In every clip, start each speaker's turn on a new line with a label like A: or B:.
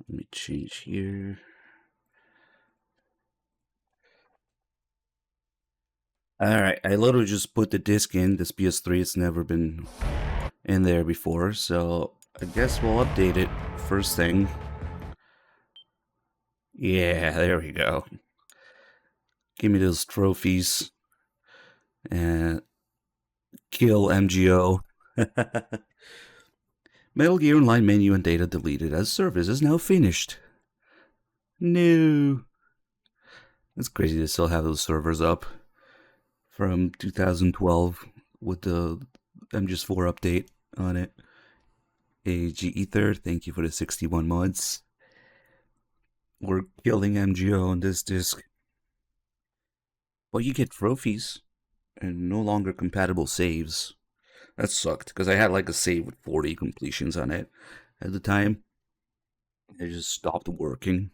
A: Let me change here. Alright, I literally just put the disc in. This PS3 has never been in there before, so I guess we'll update it first thing. Yeah, there we go. Give me those trophies. And kill MGO. Metal Gear Online menu and data deleted as service is now finished. No. It's crazy to still have those servers up from 2012 with the MGS4 update on it. AG Ether, thank you for the 61 months. We're killing MGO on this disc. But you get trophies and no longer compatible saves. That sucked because I had like a save with 40 completions on it at the time. It just stopped working.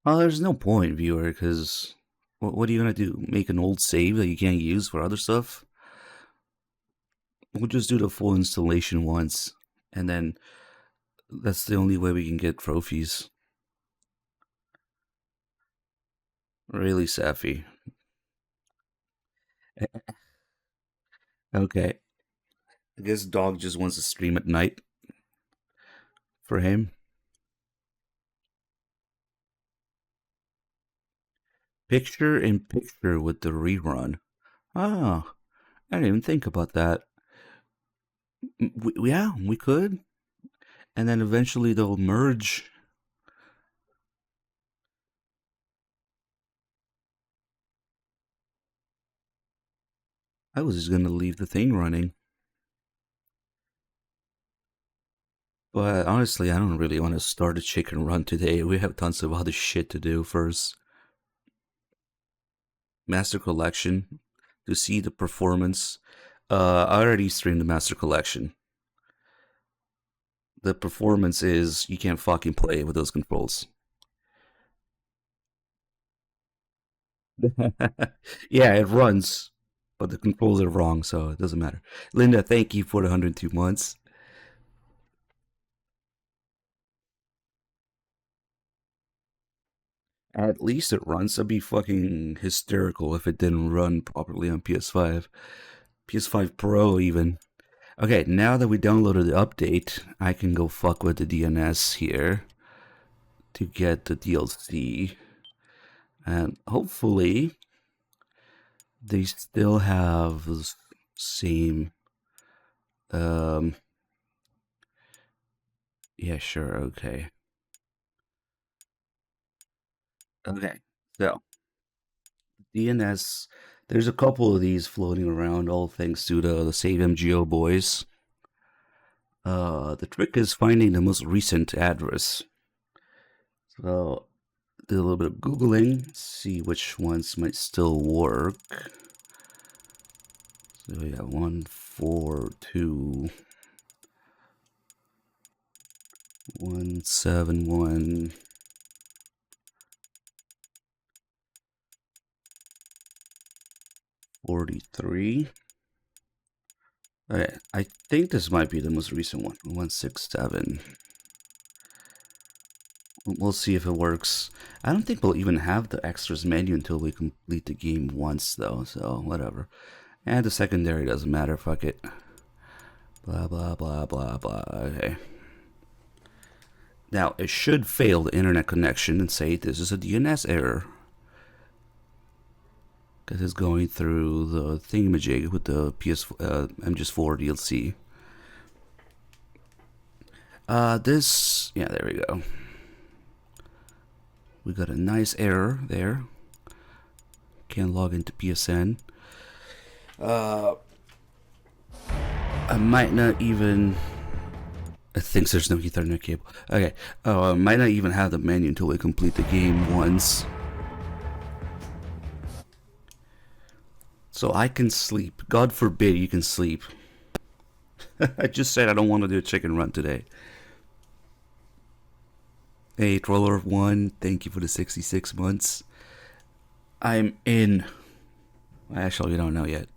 A: Well, there's no point, viewer, because what are you gonna do? Make an old save that you can't use for other stuff? We'll just do the full installation once, and then that's the only way we can get trophies. Really, Safi. Okay. I guess dog just wants to stream at night for him. Picture in picture with the rerun. Ah, I didn't even think about that. Yeah, we could. And then eventually they'll merge. I was just gonna leave the thing running. But honestly, I don't really want to start a chicken run today. We have tons of other shit to do first. Master Collection to see the performance. I already streamed the Master Collection. The performance is you can't fucking play with those controls. Yeah, it runs, but the controls are wrong, so it doesn't matter. Linda, thank you for the 102 months. At least it runs. I'd be fucking hysterical if it didn't run properly on PS5. PS5 Pro, even. Okay, now that we downloaded the update, I can go fuck with the DNS here to get the DLC. And hopefully, they still have the same. Yeah, sure, okay. Okay, so DNS, there's a couple of these floating around, all thanks to the Save MGO boys. The trick is finding the most recent address. So, do a little bit of Googling, see which ones might still work. So we got 142, 171, 43. Okay, I think this might be the most recent one. 167. We'll see if it works. I don't think we'll even have the extras menu until we complete the game once, though, so whatever. And the secondary doesn't matter, fuck it. Blah, blah, blah, blah, blah. Okay. Now, it should fail the internet connection and say this is a DNS error. Because it's going through the thingamajig with the MGS4 DLC. Yeah, there we go. We got a nice error there. Can't log into PSN. I might not even. It thinks there's no Ethernet cable. Okay. I might not even have the menu until we complete the game once. So I can sleep. God forbid you can sleep. I just said I don't want to do a chicken run today. Hey, Troller1, thank you for the 66 months. I'm in. Actually, we don't know yet.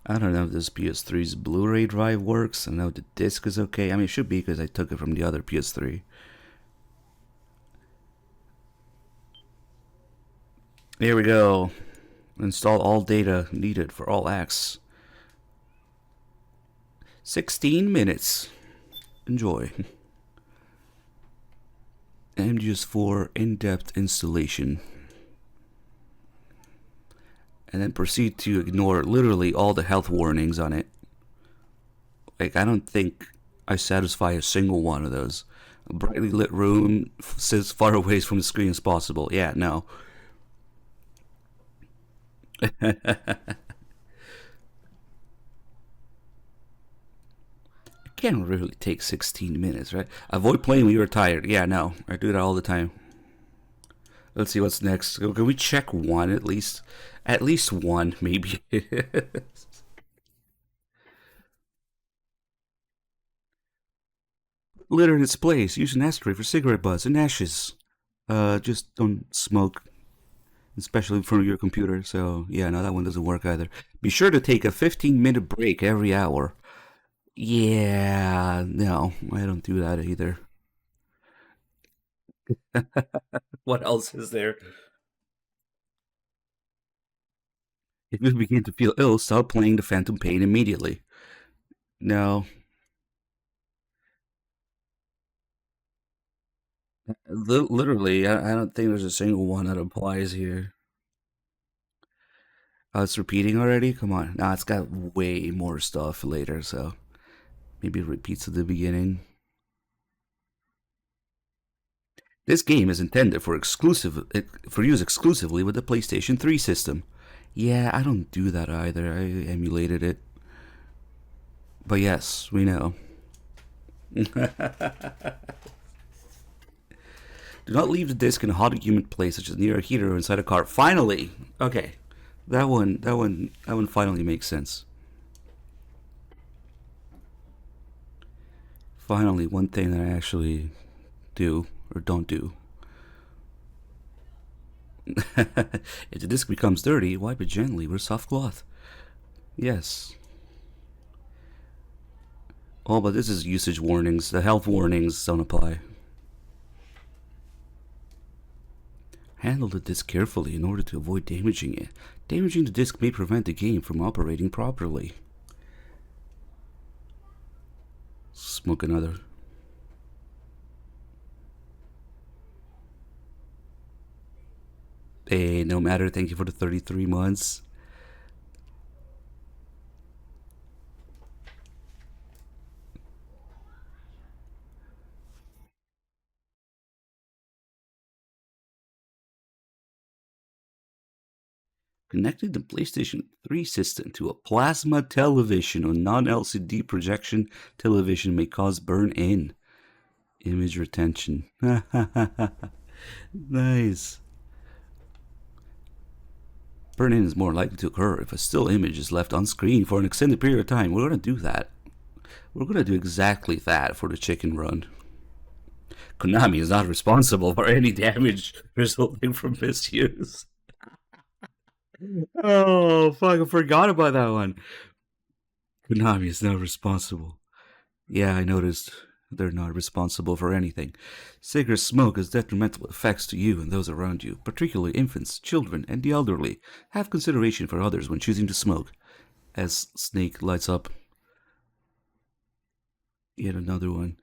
A: I don't know if this PS3's Blu-ray drive works. I know the disc is okay. I mean, it should be because I took it from the other PS3. Here we go. Install all data needed for all acts. 16 minutes. Enjoy. MGS4 in-depth installation. And then proceed to ignore literally all the health warnings on it. Like, I don't think I satisfy a single one of those. A brightly lit room, as far away from the screen as possible. Yeah, no. Can't really take 16 minutes, right? Avoid playing when you're tired. Yeah, no. I do that all the time. Let's see what's next. Can we check one at least? At least one, maybe. Litter in its place. Use an ashtray for cigarette butts and ashes. Just don't smoke, especially in front of your computer. So, yeah, no, that one doesn't work either. Be sure to take a 15-minute break every hour. Yeah, no, I don't do that either. What else is there? If you begin to feel ill, stop playing the Phantom Pain immediately. No, literally, I don't think there's a single one that applies here. Oh, it's repeating already? Come on. Nah, it's got way more stuff later, so maybe it repeats at the beginning. This game is intended for use exclusively with the PlayStation 3 system. Yeah, I don't do that either. I emulated it. But yes, we know. Do not leave the disc in a hot and humid place, such as near a heater or inside a car. Finally, okay, that one finally makes sense. Finally, one thing that I actually do or don't do. If the disc becomes dirty, wipe it gently with a soft cloth. Yes. Oh, but this is usage warnings. The health warnings don't apply. Handle the disc carefully in order to avoid damaging it. Damaging the disc may prevent the game from operating properly. Smoke another. Hey, no matter. Thank you for the 33 months. Connecting the PlayStation 3 system to a plasma television or non-LCD projection television may cause burn-in. Image retention. Nice. Burn-in is more likely to occur if a still image is left on screen for an extended period of time. We're going to do that. We're going to do exactly that for the chicken run. Konami is not responsible for any damage resulting from misuse. Oh, fuck, I forgot about that one. Konami is not responsible. Yeah, I noticed. They're not responsible for anything. Cigarette smoke has detrimental effects to you and those around you, particularly infants, children, and the elderly. Have consideration for others when choosing to smoke. As Snake lights up. Yet another one.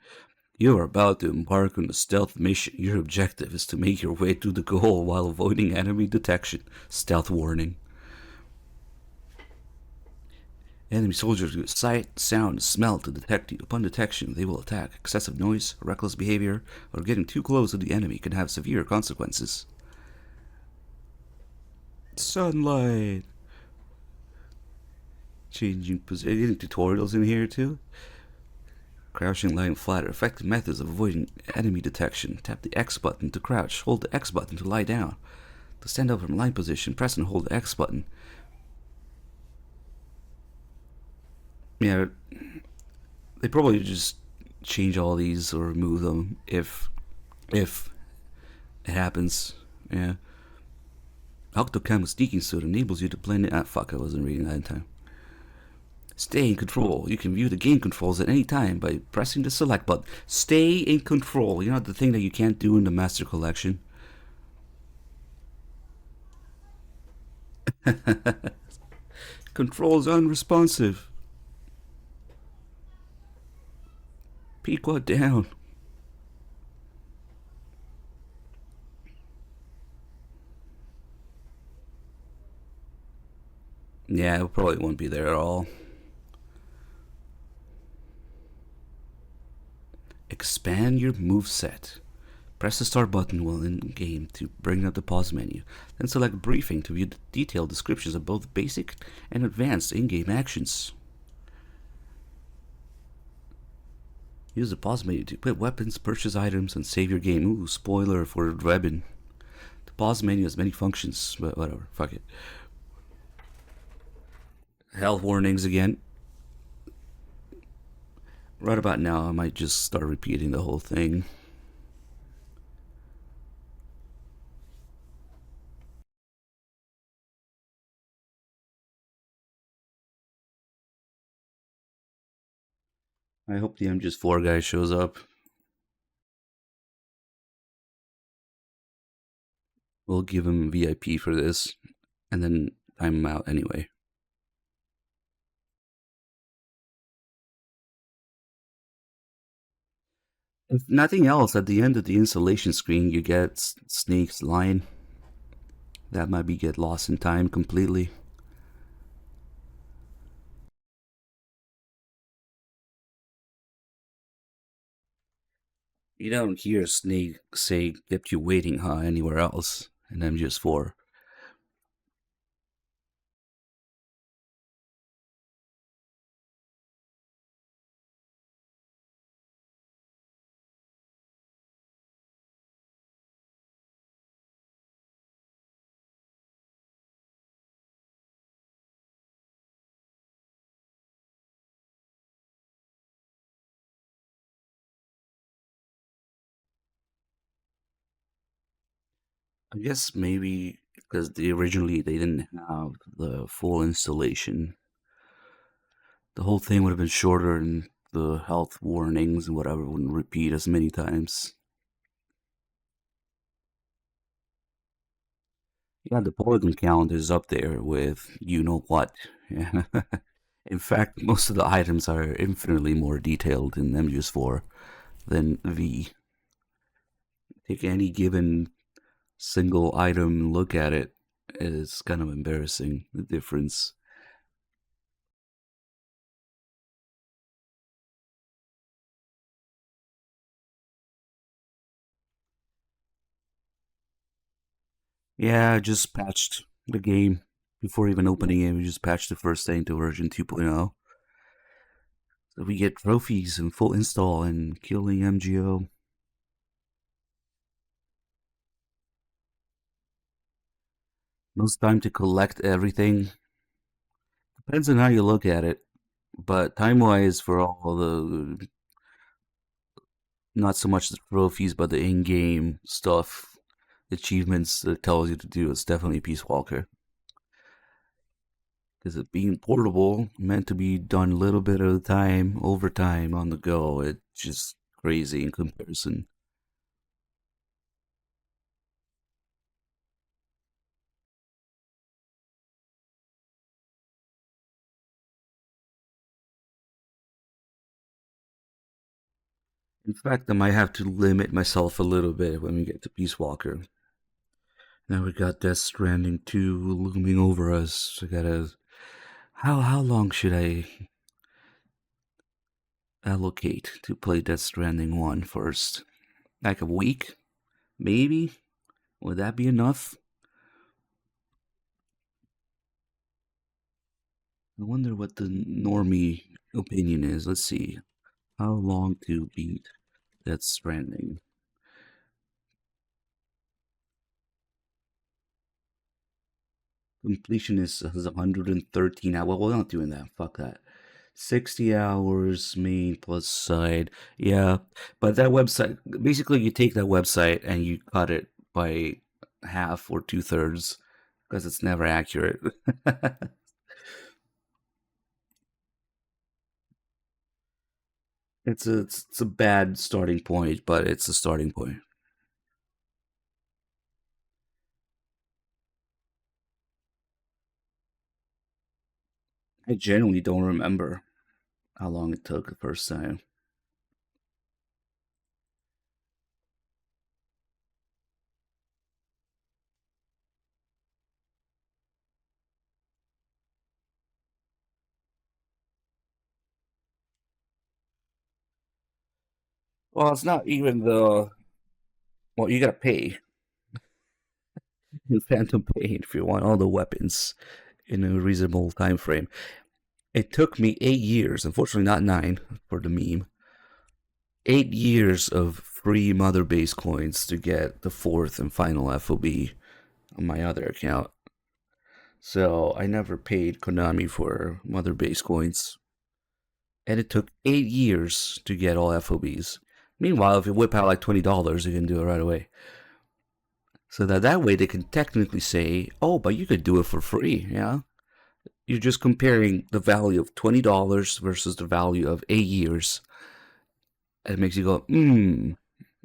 A: You are about to embark on a stealth mission. Your objective is to make your way to the goal while avoiding enemy detection. Stealth warning. Enemy soldiers use sight, sound, smell to detect you. Upon detection, they will attack. Excessive noise, reckless behavior, or getting too close to the enemy can have severe consequences. Sunlight. Changing position. Tutorials in here too. Crouching, lying flat are effective methods of avoiding enemy detection. Tap the X button to crouch. Hold the X button to lie down. To stand up from lying position, press and hold the X button. Yeah, they probably just change all these or remove them if it happens. Yeah. Octocam sneaking suit enables you to blend it. Ah, fuck, I wasn't reading that in time. Stay in control. You can view the game controls at any time by pressing the select button. Stay in control. You know the thing that you can't do in the Master Collection? Controls unresponsive. Pequot down. Yeah, it probably won't be there at all. Expand your moveset. Press the start button while in game to bring up the pause menu. Then select briefing to view the detailed descriptions of both basic and advanced in-game actions. Use the pause menu to equip weapons, purchase items, and save your game. Ooh, spoiler for weapon. The pause menu has many functions, but whatever, fuck it. Health warnings again. Right about now, I might just start repeating the whole thing. I hope the MGS4 guy shows up. We'll give him VIP for this, and then time him out anyway. If nothing else, at the end of the installation screen, you get Snake's line. That might be get lost in time completely. You don't hear Snake say, kept you waiting, huh, anywhere else in MGS4. I guess maybe because originally they didn't have the full installation. The whole thing would have been shorter and the health warnings and whatever wouldn't repeat as many times. Yeah, the polygon count is up there with you know what. Yeah. In fact, most of the items are infinitely more detailed in MGS4 than V. Take any given single item, look at it. It's kind of embarrassing, the difference. Yeah, I just patched the game before even opening it. We just patched the first thing to version 2.0. So we get trophies and full install and killing MGO. Most time to collect everything. Depends on how you look at it. But time wise, for all the not so much the trophies, but the in game stuff, achievements that tells you to do, it's definitely Peace Walker. Because it being portable, meant to be done a little bit at a time, over time, on the go. It's just crazy in comparison. In fact, I might have to limit myself a little bit when we get to Peace Walker. Now we got Death Stranding 2 looming over us. I gotta. How long should I allocate to play Death Stranding 1 first? Like a week? Maybe? Would that be enough? I wonder what the normie opinion is. Let's see. How long to beat Death Stranding? Completion is 113 hours. Well, we're not doing that. Fuck that. 60 hours main plus side. Yeah. But that website, basically, you take that website and you cut it by half or 2/3 because it's never accurate. It's a bad starting point, but it's a starting point. I genuinely don't remember how long it took the first time. Well, it's not even the well. You gotta pay in Phantom Pain if you want all the weapons in a reasonable time frame. It took me 8 years, unfortunately not 9 for the meme. 8 years of free Mother Base coins to get the fourth and final FOB on my other account. So I never paid Konami for Mother Base coins. And it took 8 years to get all FOBs. Meanwhile, if you whip out like $20, you can do it right away. So that way they can technically say, oh, but you could do it for free, yeah? You're just comparing the value of $20 versus the value of 8 years. And it makes you go,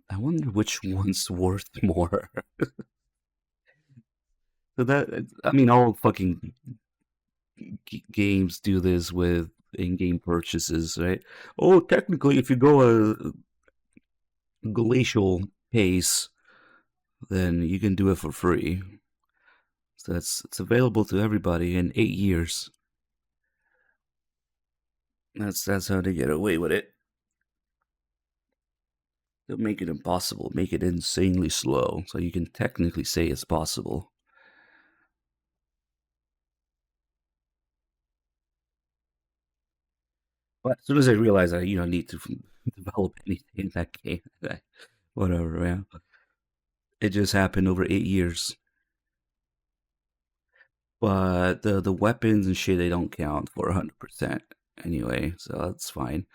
A: I wonder which one's worth more. So that, I mean, all fucking games do this with in-game purchases, right? Oh, technically, if you go a glacial pace, then you can do it for free. So it's available to everybody in 8 years. That's how they get away with it. They'll make it impossible, make it insanely slow, so you can technically say it's possible. But as soon as I realized I need to develop anything in that game, whatever, man. It just happened over 8 years. But the weapons and shit they don't count for 100% anyway, so that's fine.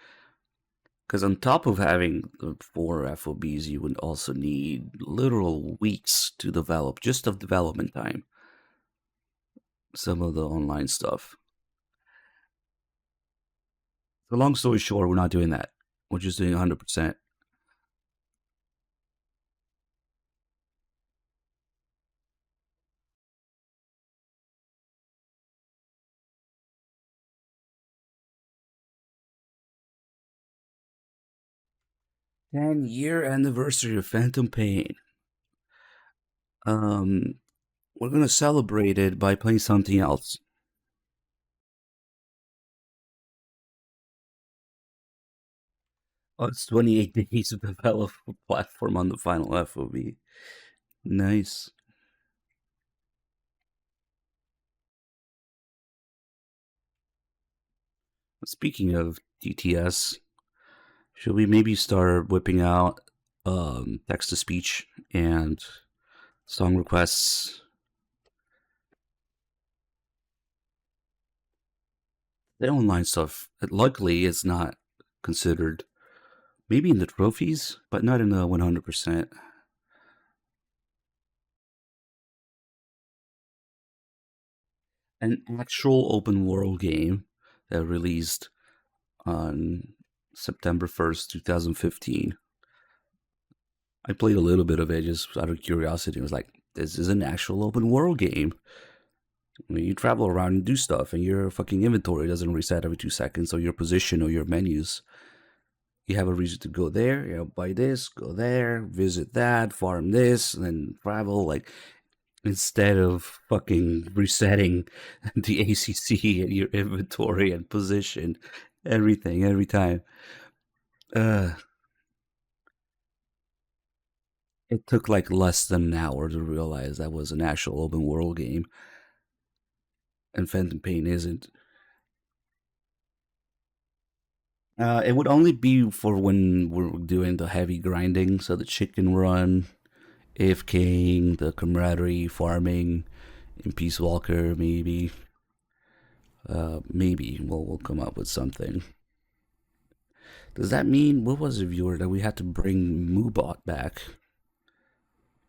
A: Because on top of having the four FOBs, you would also need literal weeks to develop, just of development time. Some of the online stuff. So long story short, we're not doing that. We're just doing 100%. 10-year anniversary of Phantom Pain. Um, we're gonna celebrate it by playing something else. Oh, it's 28 days to develop a platform on the final FOB. Nice. Speaking of DTS, should we maybe start whipping out text to speech and song requests? The online stuff, luckily, it's not considered. Maybe in the trophies, but not in the 100%. An actual open world game that released on September 1st, 2015. I played a little bit of it just out of curiosity. I was like, this is an actual open world game. I mean, you travel around and do stuff, and your fucking inventory doesn't reset every 2 seconds, or your position or your menus. You have a reason to go there, buy this, go there, visit that, farm this, and then travel. Like, instead of fucking resetting the ACC and your inventory and position, everything, every time. Uh, it took like less than an hour to realize that was an actual open world game, and Phantom Pain isn't. It would only be for when we're doing the heavy grinding, so the chicken run, AFKing, the camaraderie, farming, in Peace Walker, maybe. Maybe we'll come up with something. Does that mean, what was the viewer, that we had to bring Moobot back?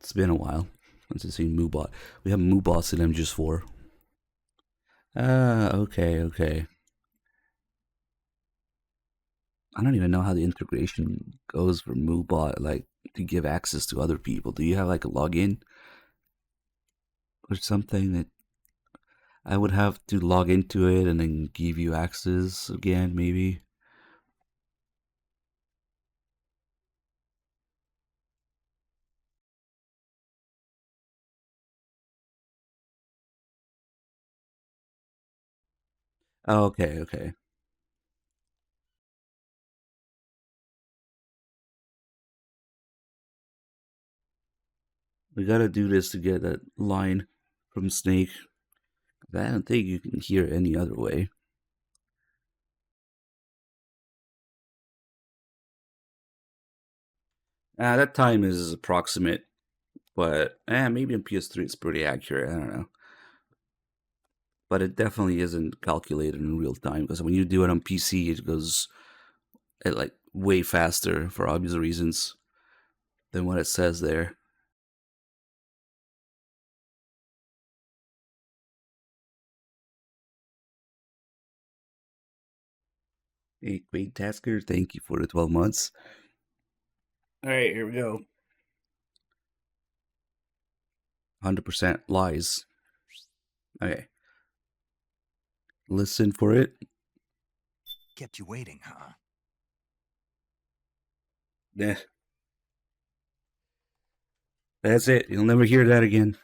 A: It's been a while since I've seen Moobot. We have Moobots in MGS4. Ah, okay, okay. I don't even know how the integration goes for MooBot, like to give access to other people. Do you have like a login or something that I would have to log into it and then give you access again, maybe? Oh, okay, okay. We gotta do this to get that line from Snake. I don't think you can hear it any other way. That time is approximate, but maybe on PS3 it's pretty accurate. I don't know. But it definitely isn't calculated in real time because when you do it on PC, it goes at like way faster for obvious reasons than what it says there. Hey, Quake Tasker, thank you for the 12 months. All right, here we go. 100% lies. Okay. Listen for it.
B: Kept you waiting, huh?
A: Yeah. That's it. You'll never hear that again.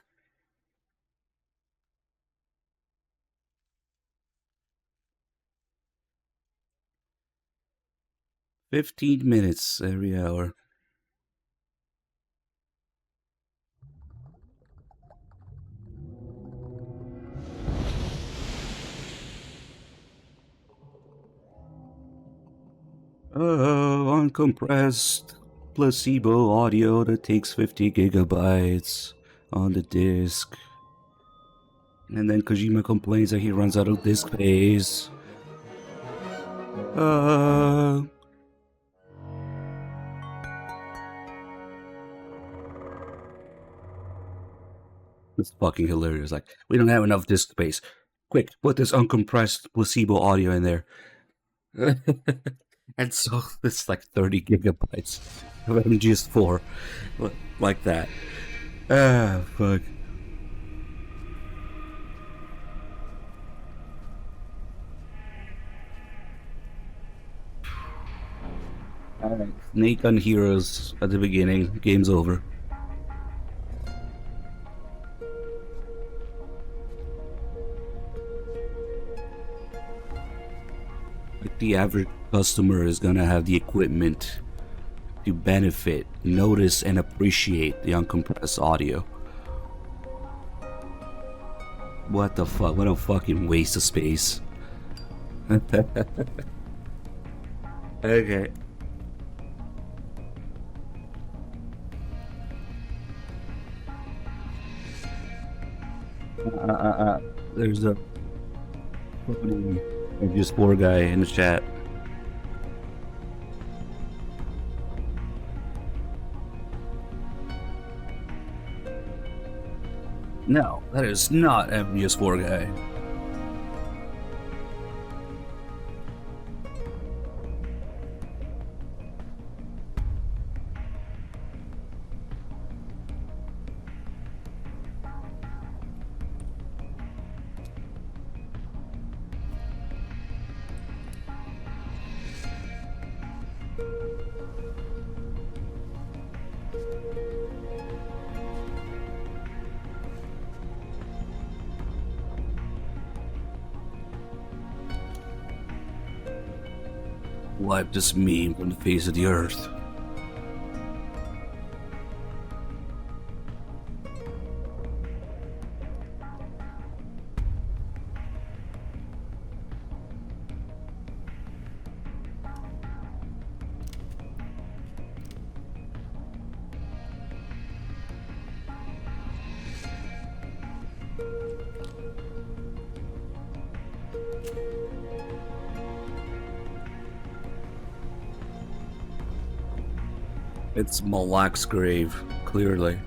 A: $15 every hour. Uncompressed placebo audio that takes 50 gigabytes on the disk. And then Kojima complains that he runs out of disk space. It's fucking hilarious. Like, we don't have enough disk space. Quick, put this uncompressed placebo audio in there. And so it's like 30 gigabytes of MGS4. Like that. Fuck. Alright, Snake on Heroes at the beginning. Game's over. Like the average customer is gonna have the equipment to benefit, notice, and appreciate the uncompressed audio. What the fuck? What a fucking waste of space. Okay. There's a fucking MGS4 guy in the chat. No, that is not MGS4 guy. Wipe this meme from the face of the earth. It's Malak's grave, clearly.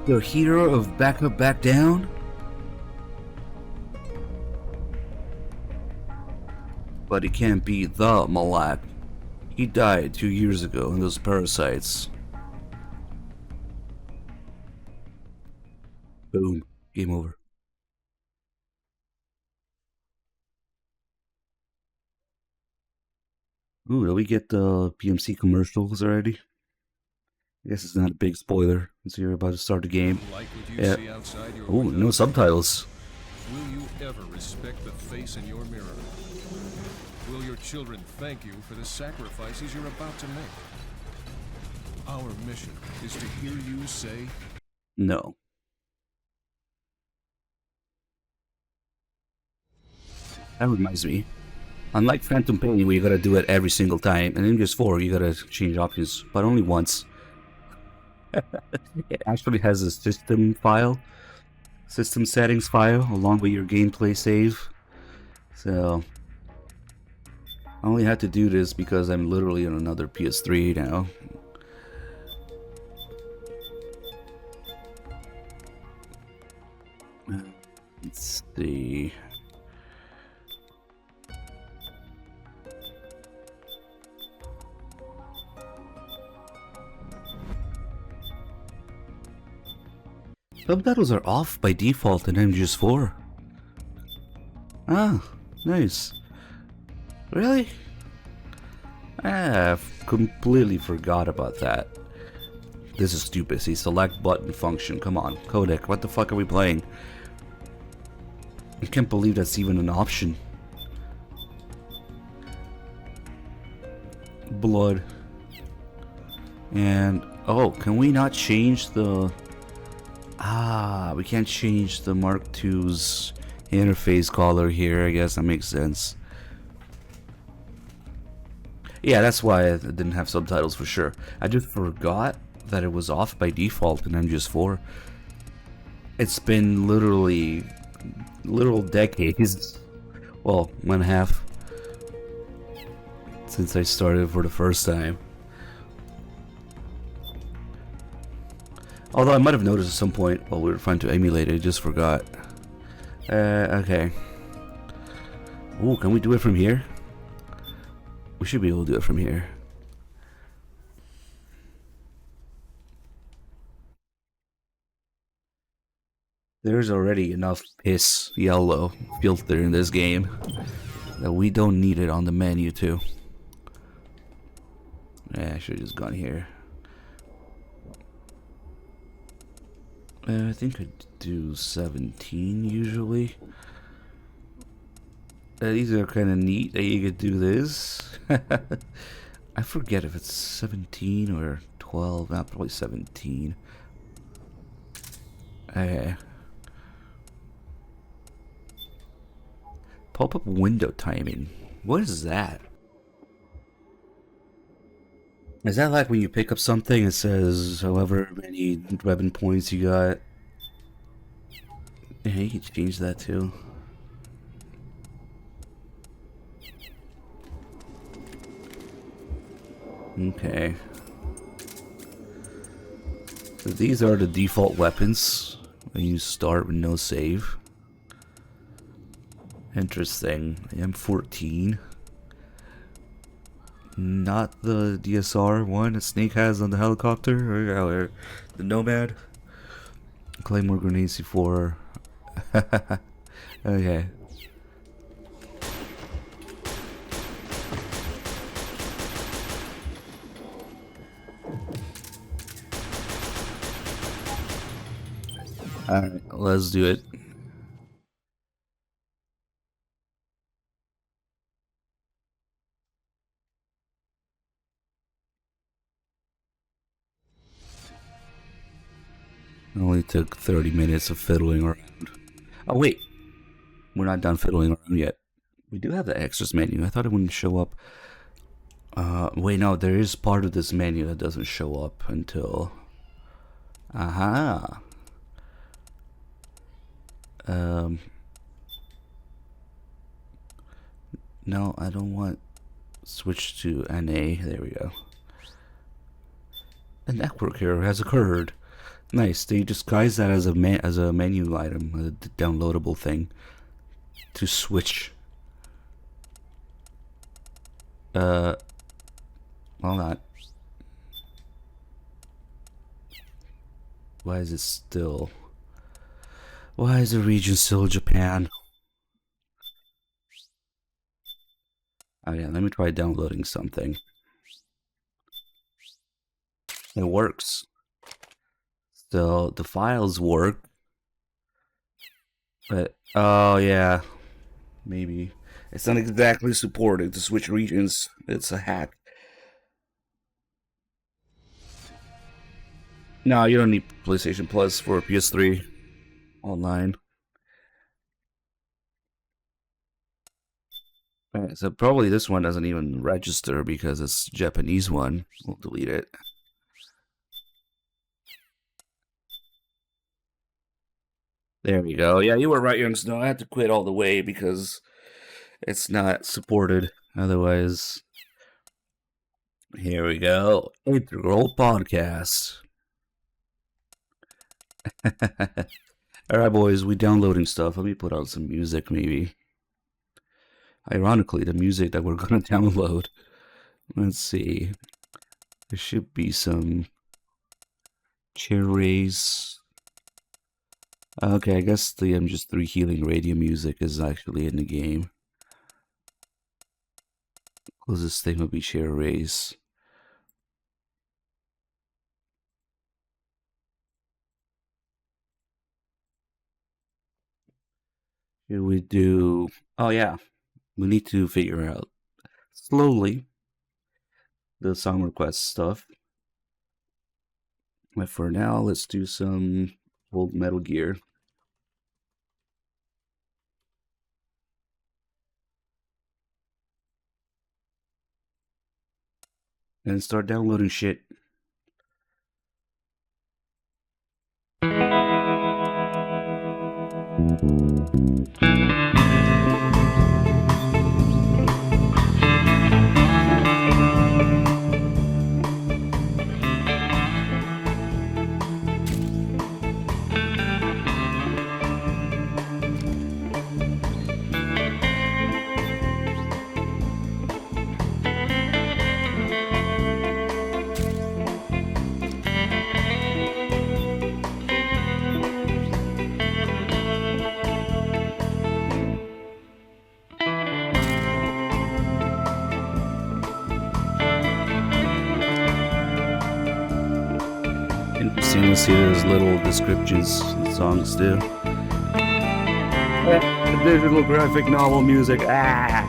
A: The hero of Back Up, Back Down? but he can't be the Malak. He died 2 years ago in those parasites. Boom. Game over. Ooh, did we get the PMC commercials already? I guess it's not a big spoiler since you're about to start the game.
C: Like what you
A: Yeah.
C: see outside your
A: Oh,
C: window?
A: no subtitles.
C: Will you ever respect the face in your mirror? Will your children thank you for the sacrifices you're about to make? Our mission is to hear you say,
A: No. That reminds me. Unlike Phantom Pain, where you gotta do it every single time, and in MGS4 you gotta change options, but only once. It actually has a system settings file, along with your gameplay save. So, I only had to do this because I'm literally on another PS3 now. Let's see. Subtitles are off by default in MGS4. Ah, nice. Really? I've completely forgot about that. This is stupid. See, select button function. Come on, codec. What the fuck are we playing? I can't believe that's even an option. Blood. And oh, can we not change the? Ah, we can't change the Mark II's interface color here. I guess that makes sense. Yeah, that's why I didn't have subtitles for sure. I just forgot that it was off by default in MGS4. It's been literal decades, well, 1.5, since I started for the first time. Although I might have noticed at some point while we were trying to emulate it, I just forgot. Okay. Ooh, can we do it from here? We should be able to do it from here. There's already enough piss yellow filter in this game that we don't need it on the menu too. Yeah, I should have just gone here. I think I do 17 usually. These are kind of neat that you could do this. I forget if it's 17 or 12. Not probably 17. Okay. Pop-up window timing. What is that? Is that like when you pick up something, it says however many weapon points you got? Yeah, you can change that too. Okay. So these are the default weapons when you start with no save. Interesting. M14. Not the DSR one that Snake has on the helicopter or the Nomad. Claymore grenade C4. Okay. Alright, let's do it. It only took 30 minutes of fiddling around. Oh wait, we're not done fiddling around yet. We do have the extras menu. I thought it wouldn't show up. Wait, no, there is part of this menu that doesn't show up until... Aha! No, I don't want... Switch to NA. There we go. A network error has occurred. Nice. They disguise that as a menu item, a downloadable thing to switch. Well, not. Why is it still? Why is the region still Japan? Okay, let me try downloading something. It works. Still, the files work. But, oh yeah, maybe. It's not exactly supported to switch regions. It's a hack. No, you don't need PlayStation Plus for PS3 online. Right, so probably this one doesn't even register because it's a Japanese one. We'll delete it. There we go. Yeah, you were right, Jon Snow. I had to quit all the way because it's not supported. Otherwise, here we go. Integral podcast. Alright, boys, we downloading stuff. Let me put on some music, maybe. Ironically, the music that we're gonna download. Let's see. There should be some cherries. Okay, I guess the MGS4 healing radio music is actually in the game. Closest thing would be cherries. Should we do... Oh yeah, we need to figure out slowly the song request stuff. But for now, let's do some old Metal Gear. And start downloading shit. Interesting to see those little descriptions the songs do. Digital graphic novel music. Ah!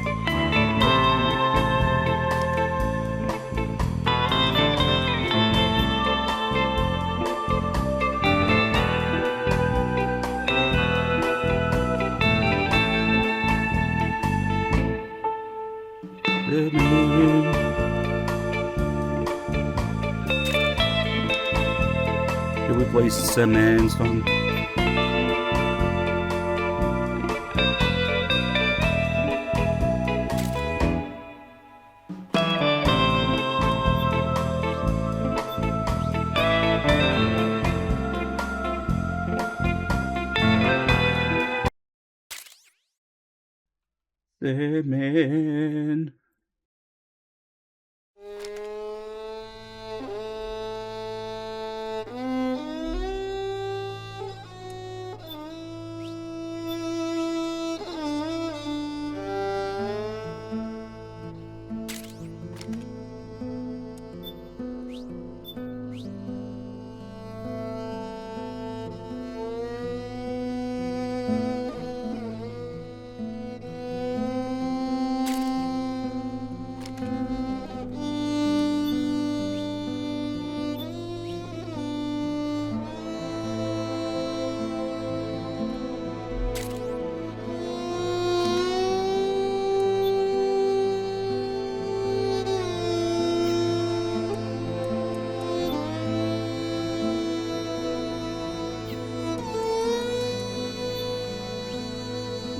A: Should we play Sandman song? Sandman.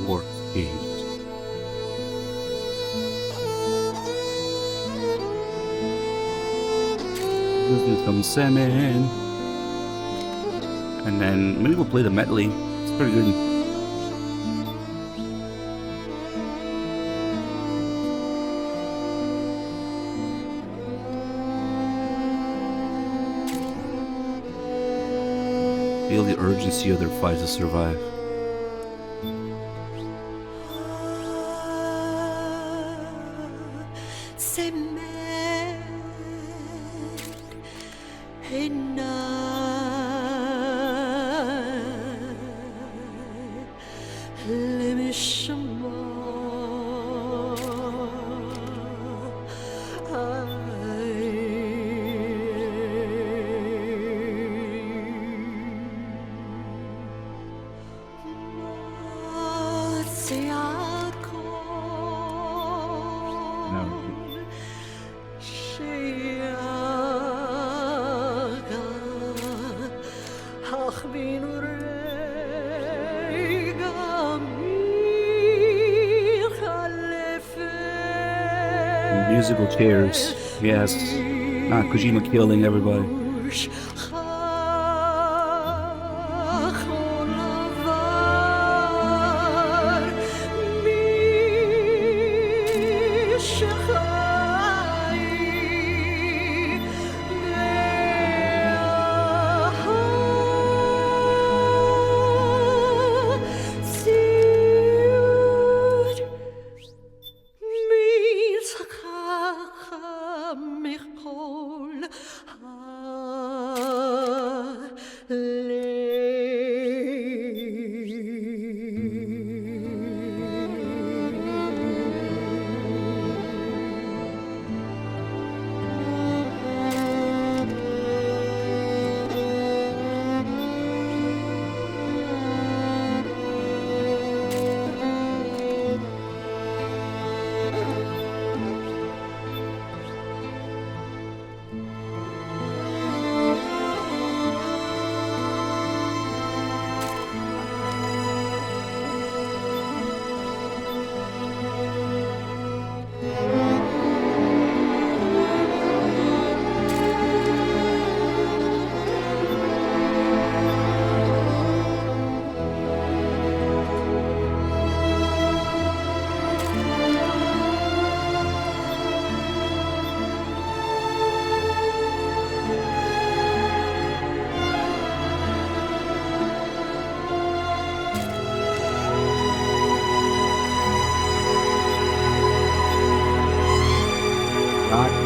A: War games. Let's do some Sandman. And then maybe we'll play the medley. It's pretty good. Feel the urgency of their fight to survive. Musical chairs, yes. Not Kojima killing everybody.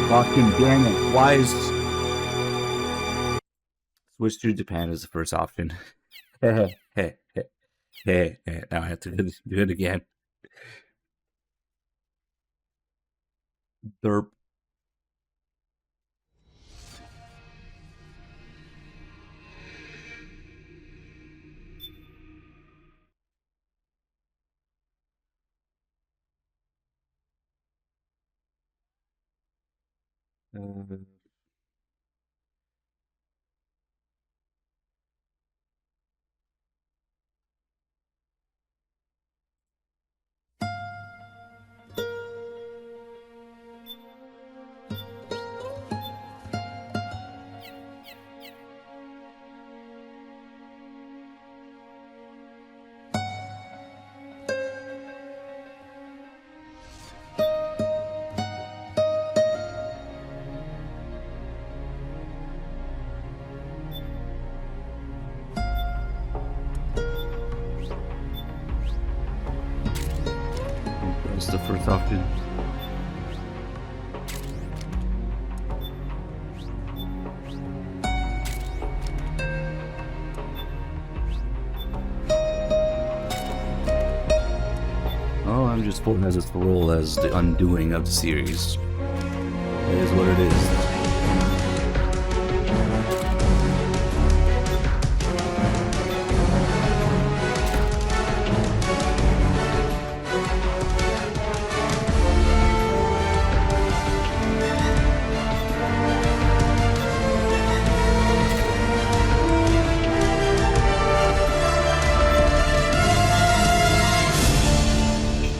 A: Fucking damn it. Why is... Switch to Japan as the first option. Now I have to do it again. Derp. That's the first option. Oh, I'm just putting as its role as the undoing of the series. It is what it is.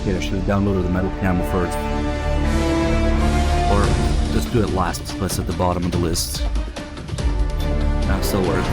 A: I should have downloaded the Metal Camel first. Or just do it last, plus at the bottom of the list. That'll still work.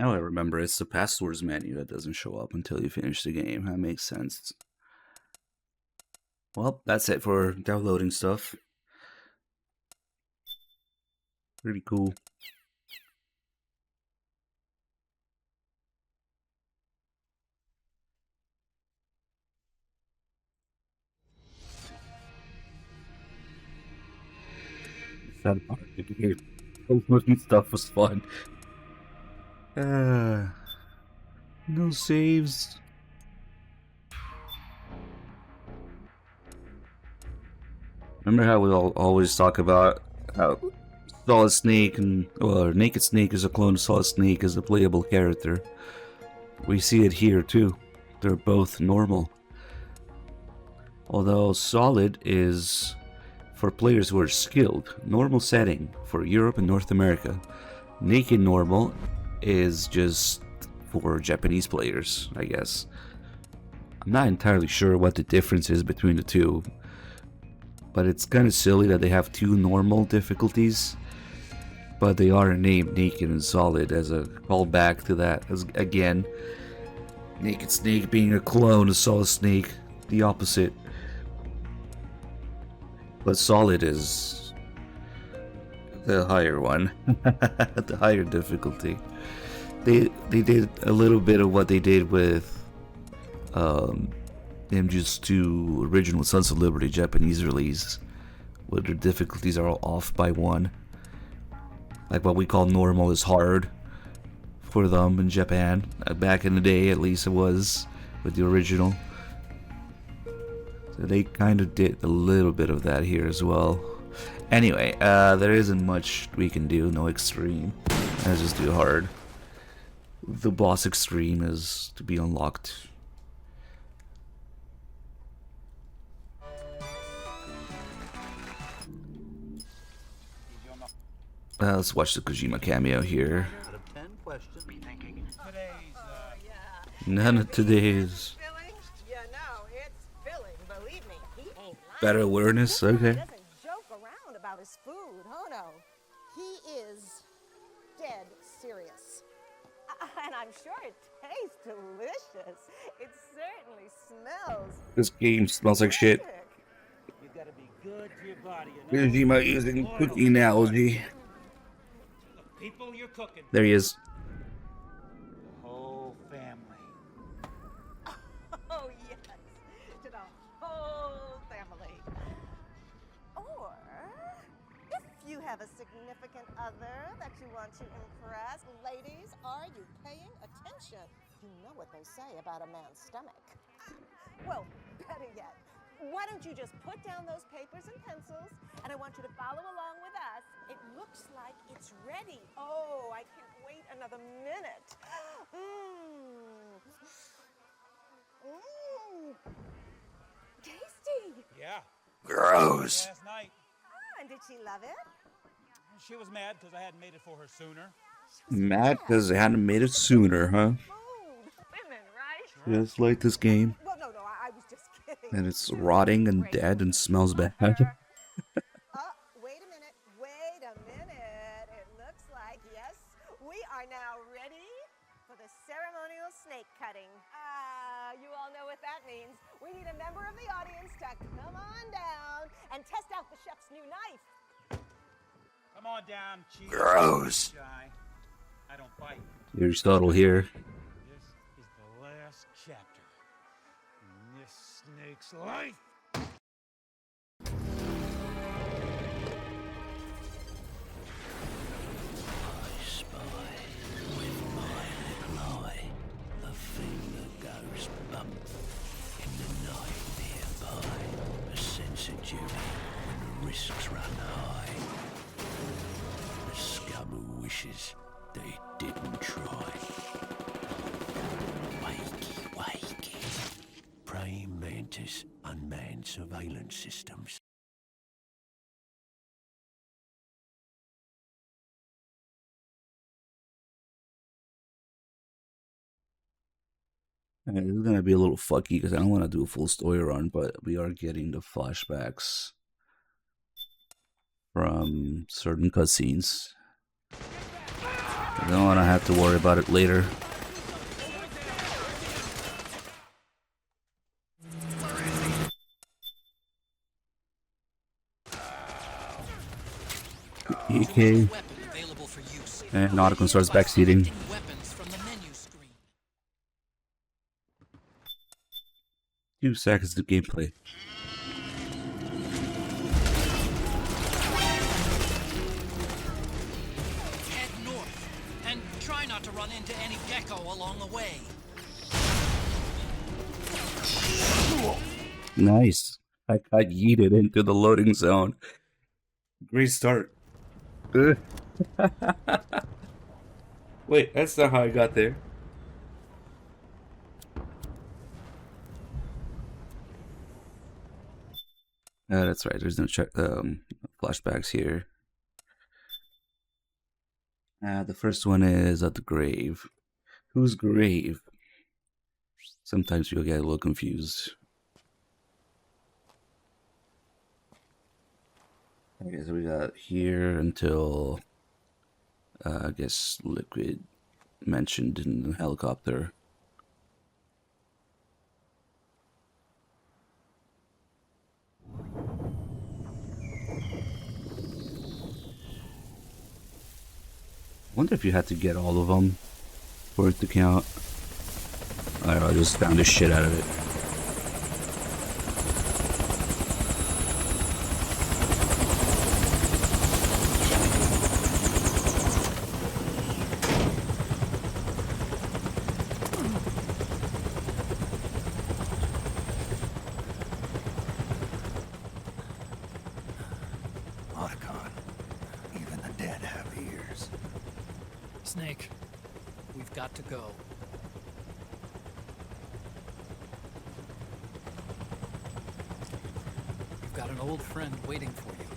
A: Now I remember, it's the passwords menu that doesn't show up until you finish the game. That makes sense. Well, that's it for downloading stuff. Pretty cool. That part of the game. Downloading stuff was fun. No saves. Remember how we always talk about how Solid Snake or Naked Snake is a clone of Solid Snake as a playable character? We see it here too. They're both normal. Although Solid is for players who are skilled, normal setting for Europe and North America. Naked Normal is just for Japanese players, I guess. I'm not entirely sure what the difference is between the two, but it's kind of silly that they have two normal difficulties, but they are named Naked and Solid as a callback to that. As again, Naked Snake being a clone of Solid Snake, the opposite. But Solid is the higher one, the higher difficulty. They did a little bit of what they did with MGS4 original Sons of Liberty Japanese release, where their difficulties are all off by one. Like what we call normal is hard for them in Japan. Back in the day, at least it was with the original. So they kind of did a little bit of that here as well. Anyway, there isn't much we can do. No extreme. Let's just do hard. The boss extreme is to be unlocked. Let's watch the Kojima cameo here. None of today's. Better awareness, okay.
D: He doesn't joke around about his food. Oh no, he is dead serious. And I'm sure it tastes delicious. It certainly smells.
A: This game smells like shit.
E: You gotta be good to your body. You know?
A: Kojima using cooking analogy.
E: The people you're cooking.
A: There he is.
E: The whole family.
D: Oh yes, to the whole family. Or if you have a significant other that you want to impress, ladies, are you paying attention? You know what they say about a man's stomach. Well, better yet, why don't you just put down those papers and pencils, and I want you to follow along with us. It looks like it's ready. Oh, I can't wait another minute. Tasty.
E: Yeah.
A: Gross.
E: Last night,
D: And did she love it?
E: she was mad because I hadn't made it for her sooner.
A: Mad because they hadn't made it sooner, huh?
D: Food. Women, right?
A: Just like this game.
D: Well, no, I was just kidding.
A: And it's rotting and dead and smells bad.
D: Wait a minute. It looks like, yes, we are now ready for the ceremonial snake cutting. You all know what that means. We need a member of the audience to come on down and test out the chef's new knife.
E: Come on down, cheese.
A: Gross.
E: Shy. I don't bite.
A: Aristotle here.
E: This is the last chapter in this snake's life.
F: Risks run high. The scum who wishes they didn't try. Wakey, wakey. Praying mantis, unmanned surveillance systems.
A: This is gonna be a little fucky because I don't want to do a full story run, but we are getting the flashbacks from certain cutscenes. I don't want to have to worry about it later. EK and Nautical starts backseating. Few seconds to gameplay.
G: Head north and try not to run into any gecko along the way.
A: Nice. I got yeeted into the loading zone. Great start. Wait, that's not how I got there. That's right. There's no flashbacks here. The first one is at the grave. Whose grave? Sometimes you'll get a little confused. I guess we got here until I guess Liquid mentioned in the helicopter. I wonder if you had to get all of them for it to count. I don't know, I just found the shit out of it.
G: Snake, we've got to go. You've got an old friend waiting for you.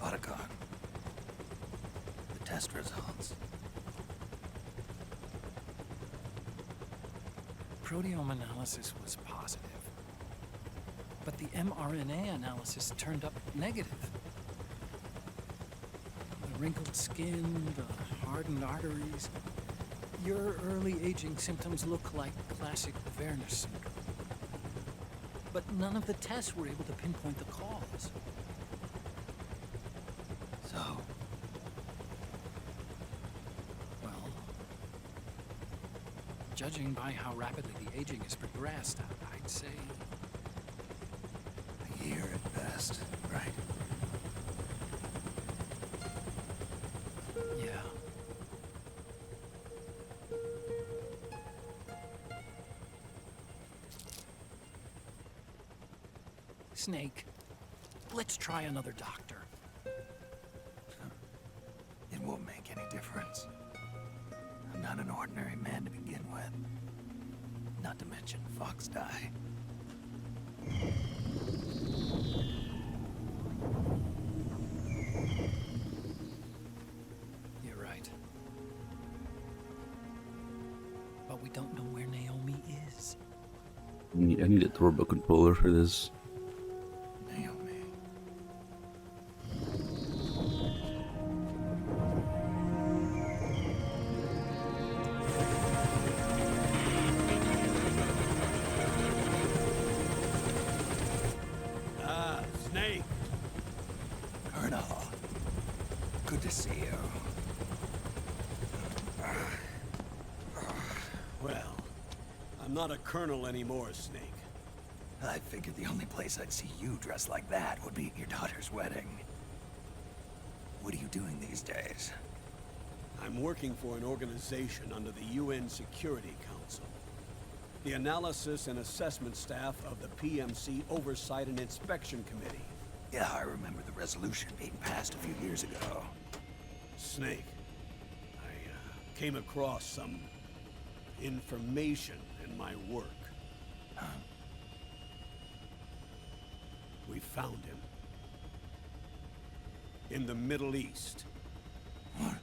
B: Otacon. The test results.
G: Proteome analysis was positive, but the mRNA analysis turned up negative. The wrinkled skin, the hardened arteries. Your early aging symptoms look like classic Werner syndrome. But none of the tests were able to pinpoint the cause.
B: So?
G: Well, judging by how rapidly the aging has progressed, I'd say...
B: A year at best, right?
G: Yeah. Snake, let's try another doctor.
B: It won't make any difference. I'm not an ordinary man to begin with. Not to mention Fox die.
G: You're right. But we don't know where Naomi is.
A: I need a turbo controller for this.
B: Naomi.
E: Ah, Snake.
B: Colonel. Good to see you.
E: Well, I'm not a colonel anymore, Snake.
B: I figured the only place I'd see you dressed like that would be at your daughter's wedding. What are you doing these days?
E: I'm working for an organization under the UN Security Council. The Analysis and Assessment Staff of the PMC Oversight and Inspection Committee.
B: Yeah, I remember the resolution being passed a few years ago.
E: Snake, I came across some information in my work.
B: Huh?
E: We found him. In the Middle East.
B: What?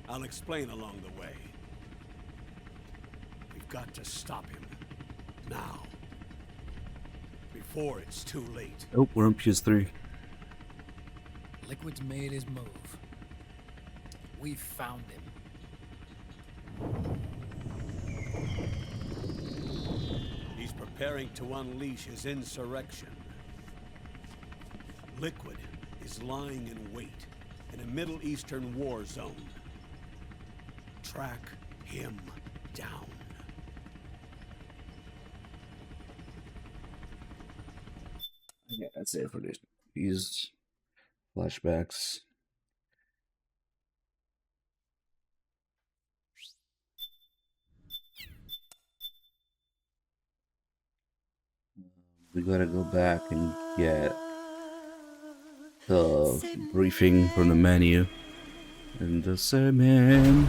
E: I'll explain along the way. We've got to stop him. Now. Before it's too late.
A: Oh, we're on PS3.
G: Liquid's made his move. We found him.
E: He's preparing to unleash his insurrection. Liquid is lying in wait in a Middle Eastern war zone. Track him down.
A: Yeah, that's it for this. These flashbacks. We gotta go back and get the briefing from the menu. And the sermon.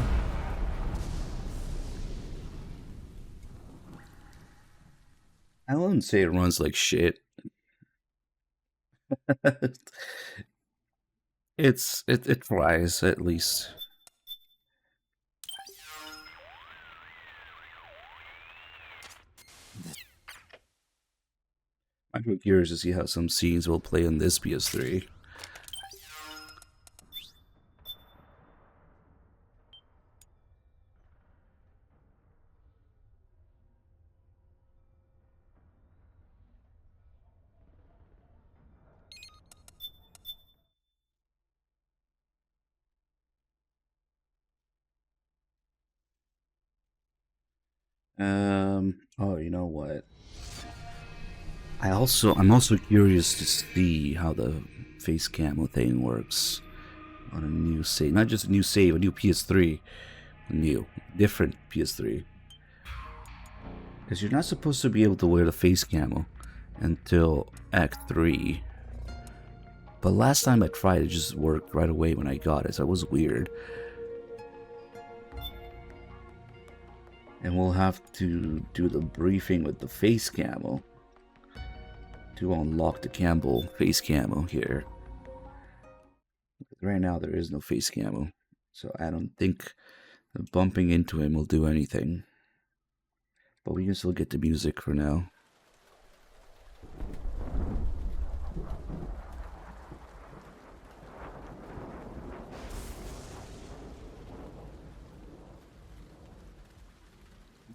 A: I wouldn't say it runs like shit. It tries at least. I'm curious to see how some scenes will play on this PS3. Oh, you know what? I'm also curious to see how the face camo thing works on a new save. Not just a new save, a new PS3. Different PS3. Because you're not supposed to be able to wear the face camo until Act 3. But last time I tried, it just worked right away when I got it, so it was weird. And we'll have to do the briefing with the face camo to unlock the Campbell face camo here. Right now there is no face camo, so I don't think bumping into him will do anything. But we can still get the music for now.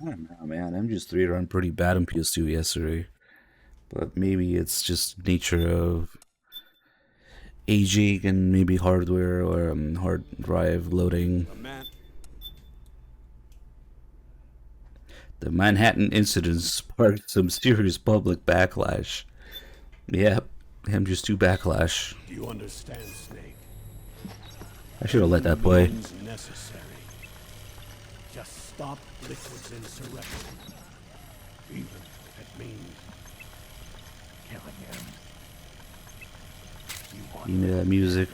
A: I don't know, man. MGS3 ran pretty bad on PS2 yesterday. But maybe it's just nature of aging and maybe hardware or hard drive loading. The Manhattan incident sparked some serious public backlash. Yeah, MGS2 backlash.
E: Do you understand, Snake?
A: I should have let that play.
E: Necessary. Just stop Liquid's insurrection. Even if it means killing him.
A: You know that music.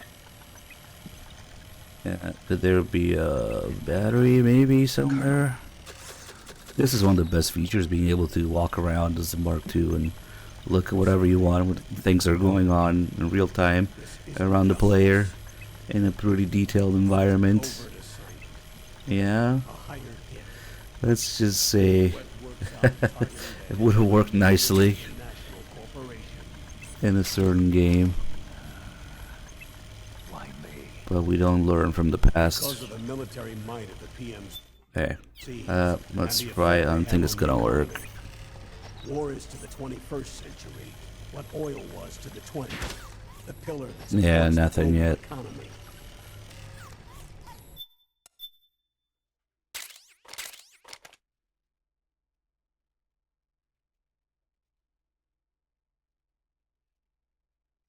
A: Yeah, could there be a battery maybe somewhere? This is one of the best features, being able to walk around as a Mark II and look at whatever you want when things are going on in real time around the player in a pretty detailed environment. Yeah, let's just say it would have worked nicely in a certain game, but we don't learn from the past.
E: Because of the military might of the PMs.
A: Hey, let's try. I don't think it's gonna work.
E: War is to the 21st century what oil was to the 20th. The pillar that's
A: Yeah, nothing yet.
E: Economy.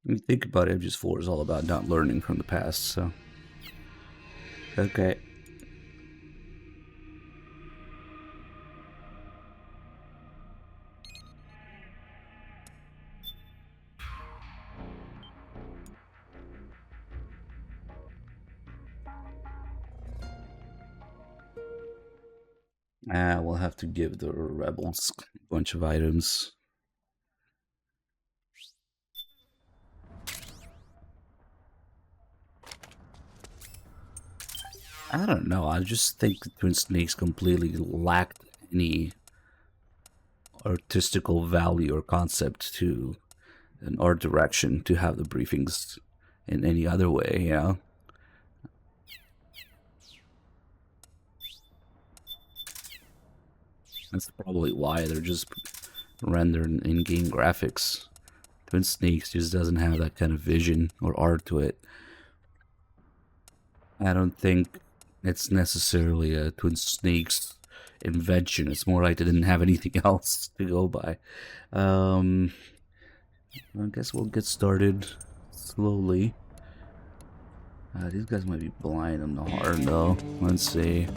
A: When you think about it, MGS4 is all about not learning from the past, so. Okay. We'll have to give the rebels a bunch of items. I don't know. I just think the Twin Snakes completely lacked any artistical value or concept to an art direction to have the briefings in any other way, you know? That's probably why they're just rendering in-game graphics. Twin Snakes just doesn't have that kind of vision or art to it. I don't think it's necessarily a Twin Snakes invention. It's more like they didn't have anything else to go by. I guess we'll get started slowly. These guys might be blind on the hard though. Let's see.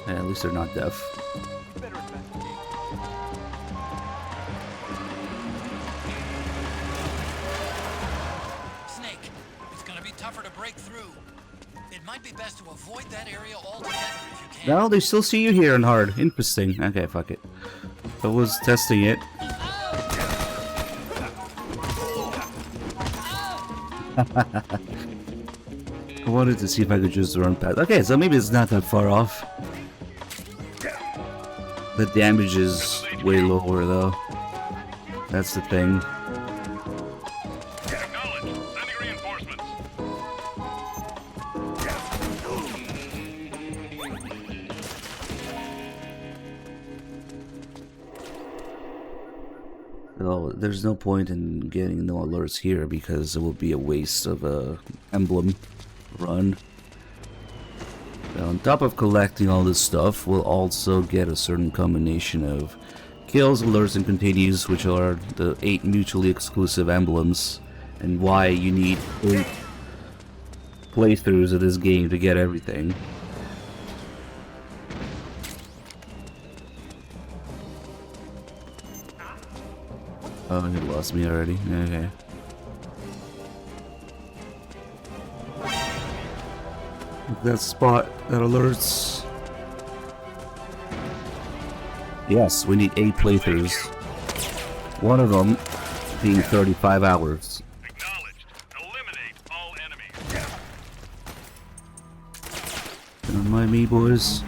A: Yeah, at least they're not deaf.
G: Snake, it's gonna be tougher to break through. It might be best to avoid that area altogether if you can.
A: No, they still see you here on hard. Interesting. Okay, fuck it. I was testing it. I wanted to see if I could just run past. Okay, so maybe it's not that far off. The damage is way lower though. That's the thing. Well, there's no point in getting no alerts here because it will be a waste of a emblem run. On top of collecting all this stuff, we'll also get a certain combination of kills, alerts, and continues, which are the 8 mutually exclusive emblems, and why you need 8 playthroughs of this game to get everything. Oh, you lost me already? Okay. That spot that alerts. Yes, we need 8 playthroughs. One of them being 35 hours.
H: Acknowledged. Eliminate all enemies.
A: Don't mind me, boys.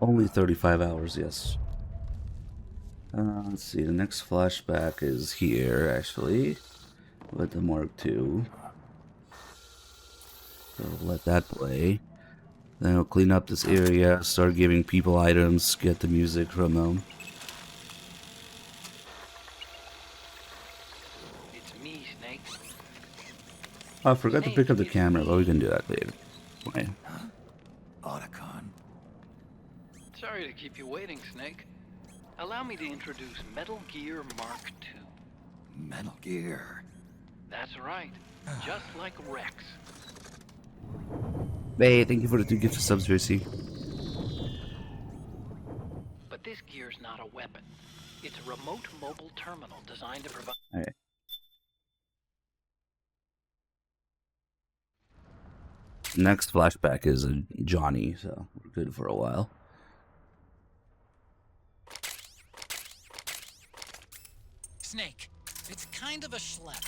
A: Only 35 hours, yes. Let's see, the next flashback is here, actually, with the Mark II. So we'll let that play. Then we'll clean up this area, start giving people items, get the music from them.
G: It's me, Snake.
A: Oh, I forgot to pick up the camera, but we can do that later. Fine.
B: Otacon.
G: Sorry to keep you waiting, Snake. Allow me to introduce Metal Gear Mark II.
B: Metal Gear.
G: That's right. Just like Rex.
A: Hey, thank you for the 2 gifts of subs, JC.
G: But this gear's not a weapon. It's a remote mobile terminal designed to provide...
A: Alright. Next flashback is Johnny, so we're good for a while.
G: Snake, it's kind of a schlep.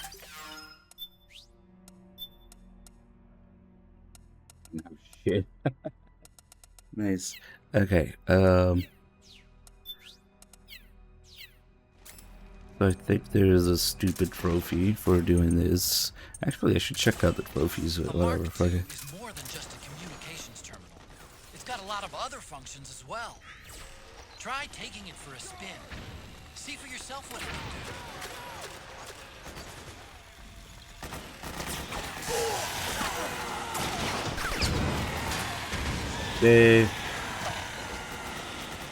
A: Oh shit. Nice. Okay, so I think there is a stupid trophy for doing this. Actually, I should check out the trophies or whatever. Fuck it.
G: Is more than just a communications terminal. It's got a lot of other functions as well. Try taking it for a spin. See for yourself what it can do.
A: Hey.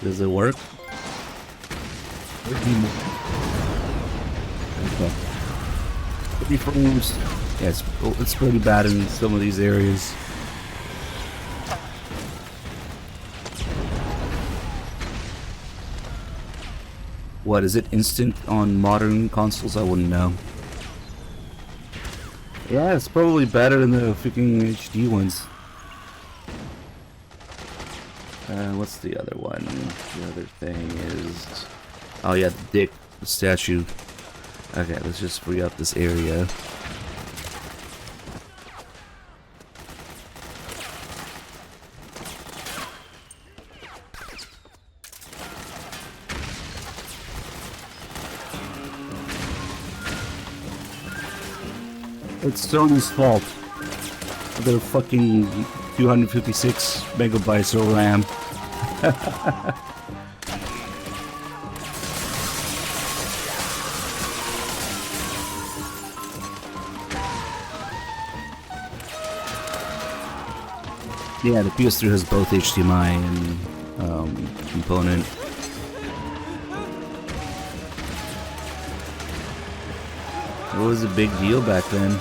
A: Does it work? Okay. 50 frames. Yeah, it's pretty bad in some of these areas. What, is it instant on modern consoles? I wouldn't know. Yeah, it's probably better than the freaking HD ones. What's the other one? The other thing is... Oh yeah, the dick, the statue. Okay, let's just free up this area. It's Sony's fault. Their fucking 256 megabytes of RAM. Yeah, the PS3 has both HDMI and component. It was a big deal back then.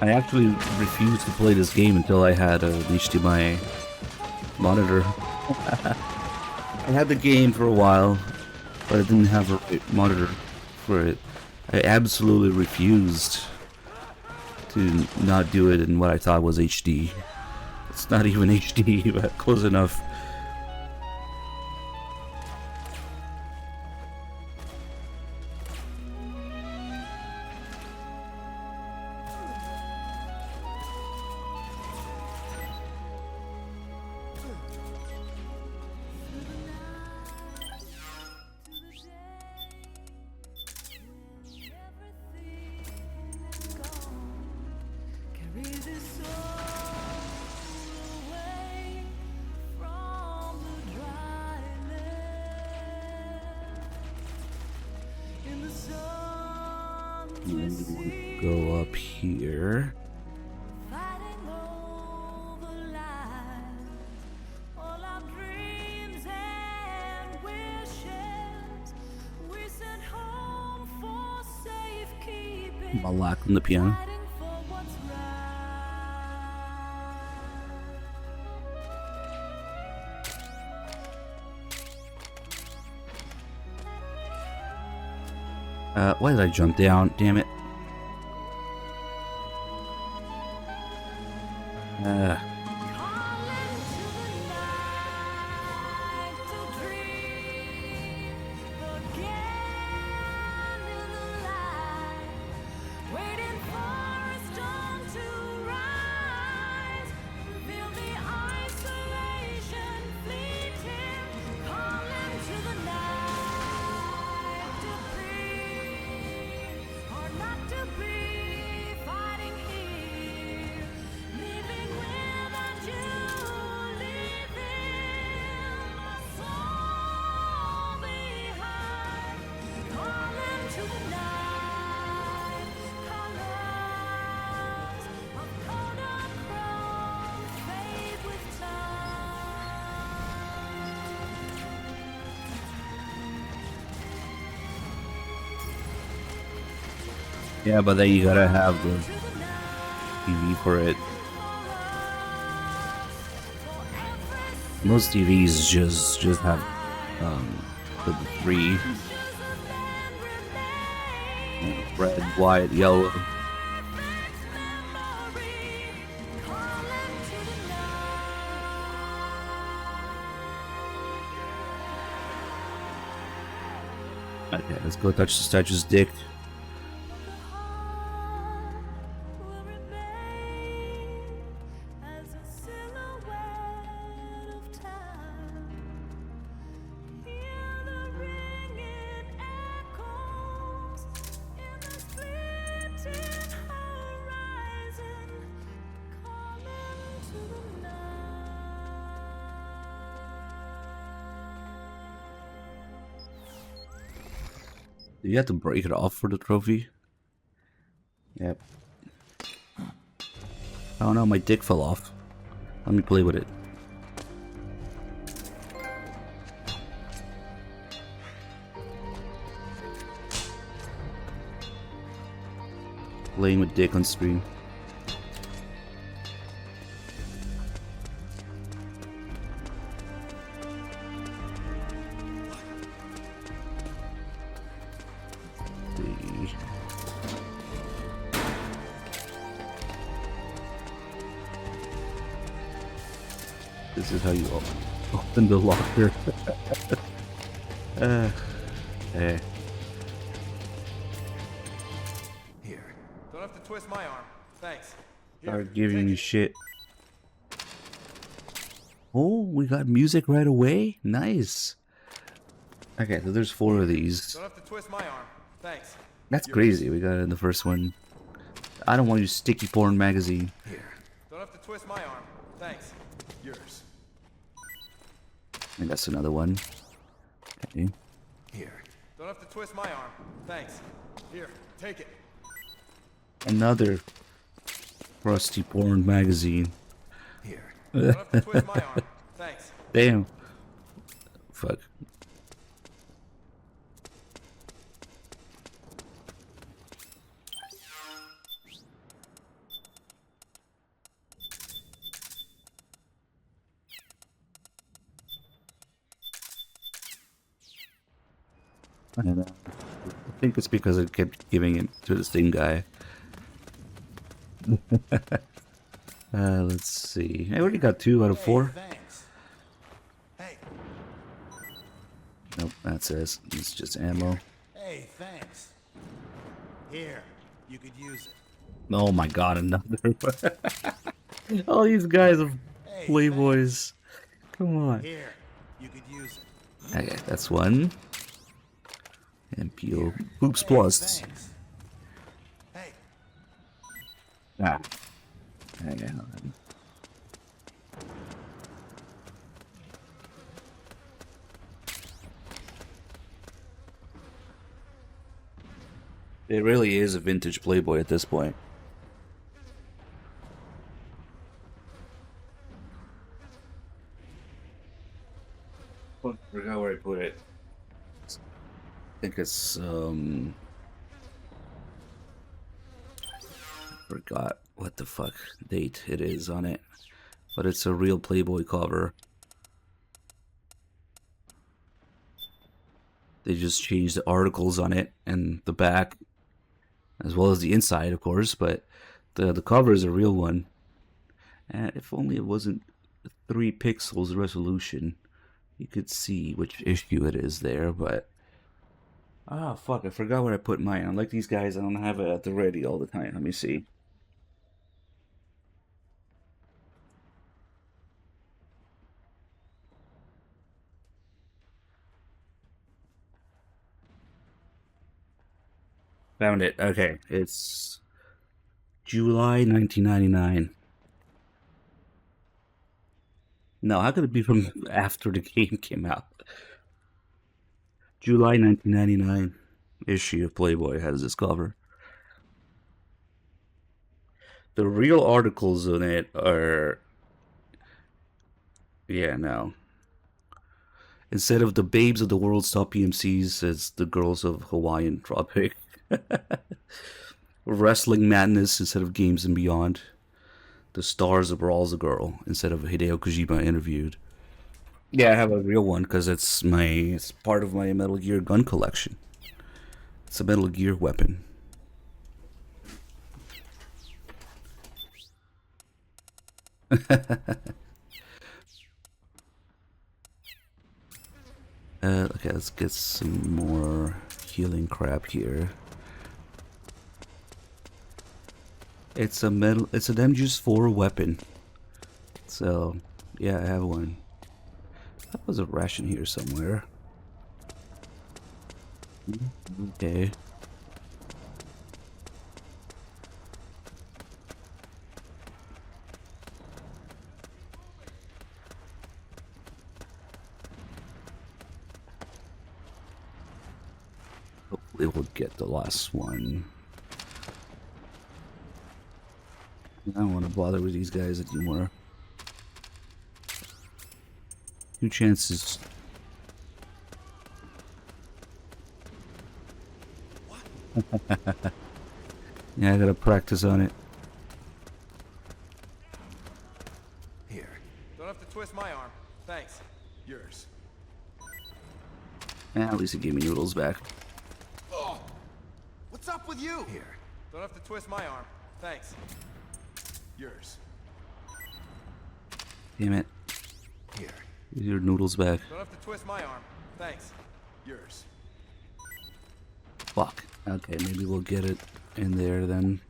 A: I actually refused to play this game until I had an HDMI monitor. I had the game for a while, but I didn't have a monitor for it. I absolutely refused to not do it in what I thought was HD. It's not even HD, but close enough. Go up here. Malak on the piano. Why did I jump down? Damn it. Yeah, but then you gotta have the TV for it. Most TVs just have the three: red, white, yellow. Okay, let's go touch the statue's dick. Do you have to break it off for the trophy? Yep. Oh no, my dick fell off. Let me play with it. Playing with dick on screen. This is how you open the locker. Okay.
I: twist my arm. Thanks.
A: Start giving you shit. Oh, we got music right away? Nice. Okay, so there's 4 of these.
I: Don't have to twist my arm. Thanks.
A: That's crazy. We got it in the first one. I don't want to use sticky porn magazine.
B: Here.
I: Don't have to twist my arm. Thanks. Yours.
A: And that's another one. Okay.
B: Here.
I: Don't have to twist my arm. Thanks. Here, take it.
A: Another rusty porn magazine.
B: Here.
I: Don't have to twist my arm. Thanks.
A: Damn. Fuck. I don't know. I think it's because I kept giving it to the same guy. Let's see. I already got 2 out of 4.
I: Thanks. Hey.
A: Nope, that says it's just ammo.
I: Hey, thanks. Here, you could use it.
A: Oh my god, another one. All these guys are playboys. Come on.
I: Here, you could use it.
A: Okay, that's one. MPO Hoops Plus.
I: Thanks. Hey.
A: Ah. Okay, hold on. It really is a vintage Playboy at this point. I forgot where I put it. I think it's forgot what the fuck date it is on it, but it's a real Playboy cover. They just changed the articles on it and the back, as well as the inside, of course. But the cover is a real one. And if only it wasn't 3 pixels resolution, you could see which issue it is there. But ah, fuck! I forgot where I put mine. Unlike these guys, I don't have it at the ready all the time. Let me see. Found it. Okay, it's July 1999. No, how could it be from after the game came out? July 1999 issue of Playboy has this cover. The real articles on it are... Yeah, no. Instead of the babes of the world's top PMCs, it's the girls of Hawaiian Tropic. Wrestling Madness instead of Games and Beyond. The Stars of Brawl's a Girl instead of Hideo Kojima interviewed. Yeah, I have a real one because it's part of my Metal Gear gun collection. It's a Metal Gear weapon. Okay, let's get some more healing crap here. It's an MGS4 weapon. So, yeah, I have one. That was a ration here somewhere. Okay. Hopefully we'll get the last one. I don't want to bother with these guys anymore. 2 chances. Yeah, I gotta practice on it.
B: Here.
I: Don't have to twist my arm. Thanks. Yours.
A: At least it gave me noodles back.
I: Oh! What's up with you?
B: Here.
I: Don't have to twist my arm. Thanks. Yours.
A: Damn it.
B: Here.
A: Give your noodles back.
I: Don't have to twist my arm. Thanks. Yours.
A: Fuck. Okay, maybe we'll get it in there then.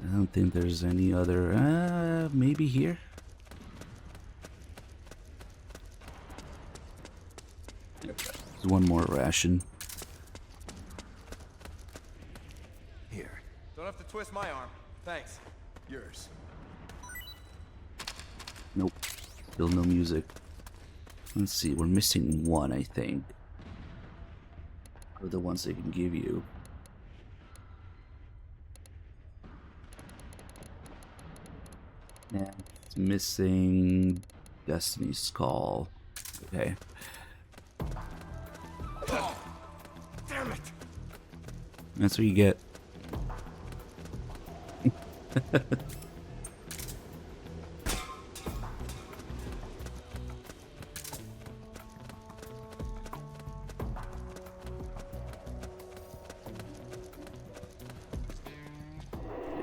A: I don't think there's any other. Maybe here. There's one more ration.
B: Here.
I: Don't have to twist my arm. Thanks. Yours.
A: Nope. Still no music. Let's see. We're missing one, I think. Of the ones they can give you. Yeah, it's missing Destiny's Call. Okay.
I: Damn it!
A: That's what you get.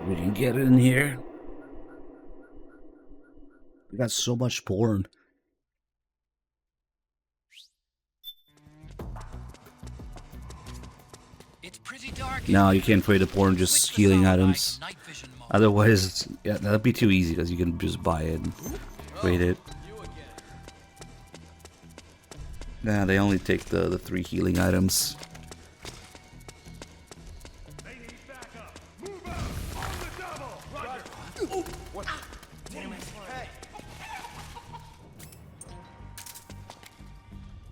A: We can get in here. We got so much porn.
G: It's pretty dark.
A: No, you can't trade the porn, just healing items. Otherwise, yeah, that'd be too easy because you can just buy it and trade it. Nah, they only take the 3 healing items.
H: They need backup. Move out. On the double. Roger.
I: What? Damn it. Hey!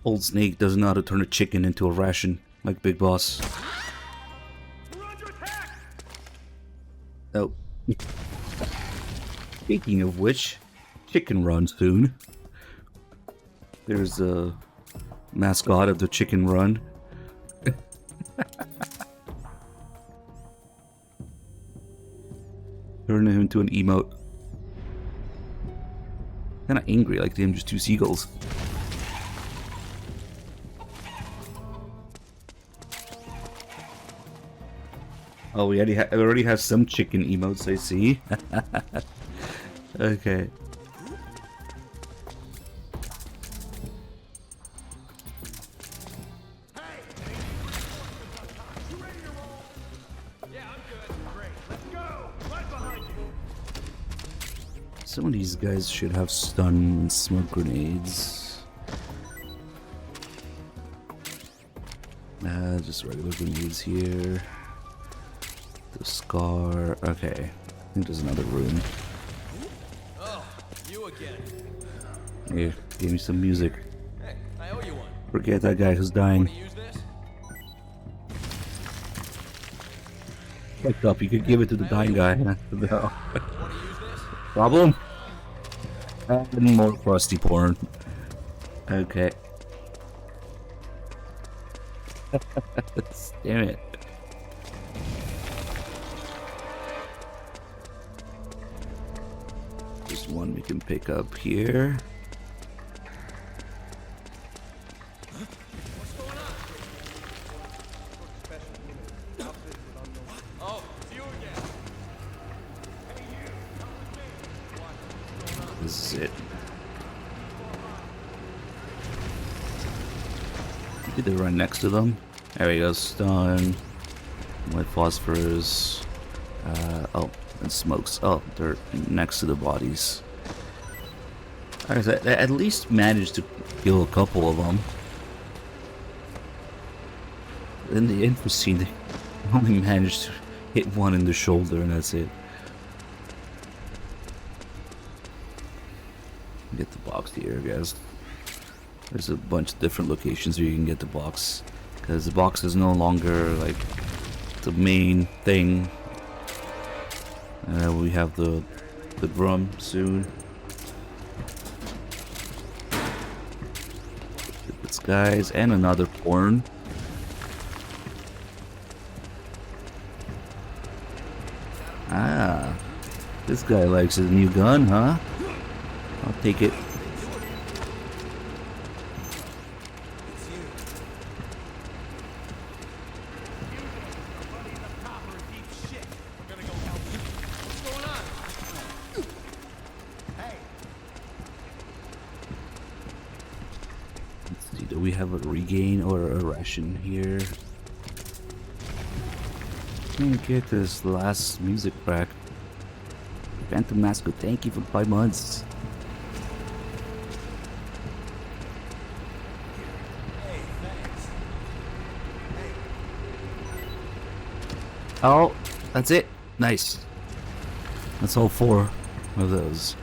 A: Old Snake doesn't know how to turn a chicken into a ration, like Big Boss.
H: We're under attack.
A: Oh. Speaking of which, Chicken Run soon. There's a mascot of the Chicken Run. Turn him into an emote. Kinda angry, like them just 2 seagulls. Oh, we already have some chicken emotes, I see. Okay. Some of these guys should have stun and smoke grenades. Just regular grenades here. The scar. Okay. I think there's another room.
I: Oh, you again.
A: Here, give me some music.
I: Hey, I owe you one.
A: Forget that guy who's dying.
I: Wanna use this?
A: Fucked up. You could give it to the dying guy. No.
I: Wanna use this?
A: Problem? And more crusty porn. Okay. Damn it. There's one we can pick up here.
I: Oh, it's you again.
A: This is it. Did they run next to them? There we go. Stun. White phosphorus. Oh, and smokes. Oh, they're next to the bodies. Alright, so I at least managed to kill a couple of them. In the info scene, they only managed to hit one in the shoulder, and that's it. Get the box here, guys. There's a bunch of different locations where you can get the box, because the box is no longer like the main thing. We have the drum soon. This guys and another porn. Ah, this guy likes his new gun, huh? I'll take it. Let's see, do we have a regain or a ration here? Let me get this last music track. Phantom Masco, thank you for 5 months.
I: Hey, thanks.
A: Oh, that's it. Nice. That's all 4 of those.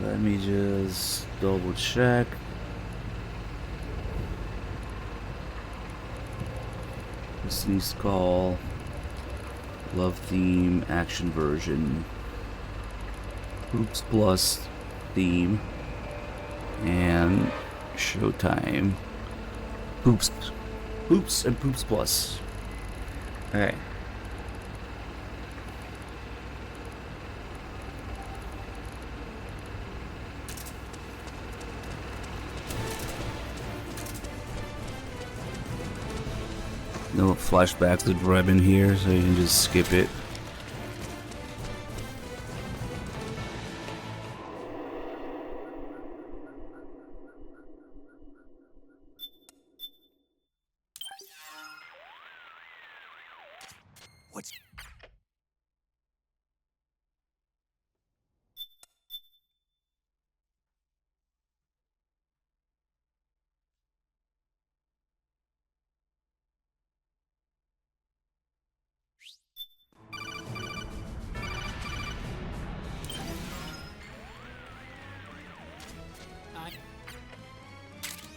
A: Let me just double check. This needs to call Love Theme Action Version. Hoops Plus Theme. And Showtime. Hoops and Poops Plus. Alright. No flashbacks with Rebin here, so you can just skip it.
B: What's...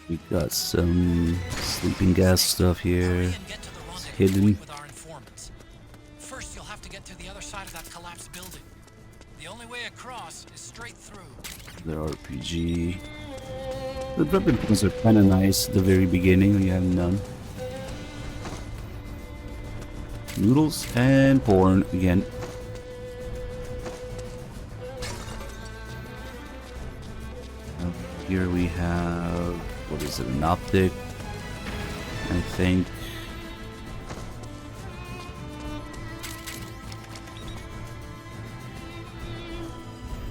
A: We got some sleeping gas stuff here. It's hidden.
G: First, you'll have to get to the other side of that collapsed building. The only way across is straight through.
A: The RPG. The weapon things are kind of nice at the very beginning when you have none. Noodles and porn again. Here we have, what is it, an optic, I think.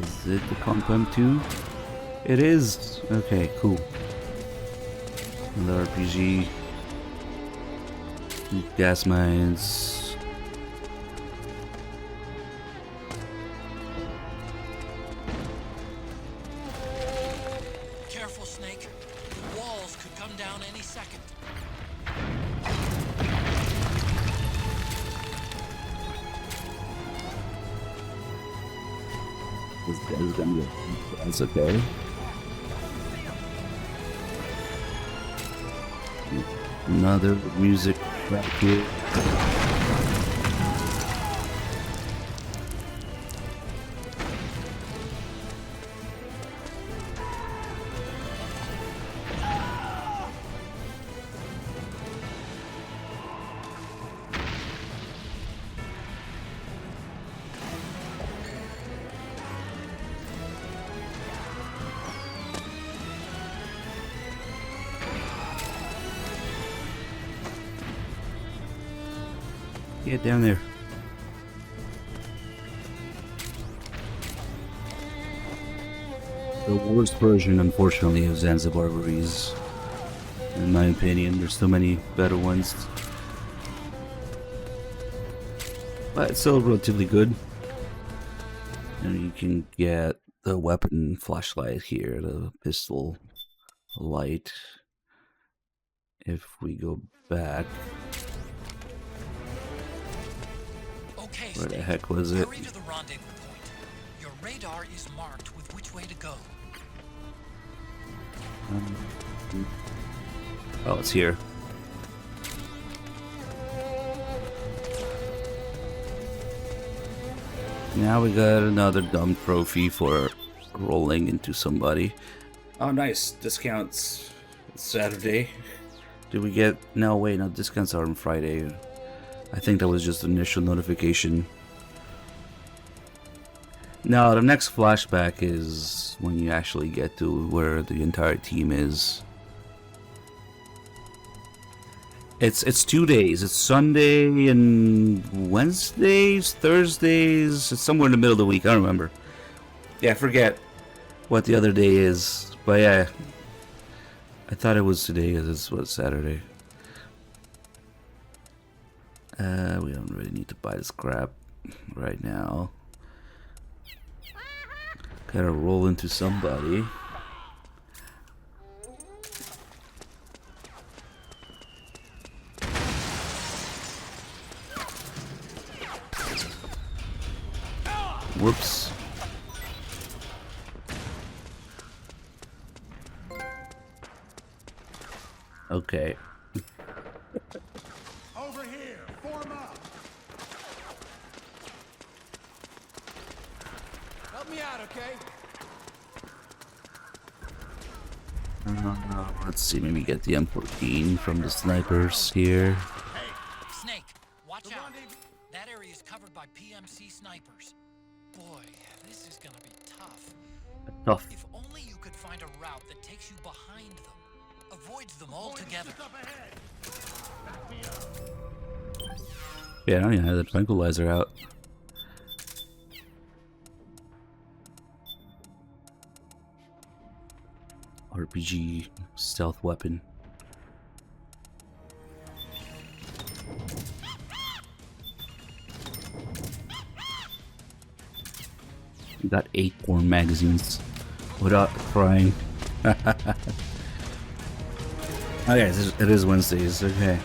A: Is it the compound too? It is! Okay, cool. Another RPG. Gas mines.
G: Careful, Snake. The walls could come down any second.
A: This guy's gonna get... That's okay. Another music right here. Get down there. The worst version, unfortunately, of Zanzibar Breeze. In my opinion, there's so many better ones. But it's still relatively good. And you can get the weapon flashlight here, the pistol light. If we go back.
G: Okay,
A: Where the
G: Snake.
A: heck was it?
G: Hurry to the rendezvous point. Your radar is marked with which way to go.
A: Oh, it's here. Now we got another dumb trophy for rolling into somebody. Oh, nice. Discounts. It's Saturday. Did we get... No, wait, no, discounts are on Friday. I think that was just the initial notification. No, the next flashback is when you actually get to where the entire team is. It's 2 days. It's Sunday and Wednesdays, Thursdays. It's somewhere in the middle of the week. I don't remember. Yeah, I forget what the other day is. But yeah, I thought it was today because it's what, Saturday. We don't really need to buy this crap right now. Gotta roll into somebody. Whoops. Okay.
H: Over here, form up.
G: Help me out, okay?
A: Let's see, maybe get the M14 from the snipers here.
G: Snake, watch out. That area is covered by PMC snipers. Boy, this is gonna be tough.
A: Tough.
G: If only you could find a route that takes you behind them, avoids them altogether.
A: Yeah, I don't even have the tranquilizer out. RPG stealth weapon. We got 8 more magazines without crying. Okay, it is Wednesdays, okay.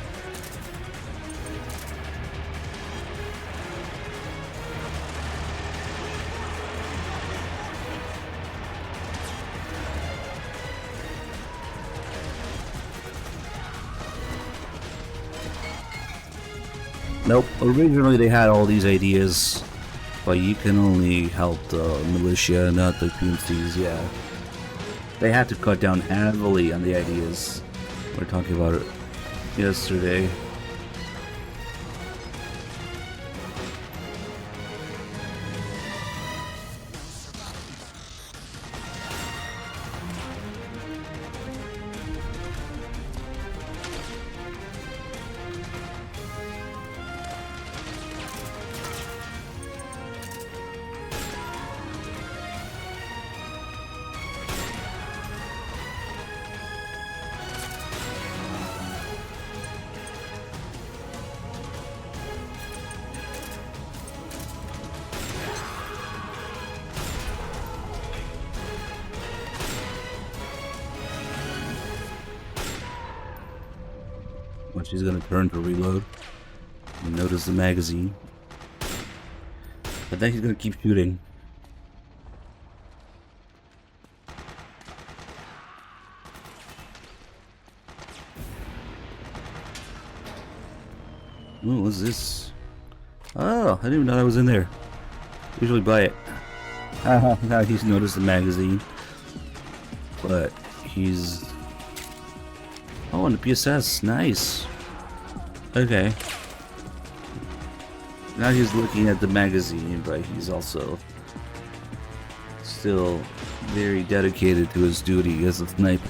A: Nope, originally they had all these ideas, but you can only help the militia, not the PMCs, yeah. They had to cut down heavily on the ideas. We were talking about it yesterday. When she's gonna turn to reload, you notice the magazine, but then he's gonna keep shooting. Ooh, what's this? Oh, I didn't even know that was in there. Usually buy it. Now he's noticed the magazine, but he's. Oh, and the PSS, nice. Okay. Now he's looking at the magazine, but he's also still very dedicated to his duty as a sniper.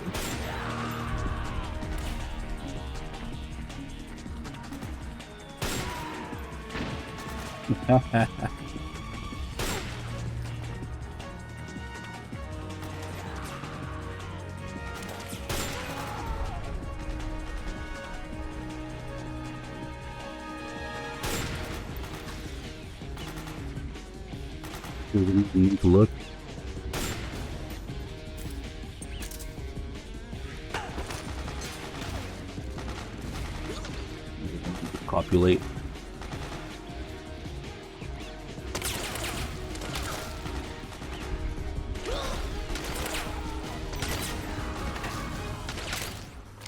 A: Need to look. Copulate.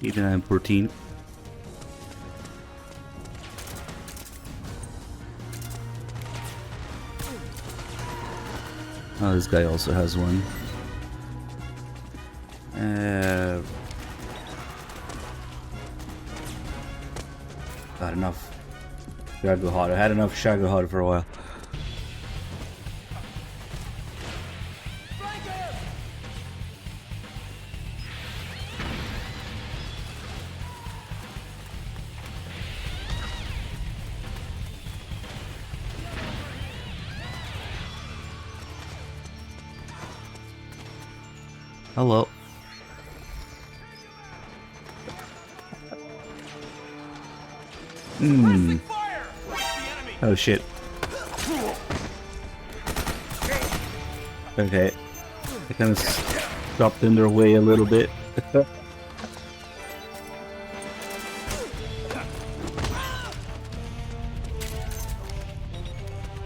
A: Even I'm 14. Oh, this guy also has one. Got enough. Shago hot. I had enough Shago hot for a while. Hello. Oh shit. Okay. I kind of stopped in their way a little bit.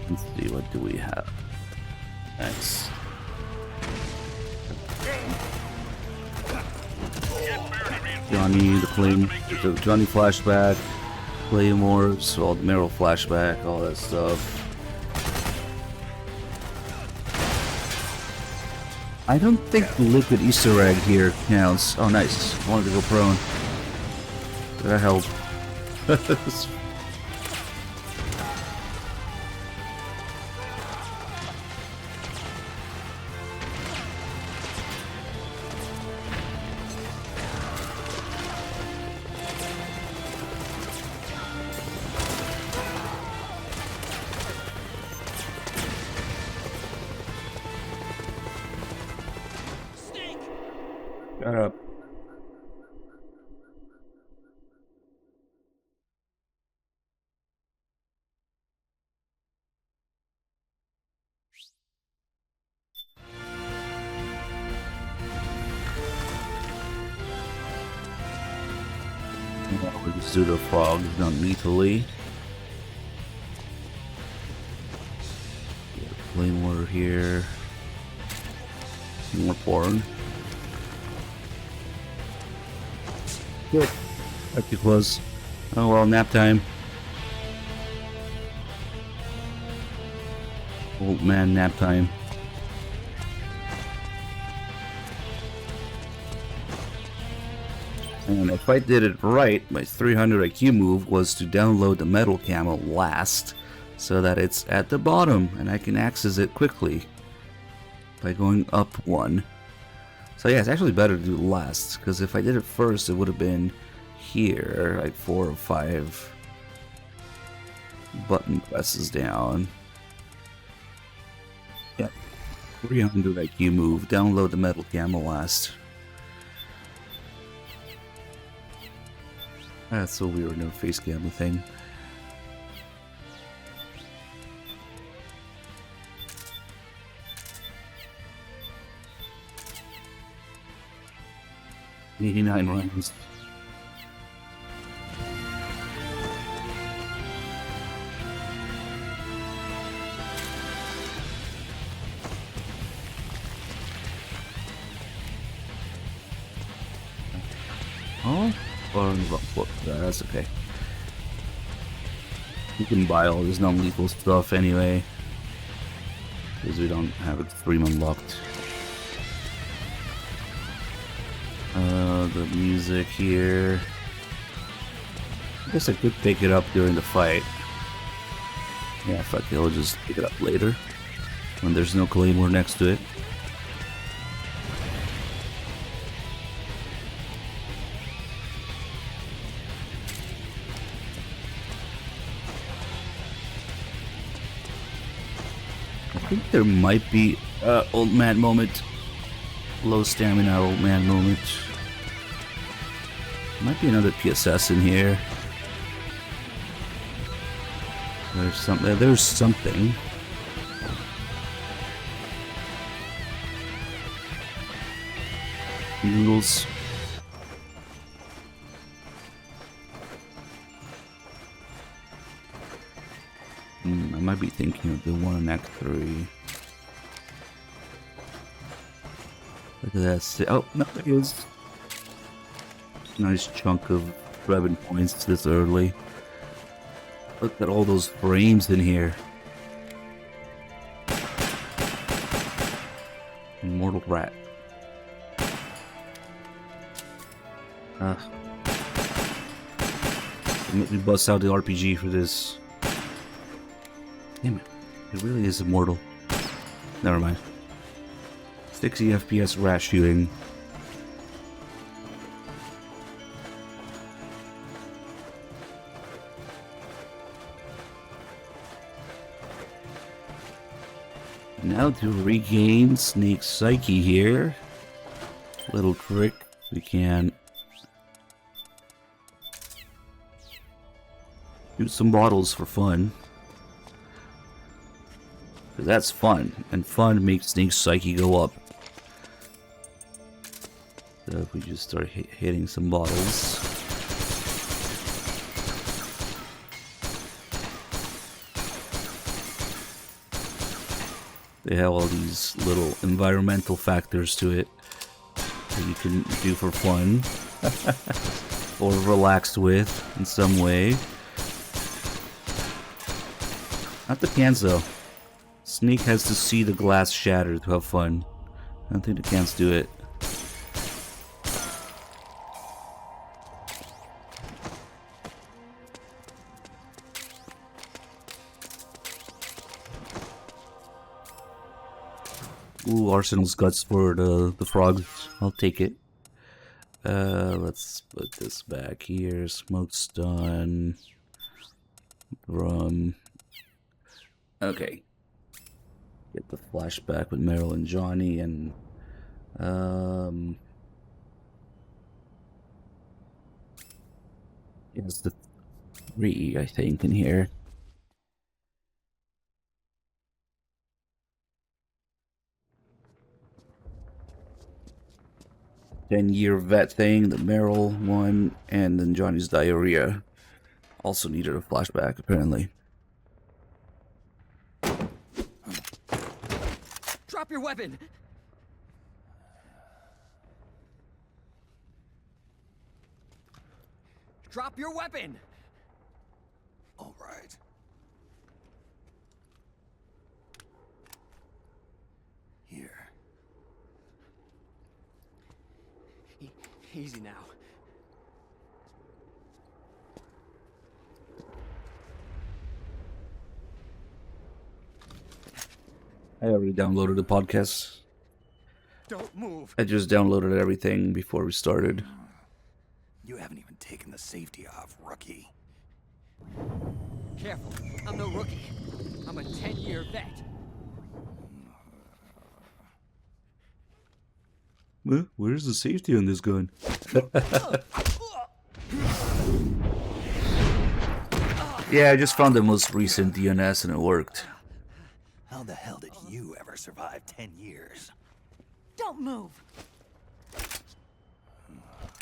A: Let's see, what do we have? Nice. Johnny, the Johnny flashback, Claymores, all the Meryl flashback, all that stuff. I don't think the liquid Easter egg here counts. Oh, nice. I wanted to go prone. Did that help? Shut up. We just do the frog done lethally. Claymore here. More porn. Good. That's too close. Oh well, nap time. Old man nap time. And if I did it right, my 300 IQ move was to download the metal camo last, so that it's at the bottom and I can access it quickly by going up one. So yeah, it's actually better to do last, because if I did it first, it would have been here, like 4 or 5 button presses down. Yeah, 300 IQ move, download the metal camo last. That's so weird, no face camo thing. $89 rounds. Oh, well, that's okay. You can buy all this non-lethal stuff anyway, because we don't have Extreme unlocked. The music here. I guess I could pick it up during the fight. Yeah, fuck it, I'll just pick it up later when there's no Claymore next to it. I think there might be old man moment. Low stamina old man moment. Might be another PSS in here. There's something. There's something. Noodles. I might be thinking of the one in Act 3. Look at that. Oh, no, there it is. Nice chunk of 11 points this early. Look at all those frames in here. Immortal Rat. We bust out the RPG for this. Damn it. It really is immortal. Never mind. 60 FPS rat shooting. Now to regain Snake's psyche here. Little trick. We can shoot some bottles for fun. Because that's fun. And fun makes Snake's psyche go up. So if we just start hitting some bottles. They have all these little environmental factors to it that you can do for fun or relaxed with in some way. Not the cans though. Snake has to see the glass shatter to have fun. I don't think the cans do it. Ooh, Arsenal's guts for the frogs. I'll take it. Let's put this back here. Smoke's done. Rum. Okay. Get the flashback with Meryl and Johnny and it's the 3, I think, in here. Ten-year vet thing, the Meryl one, and then Johnny's diarrhea. Also needed a flashback, apparently.
J: Drop your weapon! Drop your weapon!
B: All right. Here.
J: Easy now.
A: I already downloaded the podcast.
J: Don't move.
A: I just downloaded everything before we started.
B: You haven't even taken the safety off, rookie.
J: Careful. I'm no rookie. I'm a 10-year vet.
A: Where's the safety on this gun? Yeah, I just found the most recent DNS and it worked.
B: How the hell did you ever survive 10 years?
D: Don't move.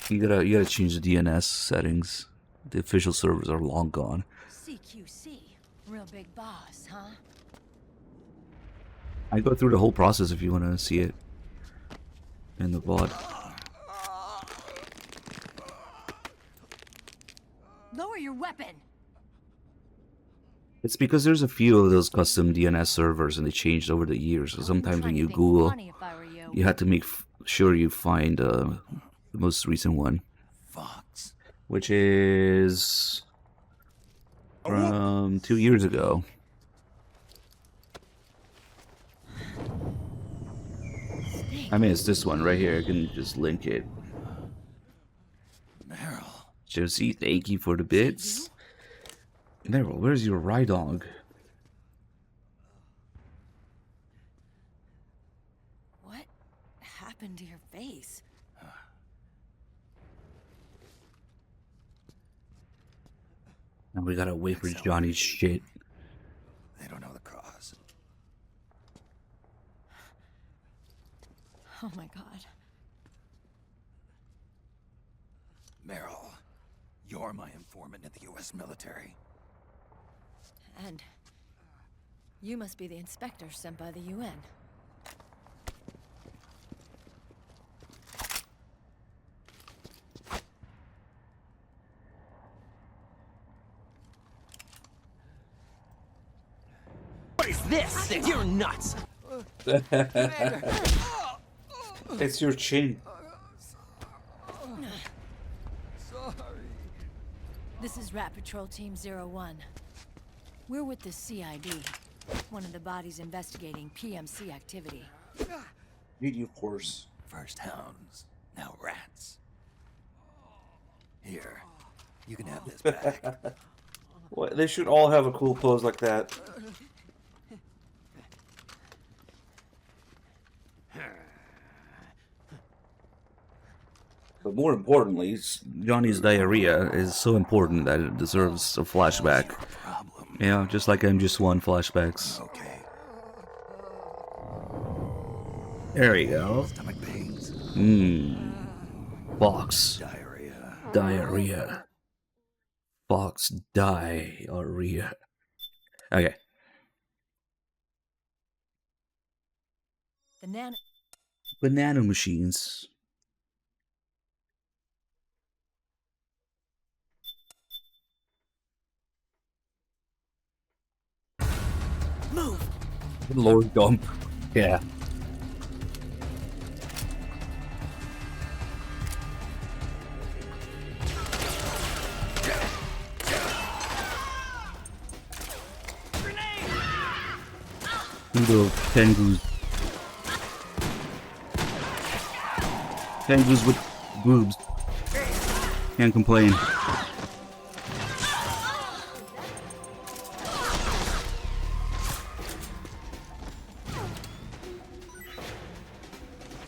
A: You gotta change the DNS settings. The official servers are long gone.
K: CQC, real big boss, huh?
A: I go through the whole process if you want to see it in the VOD.
K: Lower your weapon.
A: It's because there's a few of those custom DNS servers and they changed over the years. So sometimes when you Google, you have to make sure you find the most recent one.
B: Fox.
A: Which is from 2 years ago. I mean, it's this one right here. I can just link it.
B: Meryl.
A: Josie, thank you for the bits. Meryl, where's your ride dog?
K: What happened to your face?
A: And we gotta wait for Johnny's shit.
B: They don't know the cause.
K: Oh my god.
B: Meryl, you're my informant in the U.S. military.
K: And you must be the inspector sent by the UN.
J: What is this? You're nuts!
A: It's your chin.
J: Sorry.
K: This is Rat Patrol Team 01. We're with the CID, one of the bodies investigating PMC activity.
A: Need you, of course.
B: First hounds, now rats. Here, you can have this back.
A: Well, they should all have a cool pose like that. But more importantly, Johnny's diarrhea is so important that it deserves a flashback. Yeah, just like MGS4 flashbacks.
B: Okay.
A: There we go.
B: Stomach pains.
A: Fox.
B: Diarrhea.
A: Diarrhea. Fox diarrhea. Okay.
K: The
A: Banana machines.
J: Move!
A: Lord Gump. Yeah. Little kangaroos. Kangaroos with boobs. Can't complain.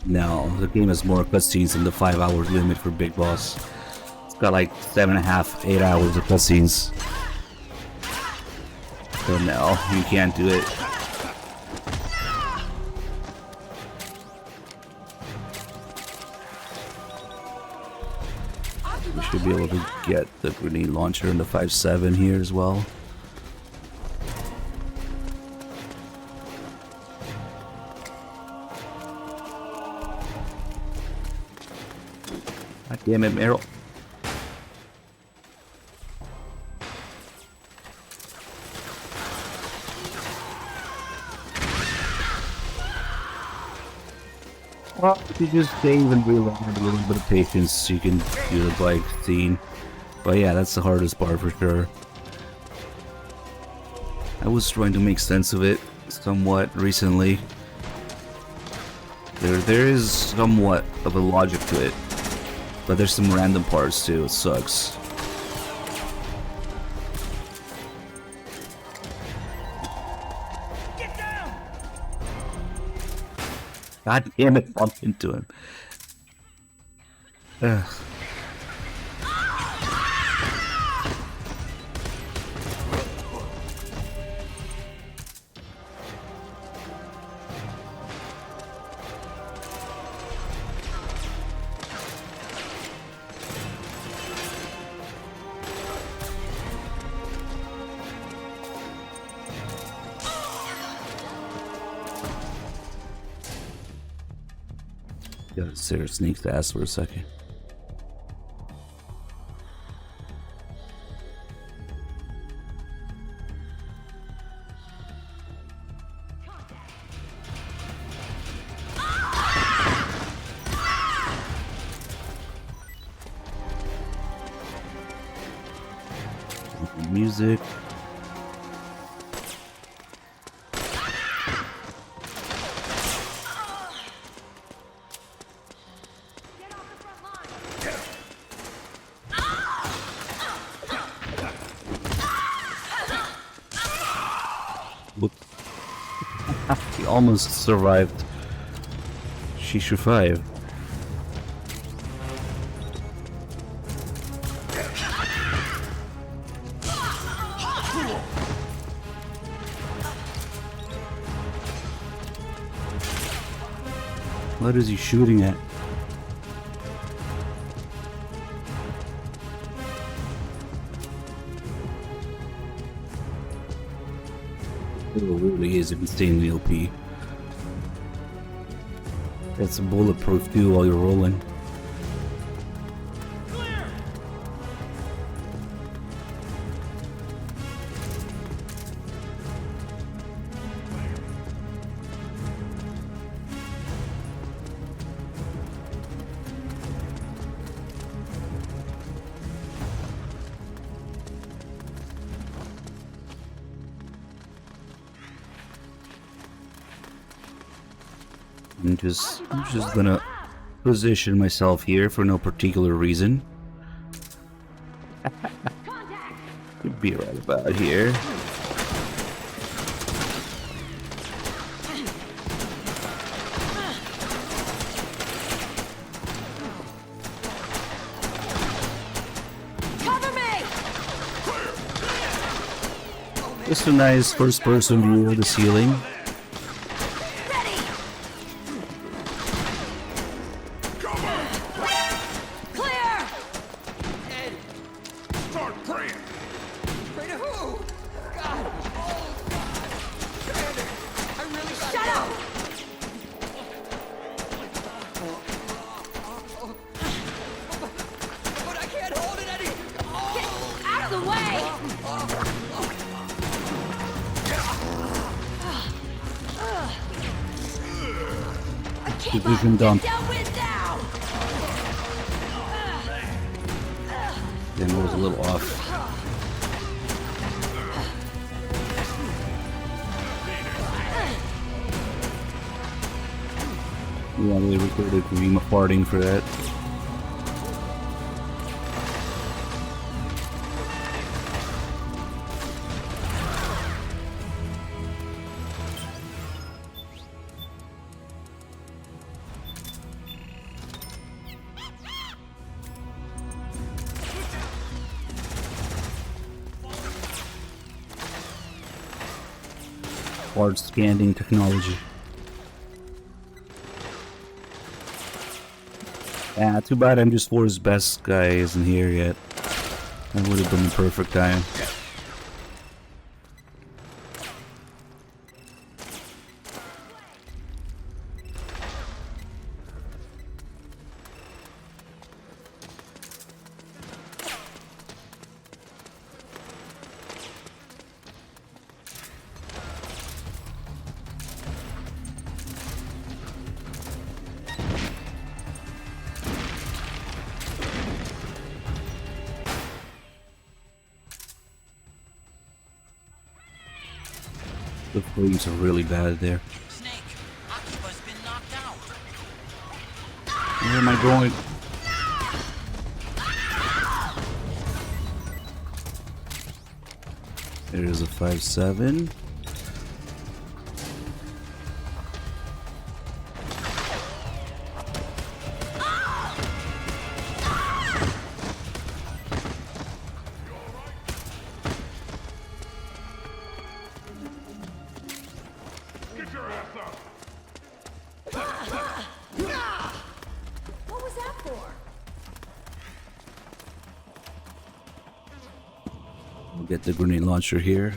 A: No, the game has more cutscenes than the 5-hour limit for Big Boss. It's got like 7.5, 8 hours of cutscenes. So no, you can't do it. We should be able to get the grenade launcher in the 5.7 here as well. God damn it, Meryl. Well, if you just save and reload with a little bit of patience, you can do the bike scene. But yeah, that's the hardest part for sure. I was trying to make sense of it somewhat recently. There is somewhat of a logic to it, but there's some random parts too. It sucks.
H: Get down!
A: God damn it, bumped into him. Ugh. Gotta Sarah sneaks the ass for a second. Music. He almost survived. She survived. What is he shooting at? It really is insanely OP. It's bulletproof too while you're rolling. I'm just gonna position myself here for no particular reason. Could be right about here.
K: Cover me!
A: Just a nice first-person view of the ceiling. Division dump. Then it was a little off. Yeah, they recorded Grima farting for that. Hard scanning technology. Yeah, too bad MGS4's best guy isn't here yet. That would have been the perfect time. The flames are really bad there.
J: Snake, Akiba's been knocked out.
A: Where am I going? There's a 5-7.
H: Get your ass up!
K: What was that for?
A: We'll get the grenade launcher here.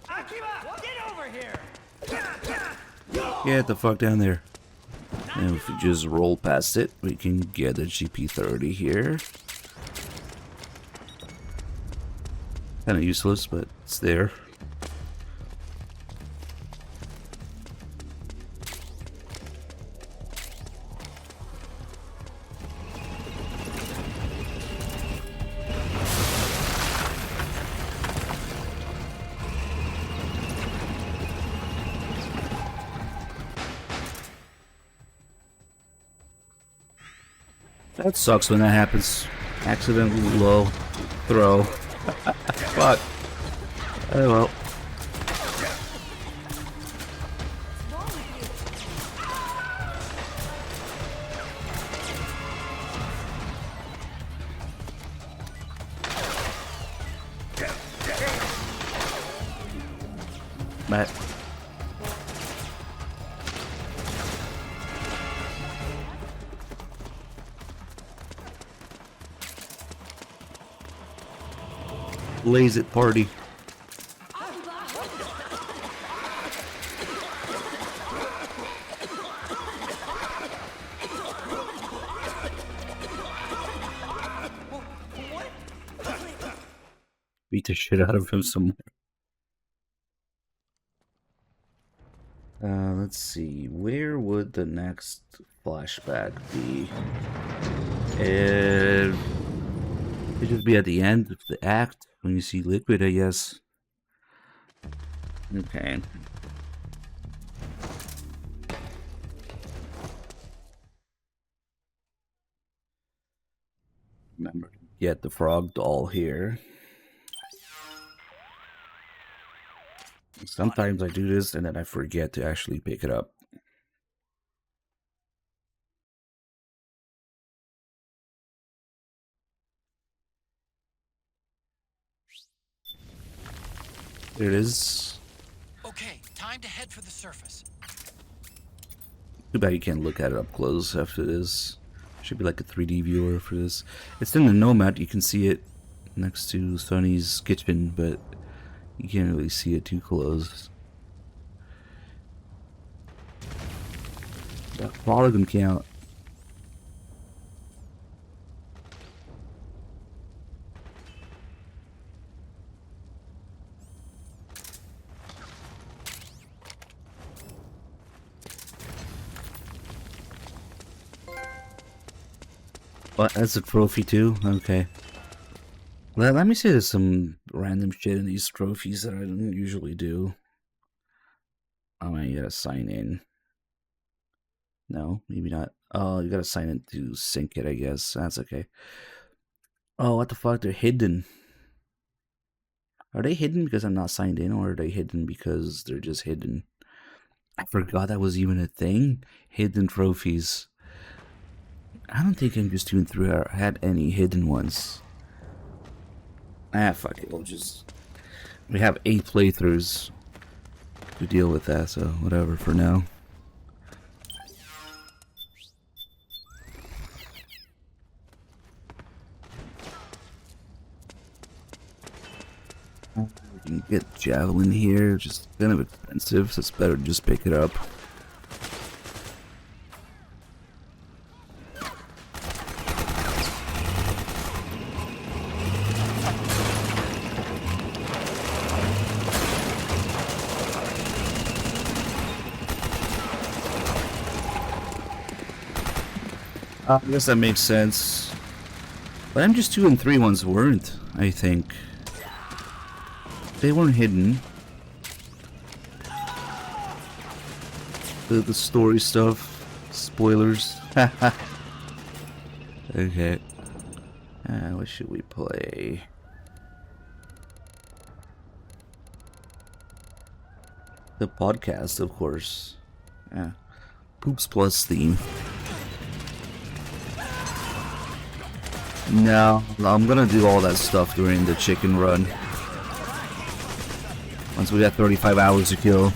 H: Akiba, get over here!
A: Get the fuck down there. And if we just roll past it, we can get a GP30 here. Kind of useless, but it's there. That sucks when that happens. Accidentally low throw. Fuck. Oh well. Matt. Blaze it party. Beat the shit out of him some more. Let's see. Where would the next flashback be? It should be at the end of the act when you see Liquid, I guess. Okay. Remember to get the frog doll here. Sometimes I do this and then I forget to actually pick it up. There it is.
J: Okay, time to head for the surface.
A: Too bad you can't look at it up close after this. Should be like a 3D viewer for this. It's in the Nomad. You can see it next to Sonny's kitchen, but you can't really see it too close. That polygon count. What? That's a trophy too? Okay. Let me say there's some random shit in these trophies that I don't usually do. Oh man, you gotta sign in. No, maybe not. Oh, you gotta sign in to sync it, I guess. That's okay. Oh, what the fuck? They're hidden. Are they hidden because I'm not signed in, or are they hidden because they're just hidden? I forgot that was even a thing. Hidden trophies. I don't think MGS2 had any hidden ones. Ah, fuck it. We have 8 playthroughs to deal with that, so whatever for now. You can get javelin here, just kind of expensive, so it's better to just pick it up. I guess that makes sense. But MGS2 and 3 ones weren't, I think. They weren't hidden. The story stuff. Spoilers. Okay. What should we play? The podcast, of course. Yeah. Poops Plus theme. No, I'm gonna do all that stuff during the chicken run. Once we got 35 hours to kill.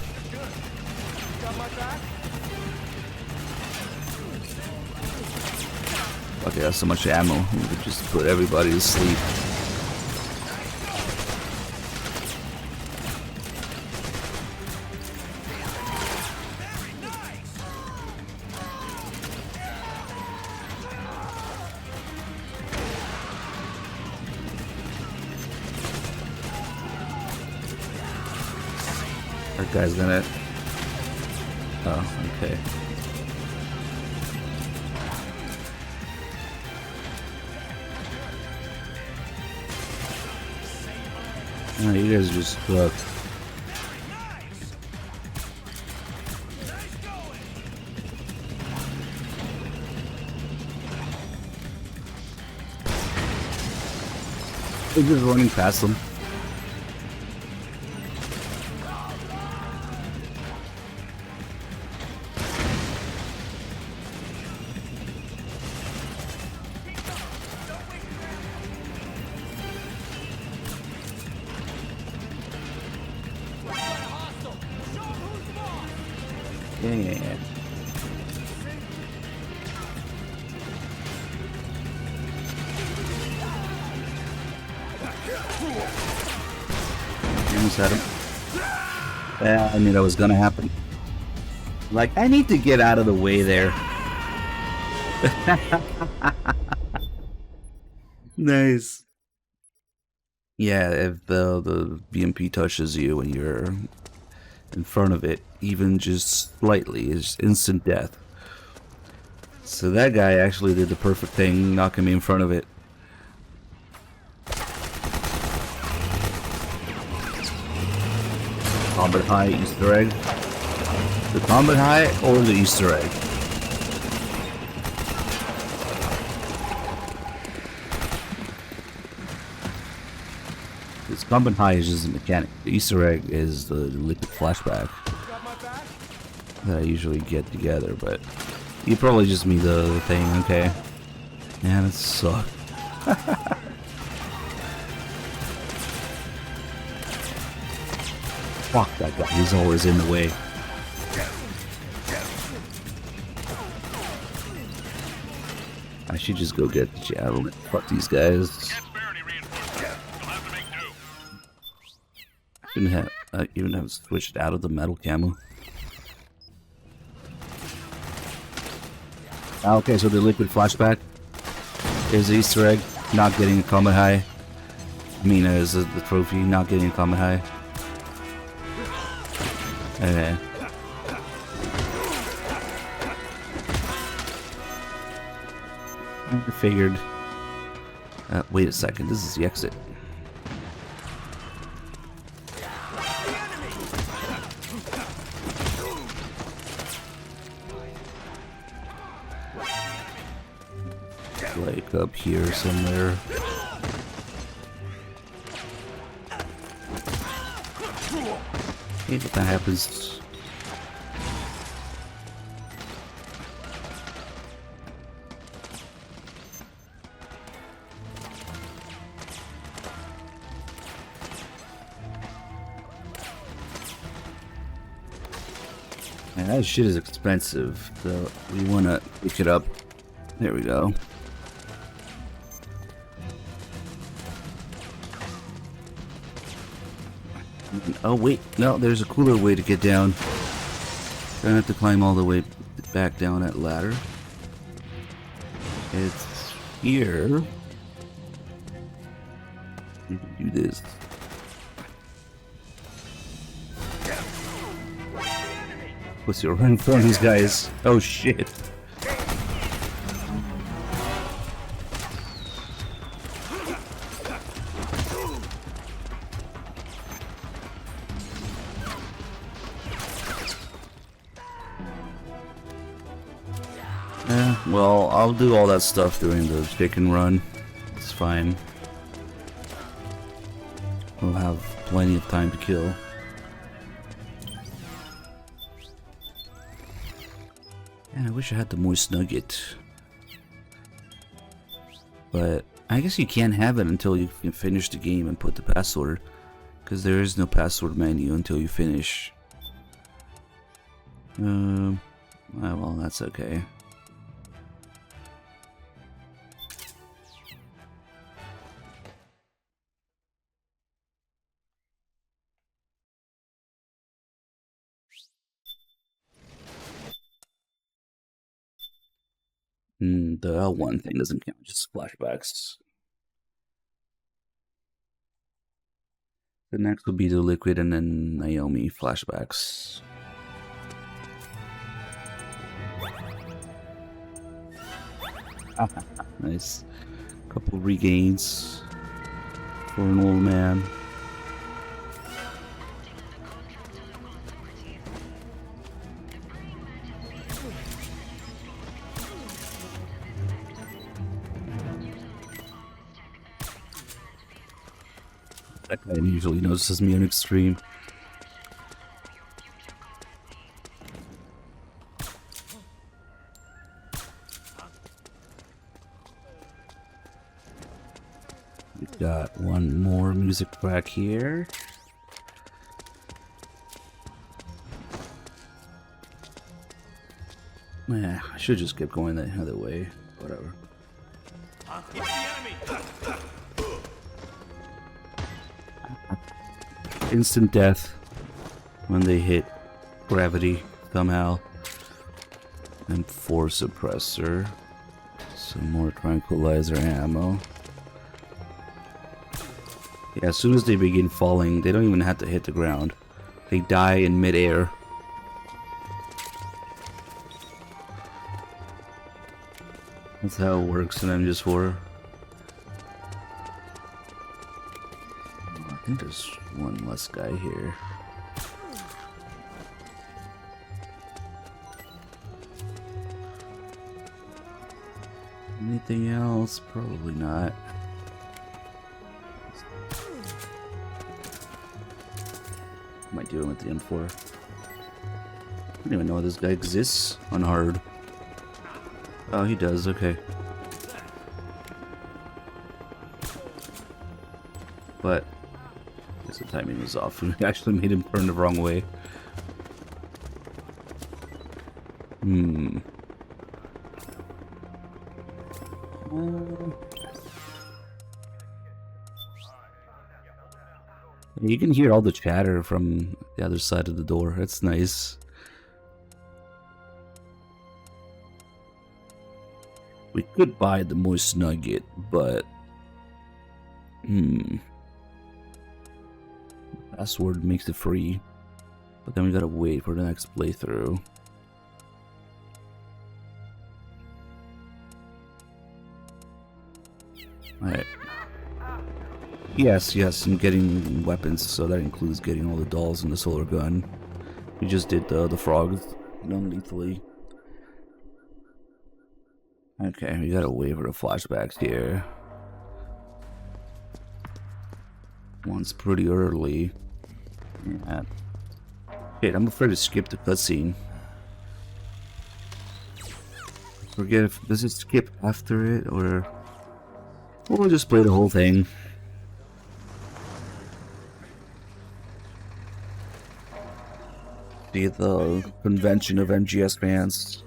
A: Okay, that's so much ammo. We could just put everybody to sleep. That guy's gonna... Oh, okay. Oh, you guys just suck. They're just running past them. Yeah. Almost had him. Yeah, I knew that was gonna happen. Like, I need to get out of the way there. Nice. Yeah, if the BMP touches you when you're in front of it, even just slightly, is instant death. So that guy actually did the perfect thing, knocking me in front of it. Combat High Easter egg. The Combat High or the Easter egg? This Combat High is just a mechanic. The Easter egg is the liquid flashback that I usually get together, but you probably just mean the thing, okay. Man, it sucks. Fuck that guy, he's always in the way. I should just go get the javelin. Fuck these guys. Shouldn't have even have switched out of the metal camo. Okay, so the liquid flashback is the Easter egg. Not getting a combat high. Mina is the trophy. Not getting a combat high. Okay. I figured. Wait a second. This is the exit. Like up here somewhere. Hey, what that happens? Man, that shit is expensive, so we wanna pick it up. There we go. Oh wait, no, there's a cooler way to get down. Don't have to climb all the way back down that ladder. It's here. We can do this. What's your run from these guys? Oh shit. Well, I'll do all that stuff during the pick and run. It's fine. We'll have plenty of time to kill. Yeah, I wish I had the moist nugget. But I guess you can't have it until you can finish the game and put the password. Because there is no password menu until you finish. Well, that's okay. The L1 thing doesn't count, just flashbacks. The next will be the Liquid and then Naomi flashbacks. Nice. Couple regains for an old man. That guy usually notices me on extreme. We've got one more music track here. Yeah, I should just keep going that other way. Whatever. Instant death when they hit gravity somehow. And force suppressor. Some more tranquilizer ammo. Yeah, as soon as they begin falling, they don't even have to hit the ground. They die in midair. That's how it works in MGS4. I think there's one less guy here. Anything else? Probably not. What am I doing with the M4? I don't even know this guy exists on hard. Oh, he does, okay. But I guess the timing was off. We actually made him turn the wrong way. You can hear all the chatter from the other side of the door. That's nice. We could buy the moist nugget, but password makes it free. But then we gotta wait for the next playthrough. Alright. Yes, I'm getting weapons, so that includes getting all the dolls and the solar gun. We just did the frogs non-lethally. Okay, we gotta wait for the flashbacks here. One's pretty early. Yeah. Shit, I'm afraid to skip the cutscene. Forget if does it skip after it or we'll just play the whole thing. See the convention of MGS fans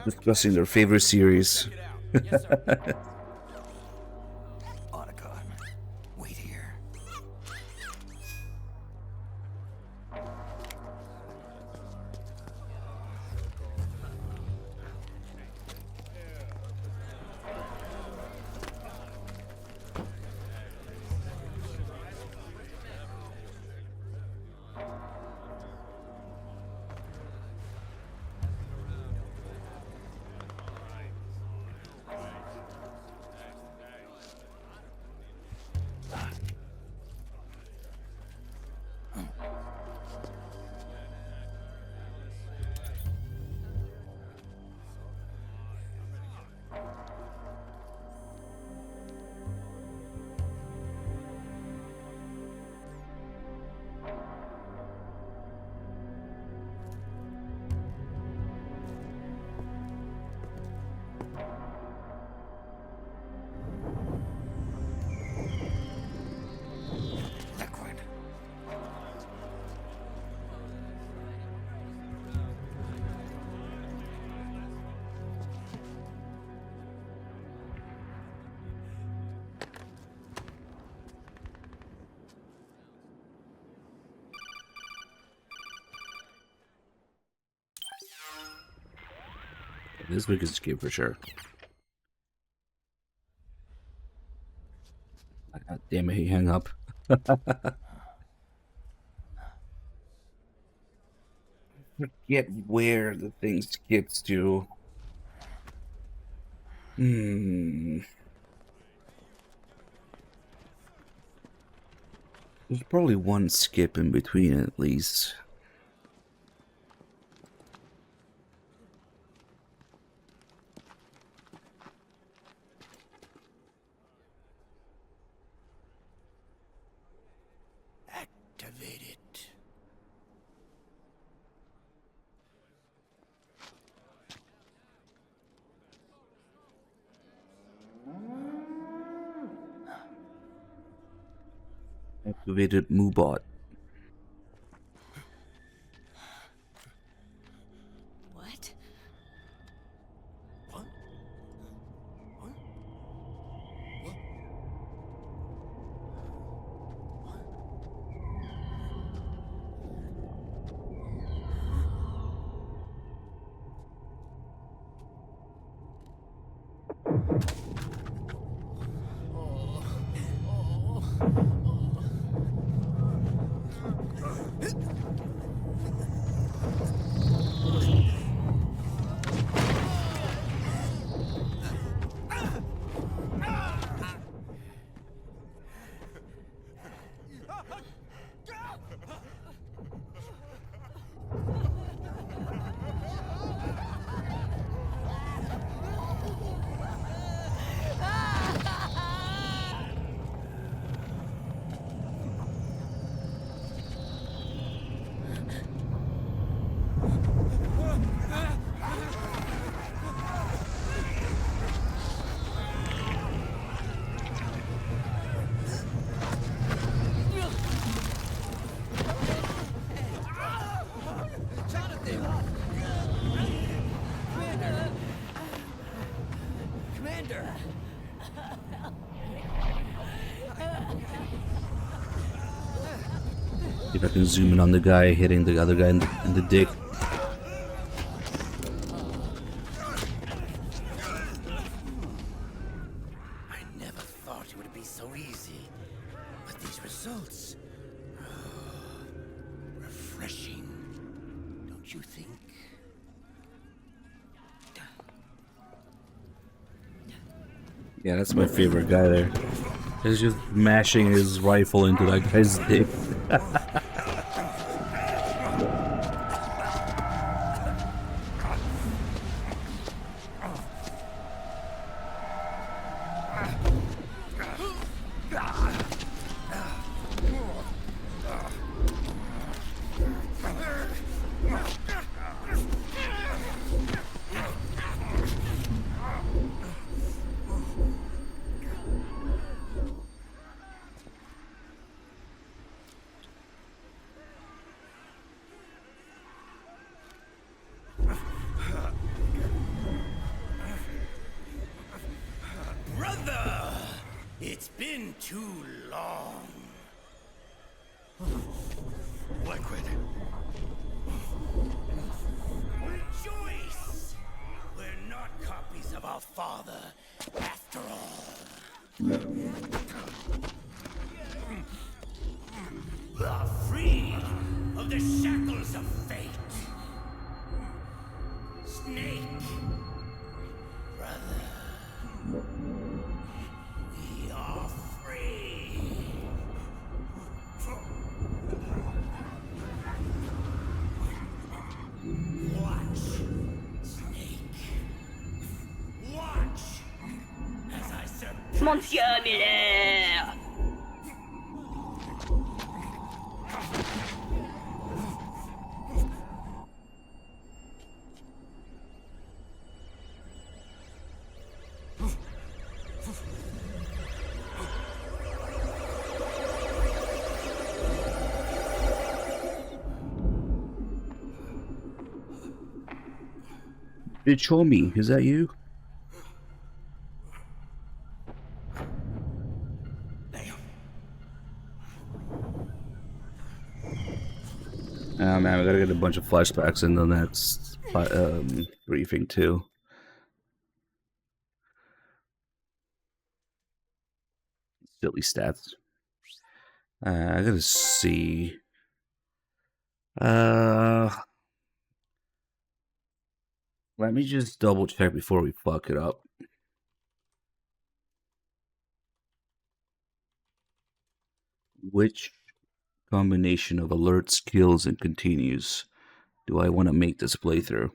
A: discussing their favorite series.
B: Otacon, wait here.
A: This we could skip for sure. God damn it, he hung up. Forget where the thing skips to. There's probably one skip in between at least.
F: Activate it.
A: Activated MooBot.
K: What?
F: What? What? What?
J: Commander!
A: See if I can zoom in on the guy hitting the other guy in the dick.
F: I never thought it would be so easy. But these results... refreshing. Don't you think?
A: Yeah, that's my favorite guy there. He's just mashing his rifle into that guy's dick.
F: Brother! It's been too long. Liquid. Rejoice! We're not copies of our father, after all. Are free of the shackles of fate. Snake. Brother. We are free. Watch, Snake. Watch as I surpass.
L: Monsieur Miller!
A: Bitch, homie, is that you? Oh man, we gotta get a bunch of flashbacks in the next briefing too. Silly stats. I gotta see. Let me just double check before we fuck it up. Which combination of alerts, kills, and continues do I want to make this playthrough?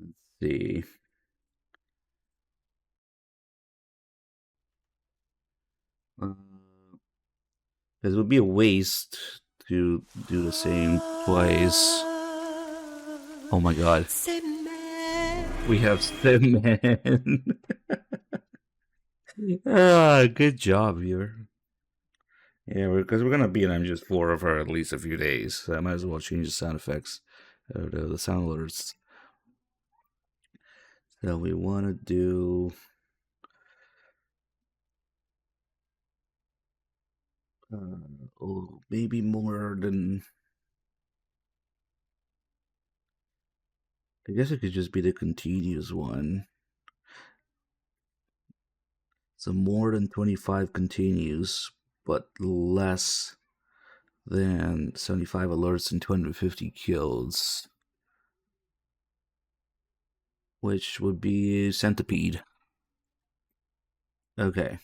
A: Let's see. Because it would be a waste to do the same twice. Oh my god. We have Sim-Man. Ah, good job, viewer. Yeah, because we're gonna be in MGS4 for at least a few days. So I might as well change the sound effects, or the sound alerts. So we want to do. Maybe more than. I guess it could just be the continuous one. So more than 25 continues, but less than 75 alerts and 250 kills. Which would be Centipede. Okay.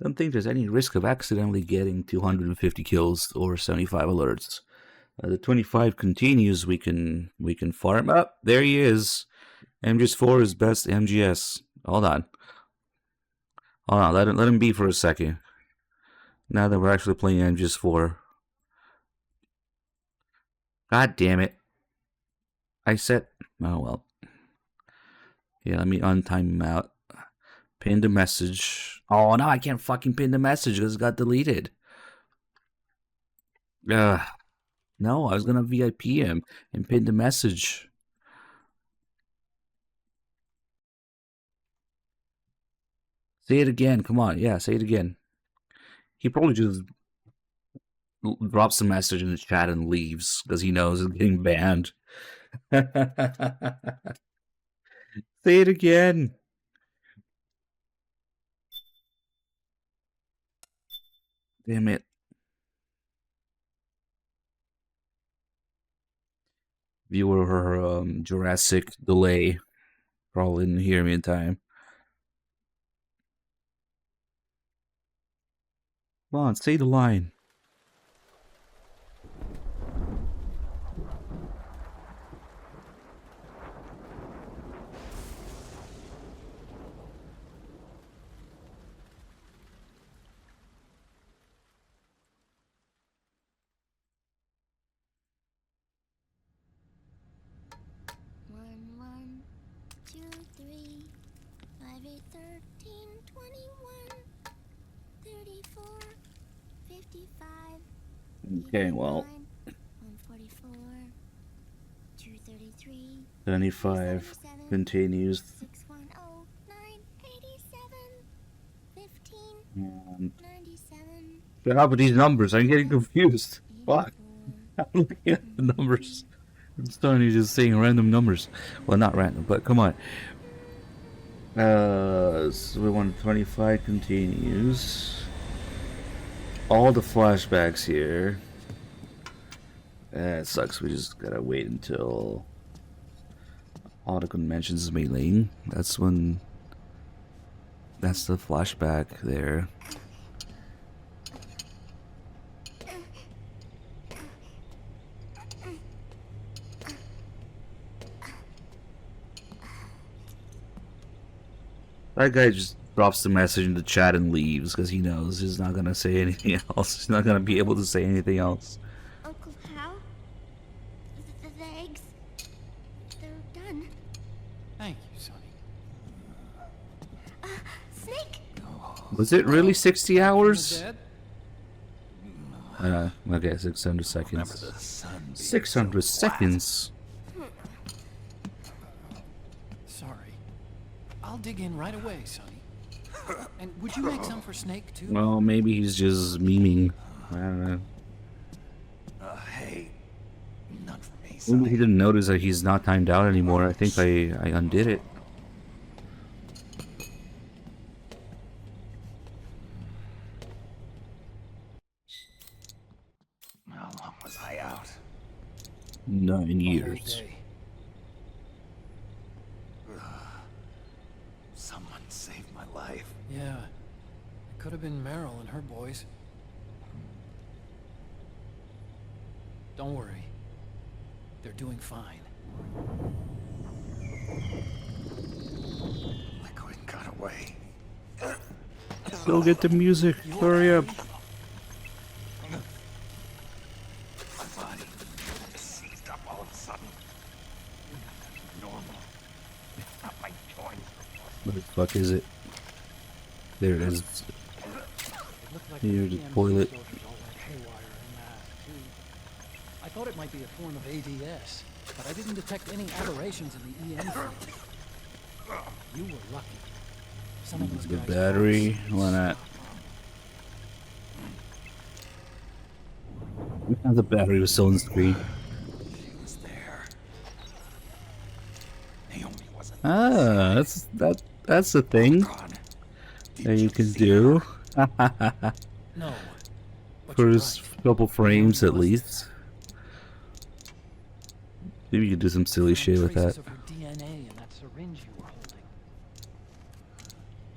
A: Don't think there's any risk of accidentally getting 250 kills or 75 alerts. The 25 continues, we can farm up. There he is. MGS4 is best MGS. Hold on. Let him be for a second. Now that we're actually playing MGS4. God damn it. I said, oh well. Yeah, let me untime him out. Pin the message. Oh, no, I can't fucking pin the message because it got deleted. No, I was gonna VIP him and pin the message. Say it again. Come on. Yeah, say it again. He probably just drops a message in the chat and leaves because he knows it's getting banned. Say it again. Damn it. Viewer Jurassic delay. Probably didn't hear me in time. Come on, say the line. Okay, well. 95 continues. Get up with these numbers. I'm getting confused. Fuck. I'm looking at the numbers. I'm starting to just saying random numbers. Well, not random, but come on. So we want 25 continues. All the flashbacks here. It sucks. We just gotta wait until all the conventions is mailing. That's when. That's the flashback there. That guy just drops the message in the chat and leaves because he knows he's not gonna say anything else. He's not gonna be able to say anything else.
M: Uncle Hal? The eggs? They're done.
G: Thank you, Sonny.
M: Snake!
A: Was it really 60 hours? Okay, 600 seconds. 600 seconds?
G: Sorry. I'll dig in right away, Sonny. And would you make some for Snake, too?
A: Well, maybe he's just memeing. I don't know.
B: Hey. None for me,
A: Maybe he didn't notice that he's not timed out anymore. I think I undid it.
B: How long was I out?
A: 9 years.
B: Someone saved my life.
G: Yeah. It could have been Meryl and her boys. Don't worry. They're doing fine.
B: Liquid got away.
A: Go get the music. Hurry up.
B: My body seized up all of a sudden. Normal. It's not my choice.
A: What the fuck is it? There it is. Here, the toilet.
G: I thought it might be a form of ADS, but I didn't detect any aberrations in the EM field. You were lucky. Some of those
A: The
G: guys
A: battery. Why not? The battery was still on the screen.
B: She was there. Naomi wasn't.
A: Ah, that's the thing that you can do.
G: No.
A: For a couple frames at least. Maybe you could do some silly shit with that.
G: Of her DNA in that syringe you were holding.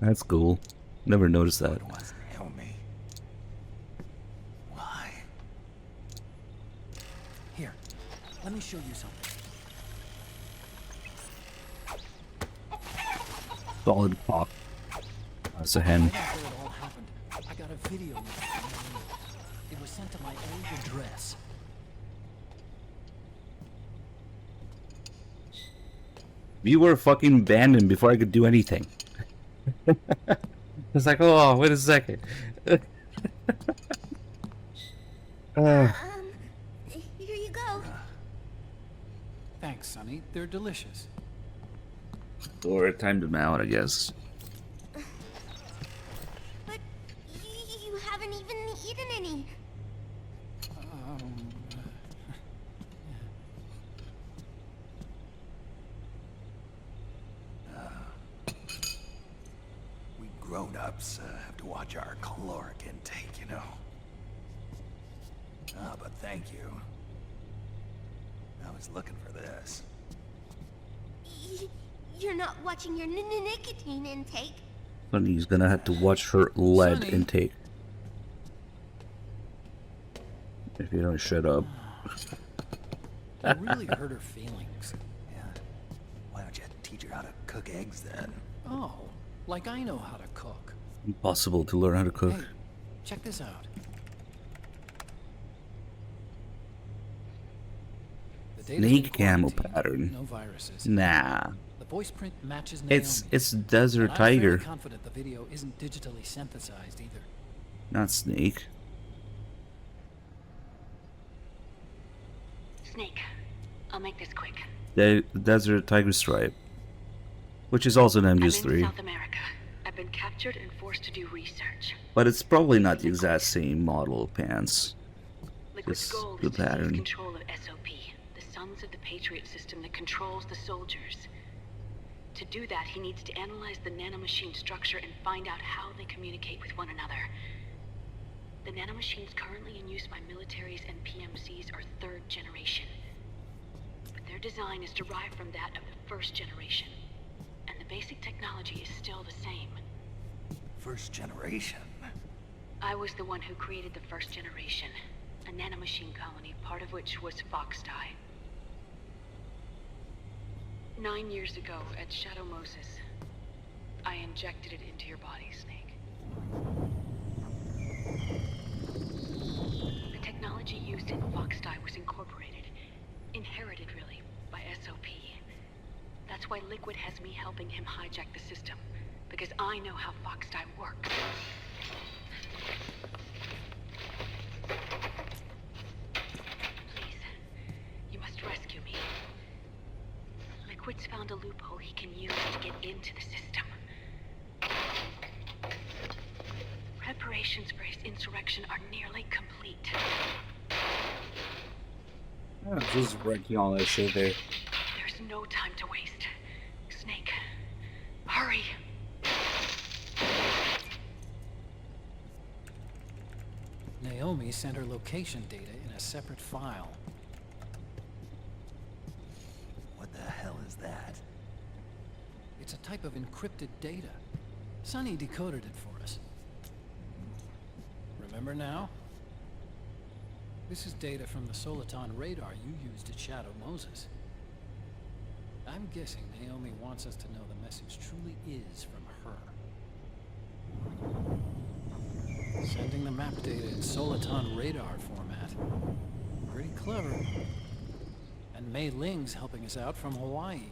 A: That's cool. Never noticed that.
B: It was Naomi. Why?
G: Here, let me show you something.
A: Solid pop. That's a hen.
G: Right after it all happened, I got a video message from Naomi. It was sent to my old address.
A: You were fucking abandoned before I could do anything. It's like, oh, wait a second.
M: Here you go.
G: Thanks, Sonny. They're delicious.
A: Or it timed him out, I guess.
M: hidden any.
B: We grown-ups have to watch our caloric intake, you know. Ah, but thank you. I was looking for this.
M: You're not watching your nicotine intake.
A: Sonny's gonna have to watch her lead
G: Sonny.
A: intake. If you don't shut up.
G: It really hurt her feelings.
B: Yeah. Why don't you teach her how to cook eggs then?
G: Oh, like I know how to cook.
A: Impossible to learn how to cook.
G: Hey, check this out. The data's
A: Snake
G: been
A: camel
G: quarantined.
A: pattern.
G: No viruses.
A: Nah.
G: The voice print matches Naomi.
A: It's Desert
G: I'm
A: Tiger.
G: fairly confident the video isn't digitally synthesized either.
A: Not Snake.
L: Snake, I'll make this quick.
A: The Desert Tiger Stripe. Which is also an
L: I'm in
A: MGS3.
L: South America. I've been captured and forced to do research.
A: But it's probably not the exact same model of pants.
L: Liquid's
A: Just
L: goal
A: the
L: is to seize
A: pattern.
L: control of SOP, the sons of the Patriot system that controls the soldiers. To do that, he needs to analyze the nanomachine structure and find out how they communicate with one another. The nanomachines currently in use by militaries and PMCs are third generation. But their design is derived from that of the first generation. And the basic technology is still the same.
B: First generation?
L: I was the one who created the first generation, a nanomachine colony, part of which was Foxdie. 9 years ago, at Shadow Moses, I injected it into your body, Snake. The technology used in Foxdie was incorporated, inherited really, by SOP. That's why Liquid has me helping him hijack the system, because I know how Foxdie works. Please, you must rescue me. Liquid's found a loophole he can use to get into the system. Preparations for his insurrection are nearly complete.
A: Just working all that shit there.
L: There's no time to waste. Snake, hurry!
G: Naomi sent her location data in a separate file.
B: What the hell is that?
G: It's a type of encrypted data. Sonny decoded it for us. Remember now? This is data from the Soliton radar you used at Shadow Moses. I'm guessing Naomi wants us to know the message truly is from her. Sending the map data in Soliton radar format. Pretty clever. And Mei Ling's helping us out from Hawaii.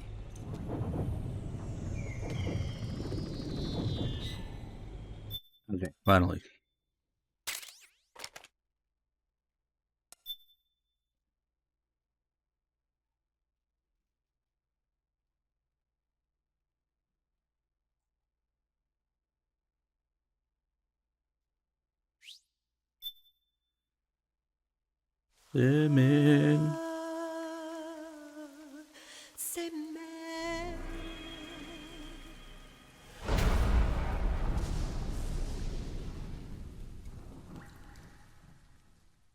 A: Okay, finally. Yeah, man.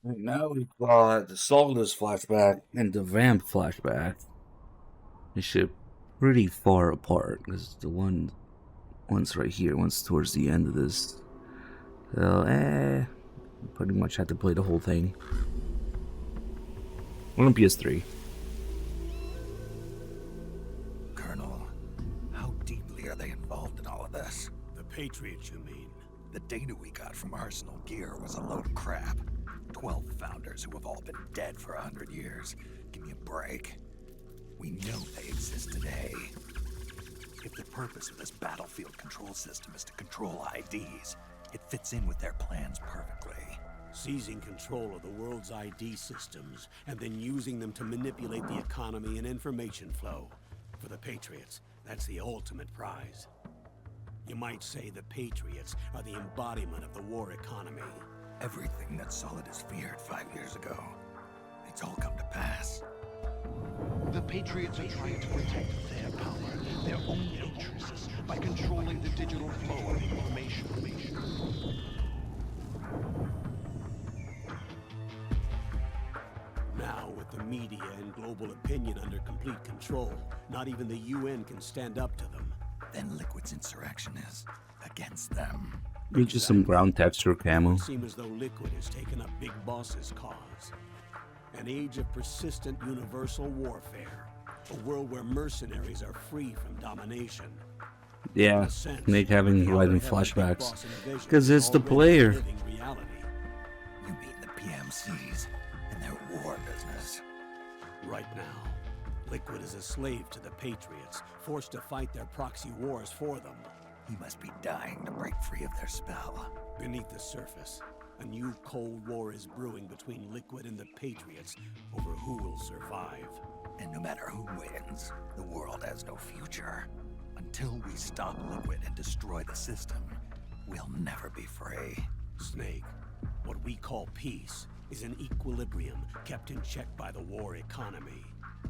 A: Right now we've got the Solidus flashback and the Vamp flashback. They should pretty far apart because the one's right here, one's towards the end of this. So, pretty much had to play the whole thing. We're on PS3.
B: Colonel, how deeply are they involved in all of this?
E: The Patriots, you mean?
B: The data we got from Arsenal Gear was a load of crap. 12 founders who have all been dead for 100 years. Give me a break. We know they exist today. If the purpose of this battlefield control system is to control IDs, it fits in with their plans perfectly.
E: Seizing control of the world's ID systems and then using them to manipulate the economy and information flow. For the Patriots, that's the ultimate prize. You might say the Patriots are the embodiment of the war economy.
B: Everything that Solidus feared 5 years ago, it's all come to pass.
N: The Patriots are trying to protect their power, their own interests, by controlling the digital flow of information.
E: Now, with the media and global opinion under complete control, not even the UN can stand up to them.
B: Then Liquid's insurrection is against them.
A: Maybe just some ground texture camo.
E: It seems as though Liquid has taken up Big Boss's cause. An age of persistent universal warfare. A world where mercenaries are free from domination.
A: Yeah, Snake having writing flashbacks. Because it's the player.
B: You mean the PMCs and their war business?
E: Right now, Liquid is a slave to the Patriots, forced to fight their proxy wars for them.
B: He must be dying to break free of their spell.
E: Beneath the surface, a new Cold War is brewing between Liquid and the Patriots over who will survive.
B: And no matter who wins, the world has no future. Until we stop Liquid and destroy the system, we'll never be free.
E: Snake, what we call peace is an equilibrium kept in check by the war economy.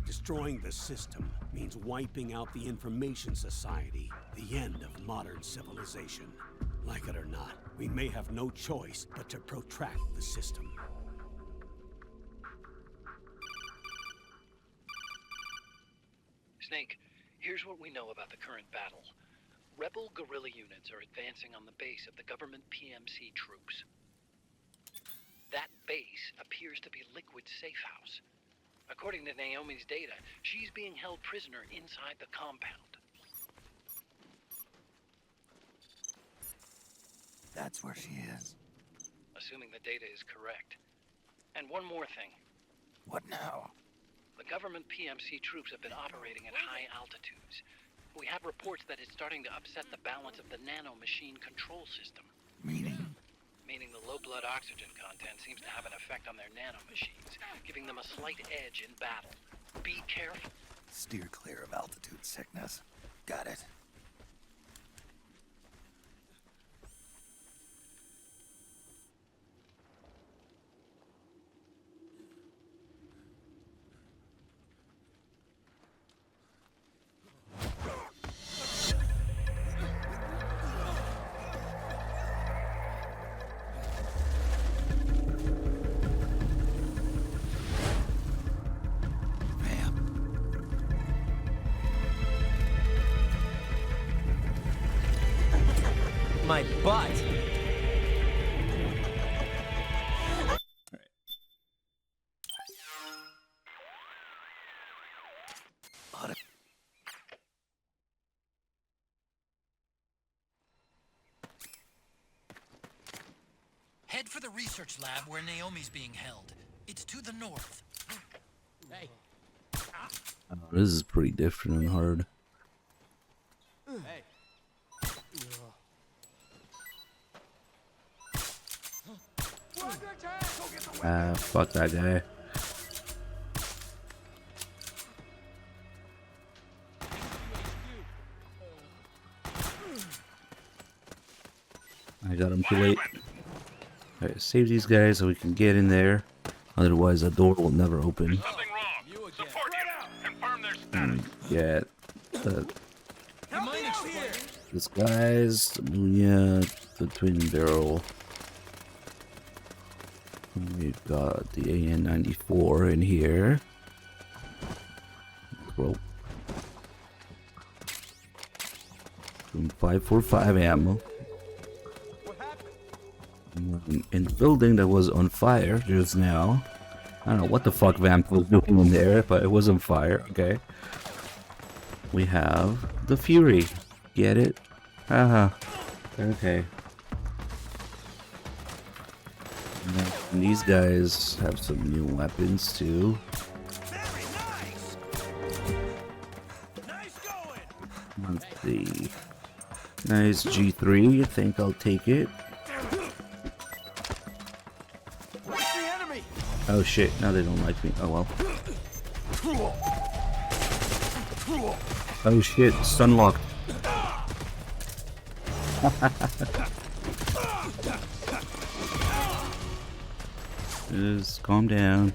E: Destroying the system means wiping out the information society, the end of modern civilization. Like it or not, we may have no choice but to protract the system.
O: Snake, here's what we know about the current battle. Rebel guerrilla units are advancing on the base of the government PMC troops. That base appears to be Liquid's safe house. According to Naomi's data, she's being held prisoner inside the compound.
B: That's where she is.
O: Assuming the data is correct. And one more thing.
B: What now?
O: The government PMC troops have been operating at high altitudes. We have reports that it's starting to upset the balance of the nano-machine control system.
B: Meaning?
O: Meaning the low blood oxygen content seems to have an effect on their nano-machines, giving them a slight edge in battle. Be careful.
B: Steer clear of altitude sickness. Got it.
P: My butt!
J: Head for the research lab where Naomi's being held. It's to the north.
P: Hey.
A: Oh, this is pretty different and hard.
P: Hey.
A: Fuck that guy. I got him too late. Alright, save these guys so we can get in there. Otherwise, the door will never open. And get this guy's the Munya, the twin barrel. We've got the AN-94 in here. Well, 545 ammo. In the building that was on fire just now. I don't know what the fuck Vamp was doing in there, but it was on fire. Okay. We have the Fury. Get it? Haha. Okay. And these guys have some new weapons too.
H: Very nice. Nice going.
A: Let's see. Nice G3. I think I'll take it.
H: Where's the enemy?
A: Oh shit! Now they don't like me. Oh well. Oh shit! Stunlocked. Just calm down.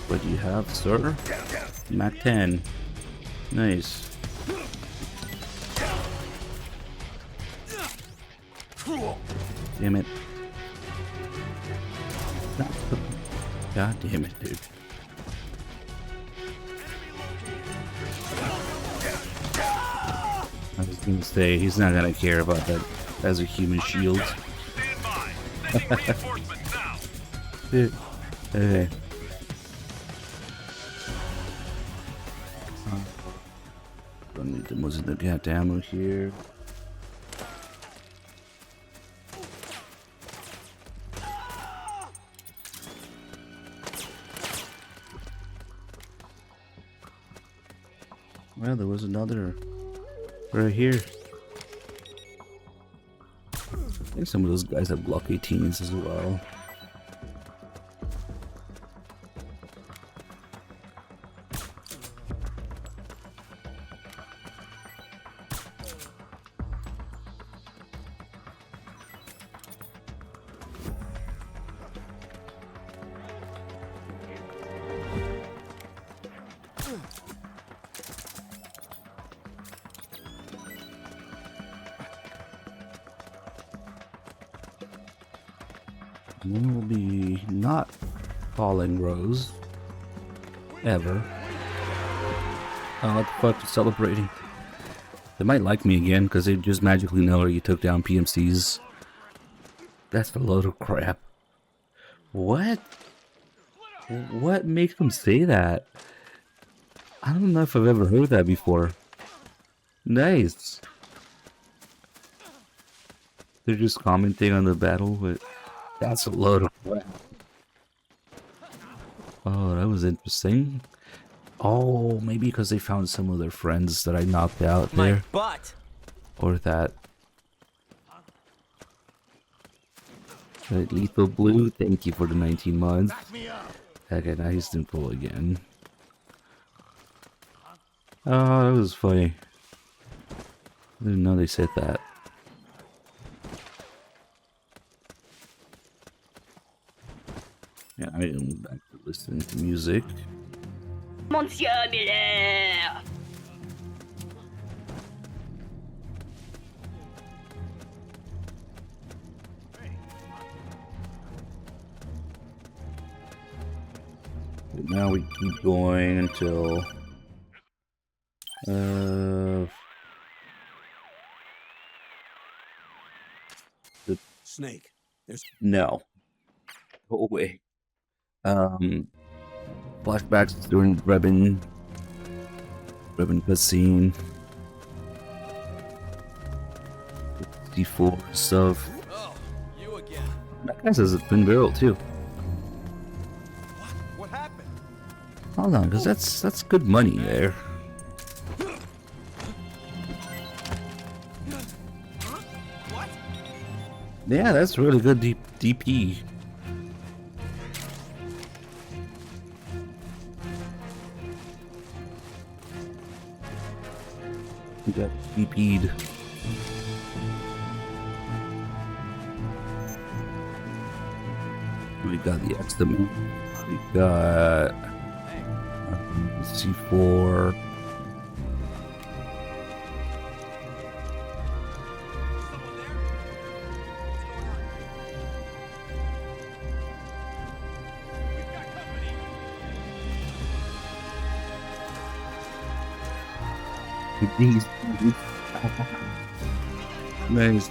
A: What do you have, sir? Mac 10. Nice. Damn it. God damn it, dude. I was gonna say, he's not gonna care about that as a human shield. Hey. Don't need the most of the cat ammo here. Well, there was another right here. I think some of those guys have Block 18s as well. Will be not calling Rose ever. What the fuck is celebrating? They might like me again because they just magically know you took down PMCs. That's a load of crap. What? What makes them say that? I don't know if I've ever heard that before. Nice. They're just commenting on the battle, but that's a load of crap. Oh, that was interesting. Oh, maybe because they found some of their friends that I knocked out there.
P: Butt.
A: Or that. Right, Lethal Blue, thank you for the 19 months. Okay, now he's in full again. Oh, that was funny. I didn't know they said that. Yeah, I am back to listening to music.
L: Monsieur Miller!
A: But now we keep going until the
E: Snake. There's
A: no. Go away. Flashbacks during Rebin cutscene. D4 stuff.
P: Oh, you again.
A: That guy says it's been barrel too.
P: What happened?
A: Hold on, because that's good money there.
P: What?
A: Yeah, that's really good DP. We got DP'd. We got the estimate. We got C4. These. Nice.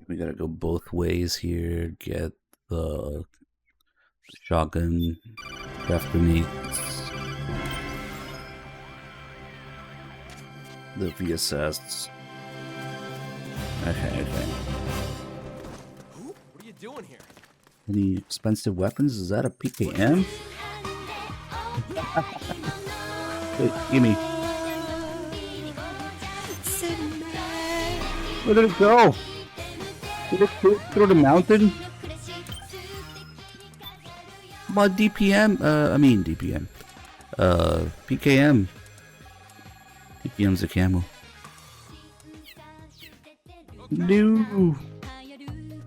A: We gotta go both ways here. Get the shotgun after the VSS. Okay.
P: What are you doing here?
A: Any expensive weapons? Is that a PKM? Wait, gimme. Where did it go? Did it go through the mountain? Come on, DPM. DPM. PKM. PKM's a camel. No.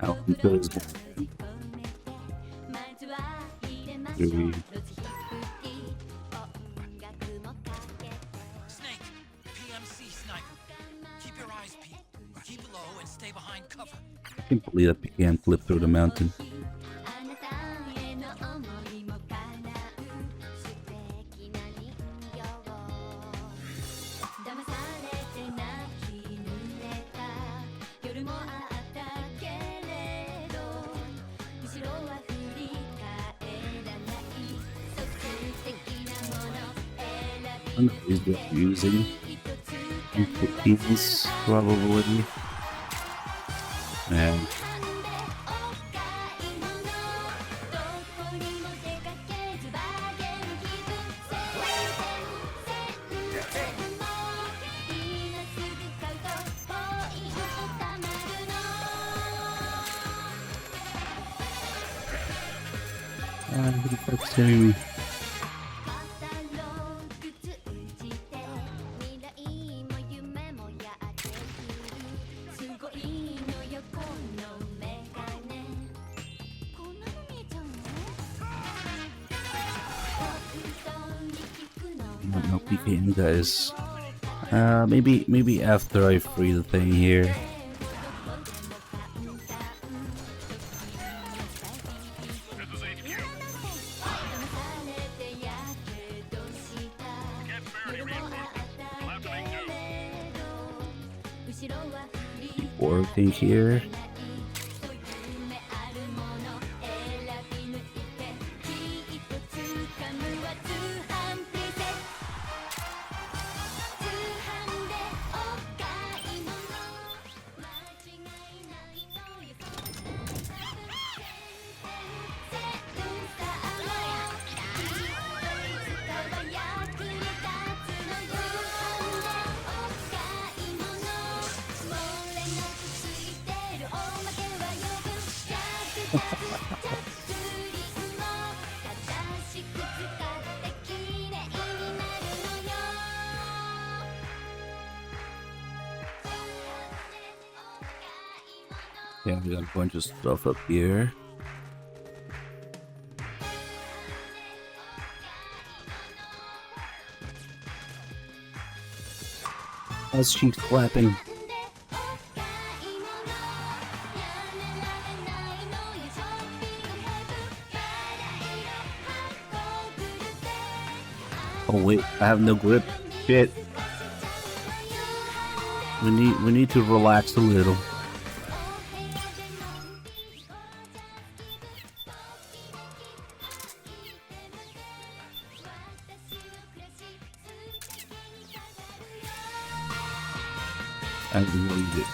A: Out until his 3.
J: Snake, PMC sniper. Keep your eyes peeled. Keep low and stay behind cover.
A: I can't believe that PKM flipped through the mountain. I don't know what he's using. He's probably. Man. Who the fuck's hitting me? No PKM, guys. Maybe after I free the thing here. Working here. Yeah, we got a bunch of stuff up here. As she's clapping. Oh wait, I have no grip. Shit. We need to relax a little. I believe it.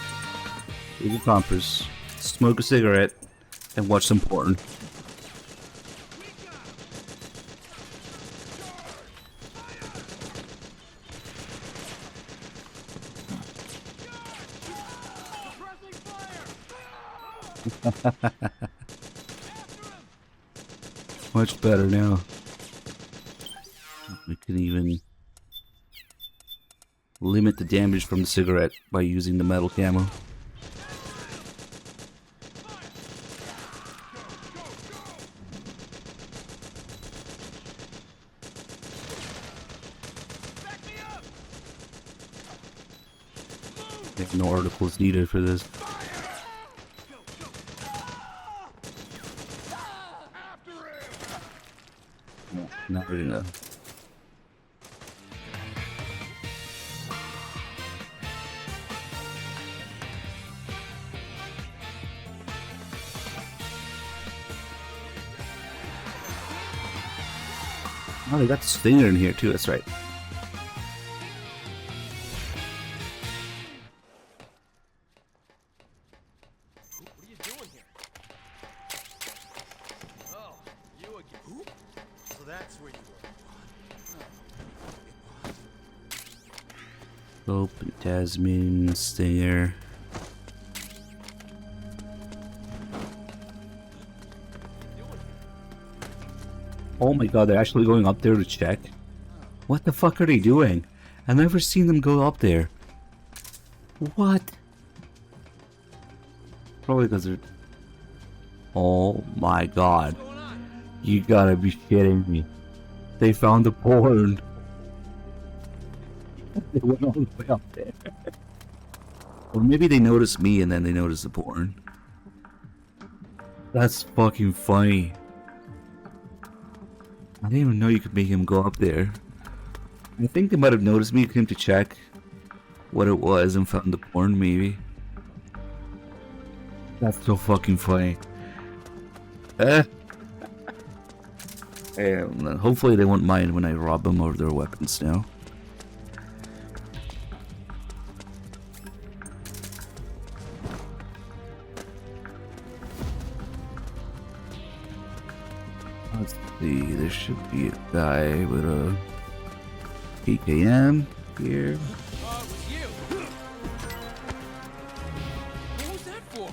A: Take your compass, smoke a cigarette, and watch some porn. Much better now. We can even limit the damage from the cigarette by using the metal camo. There's no articles needed for this. No, not really enough. Oh, they got the stinger in here too, that's right.
P: What are you doing here? Oh, you again.
I: So that's where you
A: Hope, Tasman, stinger. Oh my god, they're actually going up there to check? What the fuck are they doing? I've never seen them go up there. What? Probably because they're... Oh my god. You gotta be shitting me. They found the porn. They went all the way up there. Or maybe they noticed me and then they noticed the porn. That's fucking funny. I didn't even know you could make him go up there. I think they might have noticed me, came to check what it was and found the porn, maybe. That's so fucking funny. And hopefully they won't mind when I rob them of their weapons now. Let's see, there should be a guy with a PKM here.
P: It was you. What was that for?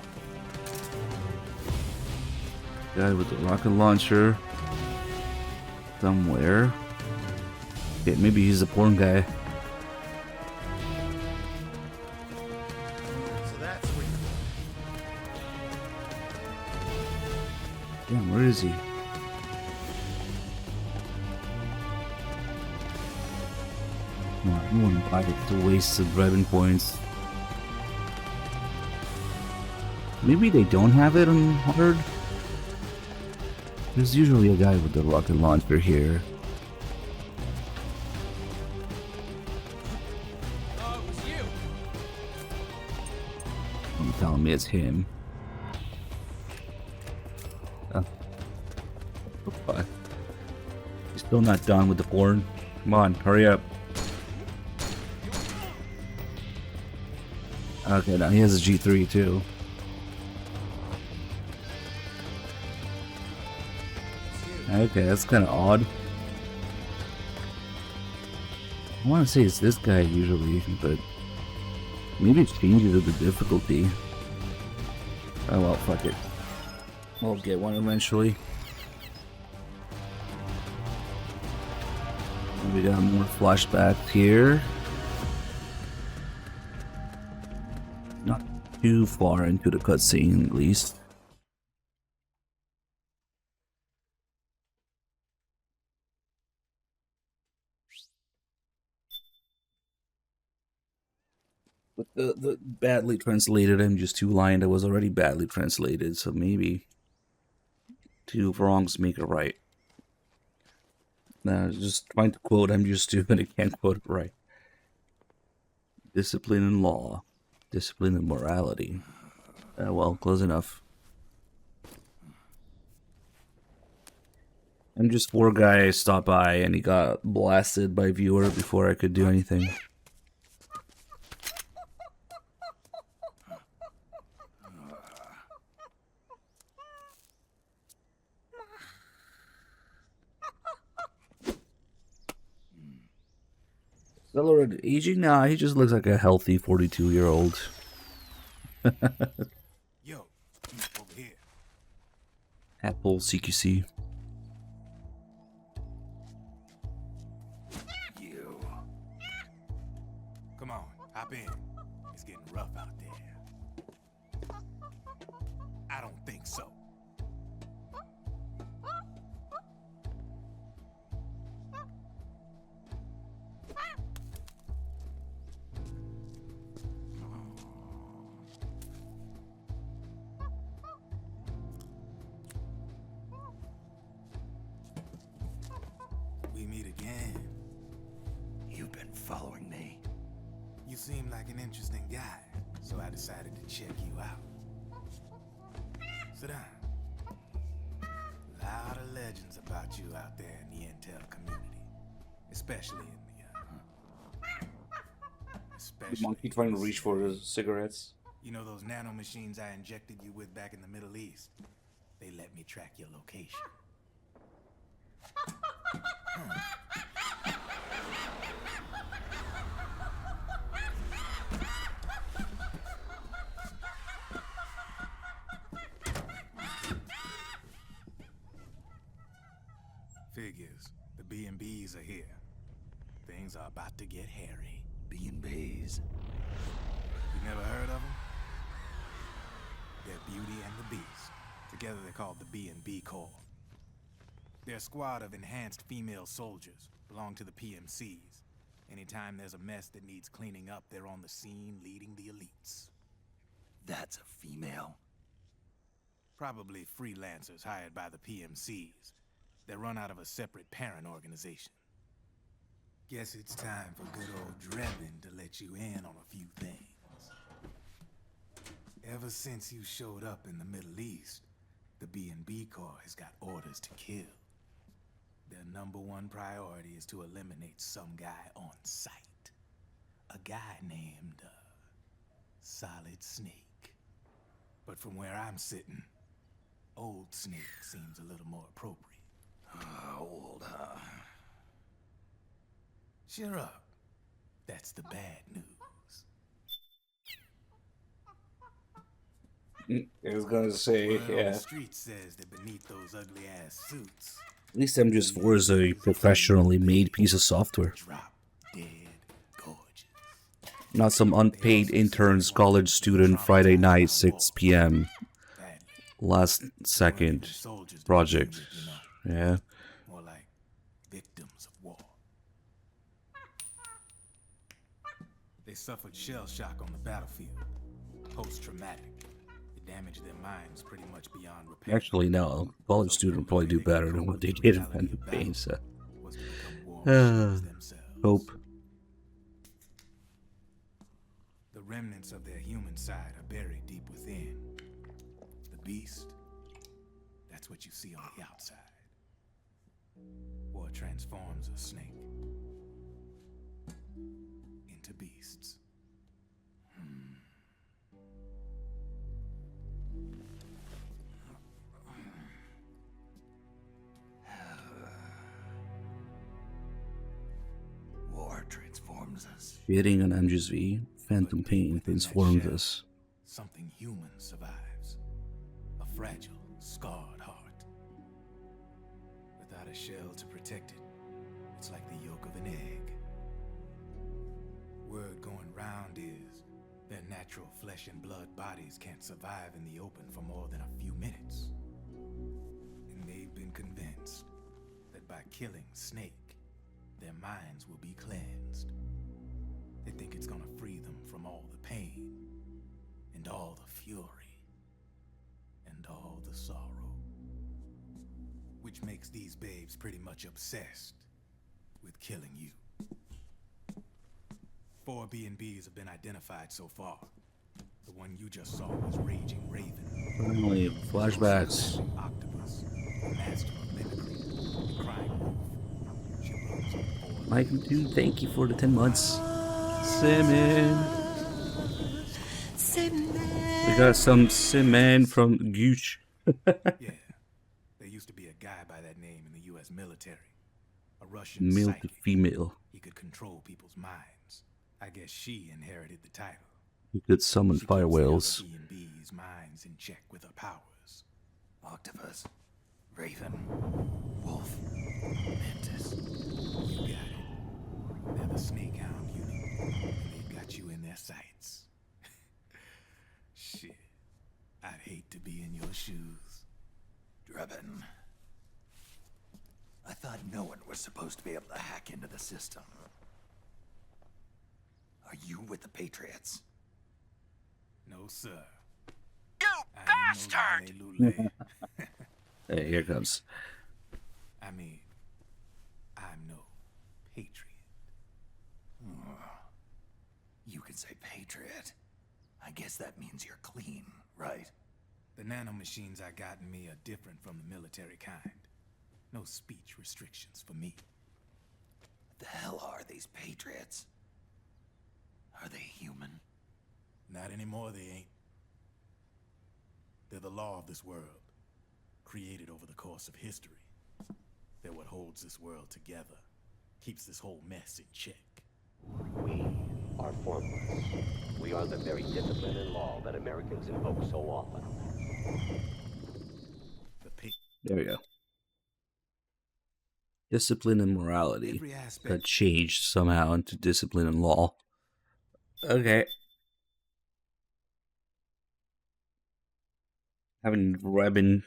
A: Guy with a rocket launcher. Somewhere. Yeah, maybe he's a porn guy.
I: So that's where
A: Damn, where is he? No, I don't want to buy it to waste the driving points. Maybe they don't have it on hard. There's usually a guy with the rocket launcher here.
P: It was you.
A: I'm telling me it's him. Oh. Bye. He's still not done with the porn. Come on, hurry up. Okay, now he has a G3 too. Okay, that's kind of odd. I want to say it's this guy usually, but maybe it changes the difficulty. Oh well, fuck it. We'll get one eventually. And we got more flashbacks here. Not too far into the cutscene, at least. But the badly translated, I'm just too lying. That was already badly translated, so maybe two wrongs make a right. Nah, just trying to quote, I'm just stupid, I can't quote it right. Discipline and law. Discipline and morality. Well, close enough. I'm just poor guy stopped by and he got blasted by viewer before I could do anything. Accelerated aging? Nah, he just looks like a healthy 42-year-old.
I: Yo, over here.
A: Apple CQC.
I: You. Come on, hop in. It's getting rough out there. I don't think so. We meet again.
B: You've been following me.
I: You seem like an interesting guy, so I decided to check you out. Sit down. A lot of legends about you out there in the intel community, especially in the
A: The monkey trying to reach for his cigarettes.
I: You know those nanomachines I injected you with back in the Middle East? They let me track your location. Figures. The B&Bs are here. Things are about to get hairy.
B: B&Bs.
I: You never heard of them? They're Beauty and the Beast. Together they're called the B&B Corps. They're a squad of enhanced female soldiers, belong to the PMCs. Anytime there's a mess that needs cleaning up, they're on the scene leading the elites.
B: That's a female?
I: Probably freelancers hired by the PMCs. They're run out of a separate parent organization. Guess it's time for good old Drebin to let you in on a few things. Ever since you showed up in the Middle East, the B&B Corps has got orders to kill. Their #1 priority is to eliminate some guy on sight. A guy named, Solid Snake. But from where I'm sitting, Old Snake seems a little more appropriate.
B: Old, huh?
I: Cheer up. That's the bad news.
A: I was gonna say,
I: Word on
A: yeah.
I: the street says that beneath those ugly ass suits,
A: At least MGS4 is a professionally made piece of software. Not some unpaid interns, college student, Friday night, 6 p.m. Last second project. Yeah.
I: more like victims of war. They suffered shell shock on the battlefield. Post-traumatic. It damaged their minds pretty much beyond repair.
A: Actually, no. College student probably do better than what they did in campaign, so. Hope.
I: The remnants of their human side are buried deep within. The beast, that's what you see on the outside. War transforms a snake into beasts.
B: War transforms us.
A: Shitting on MGS4, Phantom Pain transforms us.
I: Something human survives. A fragile, scarred heart. Without a shell to protect it, it's like the yolk of an egg. Word going round is their natural flesh and blood bodies can't survive in the open for more than a few minutes. And they've been convinced that by killing Snake, their minds will be cleansed. They think it's gonna free them from all the pain, and all the fury, and all the sorrow. Which makes these babes pretty much obsessed with killing you. 4 B&Bs have been identified so far. The one you just saw was Raging Raven.
A: Finally, flashbacks.
I: Octopus, master of mimicry, and crying wolf. She runs on 4
A: Mike, dude, thank you for the 10 months. Simon. We got some Simon from Gooch.
I: Yeah. There used to be a guy by that name in the U.S. military. A Russian
A: Male to
I: psychic.
A: female.
I: He could control people's minds. I guess she inherited the title.
A: You could summon fire whales.
I: B&B's minds in check with her powers.
B: Octopus. Raven. Wolf. Mantis.
I: You got it. They're the snake hound unit. And they've got you in their sights. Shit. I'd hate to be in your shoes.
B: Drebin. I thought no one was supposed to be able to hack into the system. Are you with the Patriots?
I: No, sir.
B: You bastard!
A: Hey, here comes.
I: I mean, I'm no patriot.
B: You can say Patriot. I guess that means you're clean, right?
I: The nanomachines I got in me are different from the military kind. No speech restrictions for me.
B: What the hell are these Patriots? Are they human?
I: Not anymore, they ain't. They're the law of this world, created over the course of history. They're what holds this world together, keeps this whole mess in check.
Q: We are formless. We are the very discipline and law that Americans invoke so often.
A: There we go. Discipline and morality
I: Every aspect.
A: got changed somehow into discipline and law. Okay. Having Rebin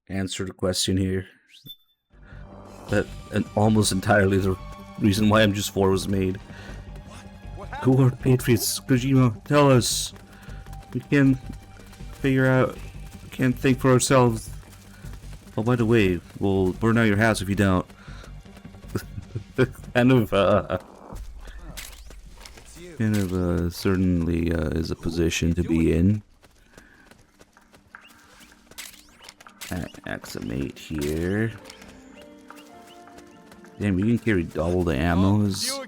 A: answer the question here. And almost entirely the reason why MGS4 was made. Who are Patriots? Kojima, tell us. We can't figure out. We can't think for ourselves. Oh, by the way, we'll burn out your house if you don't. Certainly is a position to be in. Aximate here. Damn, you can carry double the ammo. Is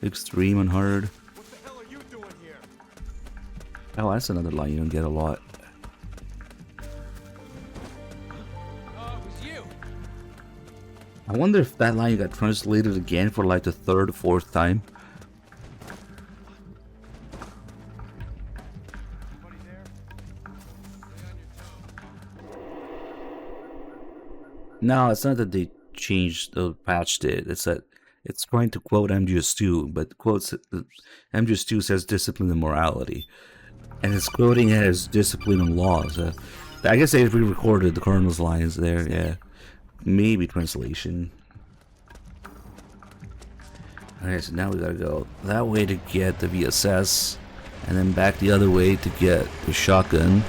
A: extreme and hard.
H: What the hell are you doing here?
A: Oh, that's another line you don't get a lot.
P: It was you.
A: I wonder if that line got translated again for like the third or fourth time. No, it's not that they changed or patched it. It's that it's trying to quote MGS2, but quotes MGS2 says discipline and morality, and it's quoting it as discipline and law. So I guess they re-recorded the Colonel's lines there. Yeah, maybe translation. Alright, so now we gotta go that way to get the VSS, and then back the other way to get the shotgun.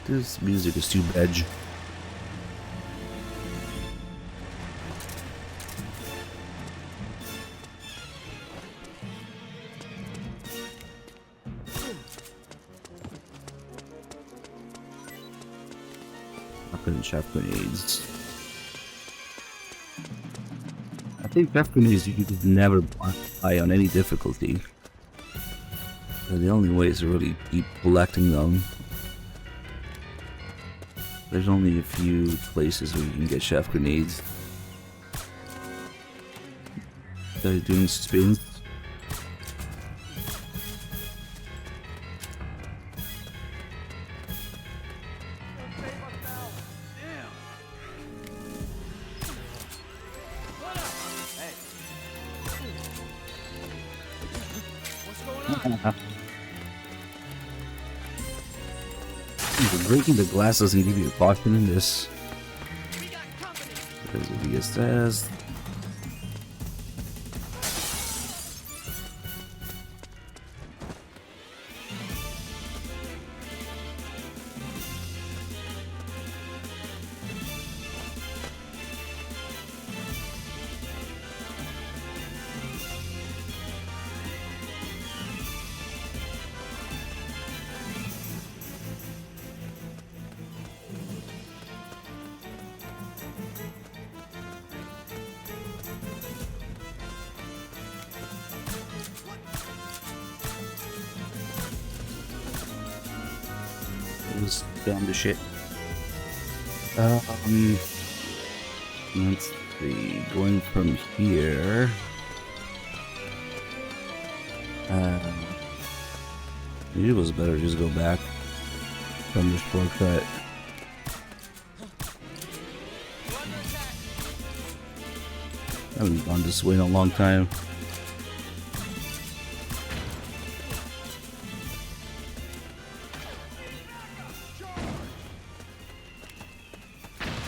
A: This music is too bad. I couldn't shaft grenades. I think shaft grenades you could never buy on any difficulty. They're the only way is to really keep collecting them. There's only a few places where you can get shaft grenades. They're doing spins. Breaking the glass doesn't give you a caution in this. There's a VSS. Was dumb to shit. Let's see. Going from here. Maybe it was better to just go back from this shortcut. I haven't gone this way in a long time.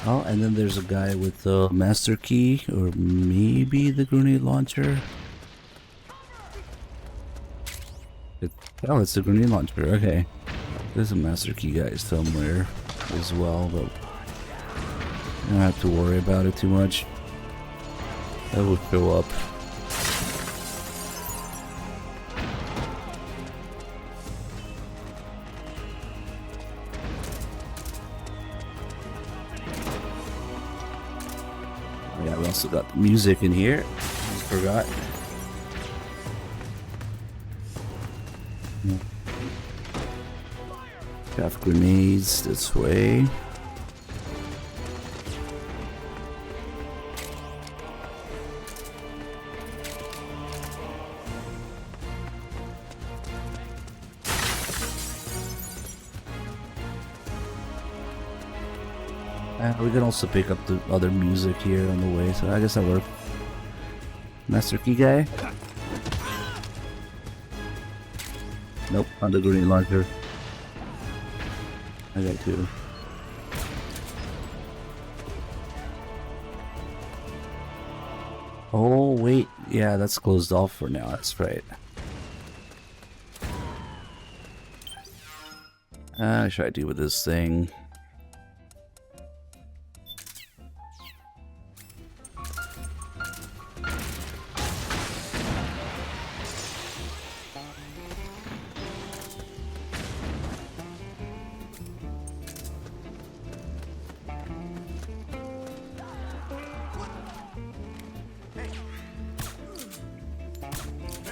A: Oh, and then there's a guy with the master key, or maybe the grenade launcher. It's the grenade launcher, okay. There's a master key guy somewhere as well, but I don't have to worry about it too much. That will show up. Yeah, we also got the music in here. Almost forgot. Got grenades this way. We can also pick up the other music here on the way, so I guess that worked. Master key guy? Nope, on the grenade launcher. I got two. Oh, wait. Yeah, that's closed off for now. That's right. What should I do with this thing?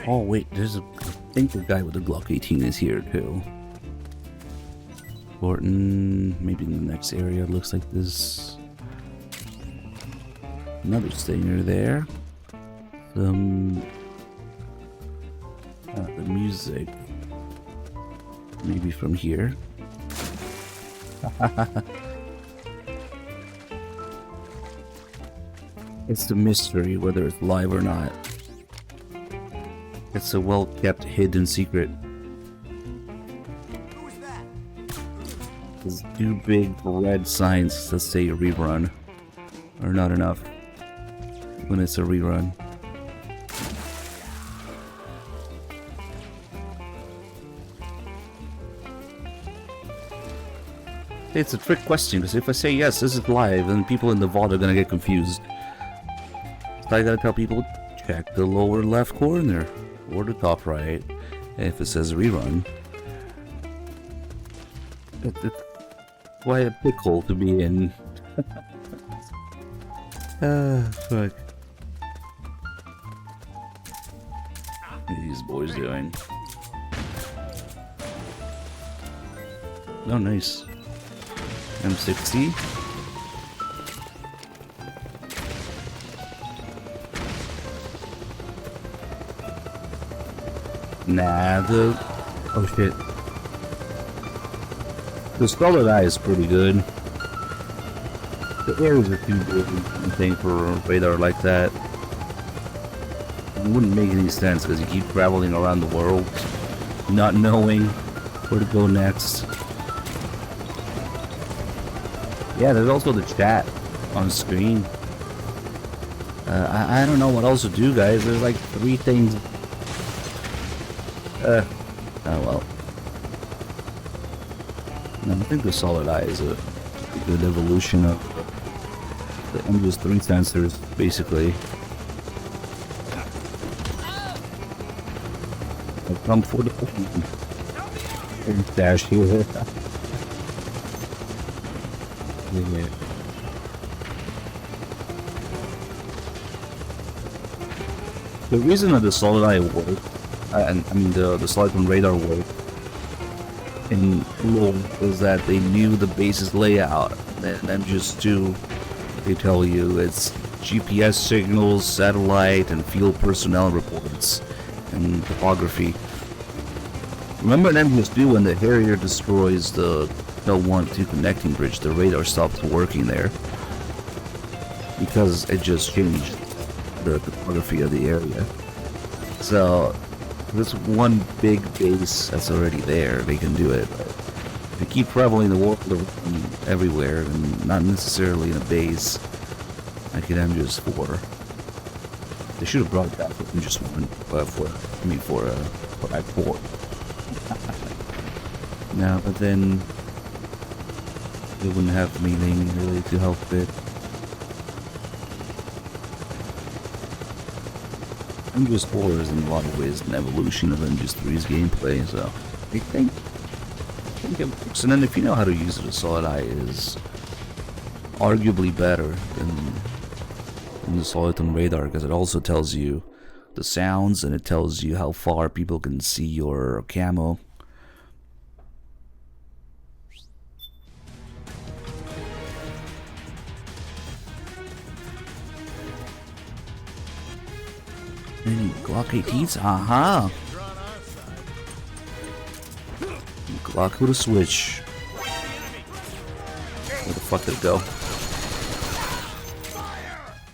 A: Oh wait, there's I think the guy with the Glock 18 is here too. Important, maybe in the next area it looks like this. Another stinger there. The music. Maybe from here. It's the mystery whether it's live or not. It's a well-kept hidden secret.
H: Who's that?
A: There's two big red signs that say rerun. Or not enough. When it's a rerun. It's a trick question, because if I say yes, this is live, then people in the vault are gonna get confused. So I gotta tell people, check the lower left corner. Or the top right, if it says rerun. It's quite a pickle to be in. Fuck. What are these boys doing? Oh, nice. M60. Nah, oh shit. The Scarlet Eye is pretty good. The areas are too big, I think, for a radar like that. It wouldn't make any sense because you keep traveling around the world, not knowing where to go next. Yeah, there's also the chat on screen. I don't know what else to do, guys. There's like 3 things. Oh well. No, I think the Solid Eye is a good evolution of the MGS3 sensors, basically. I come for the dash here. Yeah. The reason that the Solid Eye worked, and I mean the Solid radar worked in lore, is that they knew the base's layout. And MGS2, they tell you it's GPS signals, satellite, and field personnel reports, and topography. Remember in MGS2 when the Harrier destroys the L1-2 connecting bridge, the radar stopped working there because it just changed the topography of the area. So there's one big base that's already there, they can do it. But if you keep traveling the world everywhere and not necessarily in a base like in MGS4, they should have brought that for MGS1 for I4. No, but then they wouldn't have anything really to help it. MGS4 is in a lot of ways an evolution of MGS3's gameplay, so I think it works. And then if you know how to use it, the Solid Eye is arguably better than the Solid radar, because it also tells you the sounds and it tells you how far people can see your camo. Any Glock 18s? Aha! Glock with a switch. Where the fuck did it go?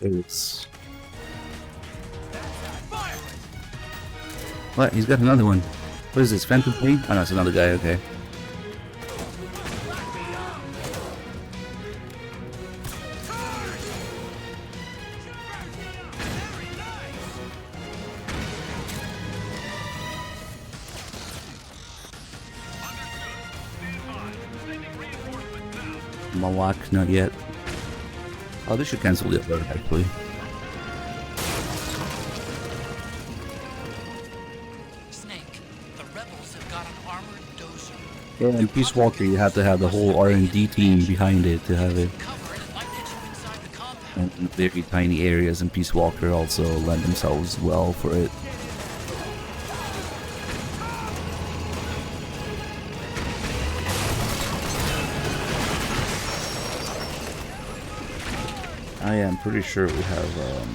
A: It's... What? He's got another one. What is this? Phantom Pain? Oh no, it's another guy. Okay. Malak, not yet. Oh, this should cancel the other actually.
J: Snake, the rebels have got an armored dozer.
A: Yeah, in Peace Walker you have to have the whole R&D team behind it to have it. And very tiny areas in Peace Walker also lend themselves well for it. I'm pretty sure we have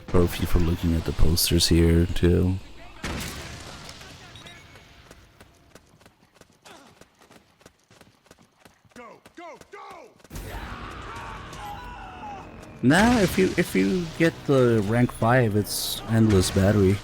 A: trophy for looking at the posters here too. Nah, if you get the rank 5, it's endless battery.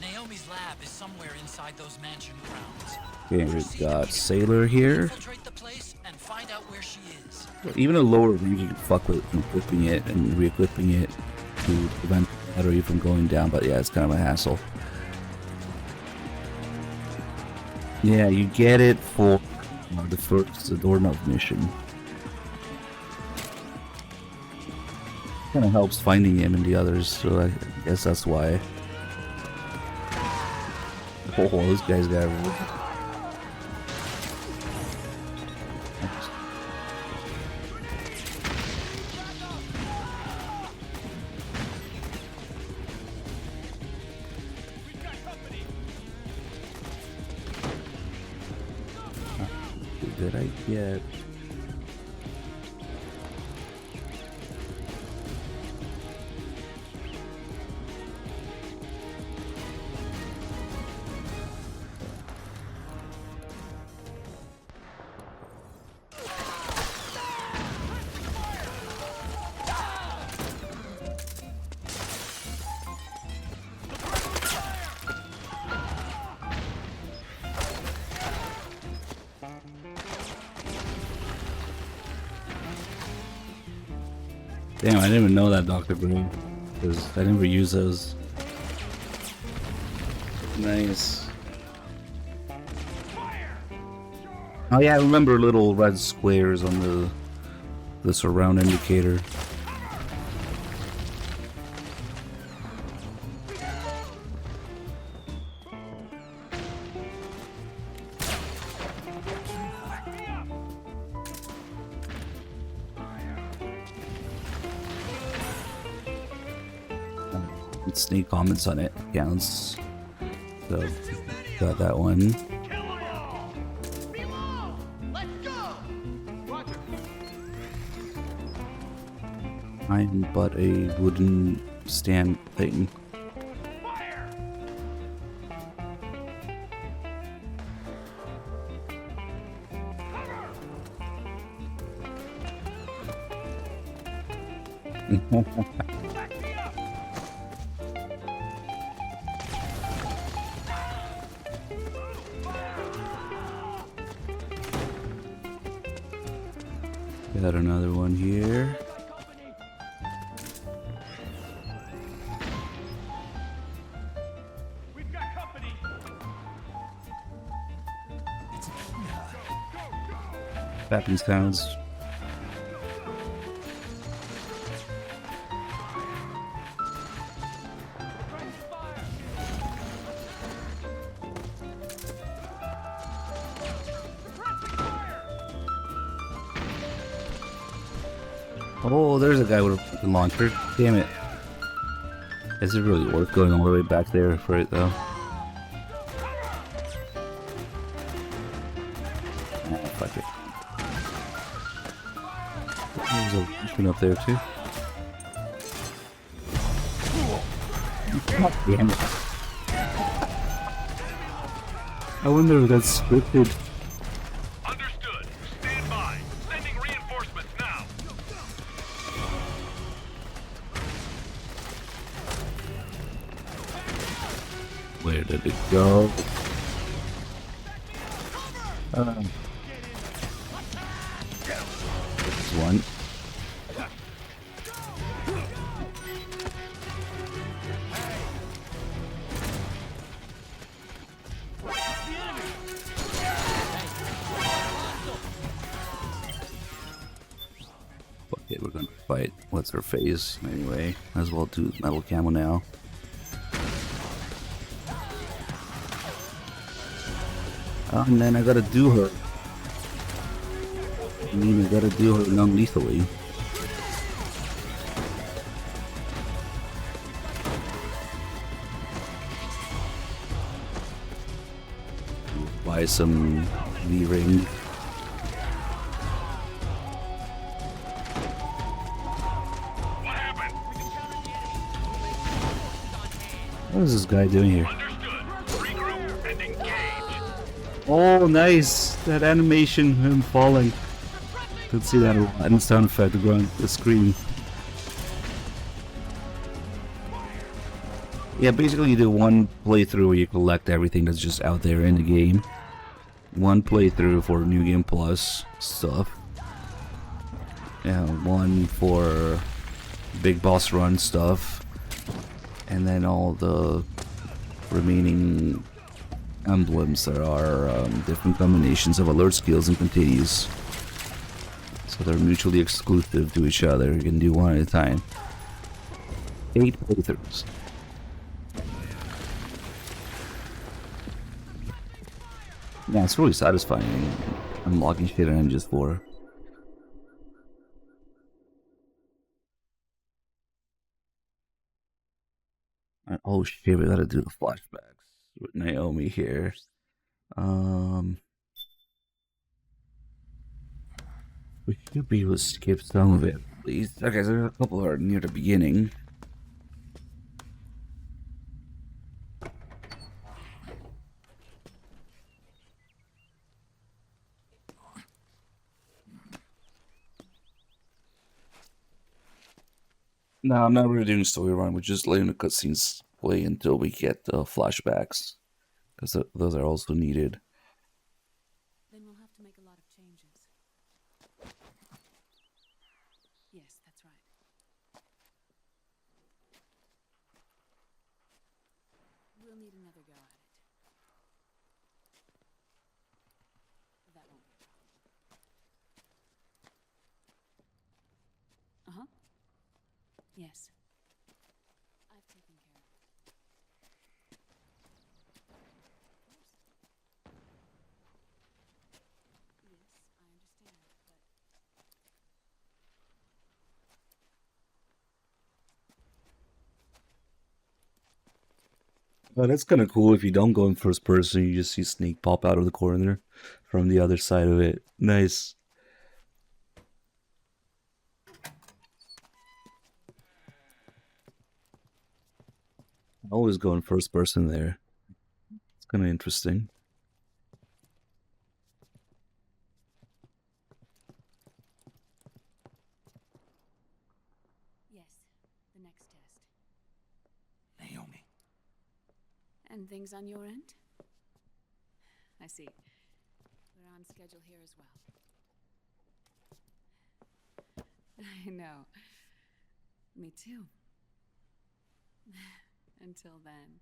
J: Naomi's lab is somewhere inside those mansion grounds.
A: Okay, we've got Sailor here.
J: Infiltrate the place and find out where she is.
A: Even a lower rank you can fuck with equipping it and re-equipping it to prevent the battery from going down, but yeah, it's kind of a hassle. Yeah, you get it for the first doorknob mission. Kind of helps finding him and the others, so I guess that's why. Oh, those guys got did I get? Damn, I didn't even know that, Dr. Broom, because I never use those. Nice. Oh yeah, I remember little red squares on the surround indicator. Sneak comments on it counts. So got that one. I'm but a wooden stand thing. Got another one here. Fapping sounds. Oh, there's a guy with a fucking launcher. Damn it. Is it really worth going all the way back there for it, though? Ah, fuck it. There's a mission up there, too. God damn it. I wonder if that's scripted.
H: Understood. Stand by.
A: Where did it go? There's one. Okay, we're gonna fight. What's her face? Anyway, might as well do metal camo now. Oh, and then I gotta do her. I mean, I gotta do her non-lethally. Buy some V-ring. What is this guy doing here? Oh, nice! That animation, him falling. Could see that a lot in the sound effect, the scream. Yeah, basically you do one playthrough where you collect everything that's just out there in the game. One playthrough for New Game Plus stuff. Yeah, one for Big Boss Run stuff. And then all the remaining emblems that are different combinations of alert skills and continues. So they're mutually exclusive to each other. You can do one at a time. 8 playthroughs. Yeah, it's really satisfying unlocking shit in MGS4. Oh shit, we gotta do the flashbacks with Naomi here. We should be able to skip some of it, please. Okay, so there's a couple that are near the beginning. No, I'm not really doing story run. We're just letting the cutscenes play until we get the flashbacks, because those are also needed.
L: Then we'll have to make a lot of changes. Yes, that's right. We'll need another go at it. That won't be a problem. Uh-huh. Yes. I've taken care of it. Yes, I understand,
A: But that's kind of cool. If you don't go in first person, you just see Snake pop out of the corner from the other side of it. Nice. I always go in first person there. It's kind of interesting.
L: yes, the next test.
B: Naomi.
L: And things on your end? I see. We're on schedule here as well. I know. Me too. Until then.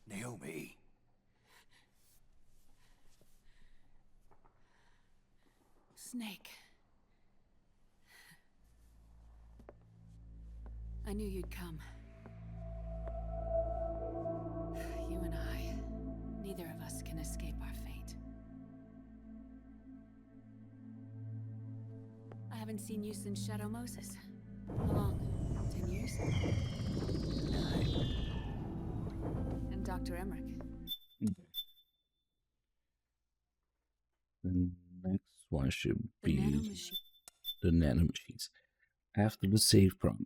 B: Naomi.
L: Snake. I knew you'd come. You and I, neither of us can escape our fate. I haven't seen you since Shadow Moses. How long? 10 years? 9. And Dr. Emmerich.
A: Next one should be the nanomachines. After the save prompt.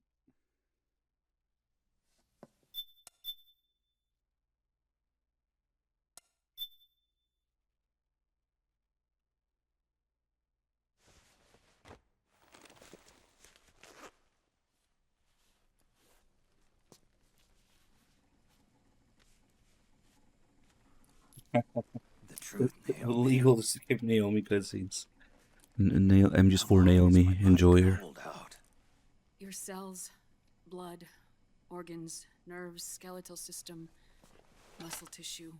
B: The truth,
A: The legal to skip Naomi cutscenes. MGS4 Naomi, enjoy her.
L: Your cells, blood, organs, nerves, skeletal system, muscle tissue.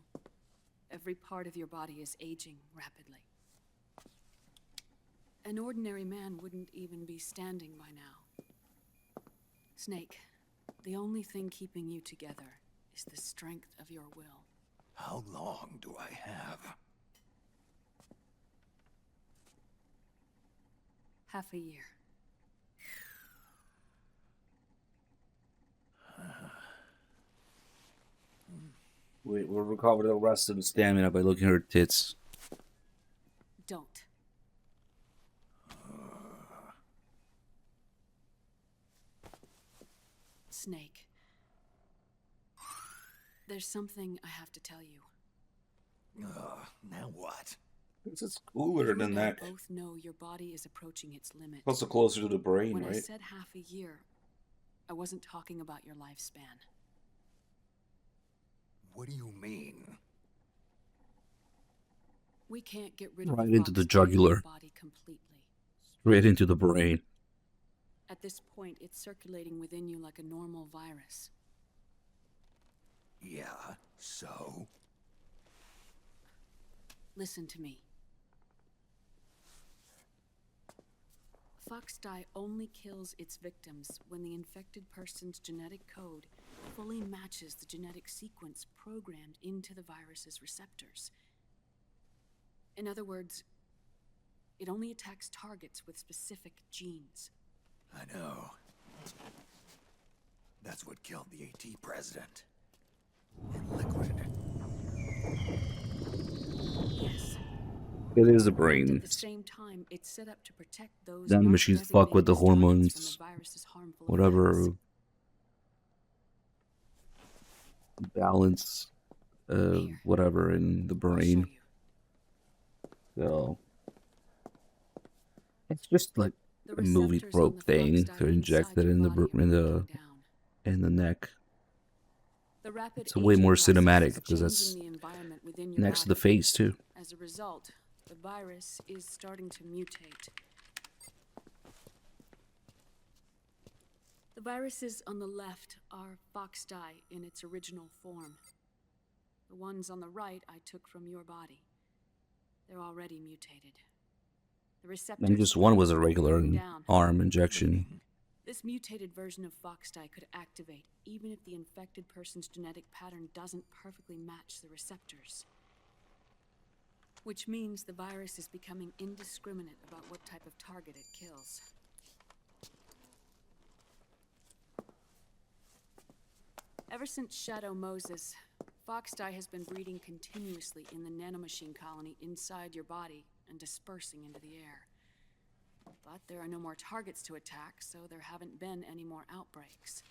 L: Every part of your body is aging rapidly. An ordinary man wouldn't even be standing by now. Snake, the only thing keeping you together is the strength of your will.
B: How long do I have?
L: Half a year.
A: Wait, we'll recover the rest of the stamina by looking at her tits.
L: Don't. Snake. There's something I have to tell you.
B: Now what?
A: This is cooler than that.
L: You both know your body is approaching its limit.
A: Also closer to the brain,
L: when
A: right?
L: I said half a year, I wasn't talking about your lifespan.
B: What do you mean?
L: We can't get rid of
A: Right
L: the
A: into the
L: fox from your
A: jugular.
L: body completely.
A: Straight into the brain.
L: At this point, it's circulating within you like a normal virus.
B: Yeah, so?
L: Listen to me. Fox dye only kills its victims when the infected person's genetic code fully matches the genetic sequence programmed into the virus's receptors. In other words, it only attacks targets with specific genes.
B: I know. That's what killed the AT president. In liquid.
L: Yes.
A: It is the
L: At
A: brain.
L: the same time, it's set up to protect those
A: Then
L: not
A: machines fuck with the
L: designated as targets
A: hormones,
L: from the virus's harmful
A: whatever
L: effects.
A: balance, whatever in the brain. So it's just like a movie trope thing to inject it in the neck.
L: The rapid
A: It's way
L: aging
A: more
L: process
A: cinematic
L: is
A: because
L: changing
A: that's
L: the environment within your
A: next to the
L: body.
A: face too.
L: As a result, the virus is starting to mutate. The viruses on the left are fox dye in its original form. The ones on the right I took from your body. They're already mutated. The receptors
A: And just one was a
L: are
A: regular
L: broken down.
A: arm injection.
L: This mutated version of fox dye could activate even if the infected person's genetic pattern doesn't perfectly match the receptors. Which means the virus is becoming indiscriminate about what type of target it kills. Ever since Shadow Moses, fox dye has been breeding continuously in the nanomachine colony inside your body and dispersing into the air. But there are no more targets to attack, so there haven't been any more outbreaks.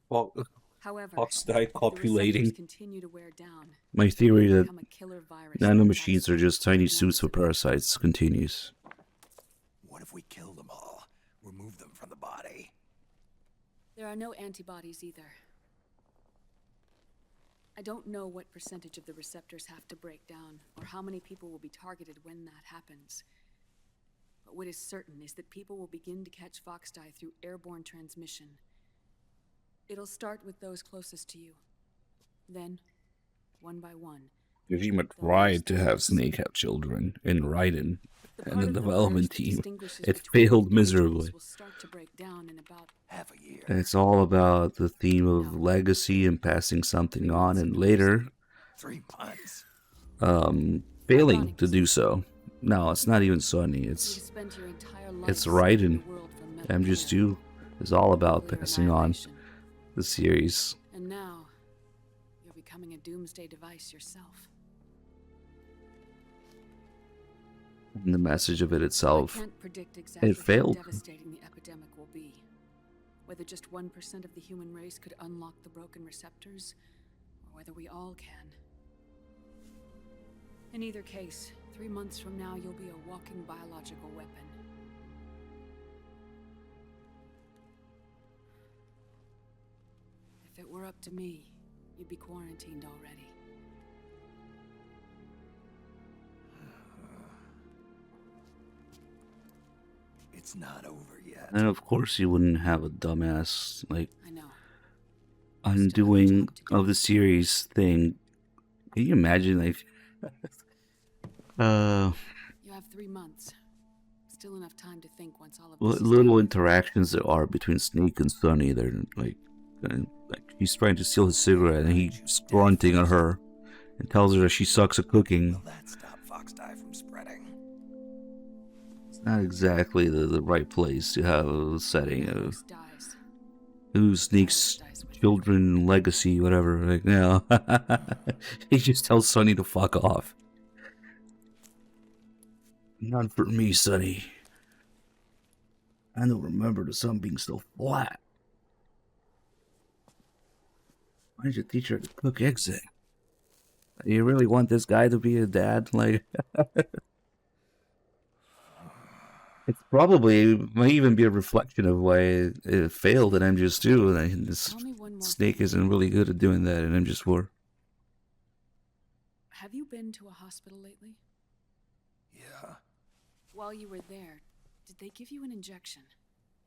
A: Well,
L: However,
A: fox dye
L: the
A: copulating.
L: receptors continue to wear down.
A: My theory that
L: Become a killer virus
A: nanomachines are just tiny suits for parasites continues.
B: What if we kill them all? Remove them from the body?
L: There are no antibodies either. I don't know what percentage of the receptors have to break down, or how many people will be targeted when that happens. But what is certain is that people will begin to catch fox dye through airborne transmission. It'll start with those closest to you. Then, one by one,
A: Kojima tried to have Snake have children in Raiden and the development team. It failed miserably.
L: will start to break down in about
B: half a year.
A: It's all about the theme of legacy and passing something on, and later
B: 3 months.
A: failing to do so. No, it's not even Sony. It's Raiden. MGS2 is all about passing on the series.
L: And now, you're becoming a doomsday device yourself.
A: And the message of it itself,
R: I can't predict exactly
A: it failed.
R: how devastating the epidemic will be. Whether just 1% of the human race could unlock the broken receptors, or whether we all can. In either case, 3 months from now, you'll be a walking biological weapon. If it were up to me, you'd be quarantined already.
B: It's not over yet.
A: And of course you wouldn't have a dumbass, like, undoing of the series thing. Can you imagine, like,
R: You have 3 months. Still enough time to think once all of
A: what
R: this is
A: little
R: done.
A: interactions there are between Snake and Sunny. They're like he's trying to steal his cigarette and he's grunting at her and tells her that she sucks at cooking.
B: Will that stop fox dye from spreading?
A: It's not exactly the right place to have a setting of who Snake's children legacy, whatever. Like, no. He just tells Sunny to fuck off. Not for me, Sonny. I don't remember the sun being so flat. Why did you teach her to cook eggs then? You really want this guy to be a dad? Like, it's probably might even be a reflection of why it failed at MGS2. And this Snake isn't really good at doing that in MGS4.
R: Have you been to a hospital lately?
B: Yeah.
R: While you were there, did they give you an injection?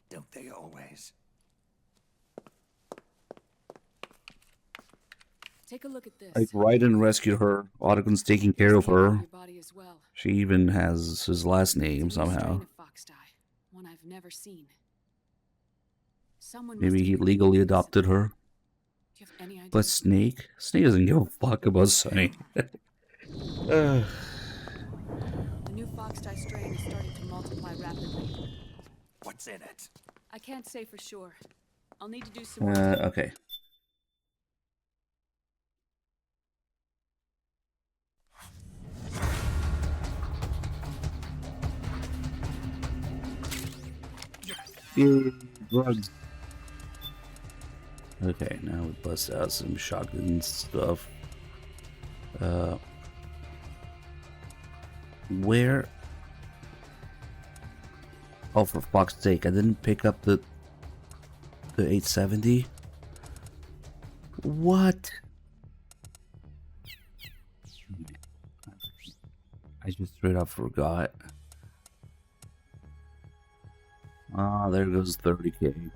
B: Don't they always?
R: Take a look at this.
A: Like, Raiden rescued her. Ottogon's taking care of her.
R: Your body as well.
A: She even has his last name somehow.
R: Fox dye, one I've never seen. Someone
A: Maybe he legally adopted her.
R: Do you have any idea?
A: But Snake doesn't give a fuck about Sunny.
R: The new fox dye strain is starting to multiply rapidly.
B: What's in it?
R: I can't say for sure. I'll need to do some more.
A: Okay. Drugs. Okay, now we bust out some shotgun stuff. Where? Oh, for fuck's sake! I didn't pick up the 870. What? I just straight up forgot. Ah, there goes 30K.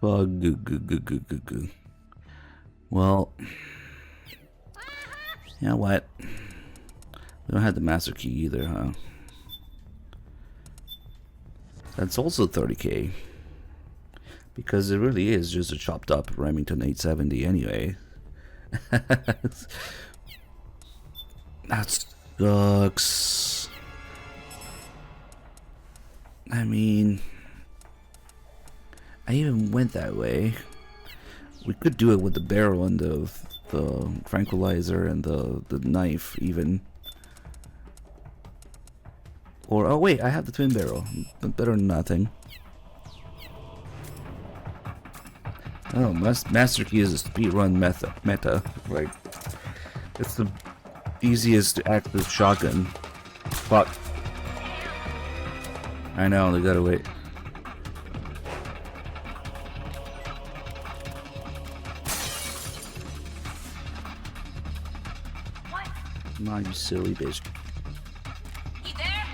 A: Fuck, goo. Well, you know what? We don't have the master key either, huh? That's also 30K. Because it really is just a chopped up Remington 870 anyway. That sucks. I mean, I even went that way. We could do it with the barrel and the tranquilizer and the knife even. Or, oh wait, I have the twin barrel. Better than nothing. Oh, Master Key is a speedrun meta. Like, it's the easiest to active shotgun. Fuck. I know, they gotta wait.
M: What?
A: Come on, you silly bitch.
M: You there?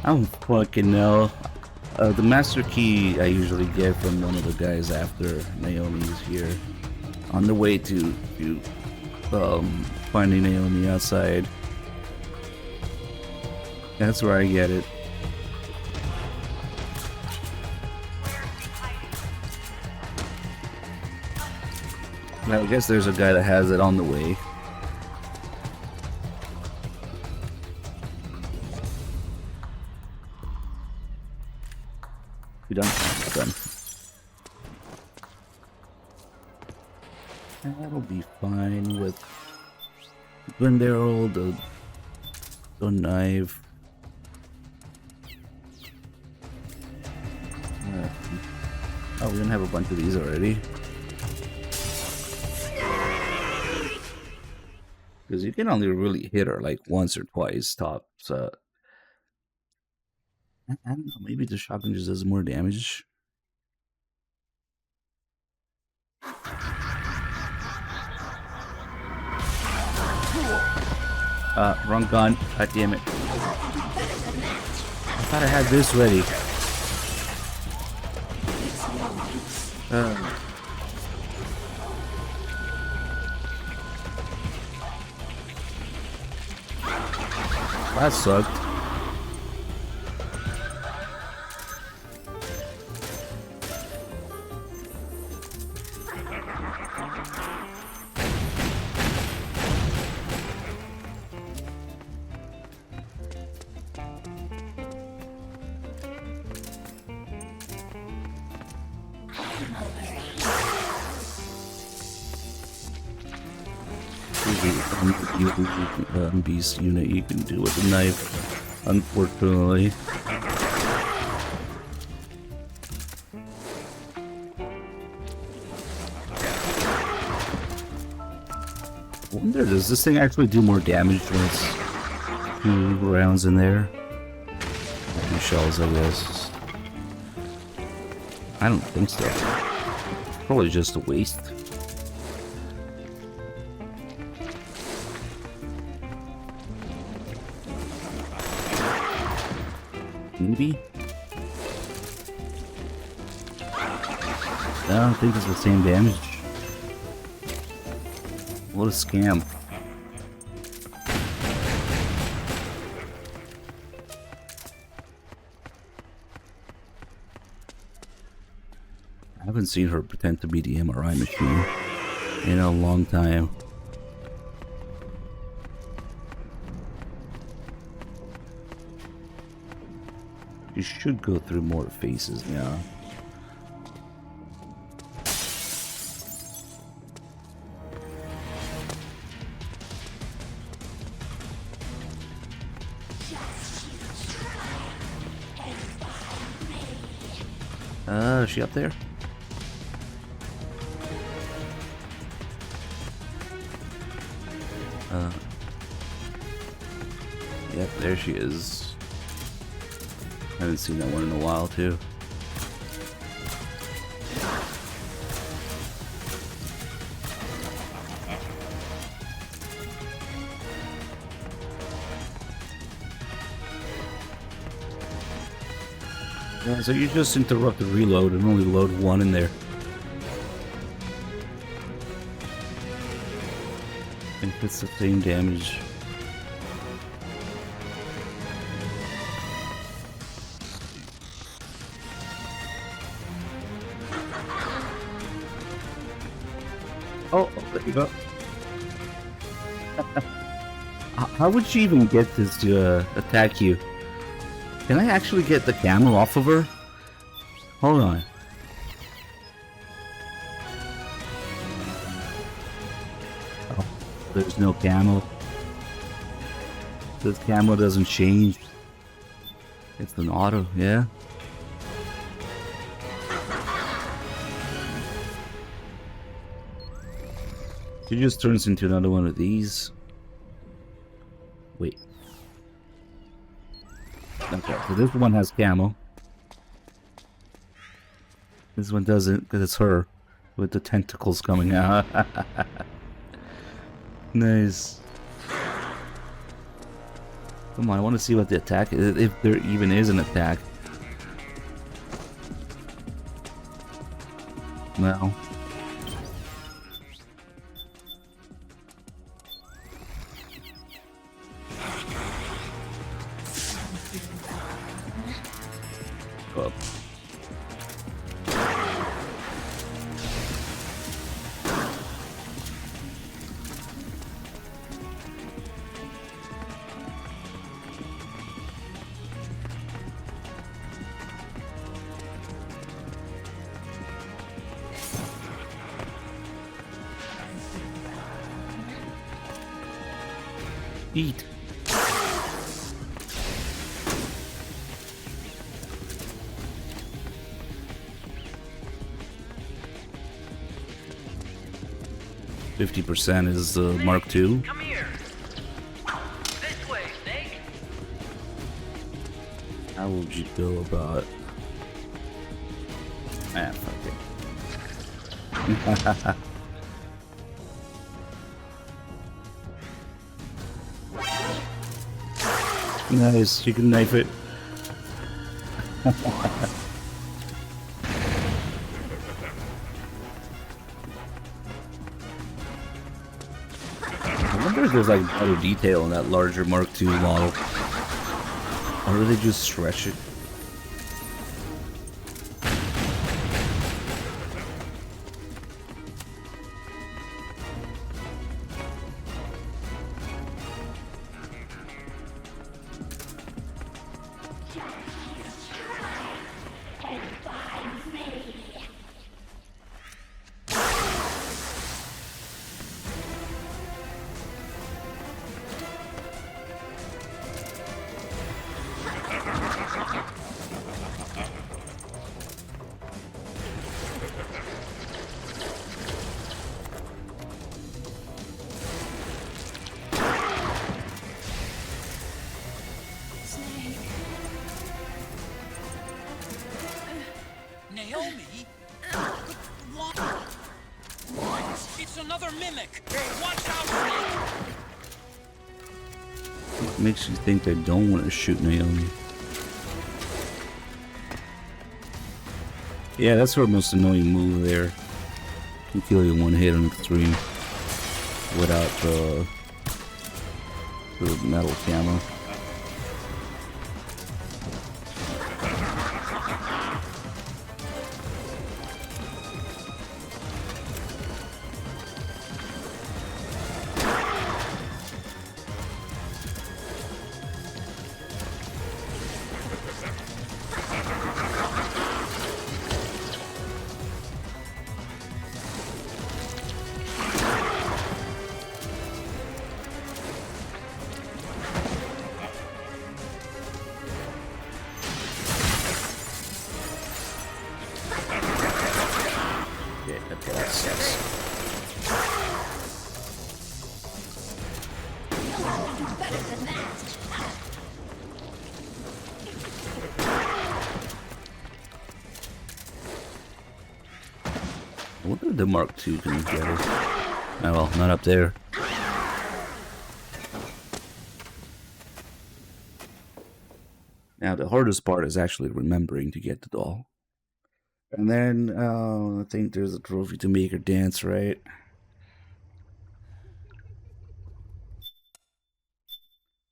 A: I don't fucking know. The master key I usually get from one of the guys after Naomi's here. On the way to finding Naomi outside. That's where I get it. Well, I guess there's a guy that has it on the way. You done? Done. That'll be fine with Glendale, the knife. Oh, we don't have a bunch of these already. Because you can only really hit her like once or twice tops. I don't know, maybe the shotgun just does more damage. Wrong gun. God damn it. I thought I had this ready. That sucked. Beast unit you can do with a knife, unfortunately. I wonder, does this thing actually do more damage when it's 2 rounds in there? 2 shells, I guess. I don't think so. Probably just a waste. Maybe? I don't think it's the same damage. What a scam. I haven't seen her pretend to be the MRI machine in a long time. You should go through more faces now. Is she up there? Yep, there she is. I haven't seen that one in a while, too. Yeah, so you just interrupt the reload and only load 1 in there. I think it's the same damage. Oh, there you go. How would she even get this to attack you? Can I actually get the camo off of her? Hold on. Oh, there's no camo. This camo doesn't change. It's an auto, yeah? She just turns into another one of these. Wait. Okay, so this one has camo. This one doesn't, because it's her with the tentacles coming out. Nice. Come on, I want to see what the attack is, if there even is an attack. No. Up. Eat. %50 is Mark II.
J: Come here. This way, Snake.
A: How would you go about? Ah, fuck it. Nice, you can knife it. I wonder if there's like better detail in that larger Mark II model. Or do they just stretch it?
J: Naomi? What? It's another mimic! Watch out, Snake!
A: What makes you think they don't want to shoot Naomi? Yeah, that's her most annoying move there. Can kill you in one hit on extreme without the metal camo. I wonder if the Mark II can get it. Oh well, not up there. Now the hardest part is actually remembering to get the doll. And then I think there's a trophy to make her dance, right?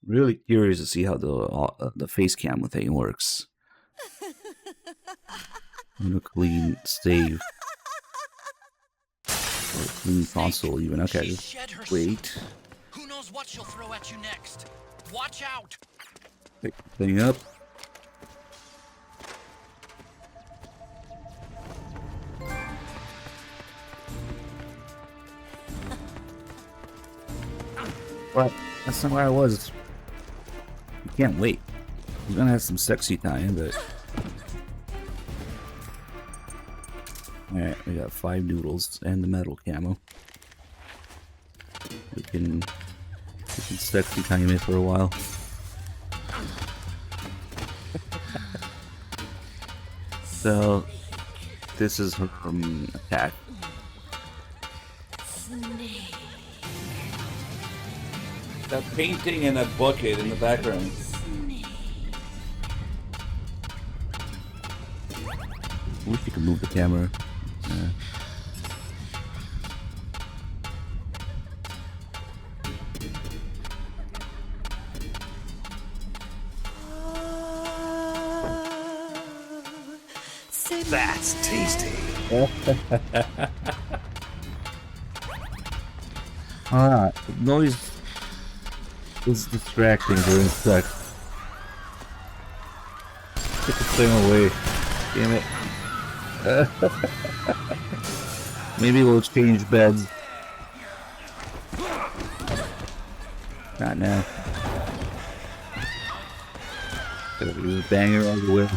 A: Really curious to see how the face cam thing works. I'm gonna clean stave. Or clean console even. Okay, just wait.
J: Who knows what she'll throw at you next? Watch out!
A: Pick the thing up. What? That's not where I was. You can't wait. He's gonna have some sexy time, but... Alright, we got 5 noodles and the metal camo. We can sexy time it for a while. So, this is her attack. That painting and that bucket in the background. I wish you could move the camera.
B: That's tasty.
A: Noise is distracting during sex. Get the thing away. Damn it. Maybe we'll change beds. Not now. Gotta do the banger all the way.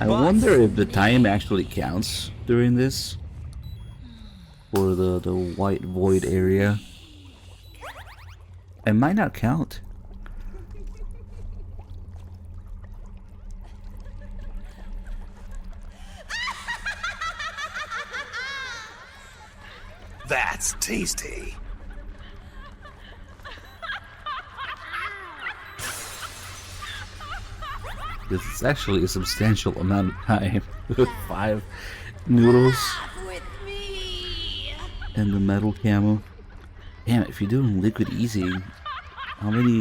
A: I wonder if the time actually counts during this for the white void area. It might not count.
B: That's tasty.
A: This is actually a substantial amount of time with 5 noodles and the metal camo. Damn, if you're doing liquid easy, how many?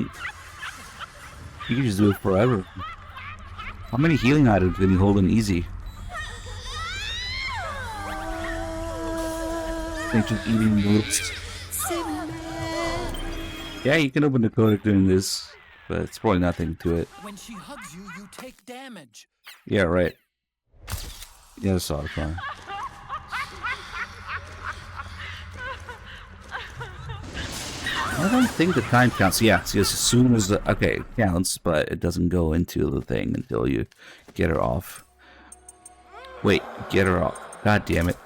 A: You can just do it forever. How many healing items can you hold in easy? Think just eating noodles. Yeah, you can open the codec doing this, but it's probably nothing to it.
G: When she hugs you, you take damage.
A: Yeah, right. Yeah, I saw it fine. I don't think the time counts. Yeah, see, as soon as the... Okay, it counts, but it doesn't go into the thing until you get her off. Wait, get her off. God damn it.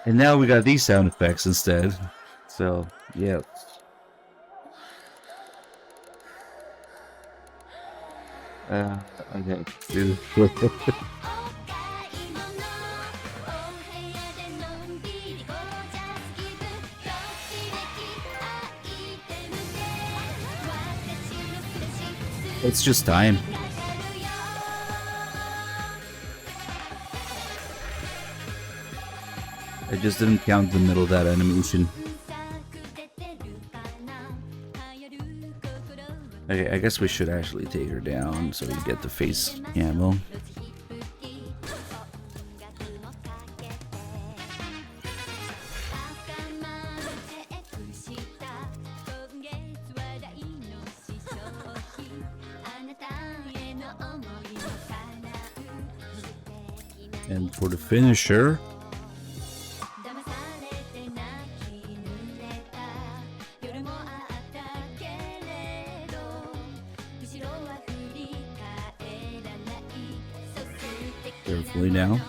A: And now we got these sound effects instead. So, yeah. Okay. It's just time. I just didn't count the middle of that animation. Okay, I guess we should actually take her down so we get the face camo. And for the finisher, carefully now.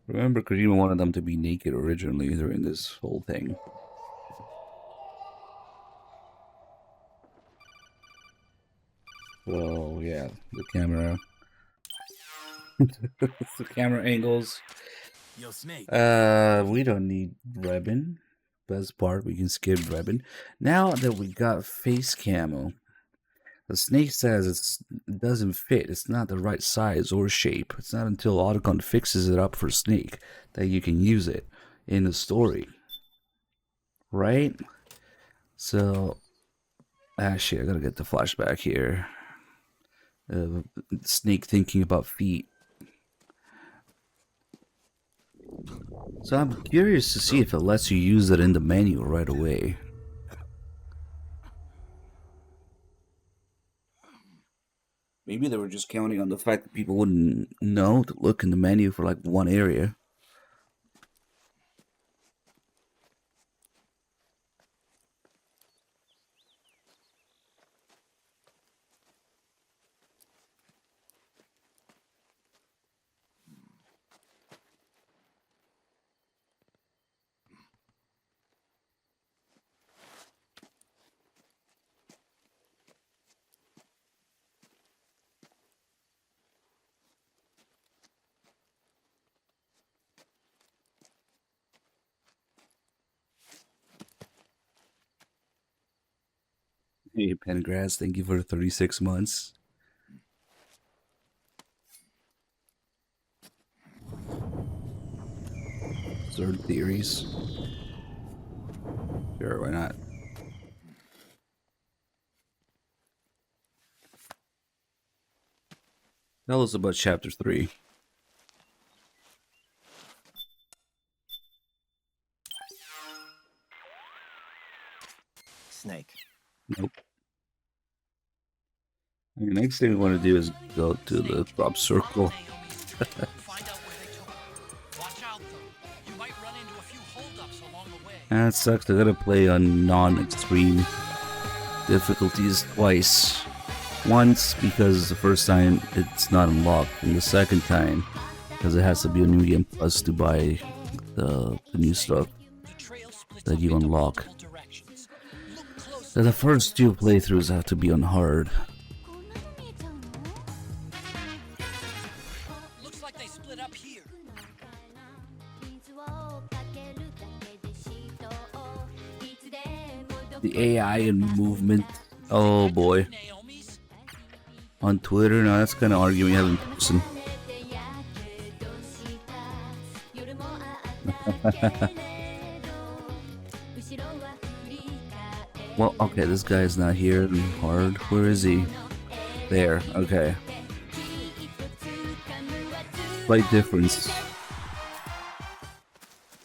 A: Remember, Kojima wanted them to be naked originally during this whole thing. Whoa, yeah, the camera. The camera angles.
I: Yo, Snake.
A: We don't need Rebin. Best part, we can skip Rebin. Now that we got face camo, the Snake says it doesn't fit. It's not the right size or shape. It's not until Otacon fixes it up for Snake that you can use it in the story. Right? So, actually, I gotta get the flashback here. Snake thinking about feet. So I'm curious to see if it lets you use it in the menu right away. Maybe they were just counting on the fact that people wouldn't know to look in the menu for like one area. Hey, Pengrass, thank you for 36 months. Third theories. Sure, why not? Tell us about chapter 3.
S: Snake.
A: Nope. The next thing we want to do is go to the drop circle. That sucks. I gotta play on non-extreme difficulties twice. Once because the first time it's not unlocked, and the second time because it has to be a new game plus to buy the new stuff that you unlock. So the first 2 playthroughs have to be on hard.
J: Looks like they split up here.
A: The AI and movement. Oh boy. On Twitter, no, that's kind of arguing you have in person. Well, okay, this guy is not here in hard. Where is he? There, okay. Slight difference.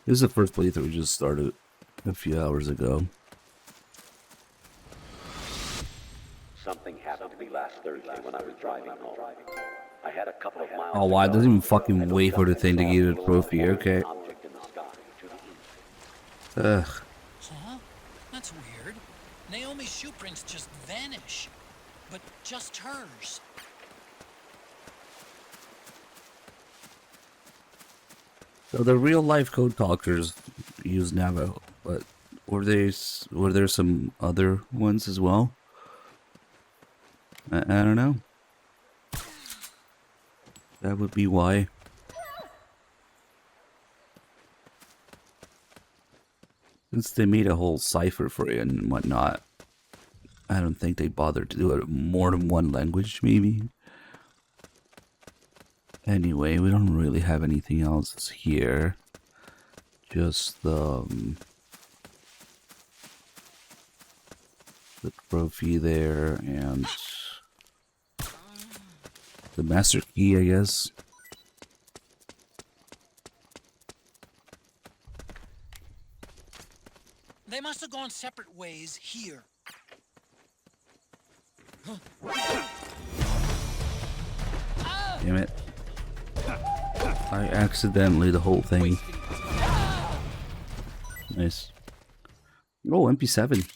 A: This is the first playthrough we just started a few hours ago.
Q: Something happened to me last Thursday when I was driving home. I had a couple of miles.
A: Oh, why? It doesn't even fucking wait for the thing to get a trophy. Okay. Ugh.
J: Huh? That's weird. Naomi's shoe prints just vanish. But just hers.
A: So the real life code talkers use Navajo, but were there some other ones as well? I don't know. That would be why. Since they made a whole cipher for it and whatnot, I don't think they bothered to do it more than one language, maybe. Anyway, we don't really have anything else here. Just the trophy there and the master key, I guess.
J: They must have gone separate ways here.
A: Damn it. I accidentally the whole thing. Nice. Oh, MP7.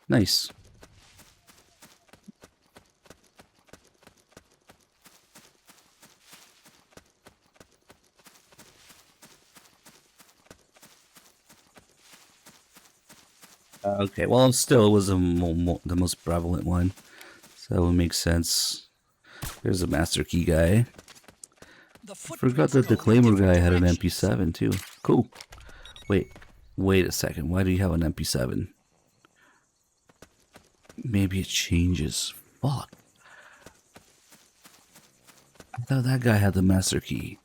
A: Nice. Okay, well, still, it was the most prevalent one. So that would make sense. There's a master key guy. I forgot that the Claymore guy had an MP7 too. Cool. Wait a second. Why do you have an MP7? Maybe it changes. Fuck. I thought that guy had the master key.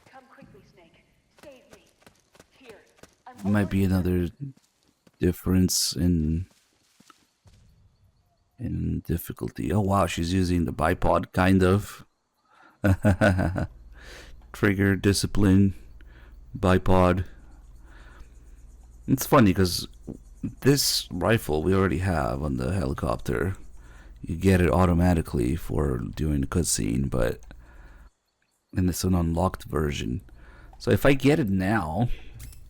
M: Come quickly, Snake. Save me. Here.
A: Might be another difference in difficulty. Oh wow, she's using the bipod, kind of. Trigger, discipline, bipod. It's funny because this rifle we already have on the helicopter. You get it automatically for doing the cutscene, and it's an unlocked version. So if I get it now,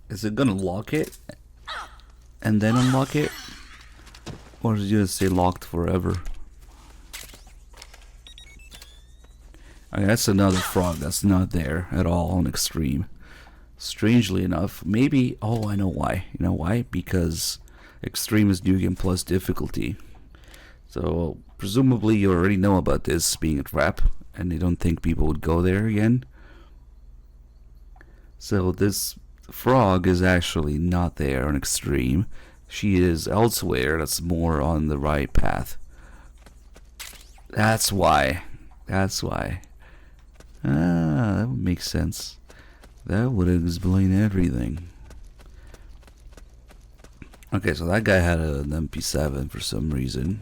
A: is it gonna lock it and then unlock it, or is it gonna stay locked forever? Okay, that's another frog that's not there at all on Extreme. Strangely enough, maybe. Oh, I know why. You know why? Because Extreme is New Game Plus difficulty. So presumably you already know about this being a trap, and they don't think people would go there again. So this frog is actually not there on Extreme. She is elsewhere. That's more on the right path. That's why. That's why. Ah, that would make sense. That would explain everything. Okay, so that guy had an MP7 for some reason.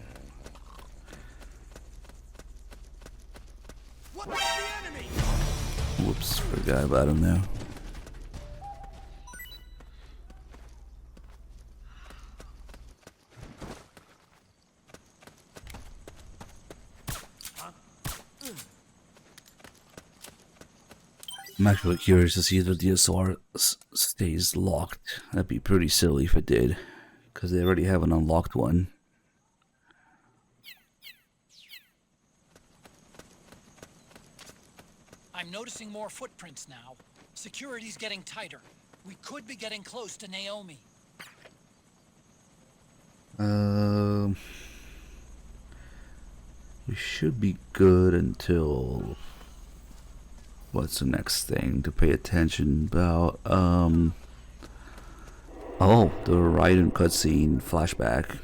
A: Whoops, forgot about him now. I'm actually curious to see if the DSR stays locked. That'd be pretty silly if it did, because they already have an unlocked one.
J: I'm noticing more footprints now. Security's getting tighter. We could be getting close to Naomi.
A: We should be good until... What's the next thing to pay attention about? Oh, the Raiden cutscene flashback.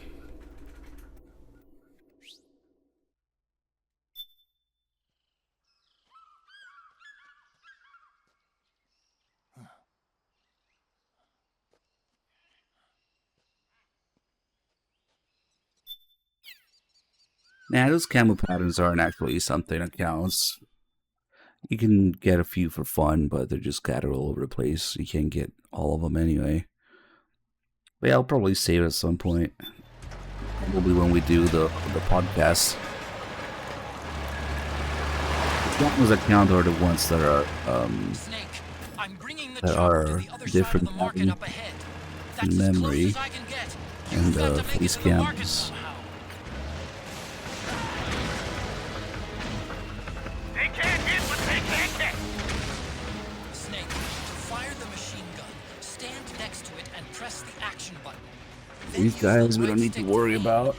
A: Nah, those camo patterns aren't actually something that counts. You can get a few for fun, but they're just scattered all over the place. You can't get all of them anyway. But yeah, I'll probably save it at some point. Probably when we do the podcast. The ones that count are the ones that are different in memory and face cams. These guys we don't need to worry about.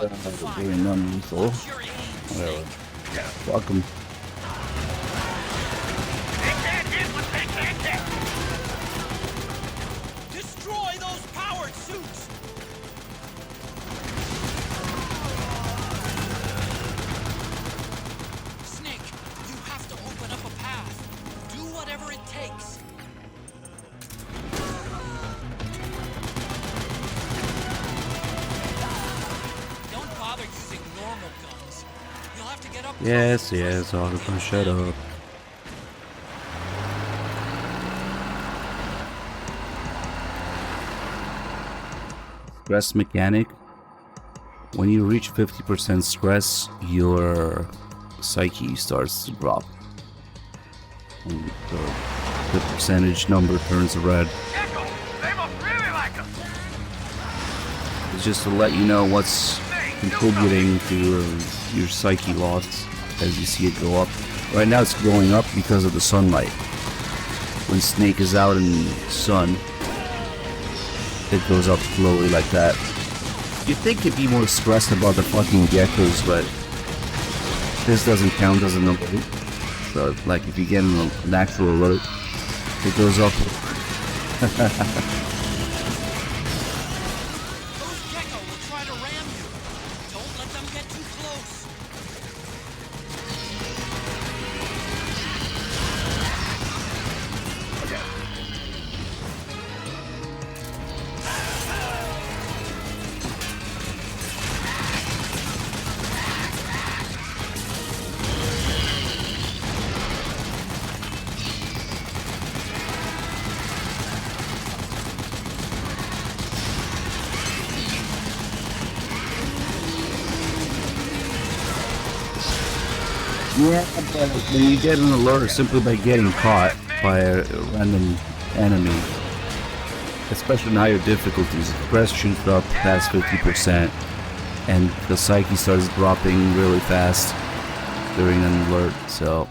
A: They're non-lethal. Whatever. Fuck them.
J: Destroy those powered suits! Snake, you have to open up a path. Do whatever it takes.
A: Yes, Autobahn, shut up. Stress mechanic. When you reach 50% stress, your psyche starts to drop. And the percentage number turns red. It's just to let you know what's contributing to your psyche loss as you see it go up. Right now it's going up because of the sunlight. When Snake is out in the sun, it goes up slowly like that. You'd think you'd be more stressed about the fucking geckos, but this doesn't count as an alert. So, like, if you get an actual alert, it goes up. Yeah, but when you get an alert simply by getting caught by a random enemy, especially in higher difficulties, stress shoots up past 50%, and the psyche starts dropping really fast during an alert, so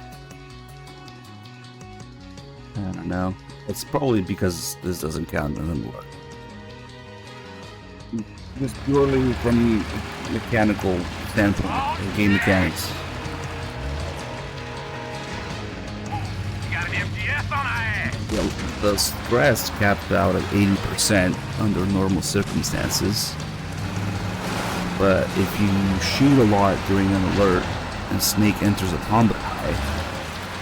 A: I don't know. It's probably because this doesn't count as an alert. Just purely from mechanical standpoint, game mechanics. The stress capped out at 80% under normal circumstances. But if you shoot a lot during an alert and Snake enters a combat high,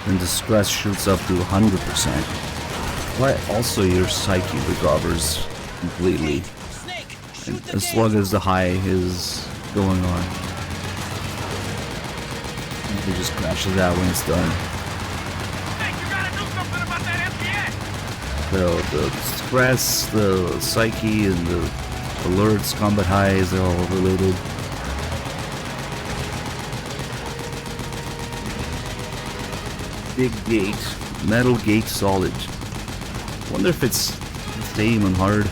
A: then the stress shoots up to 100%. But also your psyche recovers completely, and as long as the high is going on. It just crashes out when it's done. So the stress, the psyche, and the alerts, combat highs are all related. Big gate, metal gate solid. Wonder if it's the same on hard,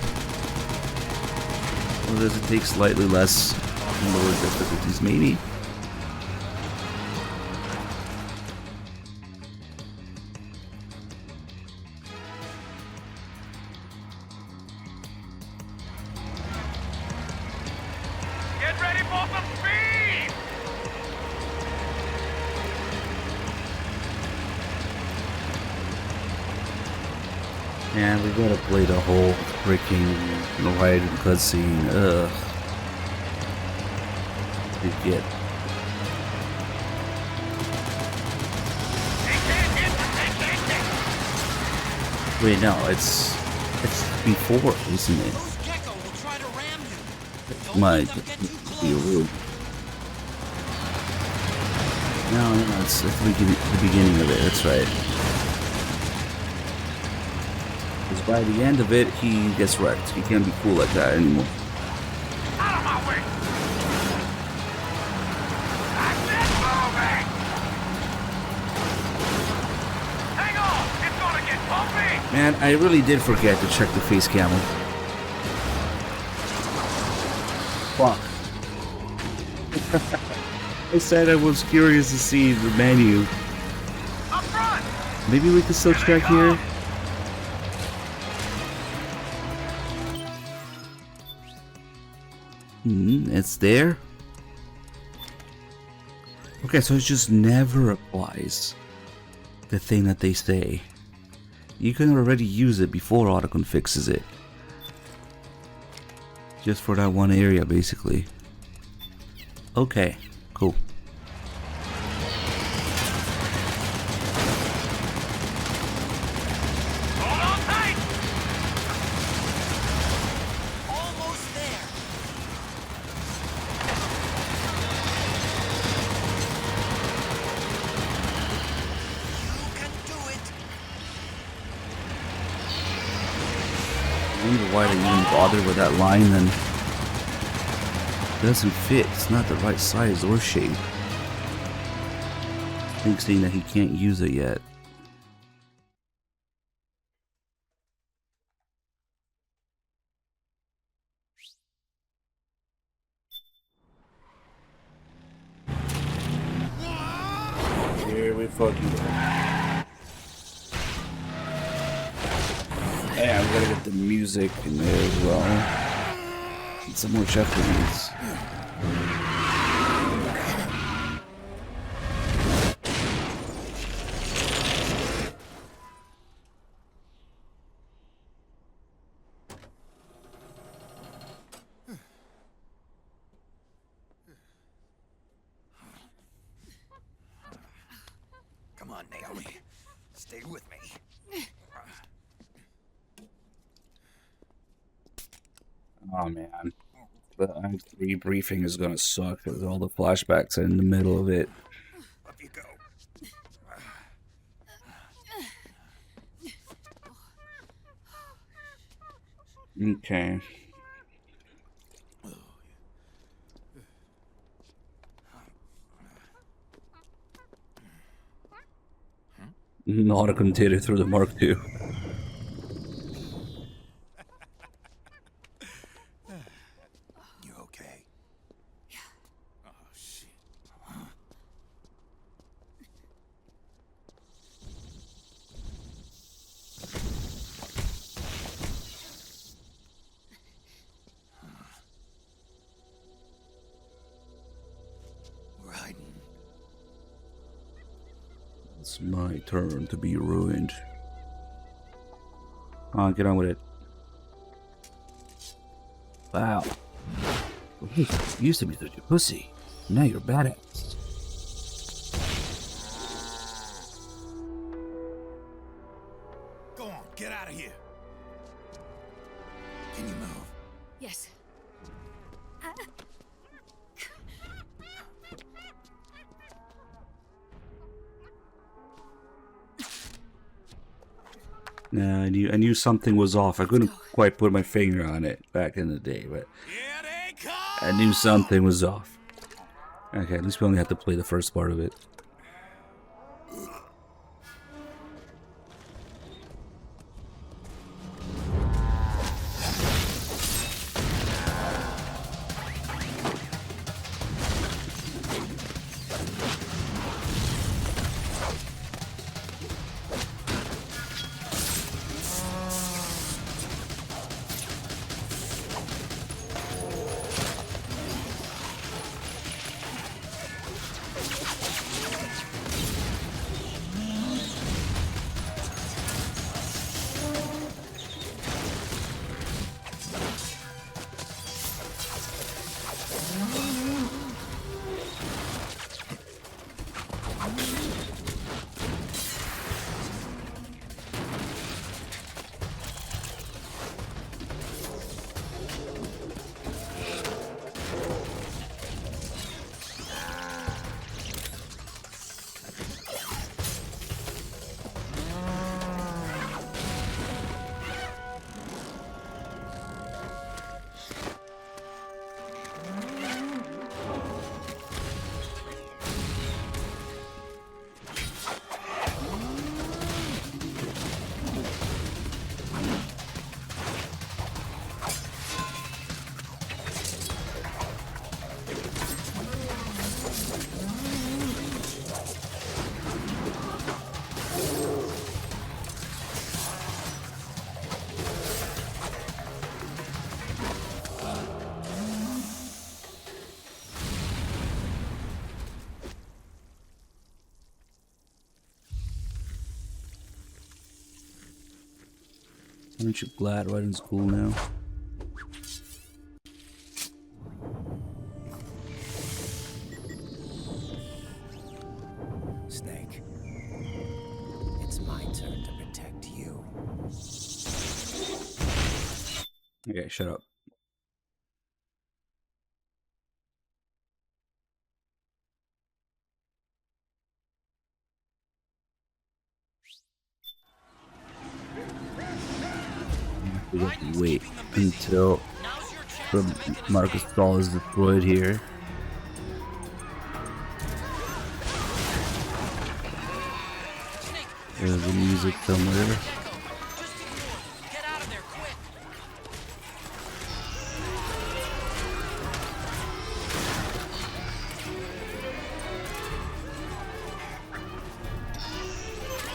A: or does it take slightly less on lower difficulties? Maybe. Man, we gotta play the whole freaking ride cutscene. Ugh. You get. Wait, no, it's before, isn't it? Might be rude. No, it's at the beginning of it. That's right. Because by the end of it, he gets wrecked. He can't be cool like that anymore.
H: Out of my way! Hang on! It's gonna get bumpy!
A: Man, I really did forget to check the face camera. Fuck. I said I was curious to see the menu.
H: Up front!
A: Maybe we can still check here. It's there. Okay, so it just never applies the thing that they say. You can already use it before Otacon fixes it. Just for that one area, basically. Okay, cool. I wonder why they even bother with that line then. It doesn't fit, it's not the right size or shape. I think saying that he can't use it yet. Here we fucking go. Yeah, I'm gonna get the music in there as well. Some more chef beans.
B: Come on, Naomi. Stay with me.
A: Oh man, the Act 3 briefing is gonna suck because all the flashbacks are in the middle of it.
B: Up you go.
A: Okay. Not a container through the Mark II.
B: You okay? Oh, shit. We're hiding.
A: It's my turn to be ruined. Come on, get on with it. Wow. You used to be such a pussy. Now you're badass.
B: Go on, get out of here. Can you move?
R: Yes.
A: Nah, I knew something was off. I couldn't quite put my finger on it back in the day, but I knew something was off. Okay, at least we only have to play the first part of it. Aren't you glad right in school now?
B: Snake. It's my turn to protect you.
A: Okay, shut up. We have to wait until the Marcus Ball is deployed here. There's the music somewhere.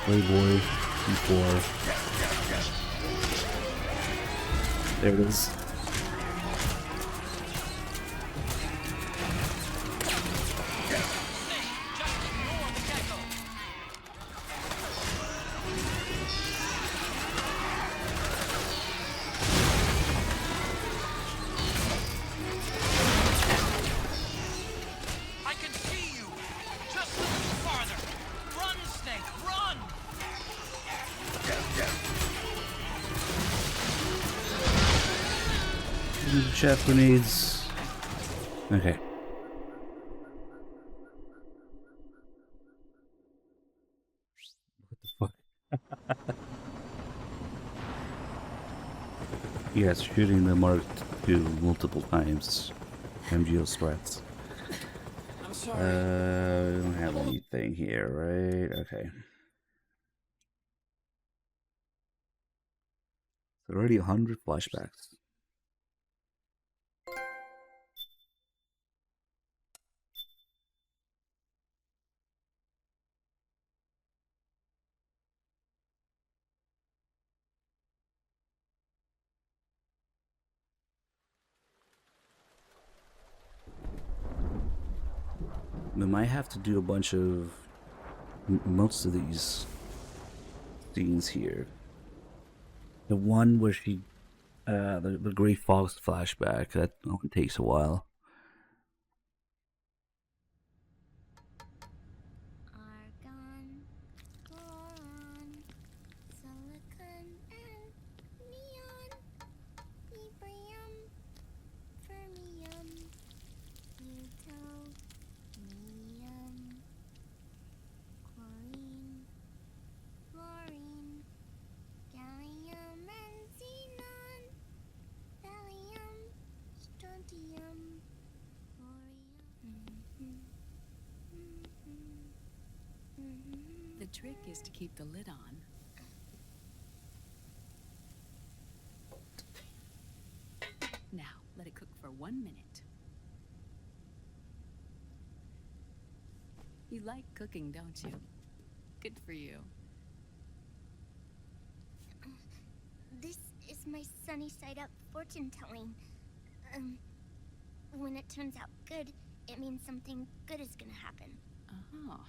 A: Playboy P4. There it is. Chat grenades. Okay. What the fuck? Yes, shooting the Mark II multiple times. MGS strats.
G: I'm sorry.
A: We don't have anything here, right? Okay. It's already 100 flashbacks. We might have to do a bunch of most of these scenes here. The one where she, the Grey Fox flashback, that only takes a while.
S: Argon, boron, silicon, and neon, yttrium, fermium, plutonium, chlorine, fluorine, gallium, and xenon, thallium, strontium,
R: The trick is to keep the lid on. Now, let it cook for 1 minute. You like cooking, don't you? Good for you.
S: This is my sunny side up fortune telling. When it turns out good, it means something good is gonna happen.
R: Oh.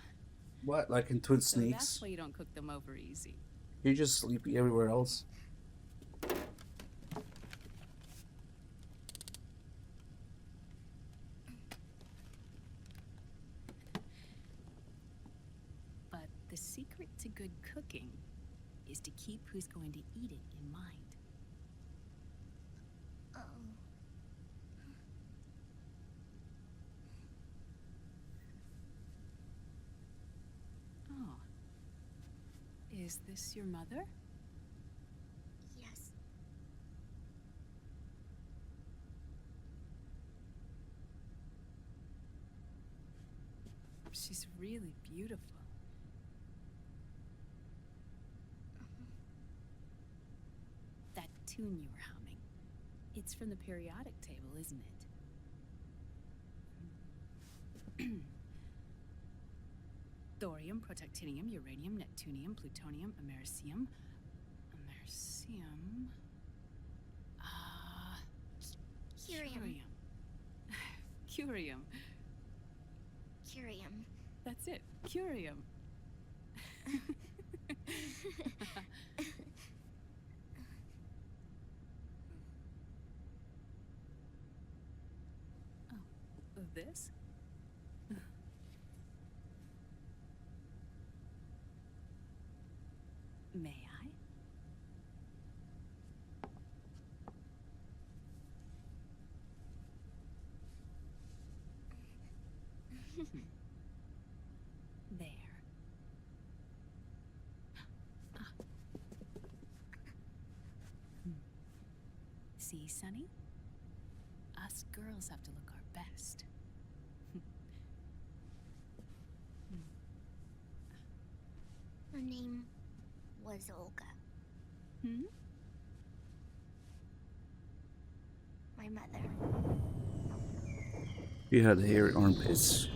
A: What, like in Twin
R: So
A: Snakes?
R: that's why you don't cook them over easy.
A: You're just sleepy everywhere else.
R: But the secret to good cooking is to keep who's going to eat it in mind.
S: Oh.
R: Oh. Is this your mother?
S: Yes.
R: She's really beautiful. That tune you were humming, it's from the periodic table, isn't it? Thorium, protactinium, uranium, neptunium, plutonium, americium. Americium.
S: Curium.
R: Curium.
S: Curium.
R: That's it. Curium. Oh, this? May I? There. See, Sonny? Us girls have to look our best.
S: Her name was Olga.
R: Hmm?
S: My mother.
A: You had hairy armpits.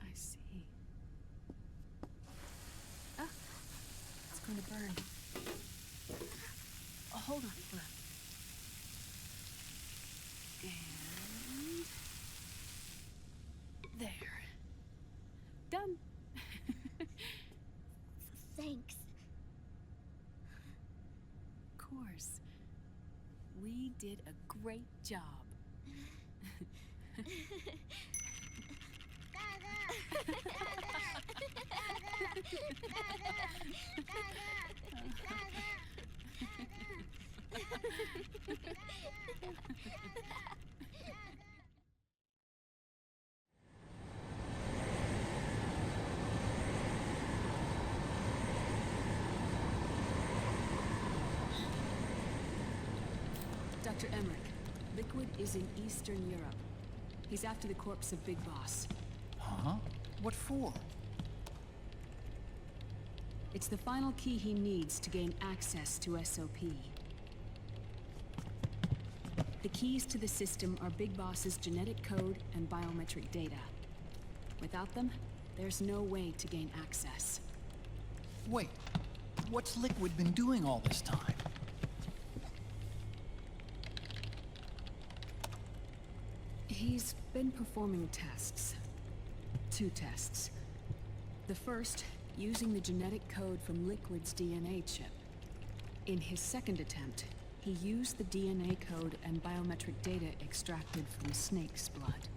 R: I see. Ah, it's going to burn. Oh, hold on, Flip. And there. Done.
S: Thanks.
R: Of course. We did a great job. Dr. Emmerich, Liquid is in Eastern Europe. He's after the corpse of Big Boss.
J: Huh? What for?
R: It's the final key he needs to gain access to SOP. The keys to the system are Big Boss's genetic code and biometric data. Without them, there's no way to gain access.
J: Wait, what's Liquid been doing all this time?
R: He's been performing tests. 2 tests. The first, using the genetic code from Liquid's DNA chip. In his second attempt, he used the DNA code and biometric data extracted from Snake's blood.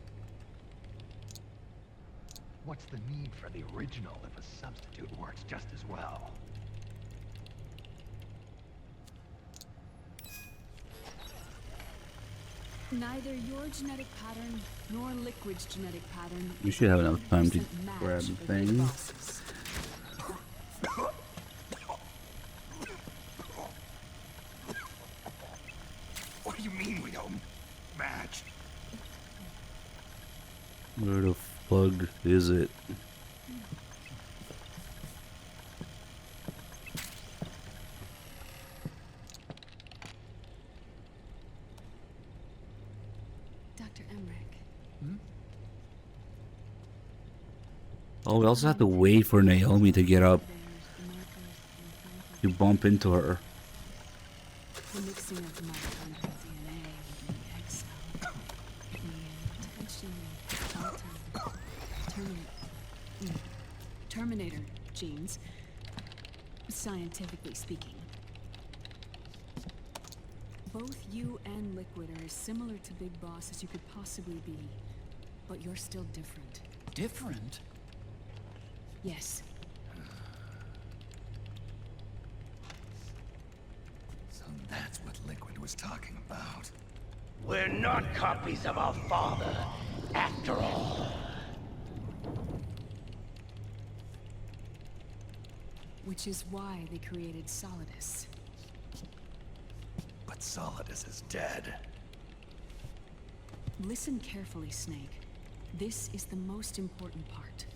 N: What's the need for the original if a substitute works just as well?
R: Neither your genetic pattern nor Liquid's genetic pattern.
A: You should have enough time to
R: doesn't match
A: grab
R: the Big
A: things.
R: Boss's.
B: What do you mean we don't match?
A: Where the fuck is it?
R: Dr. Emmerich.
A: Oh, we also have to wait for Naomi to get up. You bump into her.
R: The mixing of the mitochondrial DNA with the egg cell. The intentionally altered Terminator genes, scientifically speaking. Both you and Liquid are as similar to Big Boss as you could possibly be, but you're still different.
J: Different?
R: Yes.
B: So that's what Liquid was talking about.
Q: We're not copies of our father, after all.
R: Which is why they created Solidus.
B: But Solidus is dead.
R: Listen carefully, Snake. This is the most important part.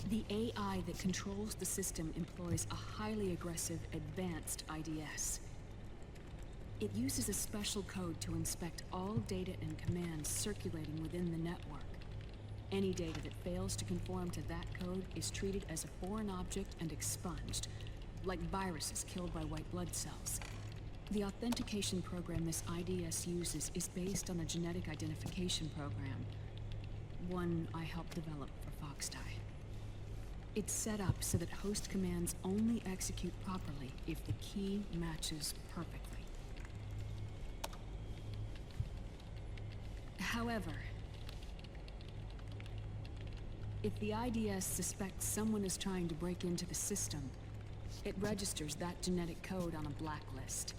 R: The AI that controls the system employs a highly aggressive, advanced IDS. It uses a special code to inspect all data and commands circulating within the network. Any data that fails to conform to that code is treated as a foreign object and expunged, like viruses killed by white blood cells. The authentication program this IDS uses is based on a genetic identification program, one I helped develop for Foxdie. It's set up so that host commands only execute properly if the key matches perfectly. However, if the IDS suspects someone is trying to break into the system, it registers that genetic code on a blacklist.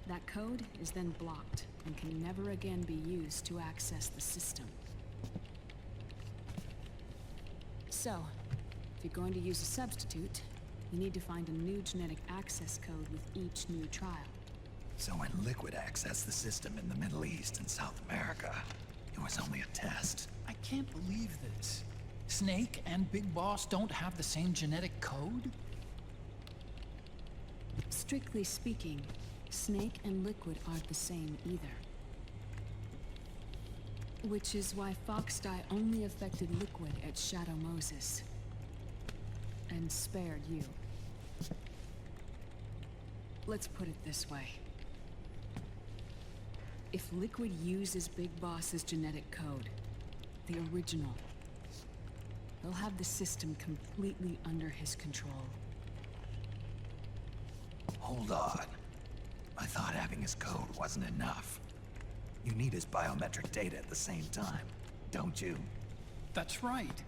R: That code is then blocked and can never again be used to access the system. So, if you're going to use a substitute, you need to find a new genetic access code with each new trial.
B: So when Liquid accessed the system in the Middle East and South America, it was only a test.
J: I can't believe this. Snake and Big Boss don't have the same genetic code?
R: Strictly speaking, Snake and Liquid aren't the same either. Which is why Foxdie only affected Liquid at Shadow Moses. And spared you. Let's put it this way. If Liquid uses Big Boss's genetic code, the original, he'll have the system completely under his control.
B: Hold on. I thought having his code wasn't enough. You need his biometric data at the same time, don't you?
J: That's right.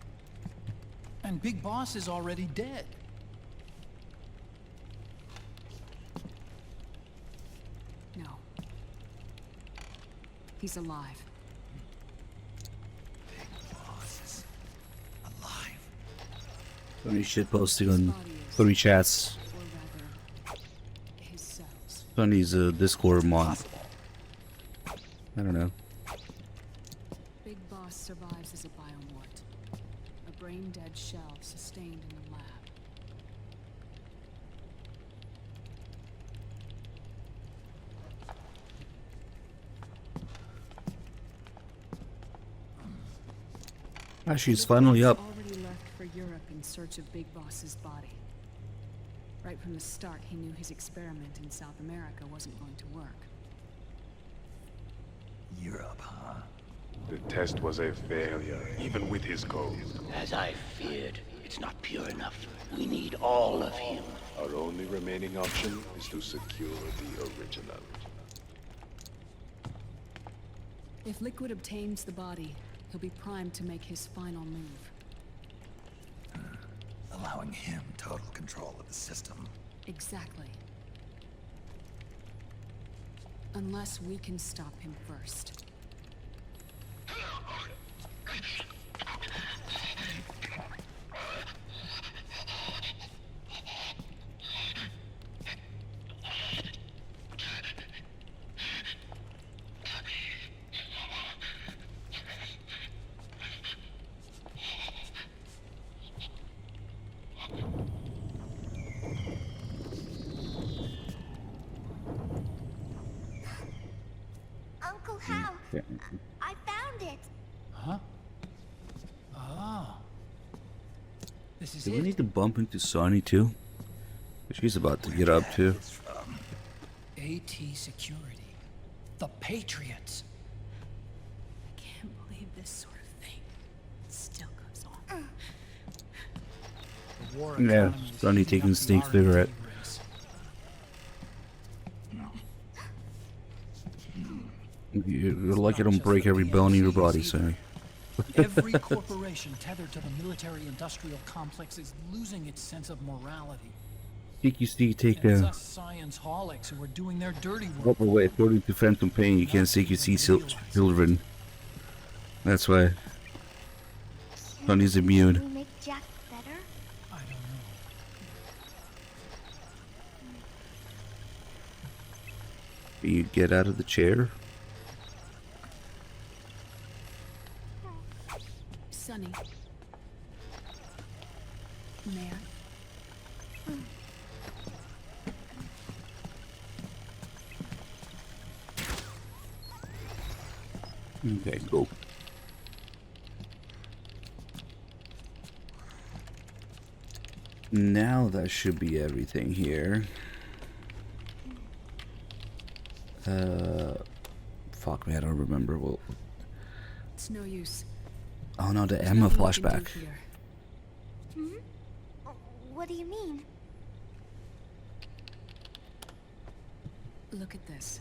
G: And Big Boss is already dead.
R: No. He's alive.
A: Funny shit posting on funny chats. Funny's a Discord mod. I don't know.
R: Big Boss survives as a biomort. A brain-dead shell sustained in the lab.
A: She's finally up.
R: Already left for Europe in search of Big Boss's body. Right from the start, he knew his experiment in South America wasn't going to work.
B: Europe, huh?
T: The test was a failure, even with his code.
F: As I feared, it's not pure enough. We need all of him.
T: Our only remaining option is to secure the original.
R: If Liquid obtains the body, he'll be primed to make his final move.
B: Allowing him total control of the system.
R: Exactly. Unless we can stop him first.
S: Uncle Hal, I found it.
G: Huh? Ah. This is
A: Do we
G: it.
A: need to bump into Sonny too? She's about to get up too.
G: AT Security. The Patriots.
K: I can't believe this sort of thing still goes on.
G: The war
A: Yeah,
G: economy is
A: Sonny
G: heating
A: taking
G: up the
A: Snake's
G: R&D
A: cigarette.
G: race.
A: You're lucky I don't break every bone in your body, Sonny.
G: Every corporation tethered to the military-industrial complex is losing its sense of morality.
A: CQC take
G: And it's us science holics who are doing their dirty work.
A: up away. According to Phantom Pain, you can't CQC children. That's why Sonny's
S: Can
A: immune.
S: we make Jack better?
G: I don't know.
A: Can you get out of the chair?
R: Sonny. May I?
A: Okay, go. Now that should be everything here. Fuck me, I don't remember. Well,
R: It's no use.
A: oh no, the
R: There's
A: Emma
R: nothing we can do
A: flashback.
R: here.
S: Hmm? What do you mean?
R: Look at this.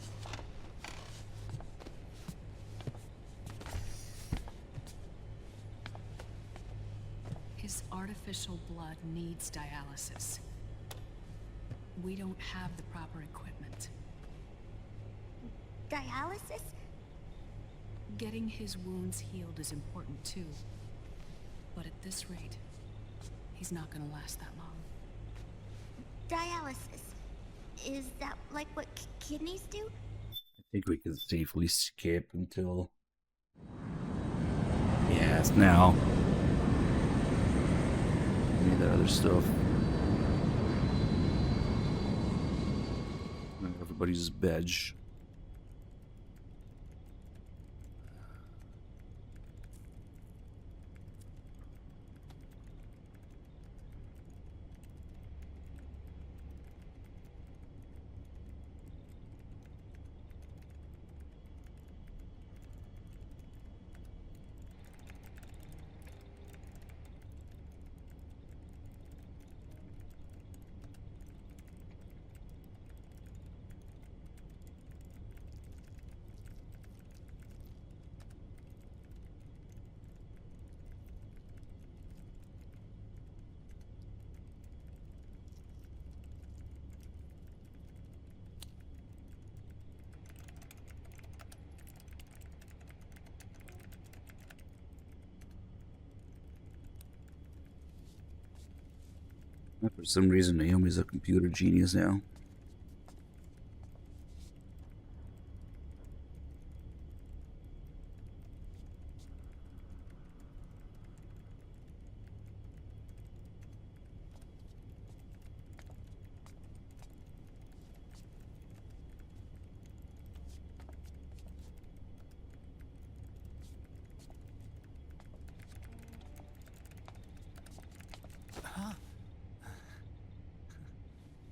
R: His artificial blood needs dialysis. We don't have the proper equipment.
S: Dialysis?
R: Getting his wounds healed is important too. But at this rate, he's not gonna last that long.
S: Dialysis. Is that like what kidneys do?
A: I think we can safely skip until. Yes, now. Any of the other stuff. Everybody's veg. For some reason, Naomi's a computer genius now.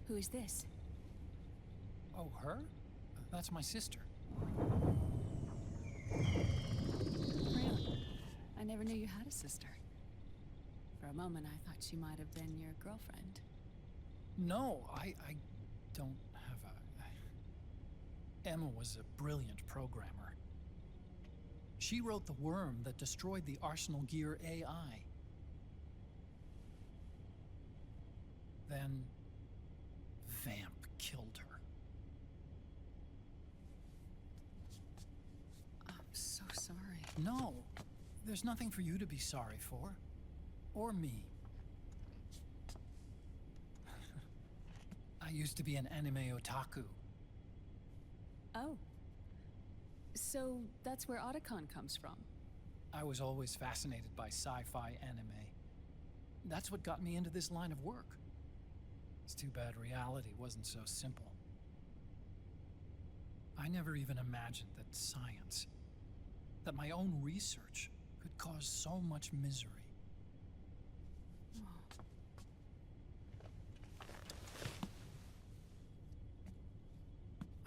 G: Who is this?
J: Oh, her? That's my sister.
R: Really? I never knew you had a sister. For a moment, I thought she might have been your girlfriend.
J: No, I don't have a... Emma was a brilliant programmer. She wrote the worm that destroyed the Arsenal Gear AI. Then... Vamp killed her.
R: I'm so sorry.
J: No, there's nothing for you to be sorry for. Or me. I used to be an anime otaku.
R: Oh. So that's where Otacon comes from.
J: I was always fascinated by sci-fi anime. That's what got me into this line of work. It's too bad reality wasn't so simple. I never even imagined that science, that my own research, could cause so much misery.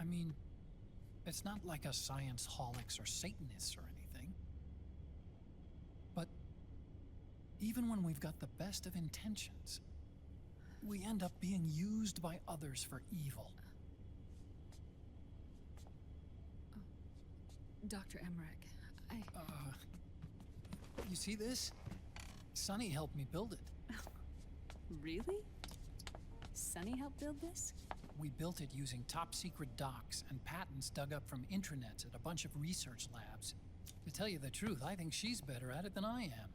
J: I mean, it's not like us science holics or Satanists or anything. But even when we've got the best of intentions, we end up being used by others for evil.
R: Dr. Emmerich,
J: You see this? Sonny helped me build it.
R: Really? Sonny helped build this?
J: We built it using top-secret docs and patents dug up from intranets at a bunch of research labs. To tell you the truth, I think she's better at it than I am.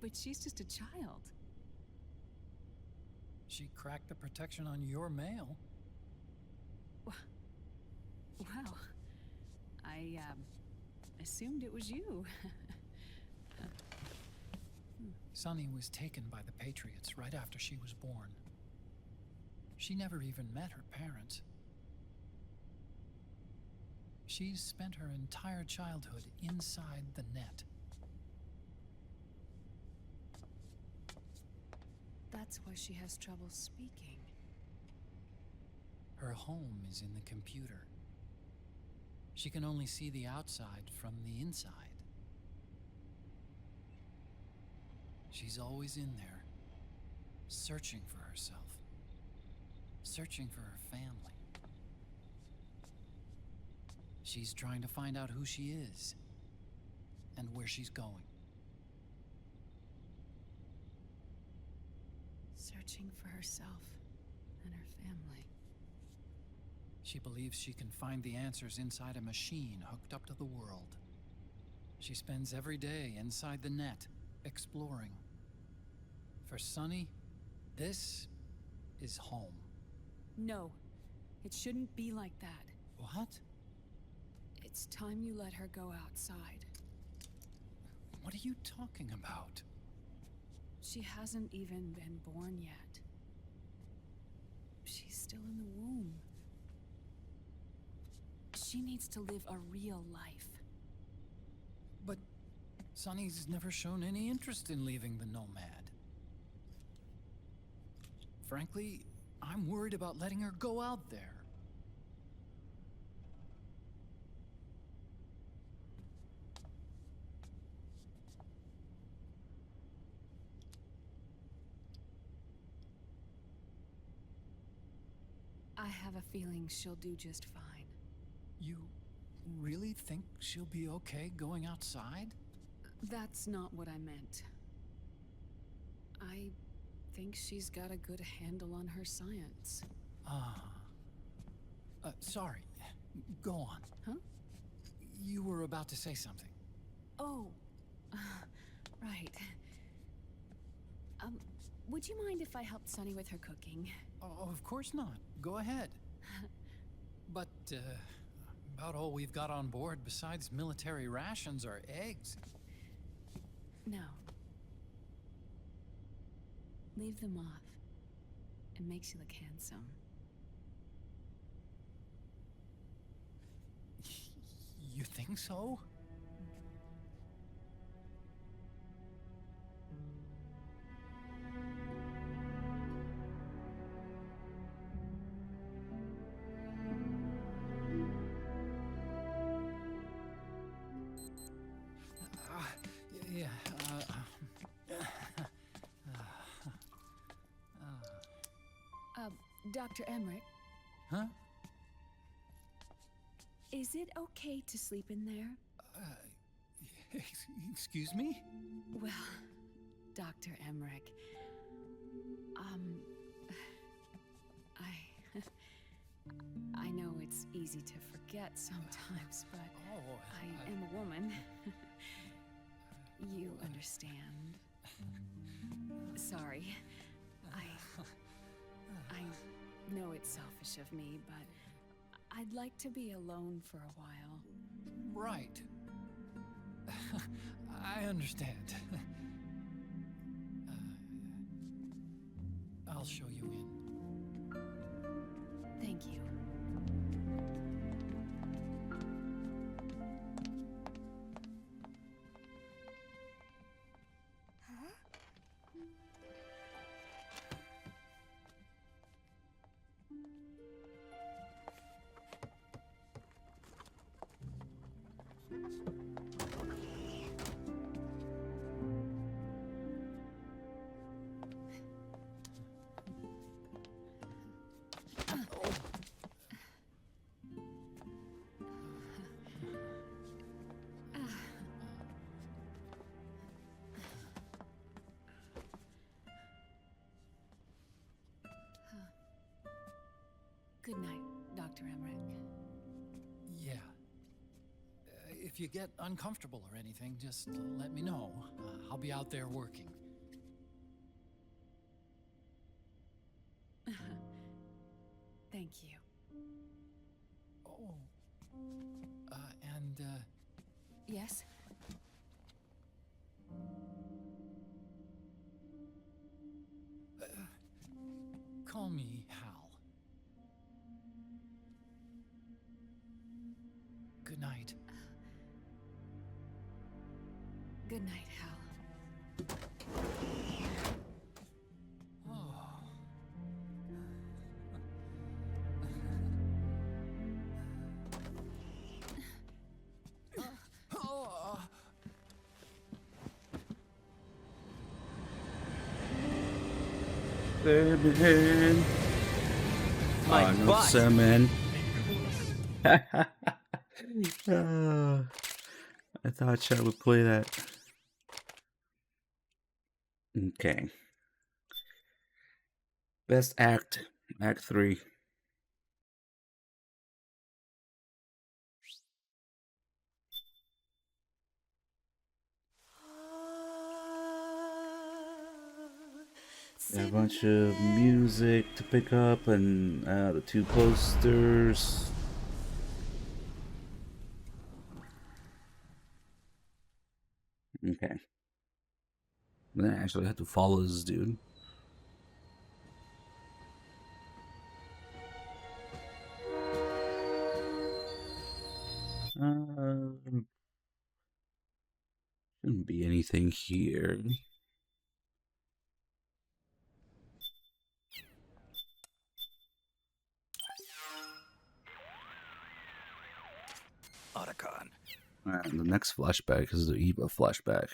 R: But she's just a child.
J: She cracked the protection on your mail.
R: Wow. I assumed it was you.
J: Sunny was taken by the Patriots right after she was born. She never even met her parents. She's spent her entire childhood inside the net.
R: That's why she has trouble speaking.
J: Her home is in the computer. She can only see the outside from the inside. She's always in there, searching for herself, searching for her family. She's trying to find out who she is and where she's going.
R: Searching for herself and her family.
J: She believes she can find the answers inside a machine hooked up to the world. She spends every day inside the net, exploring. For Sunny, this is home.
R: No, it shouldn't be like that.
J: What?
R: It's time you let her go outside.
J: What are you talking about?
R: She hasn't even been born yet. She's still in the womb. She needs to live a real life.
J: But Sunny's never shown any interest in leaving the Nomad. Frankly, I'm worried about letting her go out there.
R: I have a feeling she'll do just fine.
J: You really think she'll be okay going outside?
R: That's not what I meant. I think she's got a good handle on her science.
J: Sorry. Go on.
R: Huh?
J: You were about to say something.
R: Oh, right. Would you mind if I helped Sunny with her cooking?
J: Oh, of course not. Go ahead. But, about all we've got on board besides military rations are eggs.
R: No. Leave them off. It makes you look handsome.
J: You think so? Yeah,
R: Dr. Emmerich?
J: Huh?
R: Is it okay to sleep in there?
J: Excuse me?
R: Well, Dr. Emmerich, I know it's easy to forget sometimes, but I am a woman. You understand. Sorry. I know it's selfish of me, but I'd like to be alone for a while.
J: Right. I understand. I'll show you in.
R: Thank you. Good night, Dr. Emmerich.
J: Yeah. If you get uncomfortable or anything, just let me know. I'll be out there working.
R: Thank you.
J: Oh. And,
R: Yes?
J: Call me Hal. Good night.
R: Good night, Hal.
A: Salmon.
P: My
A: no
P: butt.
A: salmon. I thought Chad would play that. Okay. Best act. Act 3. A bunch of music to pick up and the 2 posters. Okay. Then I actually have to follow this dude. Shouldn't be anything here.
B: Otacon.
A: And the next flashback is the Eva flashback.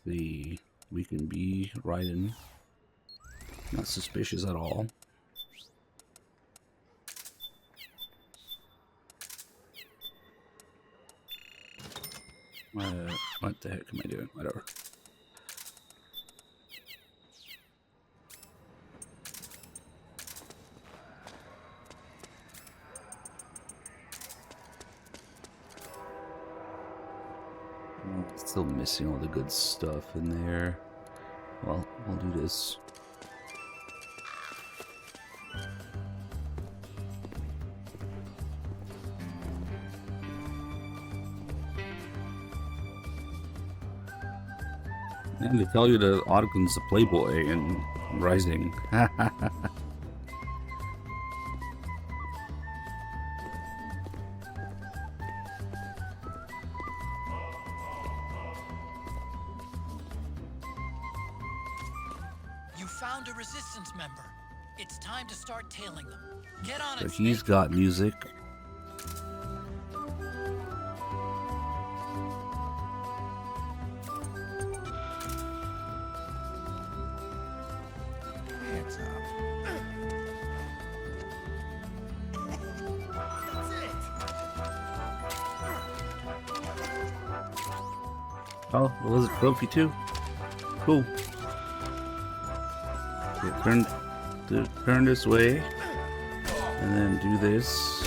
A: See, we can be riding. Not suspicious at all. What the heck am I doing? Whatever. Still missing all the good stuff in there. Well, we'll do this. And they tell you that Ogden's a playboy in Rising.
G: You found a resistance member. It's time to start tailing them. Get on
A: So
G: it.
A: he's got music.
I: Hands up.
A: Oh, there was a trophy too. Cool. Okay, turn this way, and then do this.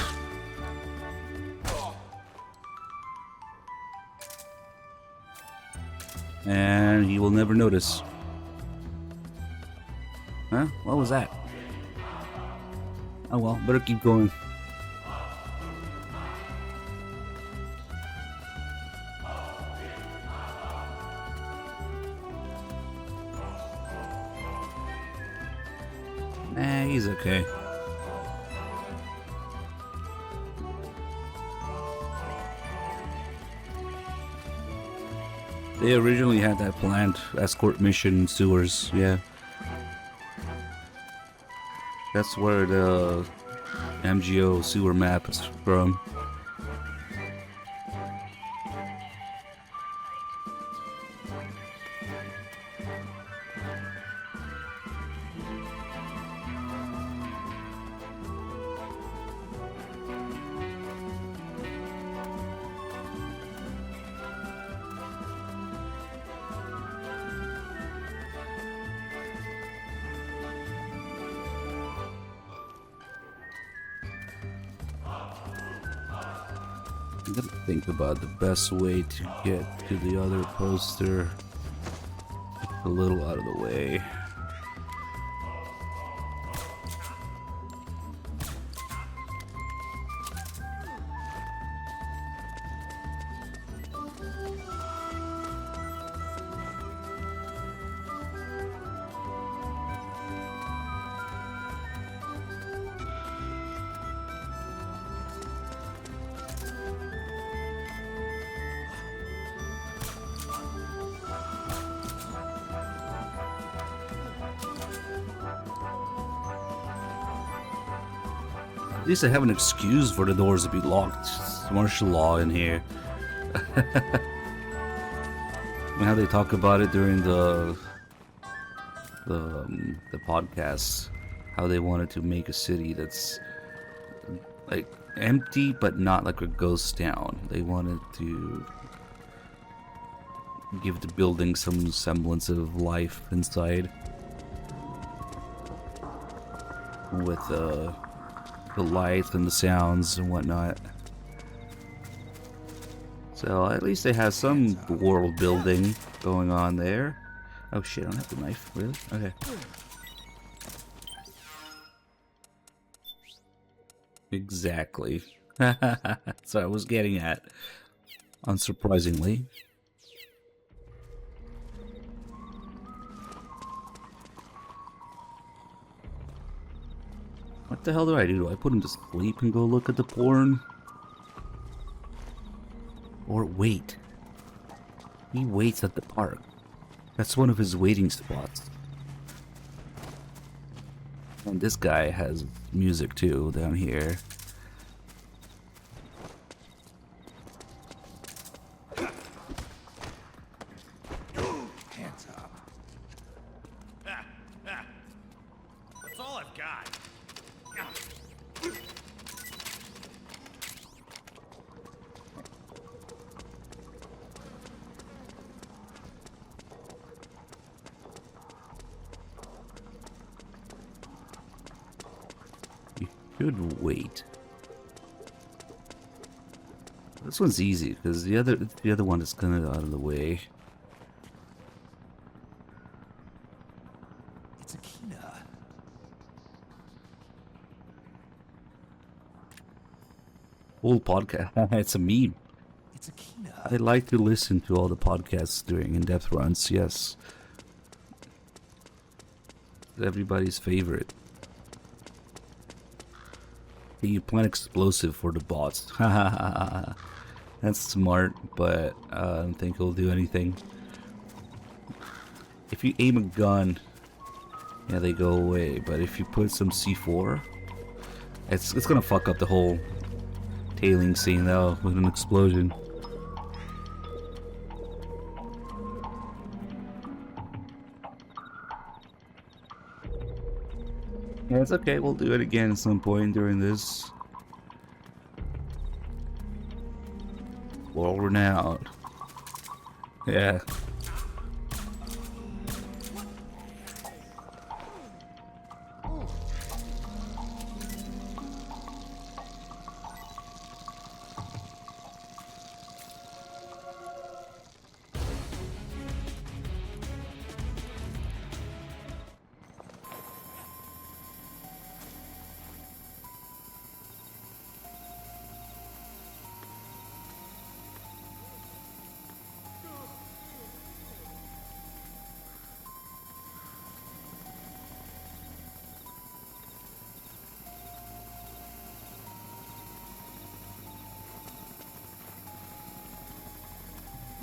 A: And he will never notice. Huh? What was that? Oh well, better keep going. Nah, he's okay. They originally had that planned escort mission sewers, yeah. That's where the MGO sewer map is from. I'm gonna think about the best way to get to the other poster. A little out of the way. At least I have an excuse for the doors to be locked. It's martial law in here. And how they talk about it during the podcast, how they wanted to make a city that's like empty but not like a ghost town. They wanted to give the building some semblance of life inside with the lights and the sounds and whatnot. So at least they have some world building going on there. Oh shit, I don't have the knife, really? Okay. Exactly. That's what I was getting at. Unsurprisingly. What the hell do I do? Do I put him to sleep and go look at the porn? Or wait. He waits at the park. That's one of his waiting spots. And this guy has music too down here.
I: Hands up.
H: That's all I've got.
A: You should wait. This one's easy because the other one is kind of out of the way.
B: It's a Kina.
A: Whole podcast. It's a meme.
B: It's a Kina.
A: I like to listen to all the podcasts doing in-depth runs. Yes. Everybody's favorite. You plant explosive for the bots. That's smart, but I don't think it'll do anything. If you aim a gun, yeah, they go away. But if you put some C4, it's gonna fuck up the whole tailing scene though with an explosion. Yeah, it's okay. We'll do it again at some point during this. World renowned. Yeah.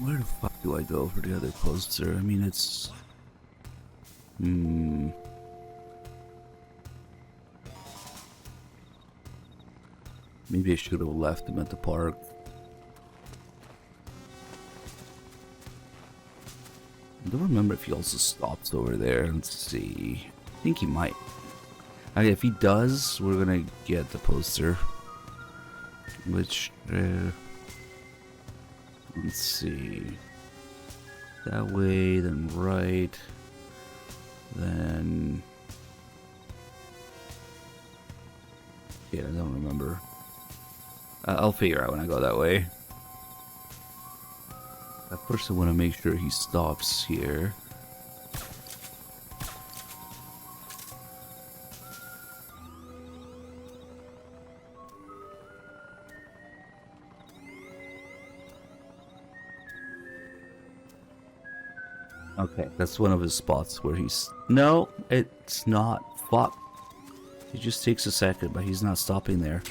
A: Where the fuck do I go for the other poster? I mean, it's... Maybe I should have left him at the park. I don't remember if he also stops over there. Let's see. I think he might. Okay, if he does, we're gonna get the poster. Which... let's see. That way, then right. Then... yeah, I don't remember. I'll figure out when I go that way. First I want to make sure he stops here. Okay, that's one of his spots where he's... no, it's not. Fuck. It just takes a second, but he's not stopping there.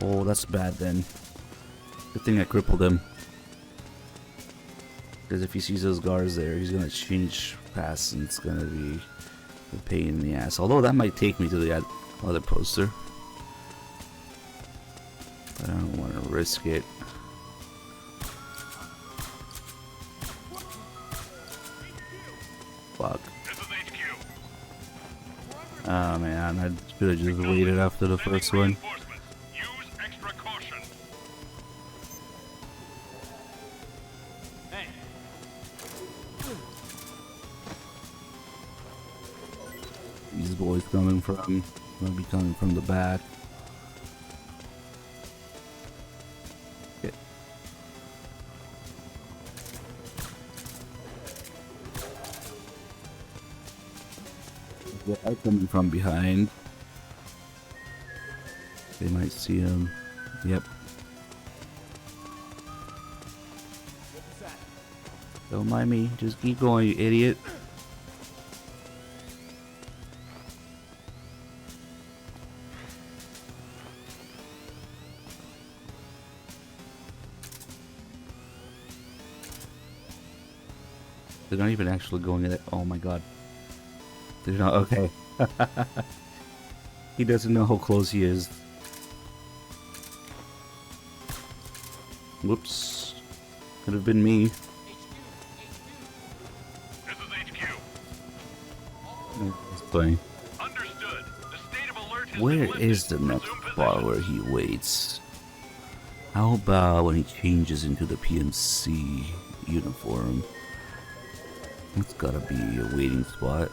A: Oh, that's bad then. Good thing I crippled him. Because if he sees those guards there, he's gonna change paths and it's gonna be a pain in the ass. Although that might take me to the other poster. But I don't want to risk it. Fuck. Oh man, I should have just waited after the first one. These boys coming from, might be coming from the back. Okay. Yeah, I'm coming from behind. They might see him. Yep. Don't mind me. Just keep going, you idiot. They're not even actually going in it. Oh my god. They're not. Okay. He doesn't know how close he is. Whoops. Could have been me. It's funny. Where is the next spot where he waits? How about when he changes into the PMC uniform? That's gotta be a waiting spot.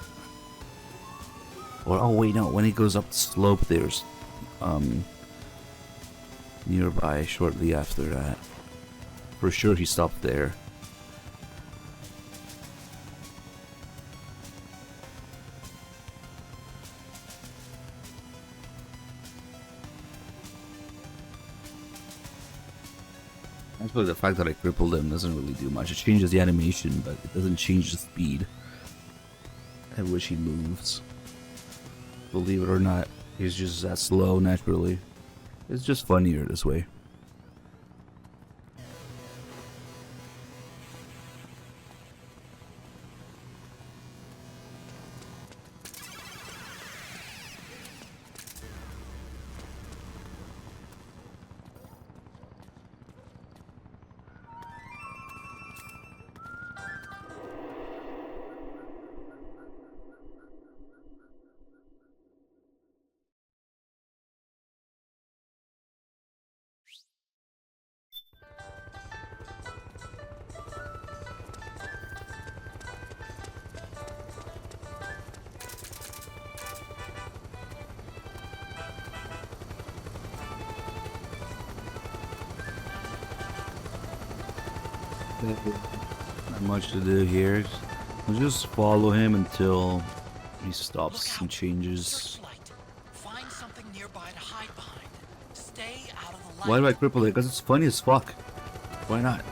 A: Or, oh wait, no, when he goes up the slope, there's, nearby shortly after that. For sure he stopped there. Actually, the fact that I crippled him doesn't really do much. It changes the animation, but it doesn't change the speed at which he moves. Believe it or not, he's just that slow naturally. It's just funnier this way. Not much to do here. We'll just follow him until he stops and changes.
U: Find something nearby to hide behind. Stay out of the light.
A: Why do I cripple it? Because it's funny as fuck. Why not?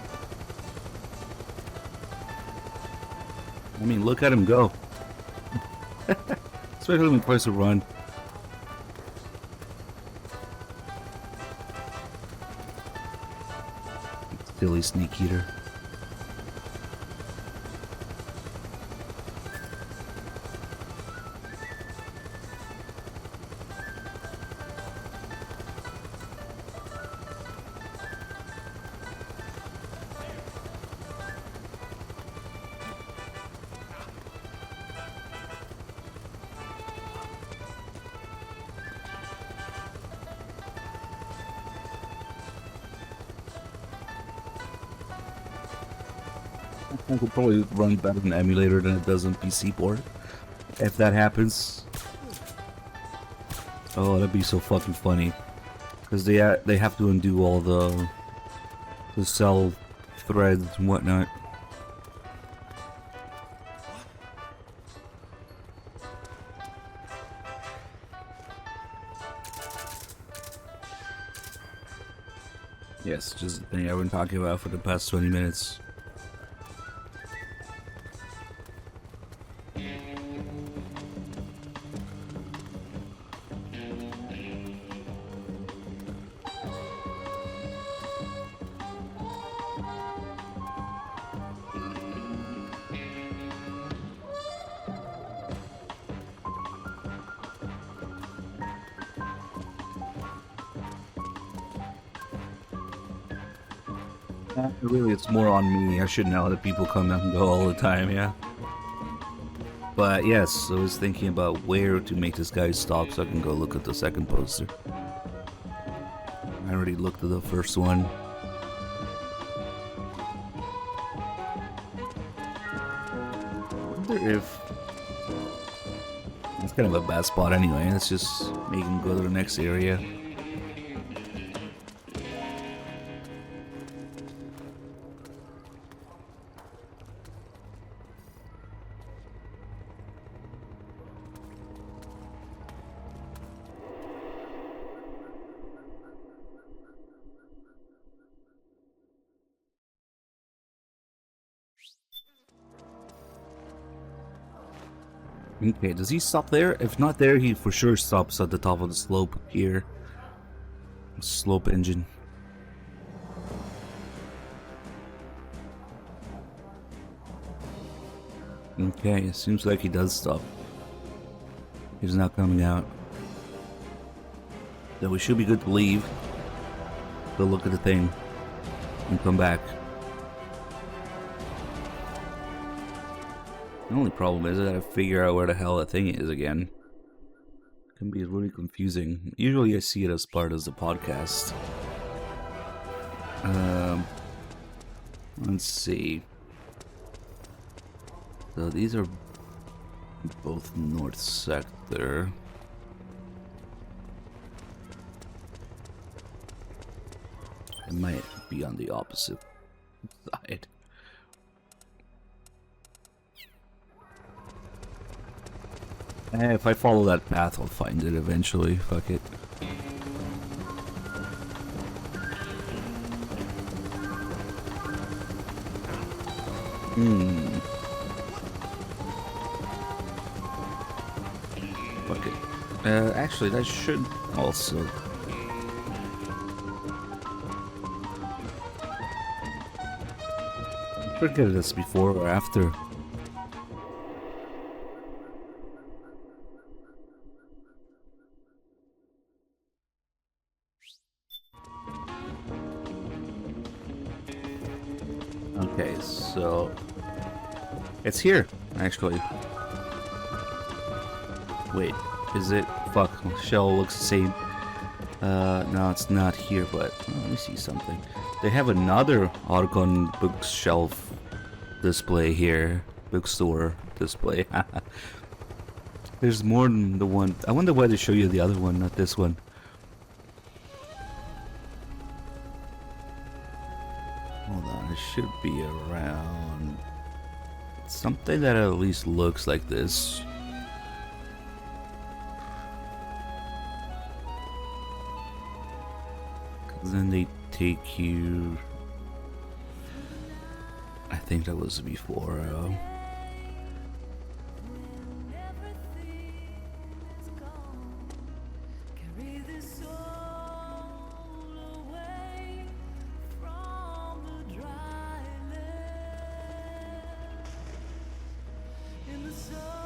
A: I mean, look at him go. Especially when he tries to run. Silly sneak eater. I think it'll probably run better in emulator than it does on PC port. If that happens. Oh, that'd be so fucking funny. Because they have to undo all the cell threads and whatnot. Yes, just the thing I've been talking about for the past 20 minutes. Really, it's more on me. I should know that people come and go all the time, yeah. But yes, I was thinking about where to make this guy stop so I can go look at the second poster. I already looked at the first one. I wonder if... It's kind of a bad spot anyway. Let's just make him go to the next area. Okay, does he stop there? If not there, he for sure stops at the top of the slope here. Slope engine. Okay, it seems like he does stop. He's not coming out. Then we should be good to leave. Go look at the thing. And come back. The only problem is I gotta figure out where the hell that thing is again. It can be really confusing. Usually I see it as part of the podcast. Let's see. So these are both north sector. It might be on the opposite side. If I follow that path, I'll find it eventually. Fuck it. Fuck it. Actually, that should also... Forget this before or after. Okay, so it's here, actually. Wait, is it? Fuck, shell looks the same. No, it's not here, but let me see something. They have another Argon bookshelf display here. Bookstore display. There's more than the one. I wonder why they show you the other one, not this one. Hold on, it should be around something that at least looks like this. Then they take you... I think that was before.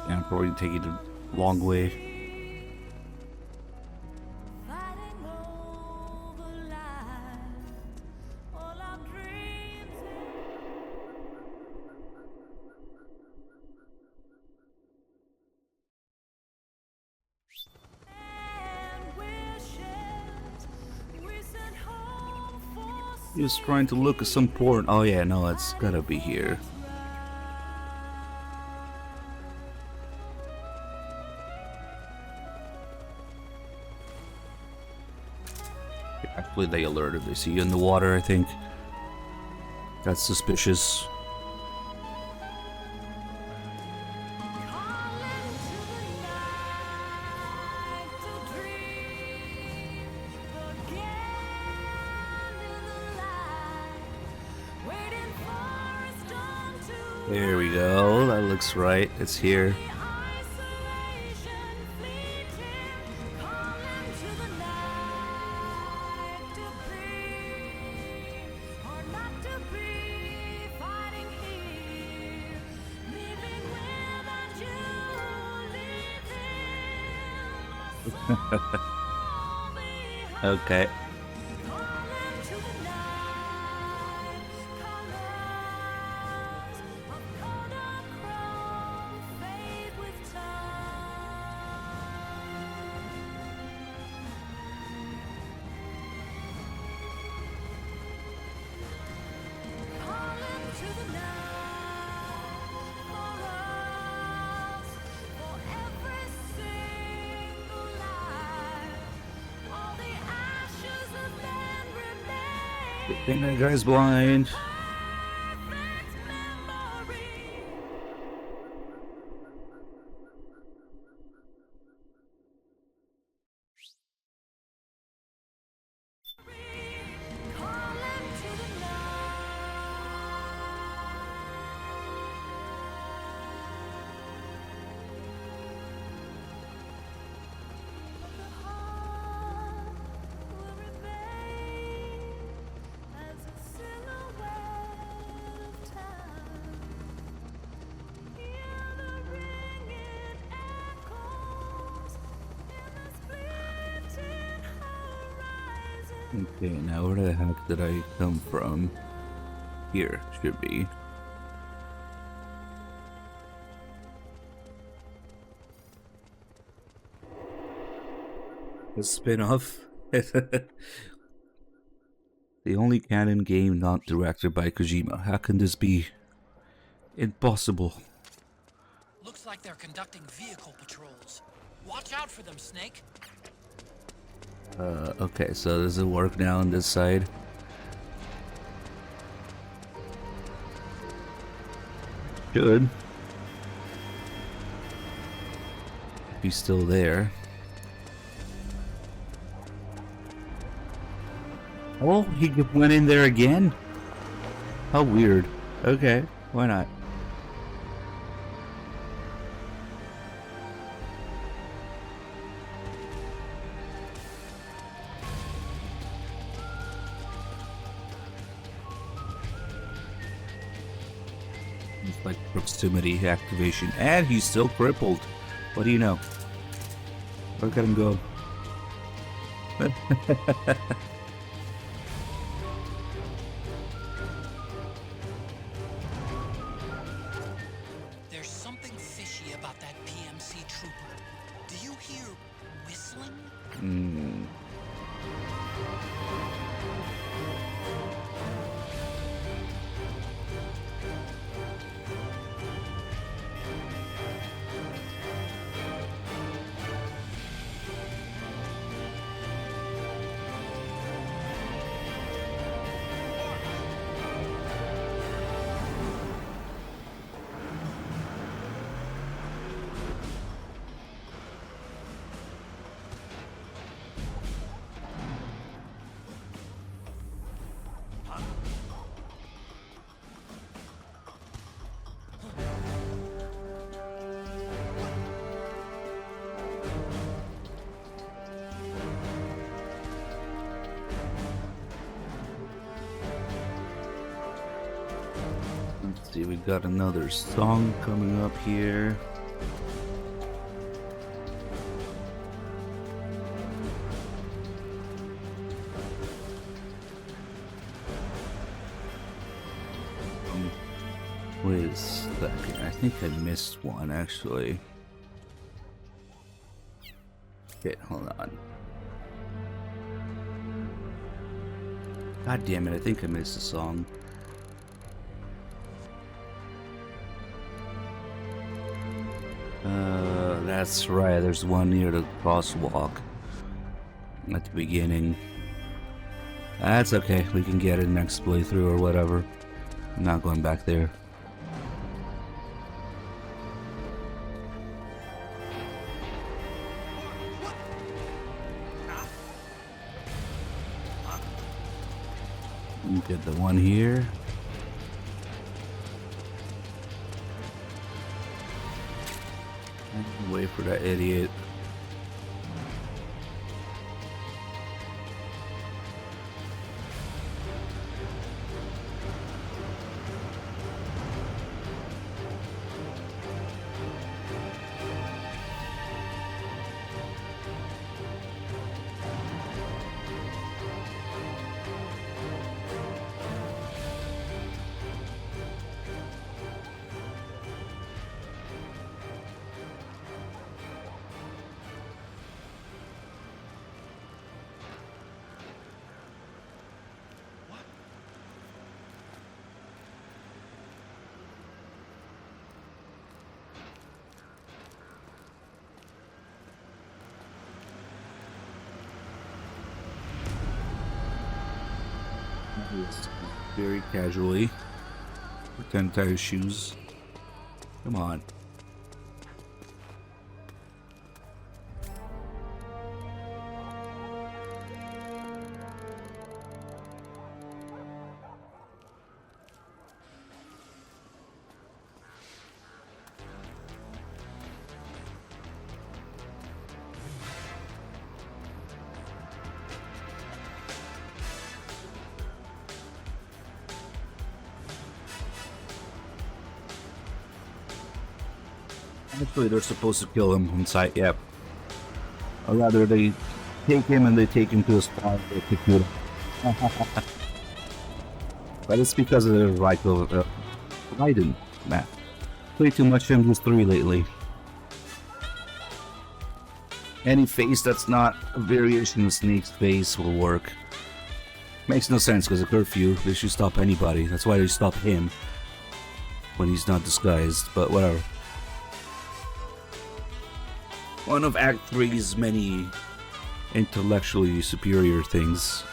A: Yeah, probably take you the long way. Just trying to look at some porn. Oh yeah, no, it's gotta be here. Actually, they alerted. They see you in the water, I think. That's suspicious. There we go. That looks right. It's here. Okay. I think that guy's blind. Okay, now where the heck did I come from? Here, should be. The spin-off? The only canon game not directed by Kojima. How can this be? Impossible.
U: Looks like they're conducting vehicle patrols. Watch out for them, Snake.
A: Okay, so does it work now on this side? Should. He's still there. Oh, he went in there again? How weird. Okay, why not? It's like proximity activation. And he's still crippled. What do you know? Look at him go.
U: There's something fishy about that PMC trooper. Do you hear whistling?
A: Let's see, we got another song coming up here. Wait a second, I think I missed one actually. Okay, hold on. God damn it, I think I missed a song. That's right, there's one near the crosswalk at the beginning. That's okay, we can get it next playthrough or whatever. I'm not going back there. Get the one here. Wait for that idiot. Very casually. Pretend to tie his shoes. Come on. Actually, they're supposed to kill him on sight, yep. Or rather, they take him and they take him to a spot to execute him. But it's because of the Raiden map. Play too much MGS3 lately. Any face that's not a variation of Snake's face will work. Makes no sense because of curfew, they should stop anybody. That's why they stop him when he's not disguised, but whatever. One of Act 3's many intellectually superior things.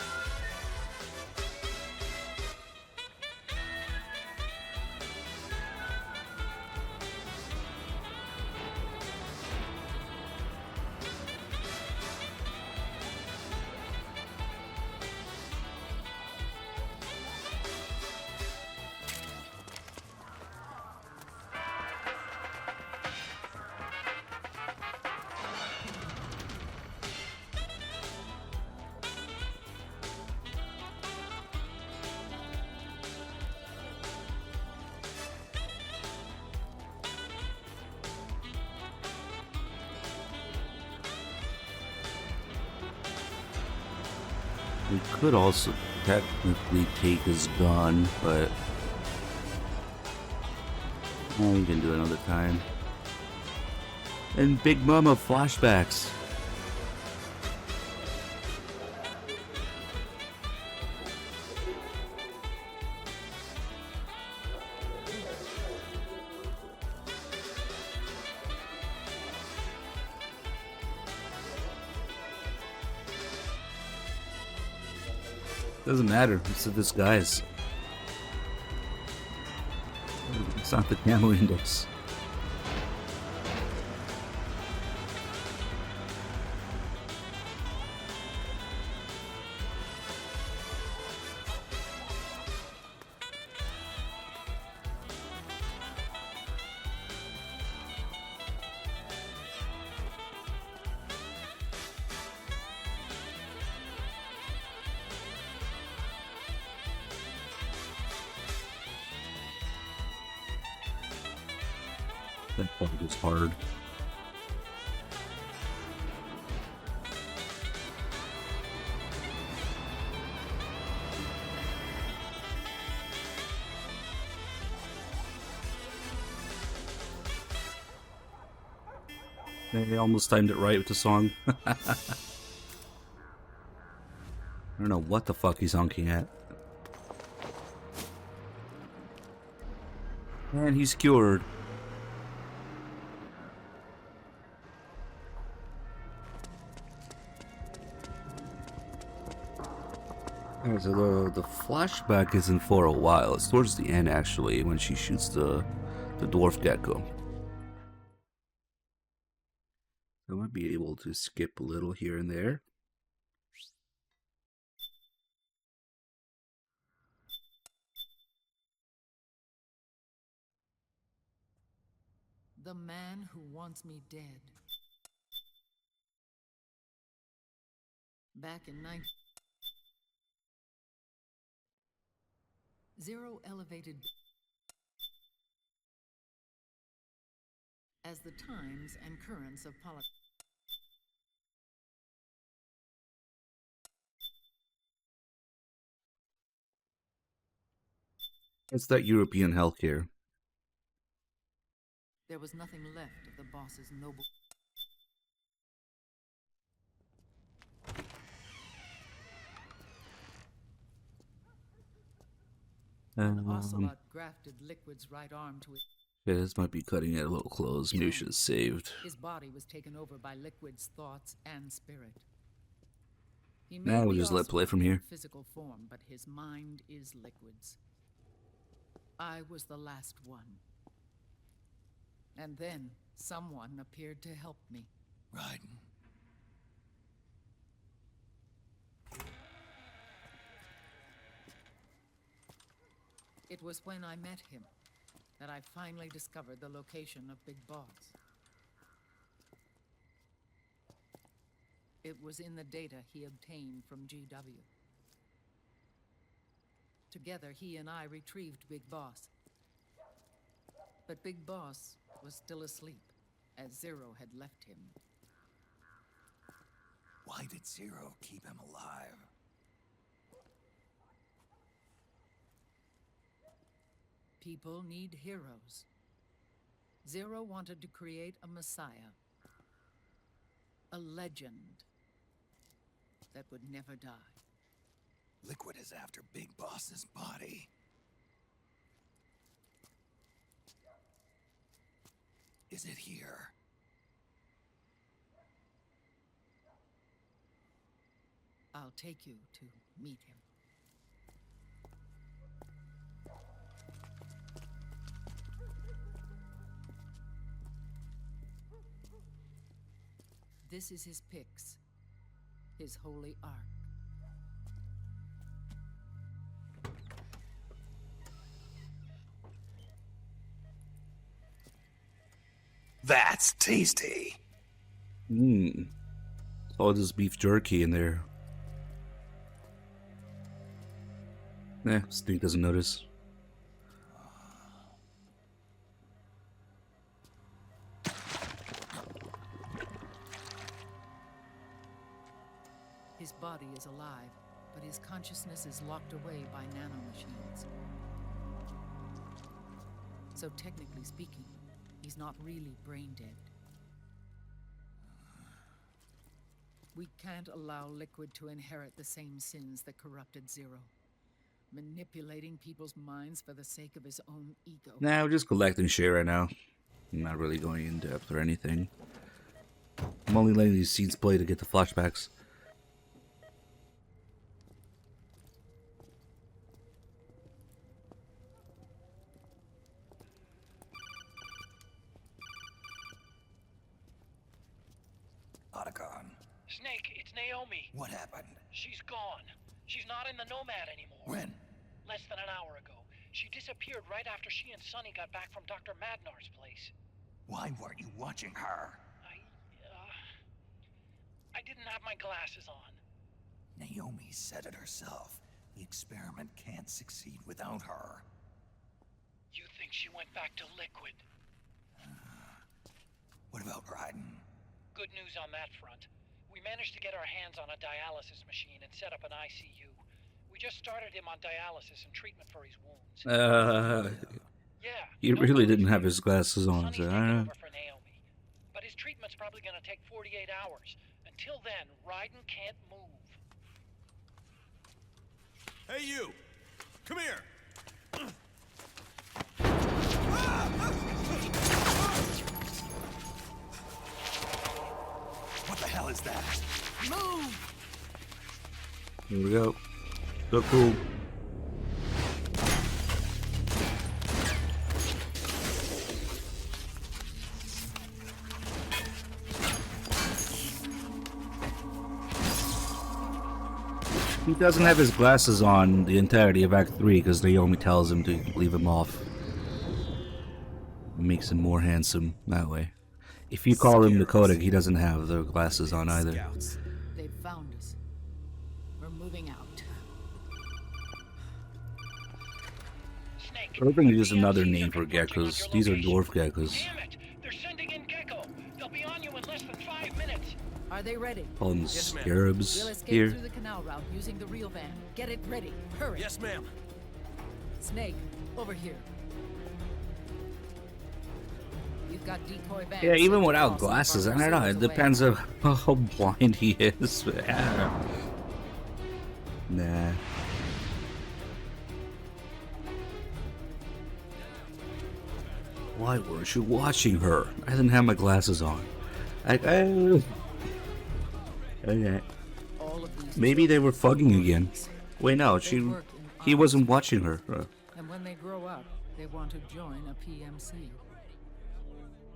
A: We could also technically take his gun, but we can do it another time. And Big Mama flashbacks. Doesn't matter. It's the disguise. It's not the camo index. That part is hard. They almost timed it right with the song. I don't know what the fuck he's honking at. And he's cured. Alright, so the flashback isn't for a while. It's towards the end, actually, when she shoots the dwarf gecko. I might be able to skip a little here and there.
C: The man who wants me dead. Back in 19... Zero elevated as the times and currents of politics.
A: It's that European healthcare.
C: There was nothing left of the boss's noble. Ocelot grafted Liquid's right arm to his...
A: Yeah, this might be cutting it a little close. Maybe we should have saved.
C: His body was taken over by Liquid's thoughts and spirit. He
A: Nah, we'll just let play from here.
C: Physical form, but his mind is Liquid's. I was the last one. And then someone appeared to help me.
B: Raiden.
C: It was when I met him that I finally discovered the location of Big Boss. It was in the data he obtained from GW. Together, he and I retrieved Big Boss. But Big Boss was still asleep, as Zero had left him.
B: Why did Zero keep him alive?
C: People need heroes. Zero wanted to create a messiah. A legend that would never die.
B: Liquid is after Big Boss's body. Is it here?
C: I'll take you to meet him. This is his pyx, his holy ark.
B: That's tasty.
A: All this beef jerky in there. Steve doesn't notice.
C: His body is alive, but his consciousness is locked away by nanomachines. So technically speaking, he's not really brain dead. We can't allow Liquid to inherit the same sins that corrupted Zero. Manipulating people's minds for the sake of his own ego.
A: Nah, we're just collecting shit right now. I'm not really going in depth or anything. I'm only letting these scenes play to get the flashbacks.
B: Otacon.
U: Snake, it's Naomi.
B: What happened?
U: She's gone. She's not in the Nomad anymore.
B: When?
U: Less than an hour ago. She disappeared right after she and Sonny got back from Dr. Madnar's place.
B: Why weren't you watching her?
U: I didn't have my glasses on.
B: Naomi said it herself. The experiment can't succeed without her.
U: You think she went back to Liquid?
B: What about Raiden?
U: Good news on that front. We managed to get our hands on a dialysis machine and set up an ICU. We just started him on dialysis and treatment for his wounds. Yeah.
A: He really didn't have his glasses on, so I don't know.
U: For Naomi. But his treatment's probably gonna take 48 hours. Until then, Raiden can't move.
H: Hey, you! Come here!
B: What the hell is that?
C: Move!
A: Here we go. So cool. 'He doesn't have his glasses on the entirety of Act 3 because Naomi tells him to leave him off. It makes him more handsome that way. If you call him the Kodak, he doesn't have the glasses on either.
C: They've found us. We're moving out.
A: I think it's just another name for geckos. These are dwarf geckos.
U: Damn it! They're sending in Gecko. They'll be on you in less than 5 minutes.
C: Are they ready?
A: Call them scarabs
C: We'll escape
A: here.
C: through the canal route using the real van. Get it ready. Hurry.
H: Yes, ma'am.
C: Snake, over here. You've got decoy vans.
A: Yeah, even
C: set
A: without
C: across
A: glasses, I
C: the
A: don't know. It
C: farther
A: depends on how blind he is. But, I don't know. Nah. Why weren't you watching her? I didn't have my glasses on. Okay. Maybe they were fucking again. Wait, no, he wasn't watching her.
C: And when they grow up, they want to join a PMC.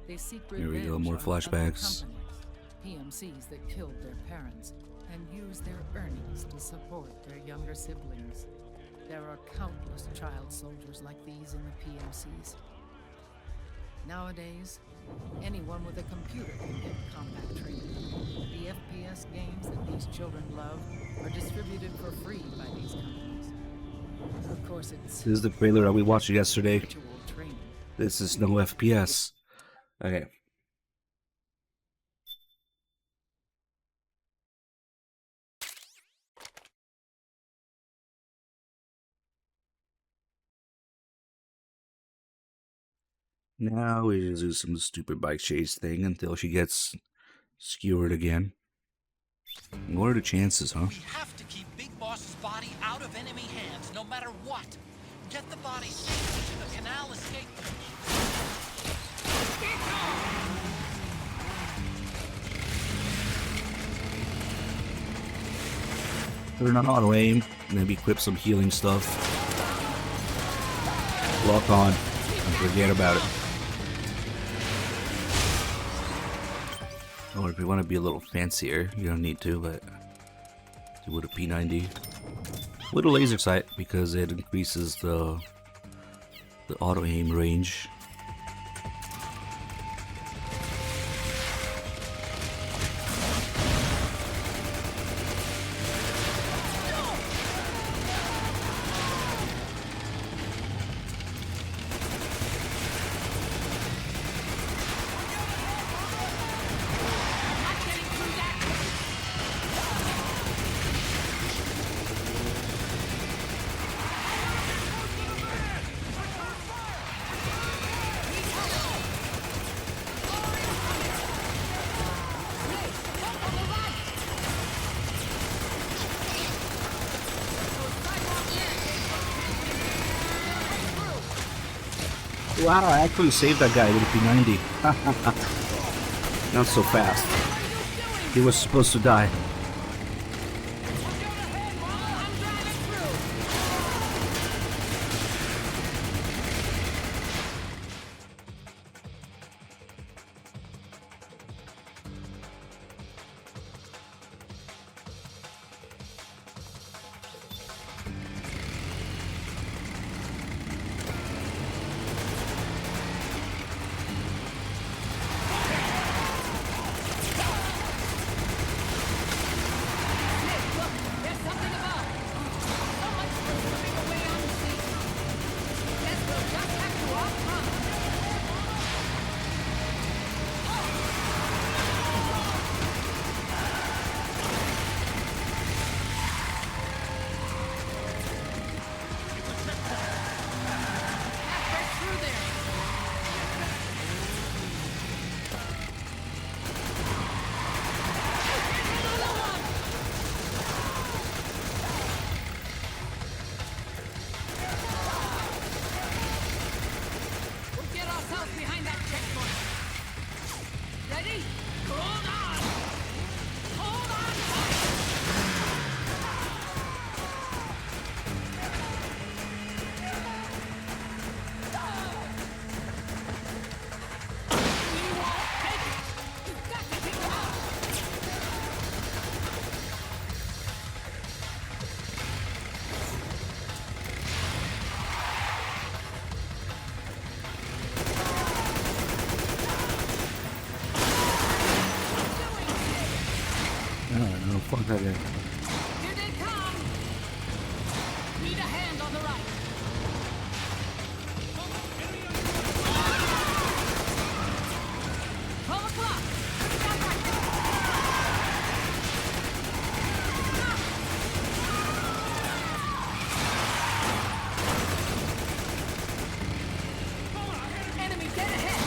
C: They seek
A: Here we go,
C: revenge
A: more
C: on other
A: flashbacks.
C: companies, PMCs that killed their parents and use their earnings to support their younger siblings. There are countless child soldiers like these in the PMCs. Nowadays, anyone with a computer can get combat training. The FPS games that these children love are distributed for free by these companies. Of course, it's
A: This is the trailer that we watched yesterday.
C: virtual training.
A: This is no FPS. Okay. Now we just do some stupid bike chase thing until she gets skewered again. What are the chances, huh?
U: We have to keep Big Boss's body out of enemy hands, no matter what. Get the body safely to the canal escape.
A: Turn on auto aim, maybe equip some healing stuff. Lock on, and forget about it. Or if you want to be a little fancier, you don't need to, but do with a P90. Little laser sight because it increases the auto aim range. Wow, I actually saved that guy with a P90. Not so fast. He was supposed to die. No, fuck that guy.
K: Here they come! Need a hand on the right. Enemy dead ahead!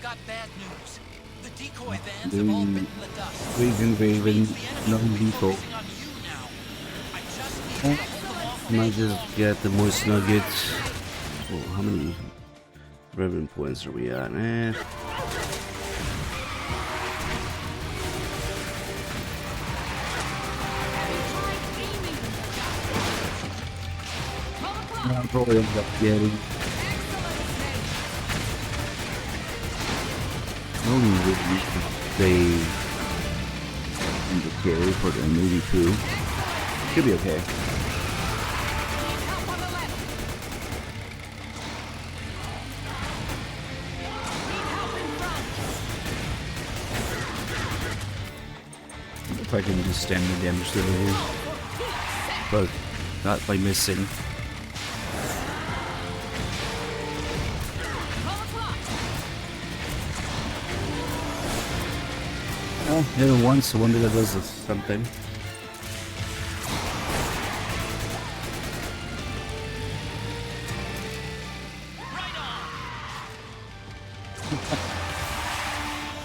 U: Got bad news. The decoy vans have all bitten the dust.
A: Raven, non-lethal. I might just get the moist nuggets. Oh, how many Revenant points are we at? I'll probably end up getting. Only really save in the carry for the movie too. Should be okay. If I can do standing damage to it, but not by missing. Oh, hit it once, I wonder if that does something.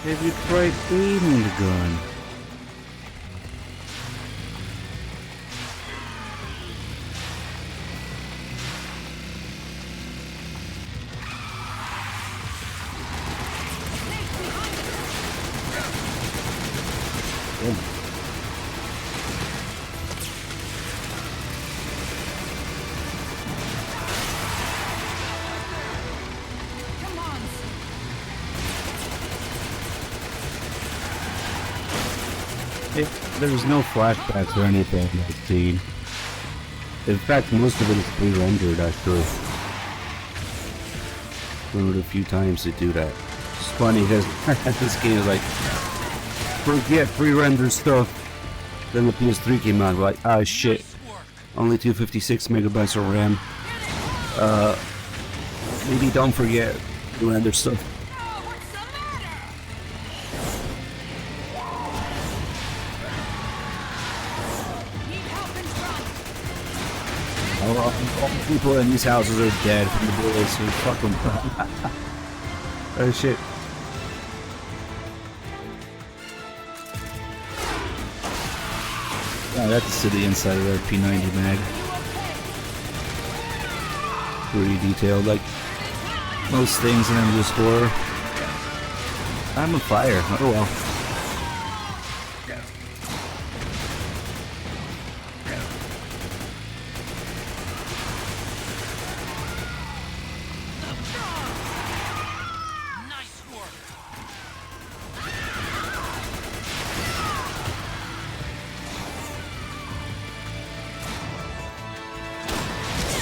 A: Have you tried aiming the gun? There's no flashbacks or anything in that scene. In fact, most of it is pre-rendered, actually. one of the few times they do that. It's funny because this game is like, forget pre-rendered stuff. Then the PS3 came out, like, ah shit, only 256 megabytes of RAM. Maybe don't forget pre-rendered stuff. All the people in these houses are dead from the bullets, so fuck them. Oh shit. Oh, that's to the inside of that P90 mag. Pretty detailed, like most things in MGS4. I'm on fire, oh well.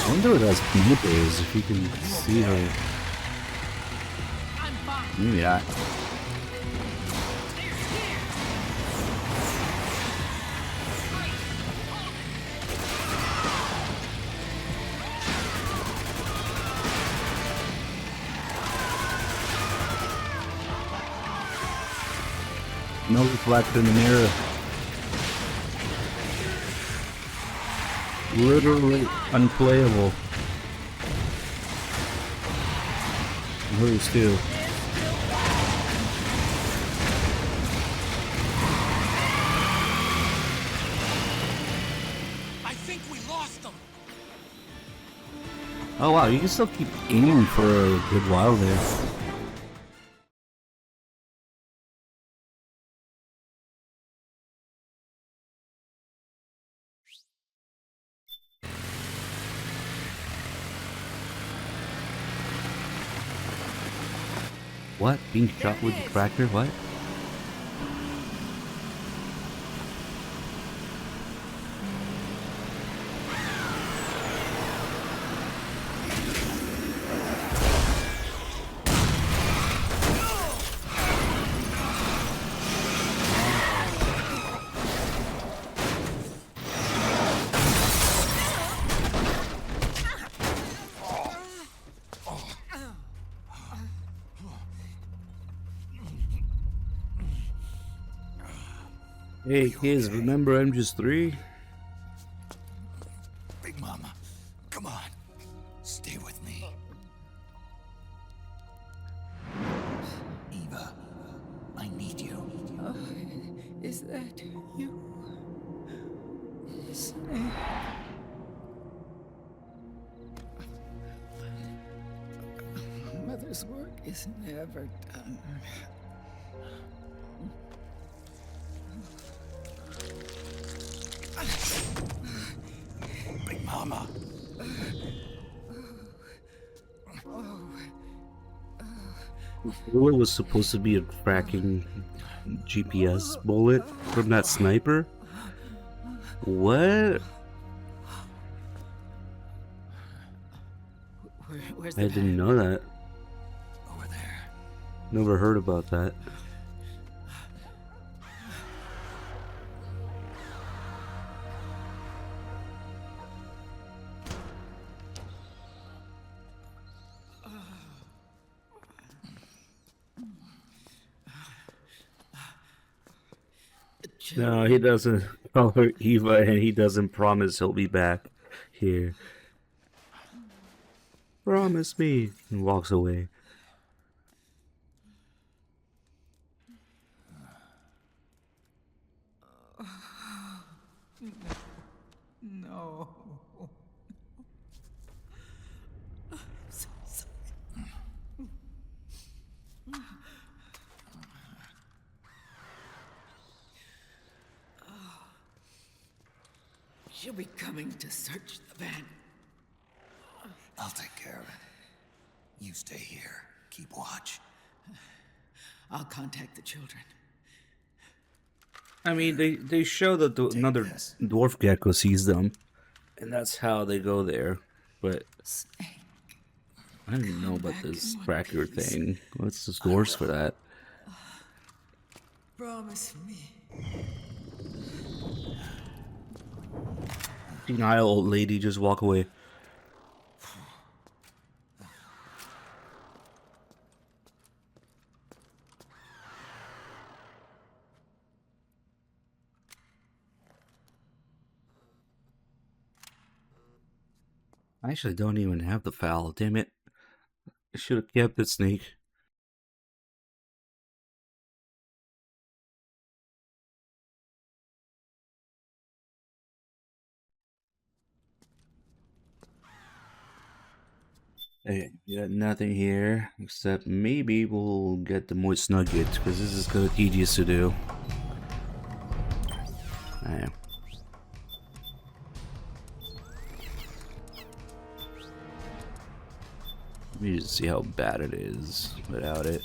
A: I wonder what those nipples, if you can see her. Maybe not. No reflect in the mirror. Literally unplayable. Hers too.
G: I think we lost them.
A: Oh wow, you can still keep aiming for a good while there. What? Being shot with a tractor? What? Hey kids, remember MGS3?
B: Big Mama, come on. Stay with me. Eva, I need you.
C: Oh, is that you? Snake. Mother's work is never done.
B: Big Mama.
A: Bullet was supposed to be a tracking GPS bullet from that sniper? What?
C: Where's
A: I didn't know that.
B: Over there.
A: Never heard about that. No, he doesn't call her Eva, and he doesn't promise he'll be back here. Promise me. And walks away.
C: No. I'm so sorry. She'll be coming to search the van.
B: I'll take care of it. You stay here. Keep watch.
C: I'll contact the children.
A: I mean, they show that another dwarf gecko sees them, and that's how they go there. But
C: Snake.
A: I didn't even know about this cracker thing. What's the source for that?
D: Promise me.
A: Senile old lady, just walk away. I actually don't even have the file. Damn it. I should have kept it, Snake. Hey, we got nothing here, except maybe we'll get the moist nugget, because this is kind of tedious to do. I am. Let me just see how bad it is without it.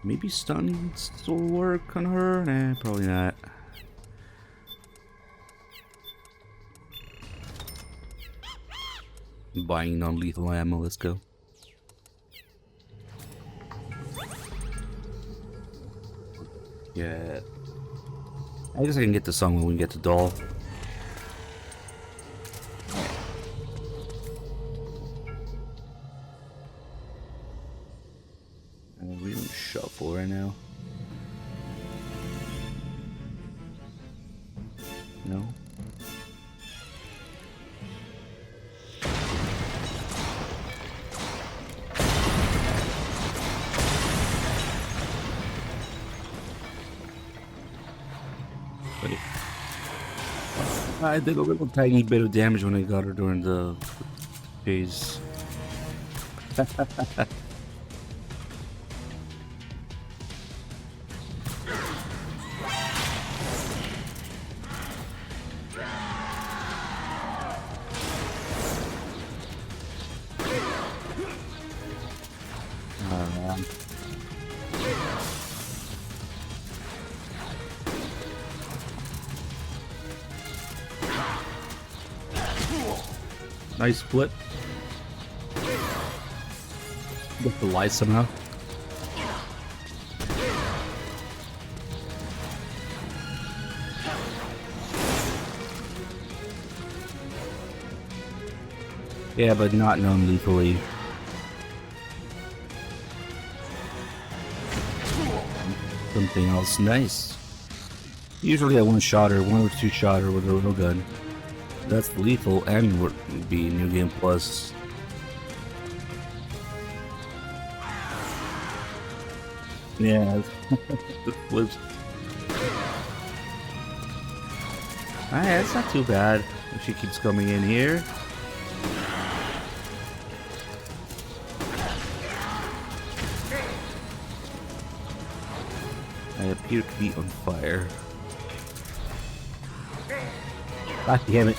A: Maybe stun still work on her? Nah, probably not. Buying non-lethal ammo, let's go. Yeah. I guess I can get the song when we get the doll. We don't shuffle right now. No. I did a little tiny bit of damage when I got her during the phase. Nice split. Get the light somehow. Yeah, but not non-lethally. Something else nice. Usually I one-shot her, 1 or 2 shot her with a real gun. That's lethal and would be New Game Plus. Yeah, flips. Alright, that's not too bad if she keeps coming in here. I appear to be on fire. God damn it.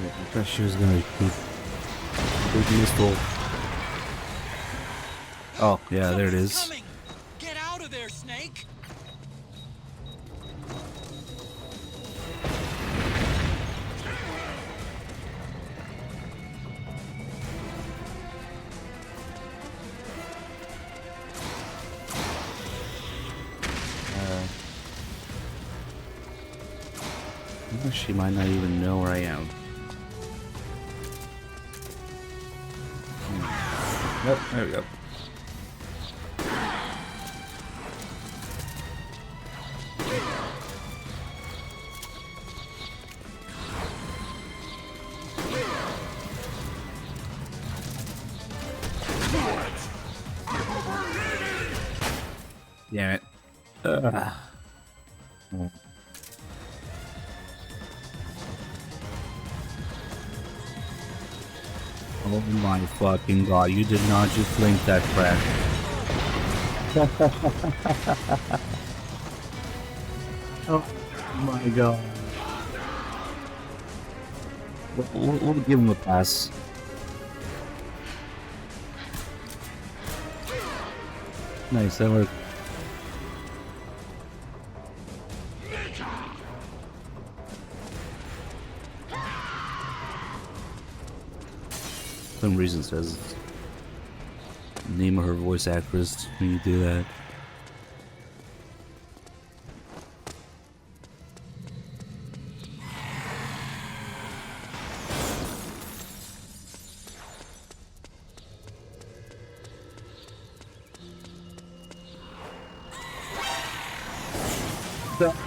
A: I thought she was gonna big missile. Oh, yeah, there it is.
G: Coming. Get out of there, Snake!
A: She might not even know where I am. Nope, there we go. Damn it. Oh my fucking god, you did not just blink that crap. Oh my god. We'll give him a pass. Nice, that worked. Some reason says name of her voice actress when you do that.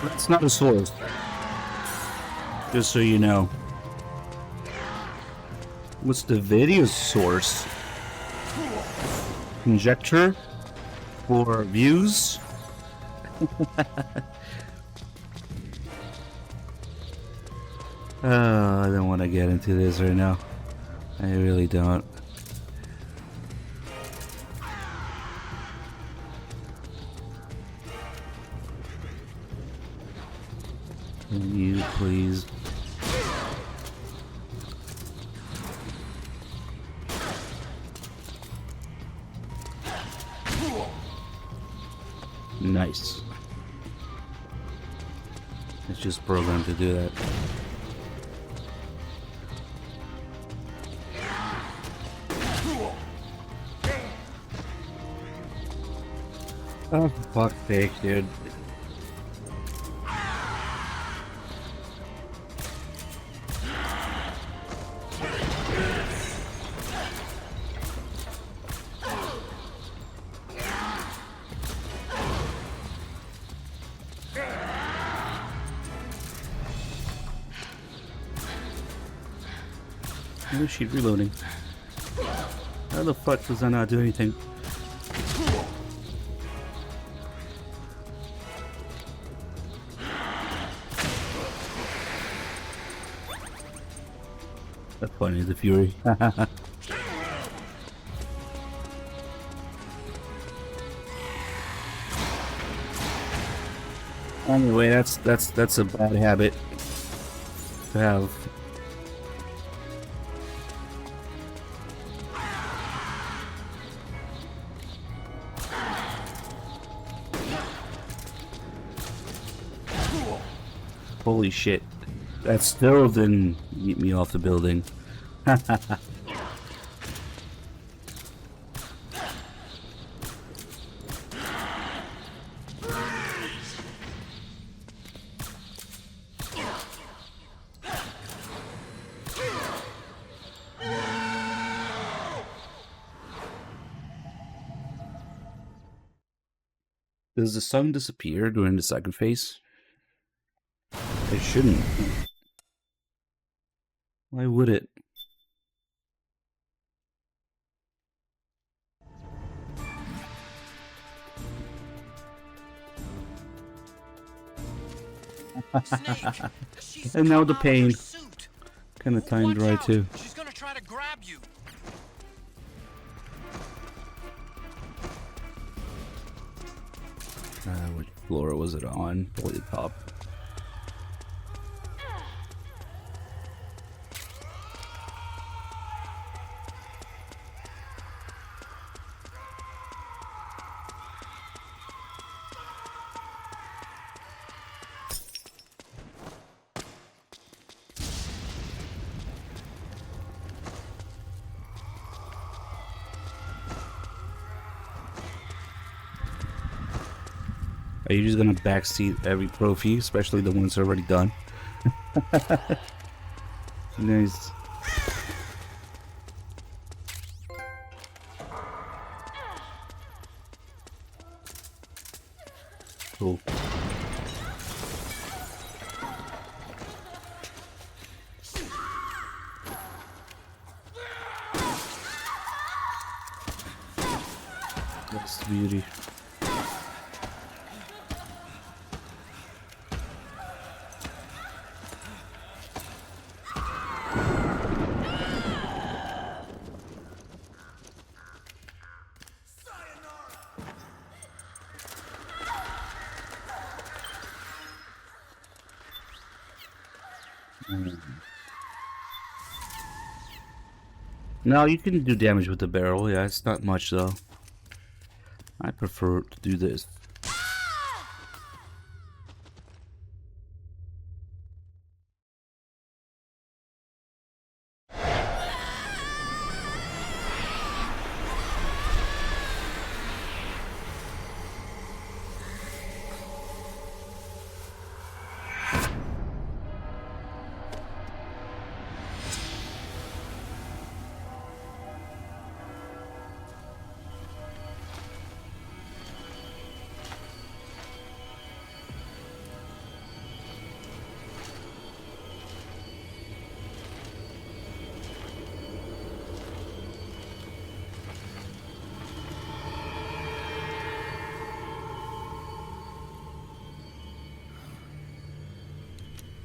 A: That's not a source. Just so you know. What's the video source? Conjecture? For views? I don't want to get into this right now. I really don't. Can you please? Nice. It's just programmed to do that. Oh, fuck sake, dude. Oh, she's reloading. How the fuck does that not do anything? That's funny, the Fury. Anyway, that's a bad habit to have. Holy shit. That still didn't get me off the building. Does the sun disappear during the second phase? It shouldn't. Why would it? And now the pain. Kind of timed right too.
J: She's gonna try to grab you.
A: Which floor was it on? Probably the top. Are you just gonna backseat every trophy, especially the ones already done? Nice. Cool. That's the beauty. No, you can do damage with the barrel. Yeah, it's not much though. I prefer to do this.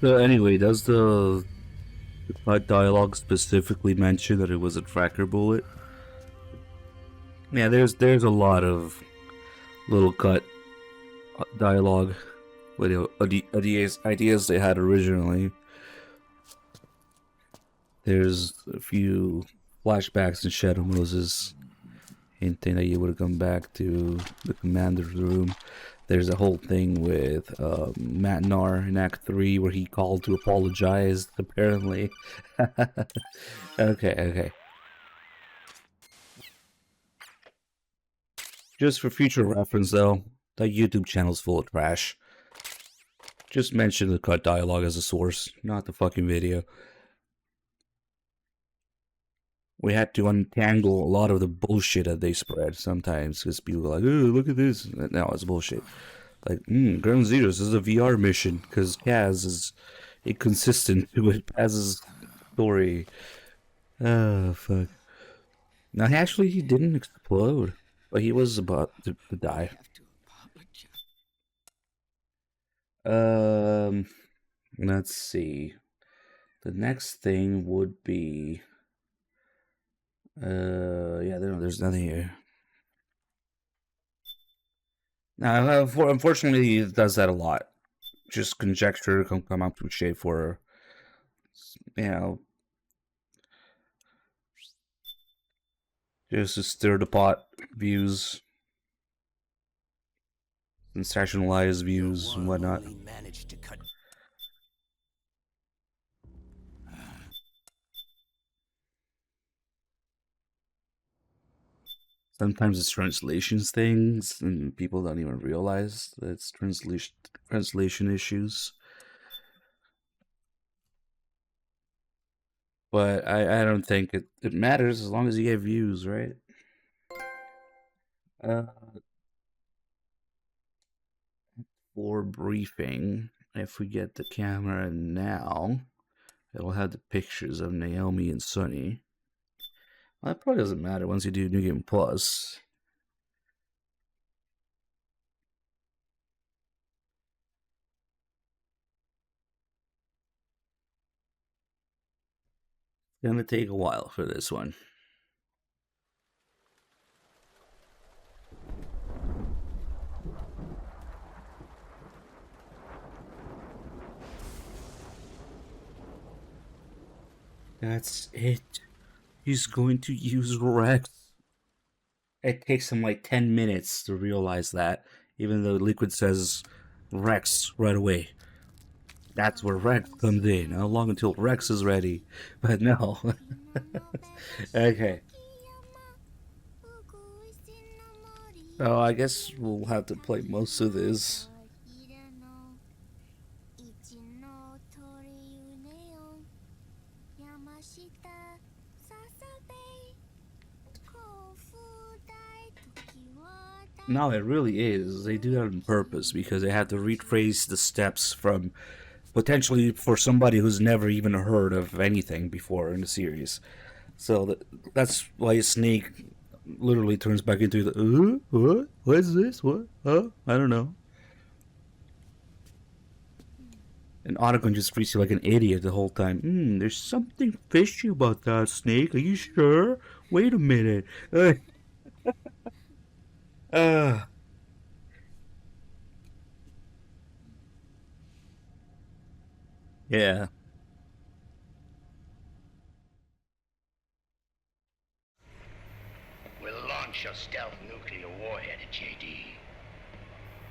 A: So anyway, does the dialogue specifically mention that it was a tracker bullet? Yeah, there's a lot of little cut dialogue with ideas they had originally. There's a few flashbacks in Shadow Moses hinting that you would have come back to the commander's room. There's a whole thing with Matt Nar in Act 3 where he called to apologize, apparently. Okay. Just for future reference, though, that YouTube channel's full of trash. Just mention the cut dialogue as a source, not the fucking video. We had to untangle a lot of the bullshit that they spread sometimes, because people are like, oh, look at this. No, it's bullshit. Like, Ground Zeroes, this is a VR mission, because Kaz is inconsistent with Paz's story. Oh, fuck. Now, actually, he didn't explode, but he was about to die. Let's see. The next thing would be... yeah, there's nothing here. Now, unfortunately, it does that a lot. Just conjecture can come up with shade for, just to stir the pot views, sensationalized views and whatnot. Sometimes it's translations things, and people don't even realize that it's translation issues. But I don't think it matters as long as you get views, right? For briefing, if we get the camera now, it'll have the pictures of Naomi and Sunny. Well, that probably doesn't matter once you do New Game Plus. It's gonna take a while for this one. That's it. He's going to use Rex. It takes him like 10 minutes to realize that, even though Liquid says Rex right away. That's where Rex comes in. How long until Rex is ready? But no. Okay. So I guess we'll have to play most of this. No, it really is. They do that on purpose because they have to retrace the steps from potentially for somebody who's never even heard of anything before in the series. So that's why Snake literally turns back into the what? What is this? What? I don't know. And Otacon just treats you like an idiot the whole time. There's something fishy about that, Snake. Are you sure? Wait a minute. Yeah.
D: launch your stealth nuclear warhead at JD.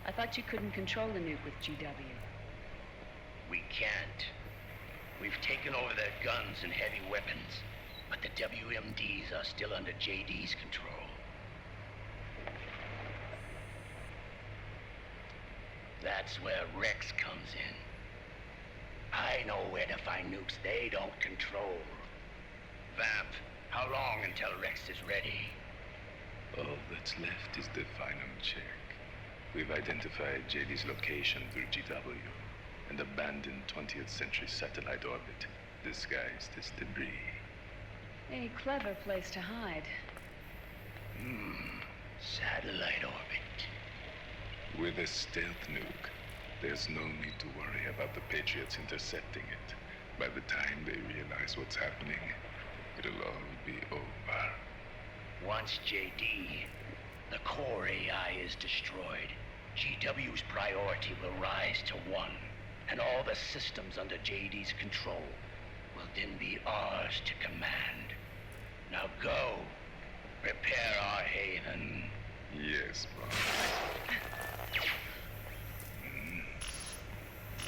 L: I thought you couldn't control the nuke with GW.
D: We can't. We've taken over their guns and heavy weapons, but the WMDs are still under JD's control. That's where Rex comes in. I know where to find nukes they don't control. Vamp, how long until Rex is ready?
T: All that's left is the final check. We've identified JD's location through GW, an abandoned 20th century satellite orbit, disguised as debris.
L: A clever place to hide.
D: Satellite orbit.
T: With a stealth nuke, there's no need to worry about the Patriots intercepting it. By the time they realize what's happening, it'll all be over.
D: Once JD, the core AI, is destroyed, GW's priority will rise to 1, and all the systems under JD's control will then be ours to command. Now go, prepare our haven.
T: Yes, boss.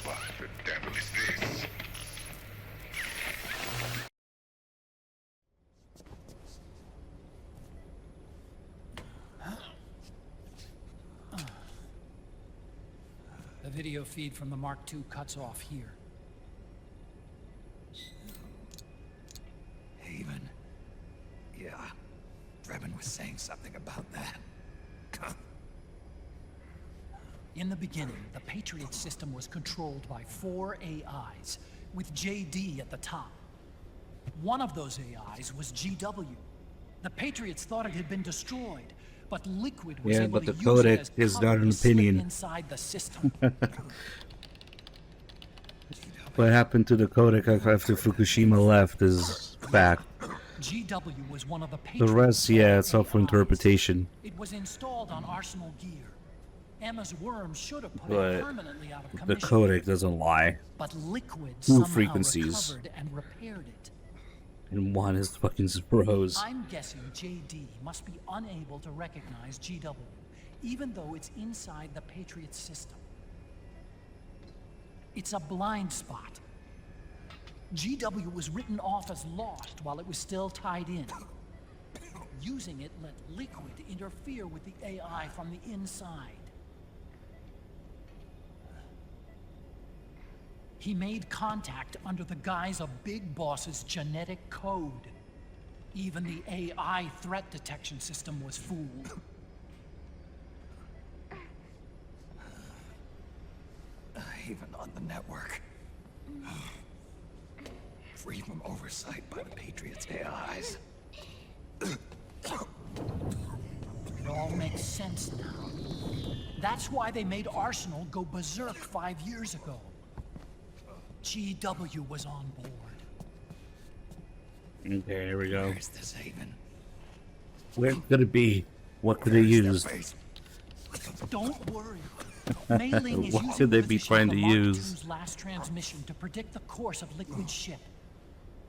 T: What the devil is this?
J: The video feed from the Mark II cuts off here.
B: Haven. Yeah. Drebin was saying something about that.
J: In the beginning, the Patriot system was controlled by 4 AIs, with JD at the top. One of those AIs was GW. The Patriots thought it had been destroyed, but Liquid was able
A: but
J: to
A: the
J: use it
A: codec
J: as
A: is
J: cover
A: not an
J: to slip
A: opinion.
J: inside the system.
A: What happened to the codec after Fukushima left is fact.
J: GW was one of the
A: The
J: Patriots'
A: rest, yeah, it's up for
J: AIs.
A: interpretation.
J: It was installed on Arsenal gear. Emma's worm should have put
A: But
J: it permanently out of
A: the
J: commission.
A: codec doesn't lie.
J: But Liquid
A: Two
J: somehow
A: frequencies.
J: recovered and repaired it.
A: And one is fucking Zeros.
J: I'm guessing JD must be unable to recognize GW, even though it's inside the Patriot system. It's a blind spot. GW was written off as lost while it was still tied in. Using it let Liquid interfere with the AI from the inside. He made contact under the guise of Big Boss's genetic code. Even the AI threat detection system was fooled.
B: Even on the network. Free from oversight by the Patriots' AIs.
J: It all makes sense now. That's why they made Arsenal go berserk 5 years ago. GW was on board.
A: Okay, here we go.
B: Where's this haven?
A: Where could it be? What could they use?
J: Don't worry. Mailing is
A: What
J: using
A: could they
J: the
A: be
J: position
A: trying
J: of
A: to
J: the Mark
A: use?
J: II's last transmission to predict the course of Liquid's ship.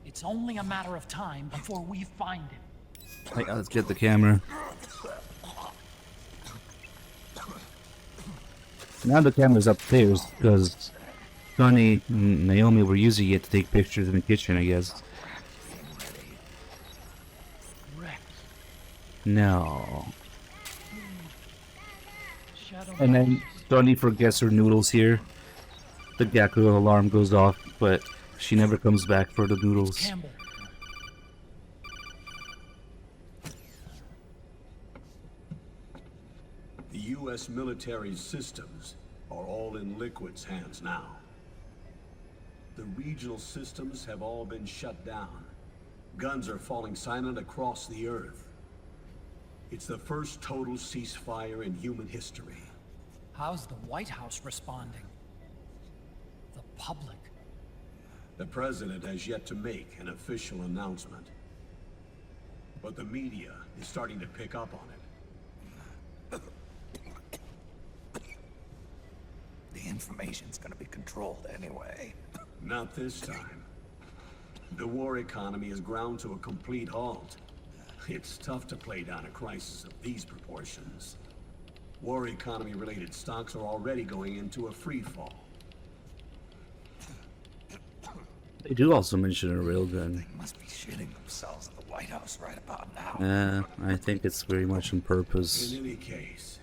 J: It's only a matter of time before we find him.
A: Hey, let's get the camera. Now the camera's upstairs because Sonny and Naomi were using it to take pictures in the kitchen, I guess. No. And then Sonny forgets her noodles here. The Gaku alarm goes off, but she never comes back for the noodles.
J: Campbell.
E: The U.S. military systems are all in Liquid's hands now. The regional systems have all been shut down. Guns are falling silent across the Earth. It's the first total ceasefire in human history.
J: How's the White House responding? The public.
E: The president has yet to make an official announcement. But the media is starting to pick up on it.
B: The information's gonna be controlled anyway.
E: Not this time. The war economy is ground to a complete halt. It's tough to play down a crisis of these proportions. War economy-related stocks are already going into a free fall.
A: They do also mention a railgun.
B: They must be shitting themselves at the White House right about now.
A: I think it's very much on purpose.
E: In any case,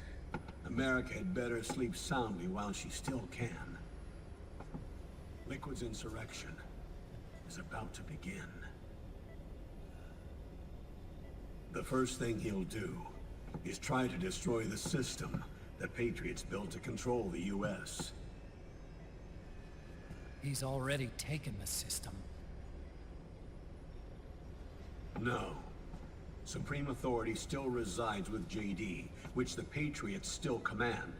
E: America had better sleep soundly while she still can. Liquid's insurrection is about to begin. The first thing he'll do is try to destroy the system the Patriots built to control the U.S.
J: He's already taken the system.
E: No. Supreme authority still resides with JD, which the Patriots still command.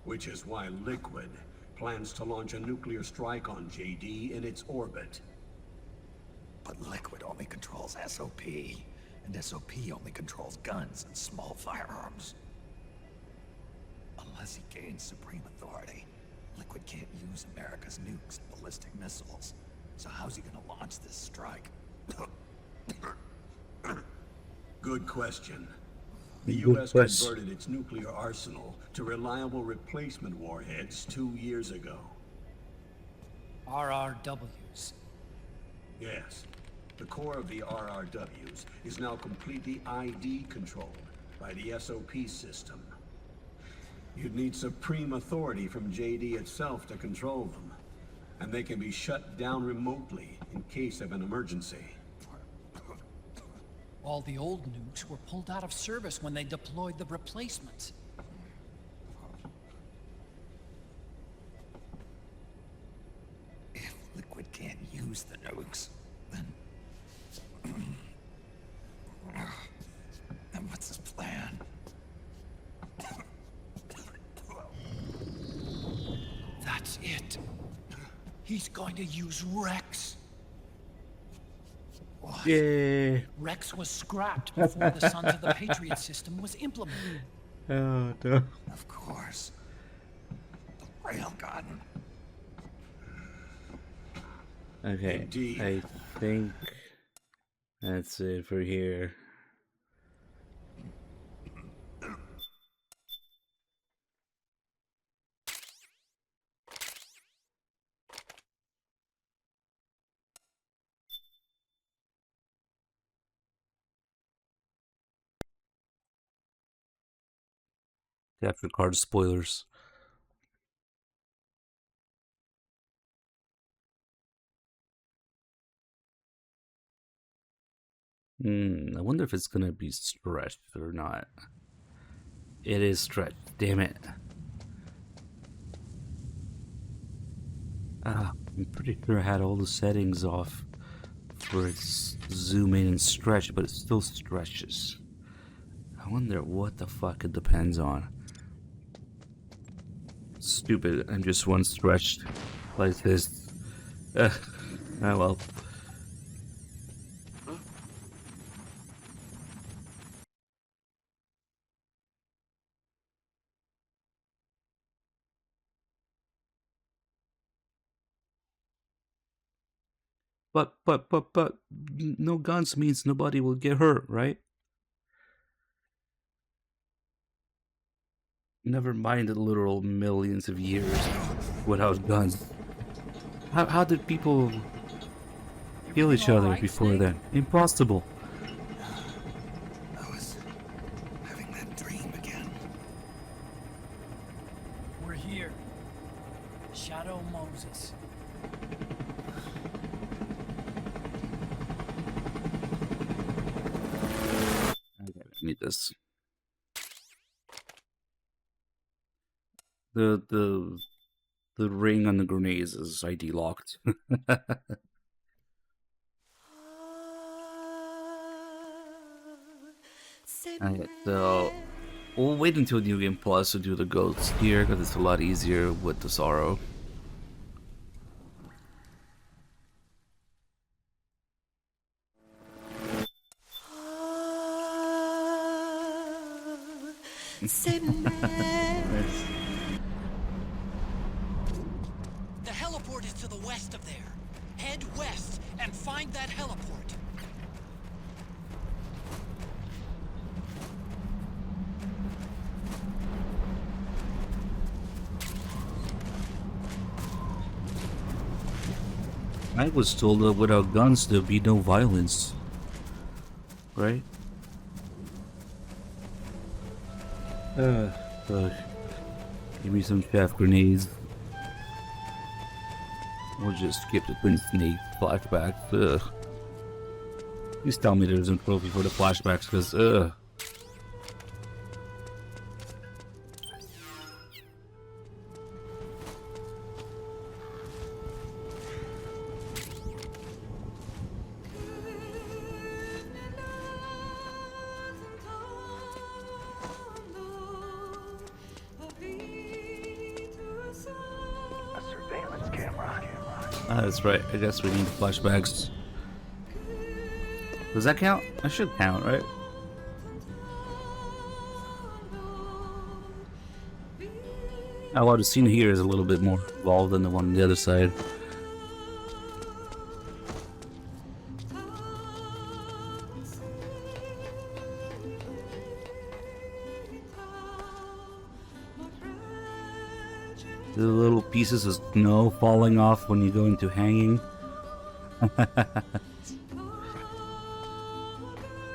E: Which is why Liquid plans to launch a nuclear strike on JD in its orbit.
B: But Liquid only controls SOP, and SOP only controls guns and small firearms. Unless he gains supreme authority, Liquid can't use America's nukes and ballistic missiles. So how's he gonna launch this strike?
E: Good question. The U.S. converted its nuclear arsenal to reliable replacement warheads 2 years ago.
J: RRWs.
E: Yes. The core of the RRWs is now completely ID controlled by the SOP system. You'd need supreme authority from JD itself to control them, and they can be shut down remotely in case of an emergency.
J: All the old nukes were pulled out of service when they deployed the replacements.
B: If Liquid can't use the nukes, then what's his plan?
J: That's it. He's going to use Rex. What?
A: Yeah.
J: Rex was scrapped before the Sons of the Patriot system was implemented.
A: Oh, no.
B: Of course. The railgun.
A: Okay,
E: Indeed.
A: I think that's it for here. Capture card spoilers. I wonder if it's gonna be stretched or not. It is stretched, damn it. I'm pretty sure I had all the settings off for its zoom in and stretch, but it still stretches. I wonder what the fuck it depends on. Stupid, I'm just one stretched like this. Oh well. But no guns means nobody will get hurt, right? Never mind the literal millions of years without guns. How did people kill each other before then? Impossible.
B: I was having that dream again.
J: We're here. Shadow Moses.
A: Okay, I need this. The ring on the grenades is ID locked. Alright, so we'll wait until New Game Plus to do the ghosts here because it's a lot easier with the sorrow. Nice.
J: The heliport is to the west of there. Head west and find that heliport.
A: I was told that without guns there'd be no violence. Right? Fuck. Give me some chaff grenades. We'll just skip the Twin Snake flashbacks. Please tell me there's a trophy for the flashbacks, because, that's right. I guess we need flashbacks. Does that count? I should count, right? Oh, well, the scene here is a little bit more involved than the one on the other side. The little pieces of snow falling off when you go into hanging.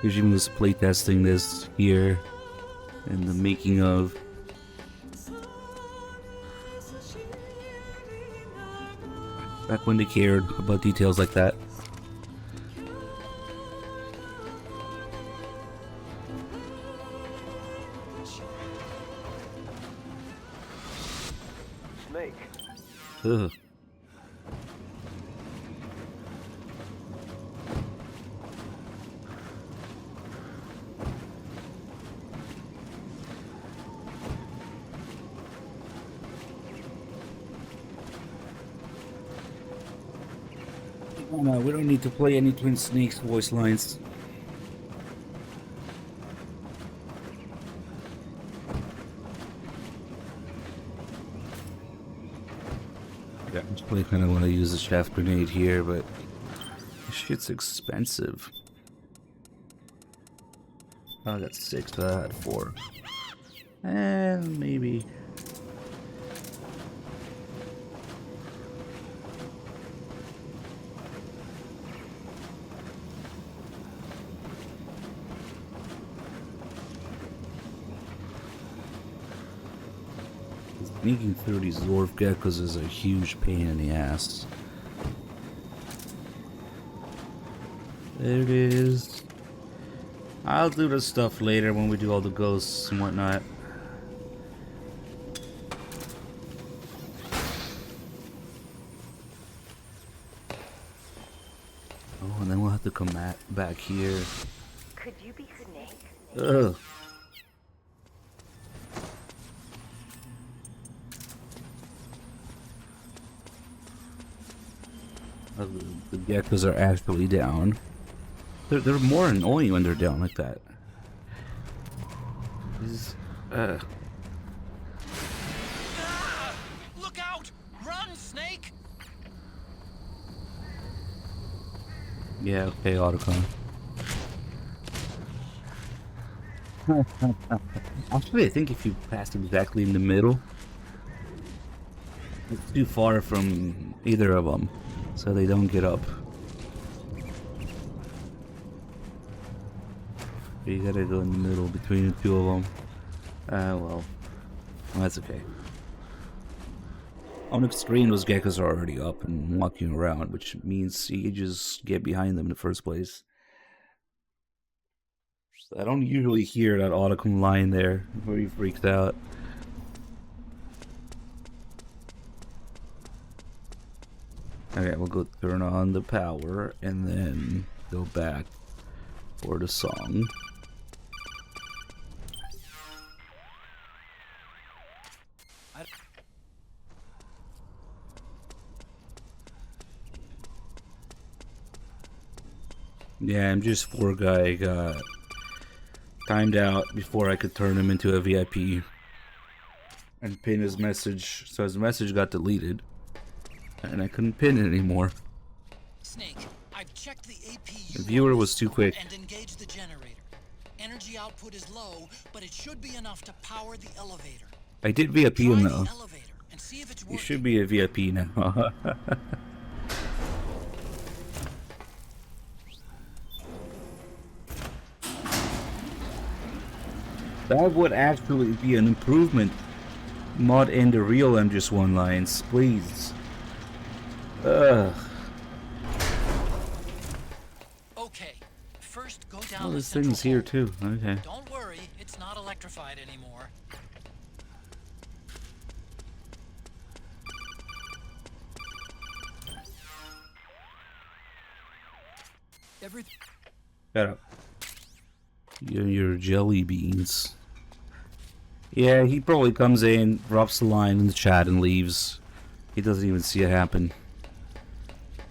A: Kojima was playtesting this here in the making of. Back when they cared about details like that.
Q: Snake.
A: Ugh. Oh no, we don't need to play any Twin Snakes voice lines. Yeah, I just really kind of want to use the shaft grenade here, but this shit's expensive. Oh, I got 6, I had 4. And maybe. Sneaking through these dwarf geckos is a huge pain in the ass. There it is. I'll do the stuff later when we do all the ghosts and whatnot. Oh, and then we'll have to come back here.
M: Could you be Snake?
A: Ugh. The geckos are actually down. They're more annoying when they're down like that.
J: Look out! Run, Snake!
A: Yeah, okay, Otacon. Actually, I think if you pass exactly in the middle, it's too far from either of them, so they don't get up. You gotta go in the middle between the two of them. Well, that's okay. On extreme, those geckos are already up and walking around, which means you just get behind them in the first place. I don't usually hear that Otacon line there where he freaks out. Okay, we'll go turn on the power and then go back for the song. Yeah, MGS4 guy got timed out before I could turn him into a VIP and pin his message, so his message got deleted and I couldn't pin it anymore.
J: Snake, I've checked the APU.
A: The viewer was too quick.
J: And engaged the generator. Energy output is low, but it should be enough to power the elevator.
A: I did VIP him though. You should be a VIP now. That would actually be an improvement. Mod in the real MGS1 lines, please. Ugh.
J: Okay, first go down
A: Oh,
J: the
A: this
J: central
A: thing's here
J: hall.
A: too. Okay.
J: Don't worry, it's not electrified anymore. Everything.
A: Shut up. Your jelly beans. Yeah, he probably comes in, drops the line in the chat, and leaves. He doesn't even see it happen.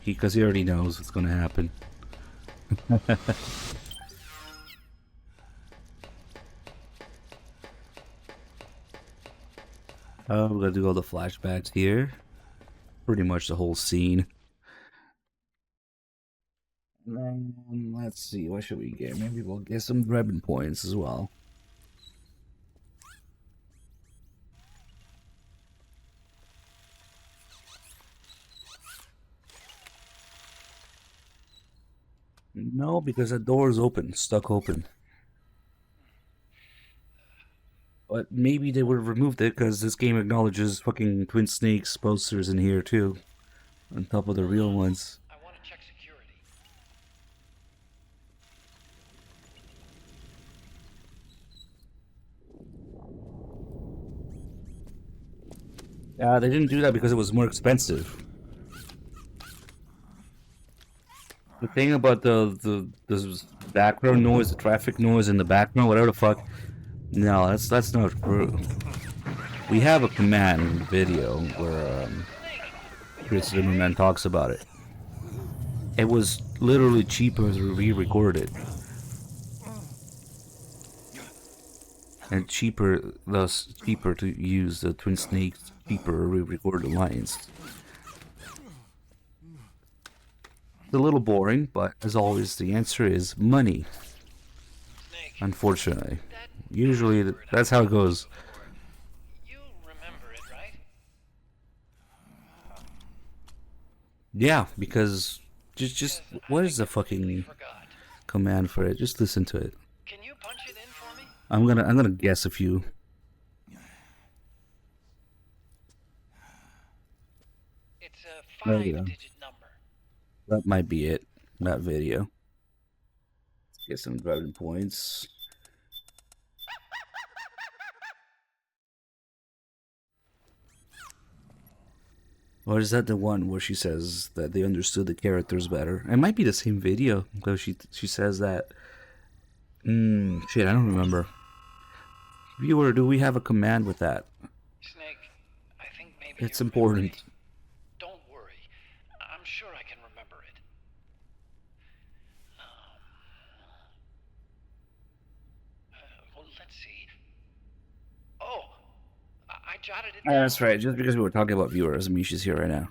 A: Because he already knows what's going to happen. Oh, we're going to do all the flashbacks here. Pretty much the whole scene. Let's see, what should we get? Maybe we'll get some Drebin points as well. No, because that door is open, stuck open. But maybe they would have removed it because this game acknowledges fucking Twin Snakes posters in here too, on top of the real ones.
U: I want to check security.
A: They didn't do that because it was more expensive. The thing about the background noise, the traffic noise in the background, whatever the fuck. No, that's not true. We have a command video where Chris Zimmerman talks about it. It was literally cheaper to re-record it. And cheaper, thus cheaper to use the Twin Snakes cheaper re-recorded lines. It's a little boring, but as always, the answer is money. Unfortunately. Usually, that's how it goes.
U: You remember it, right?
A: Yeah, because just what is the fucking command for it? Just listen to it.
U: Can you punch it in for me?
A: I'm gonna guess a few.
U: It's a
A: There you go.
U: 5-digit number.
A: That might be it. That video. Let's get some driving points. Or is that the one where she says that they understood the characters better? It might be the same video, though she says that. Shit, I don't remember. Viewer, do we have a command with that?
U: Snake, I think maybe
A: It's important.
U: Don't worry. I'm sure I can remember it. Well, let's see. Oh, I jotted it down.
A: That's right. Just because we were talking about viewers, Misha's here right now.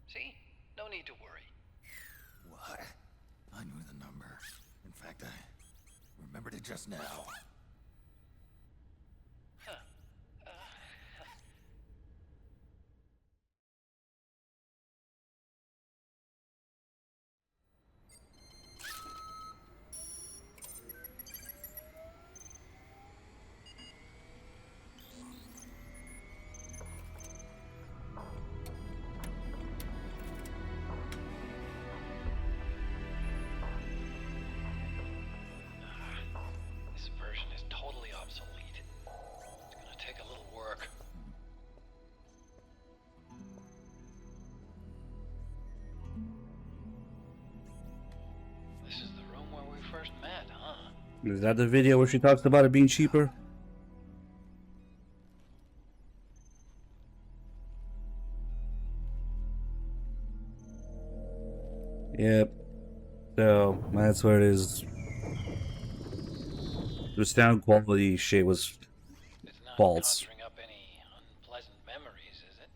U: See? No need to worry.
B: What? I knew the number. In fact, I remembered it just now.
U: This version is totally obsolete. It's gonna take a little work. This is the room where we first met, huh?
A: Is that the video where she talks about it being cheaper? Yep. So, that's where it is. The sound quality shit was false.
U: Conjuring up any unpleasant memories, is it?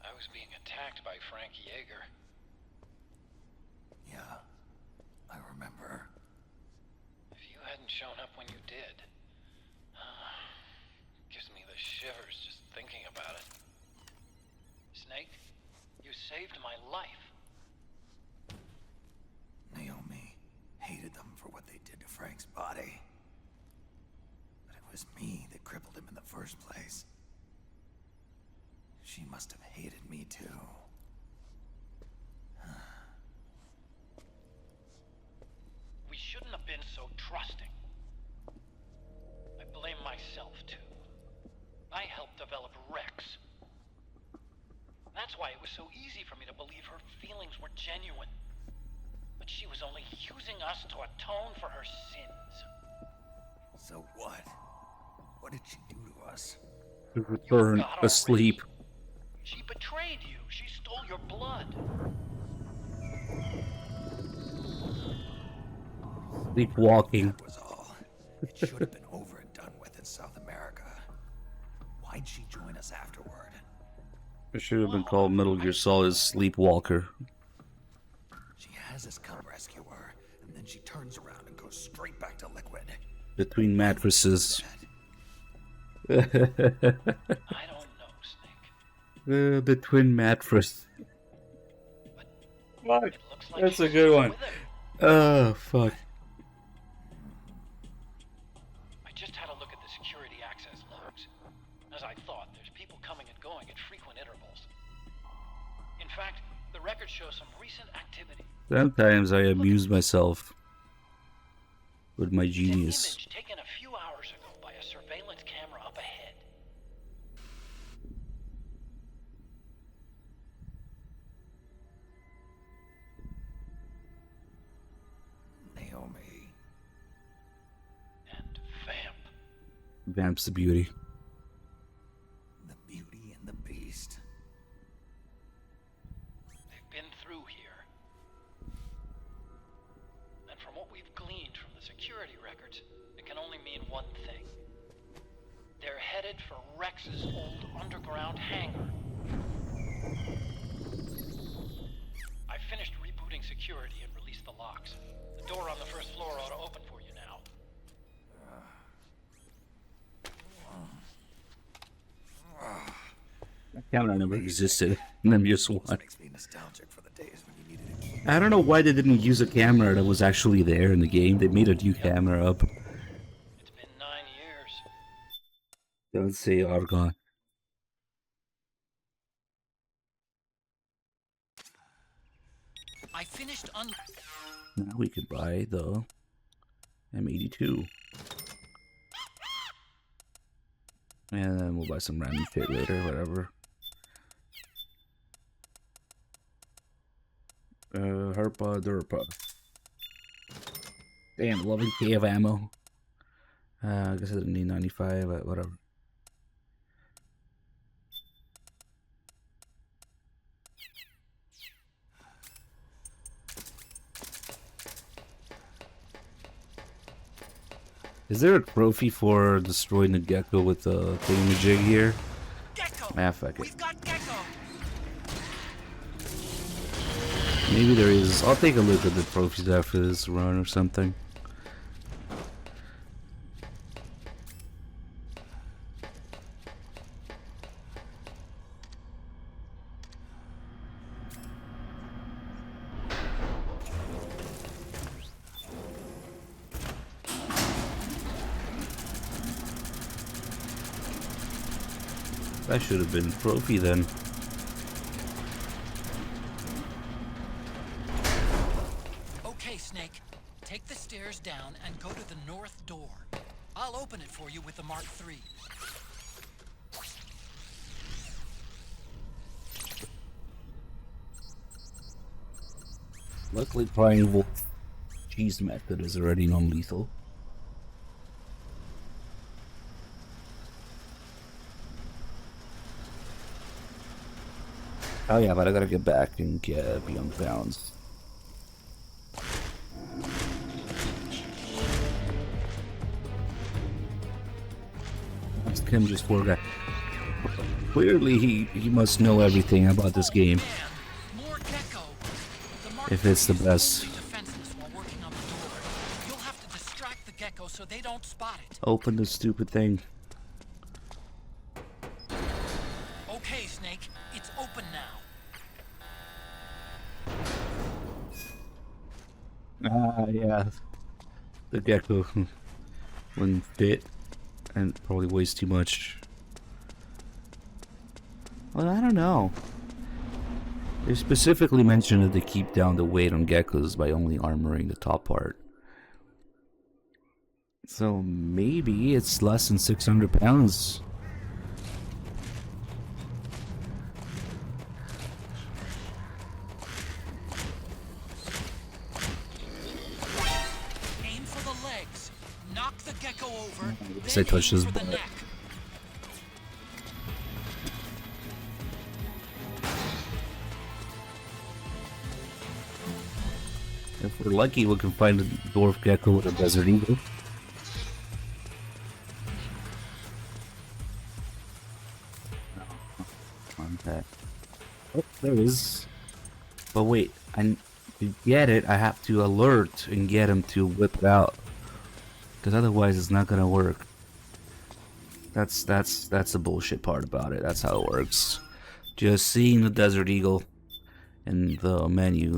U: I was being attacked by Frank Yeager.
B: Yeah, I remember.
U: If you hadn't shown up when you did, gives me the shivers.
B: was me that crippled him in the first place. She must have hated me too.
U: We shouldn't have been so trusting. I blame myself too. I helped develop Rex. That's why it was so easy for me to believe her feelings were genuine. But she was only using us to atone for her sins.
B: So what? What did she do to us?
A: To return asleep.
U: She betrayed you. She stole your blood.
A: Sleepwalking.
B: That was all. It should have been over and done with in South America. Why'd she join us afterward?
A: It should have been called Metal Gear Solid Sleepwalker.
B: She has us come rescue her, and then she turns around and goes straight back to Liquid.
A: Between mattresses.
U: I don't know, Snake.
A: The twin mattress. Fuck. That's a good one. Oh, fuck.
U: I just had a look at the security access logs. As I thought, there's people coming and going at frequent intervals. In fact, the record shows some recent activity.
A: Sometimes I amuse myself with my genius.
U: An image taken a few hours ago by a surveillance camera up ahead.
B: Naomi.
U: And Vamp.
A: Vamp's the beauty.
B: The Beauty and the Beast.
U: They've been through here. And from what we've gleaned from the security records, it can only mean one thing. They're headed for Rex's old underground hangar. I finished rebooting security and released the locks. The door on the first floor ought to open for you now.
A: That camera never existed in MGS1.
B: Makes me nostalgic for the days when you needed a key.
A: I don't know why they didn't use a camera that was actually there in the game. They made a new camera up.
U: It's been 9 years.
A: Don't say Argon.
J: I finished
A: Now we could buy the M82. And then we'll buy some random shit later, whatever. Herpa Derpa. Damn, 11k of ammo. I guess I didn't need 95, but whatever. Is there a trophy for destroying the gecko with the thingamajig here? Ah, fuck it. Maybe there is. I'll take a look at the trophies after this run or something. That should have been trophy then.
J: Okay, Snake. Take the stairs down and go to the north door. I'll open it for you with the Mark III.
A: Luckily, Prime Wolf cheese method is already non-lethal. Oh yeah, but I gotta get back and get Beyond Bounds. That's Kim just for guy. Clearly he must know everything about this game. If it's the best.
J: You'll have to distract the gecko so they don't spot it.
A: Open the stupid thing.
J: Okay, Snake, it's open now.
A: Ah, yeah. The gecko wouldn't fit. and probably weighs too much. Well, I don't know. They specifically mentioned that they keep down the weight on geckos by only armoring the top part. So maybe it's less than 600 pounds.
O: Aim for the legs. Knock the gecko over.
A: Say touch his butt. If we're lucky, we can find a dwarf gecko with a desert eagle. Okay. Oh, there it is. But wait, to get it, I have to alert and get him to whip it out. Because otherwise, it's not gonna work. That's the bullshit part about it. That's how it works. Just seeing the desert eagle in the menu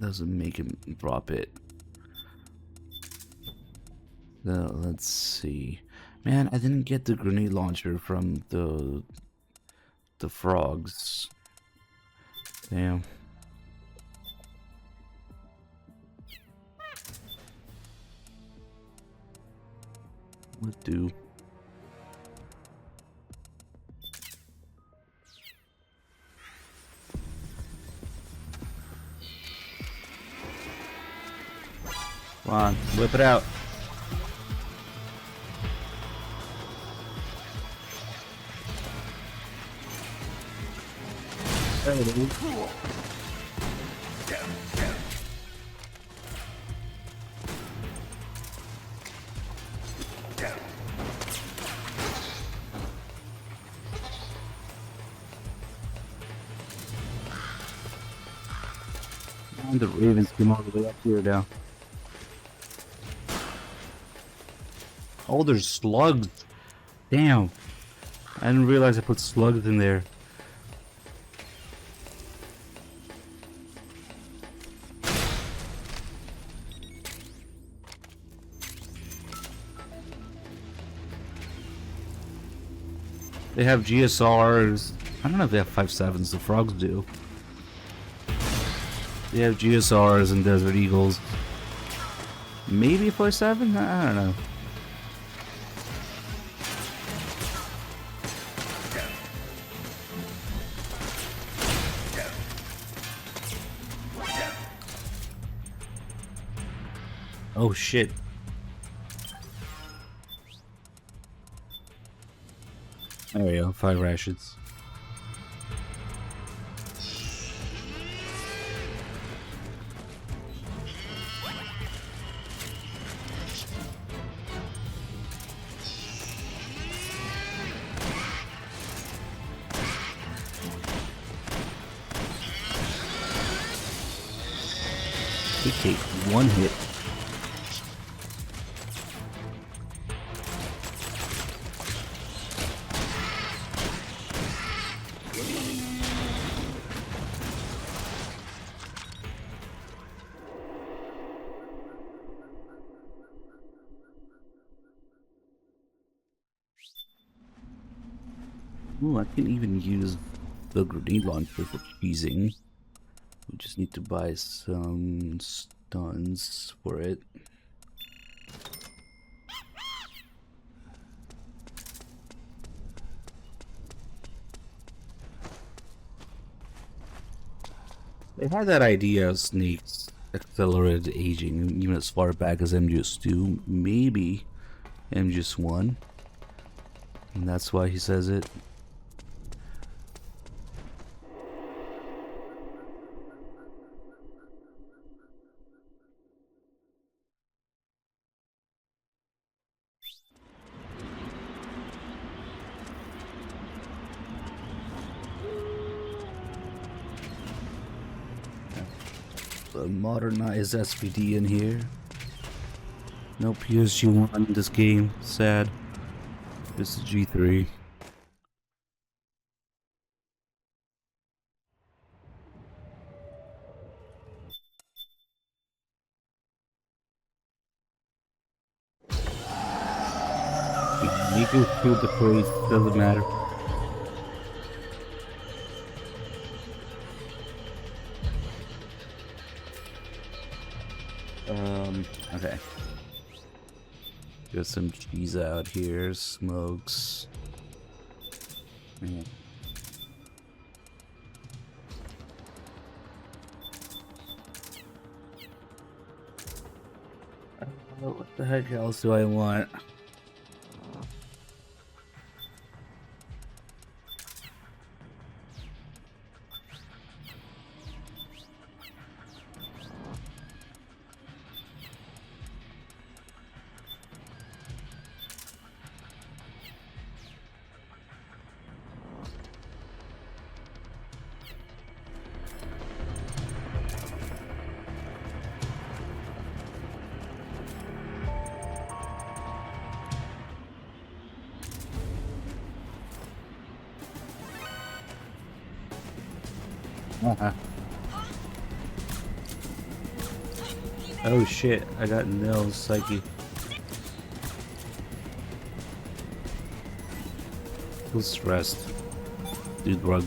A: doesn't make him drop it. Let's see. Man, I didn't get the grenade launcher from the frogs. Damn. What do? Come on, whip it out. There it is. And the ravens came all the way up here now. Oh, there's slugs. Damn. I didn't realize I put slugs in there. They have GSRs. I don't know if they have 5.7s. The frogs do. They have GSRs and Desert Eagles. Maybe 5.7? I don't know. Oh shit. There we go, 5 rations. We take 1 hit. Ooh, I can even use the grenade launcher for cheesing. We just need to buy some stuns for it. They had that idea of snakes accelerated aging, even as far back as MGS2, maybe MGS1. And that's why he says it. A modernized SPD in here. No PSG1 in this game. Sad. This is G3. Nico killed the craze, doesn't matter. Okay. Got some cheese out here, smokes. Man. What the heck else do I want? Oh shit, I got Nell's psyche. Feel stressed. Do drugs.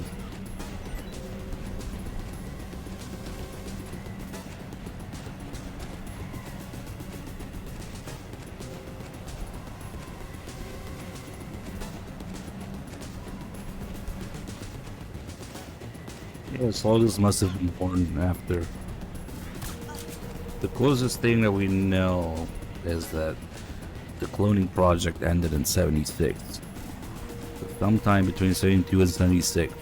A: Yeah, soldiers must have been born after. The closest thing that we know is that the cloning project ended in 76. So sometime between 72 and 76.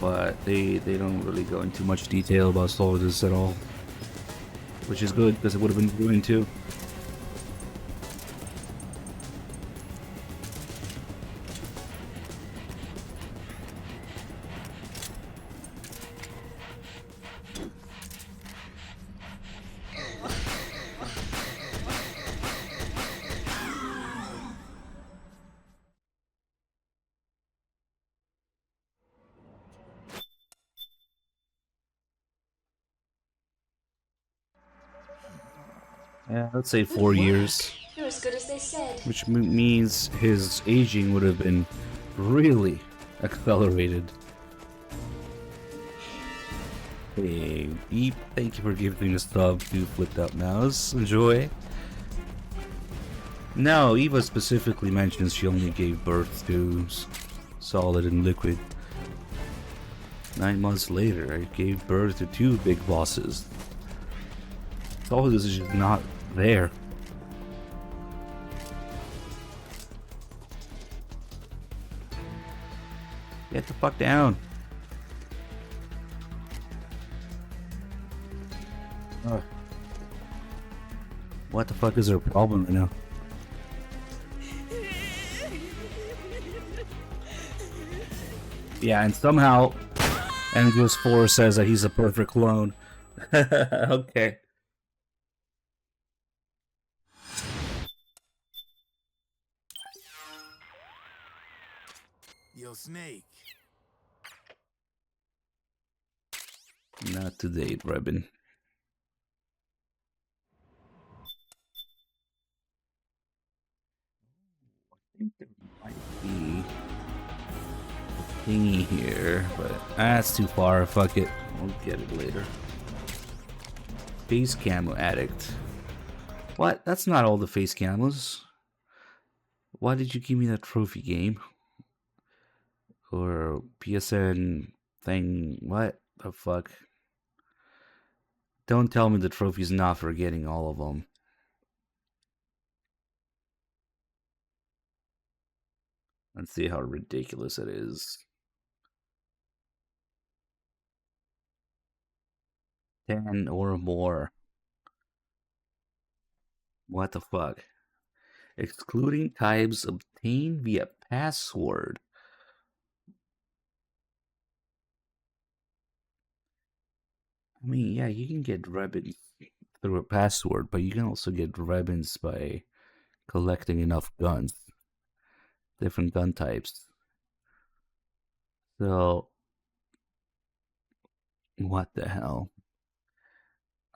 A: But they don't really go into much detail about soldiers at all. Which is good, because it would have been ruined too. Yeah, let's say 4 years.
N: You're as good as they said.
A: Which means his aging would have been really accelerated. Hey, Beep, thank you for giving us sub to Flipped Out Mouse. Enjoy. No, Eva specifically mentions she only gave birth to solid and liquid. 9 months later, I gave birth to 2 big bosses. Solid is just not there. Get the fuck down. What the fuck is her problem right now? Yeah, and somehow MGS4 says that he's a perfect clone. Okay.
I: Yo, Snake.
A: Not to date, Rebin. I think there might be a thingy here, but that's too far. Fuck it. We'll get it later. Face camo addict. What? That's not all the face camos. Why did you give me that trophy game? Or PSN thing? What the fuck? Don't tell me the trophy's not for getting all of them. Let's see how ridiculous it is. 10 or more. What the fuck? Excluding types obtained via password. I mean, yeah, you can get ribbons through a password, but you can also get ribbons by collecting enough guns. Different gun types. So, what the hell?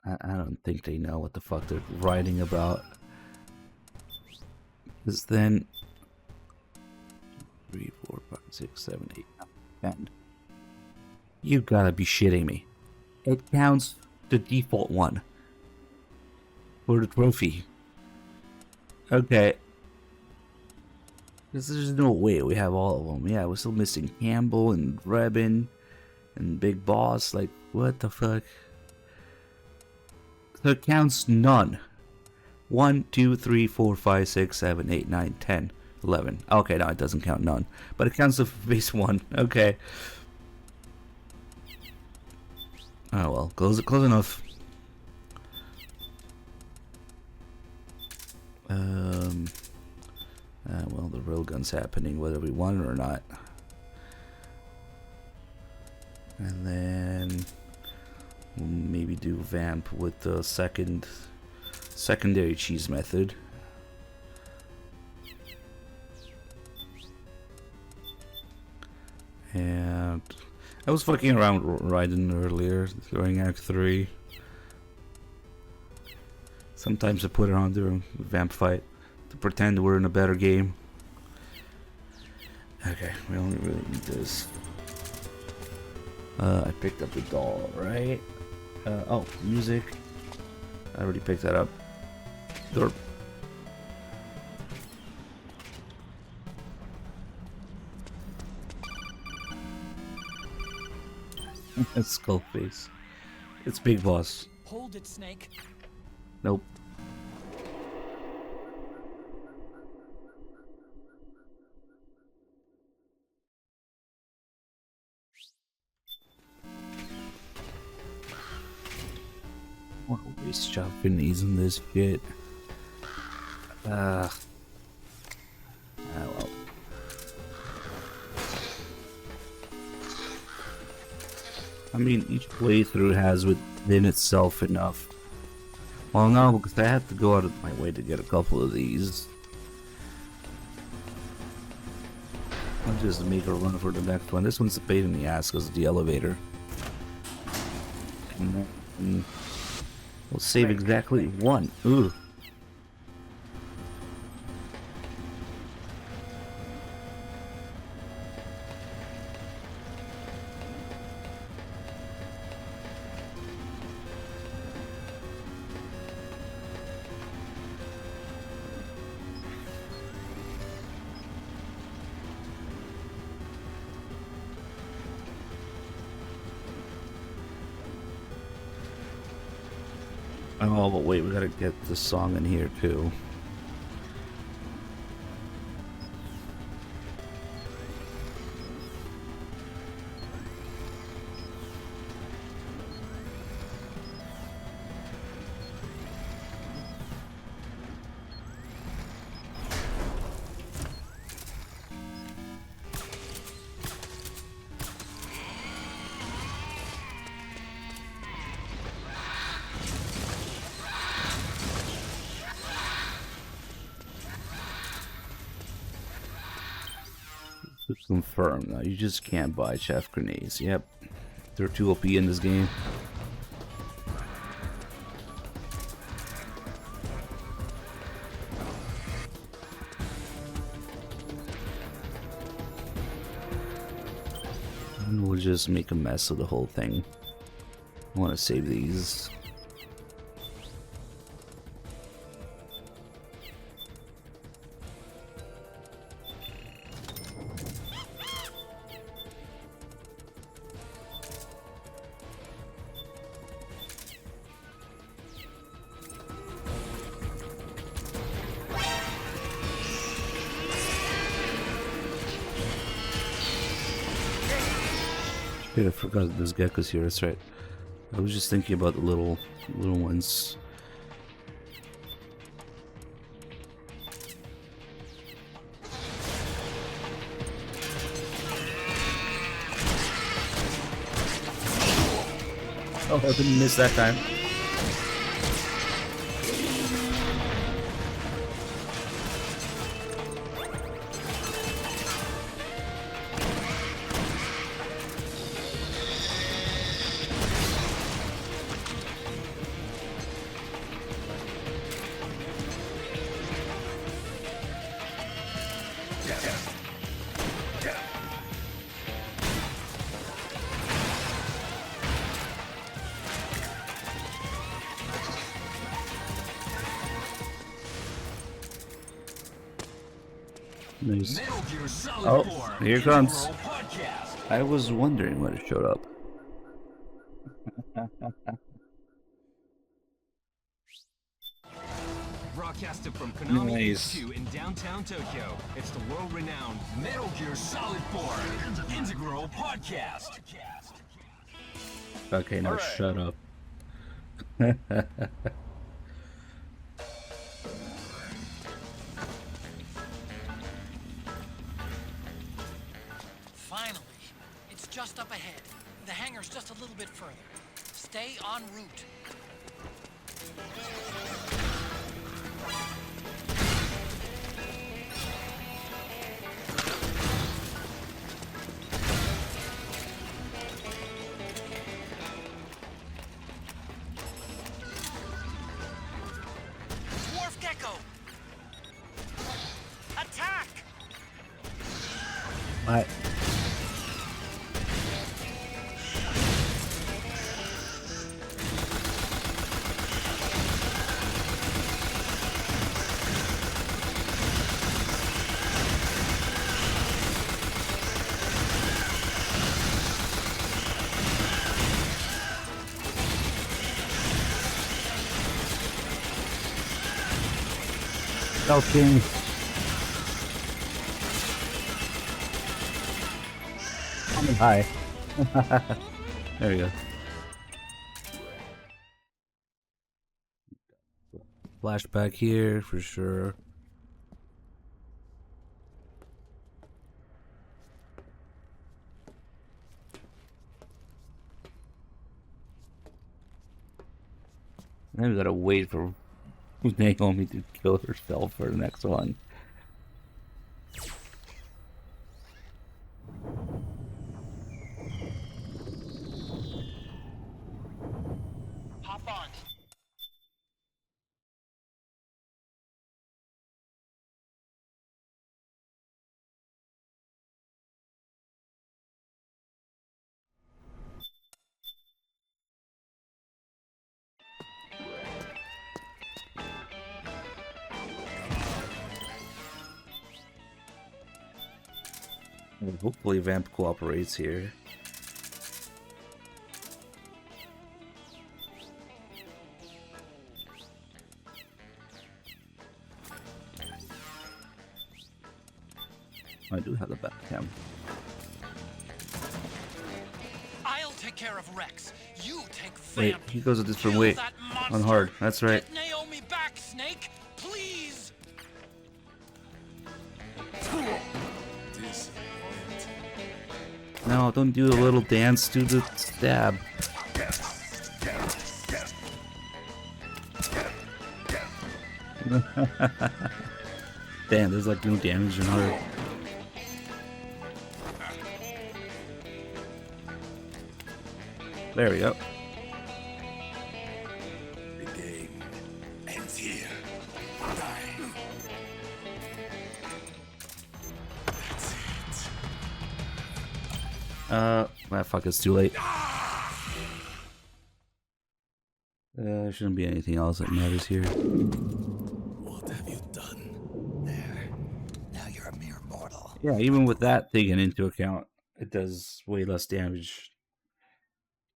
A: I don't think they know what the fuck they're writing about. Because then 3, 4, 5, 6, 7, 8, 9, 10. You gotta be shitting me. It counts the default one for the trophy. Okay. There's no way we have all of them. Yeah, we're still missing Campbell and Drebin and Big Boss. Like, what the fuck? So it counts none. 1, 2, 3, 4, 5, 6, 7, 8, 9, 10, 11. Okay, no, it doesn't count none. But it counts the base one. Okay. Oh well, close enough. Well, the railgun's happening whether we want it or not. And then we'll maybe do vamp with the secondary cheese method. And I was fucking around Raiden earlier during Act 3. Sometimes I put it on during vamp fight to pretend we're in a better game. Okay, we only really need this. I picked up the doll, right? Oh, music. I already picked that up. Derp. Skull face. It's Big Boss.
O: Hold it, Snake.
A: Nope. What a waste job using this shit. Ah well. I mean, each playthrough has within itself enough. Well, no, because I have to go out of my way to get a couple of these. I'll just make a run for the next one. This one's a pain in the ass because of the elevator. And then we'll save exactly one. Ooh. Oh, but wait, we gotta get the song in here too. Confirm. No, you just can't buy chef grenades. Yep, they're too OP in this game. And we'll just make a mess of the whole thing. I want to save these. I forgot there's geckos here, that's right. I was just thinking about the little ones. Oh, I didn't miss that time. Nice. Oh, here it comes. I was wondering when it showed up.
N: Broadcasted from Konami
A: Nice.
N: HQ in downtown Tokyo, it's the world-renowned Metal Gear Solid 4 Integral Podcast.
A: Okay, now shut up.
J: Finally, it's just up ahead. The hangar's just a little bit further. Stay en route. Dwarf Gecko! Attack!
A: What? King. Hi. There we go. Flashback here for sure. Then we gotta wait for Naomi to kill herself for the next one.
U: Hop on.
A: Well, hopefully Vamp cooperates here. I do have the back cam.
J: I'll take care of Rex. You take
A: Wait,
J: Vamp.
A: he goes a different way. On hard, that's right.
J: Get Naomi back, Snake, please.
A: No, don't do a little dance to the stab. Damn, there's like no damage in hard. There we go.
B: The game ends here.
A: Fuck, it's too late. There shouldn't be anything else that matters here.
B: What have you done? There. Now you're a mere mortal.
A: Yeah, even with that taken into account, it does way less damage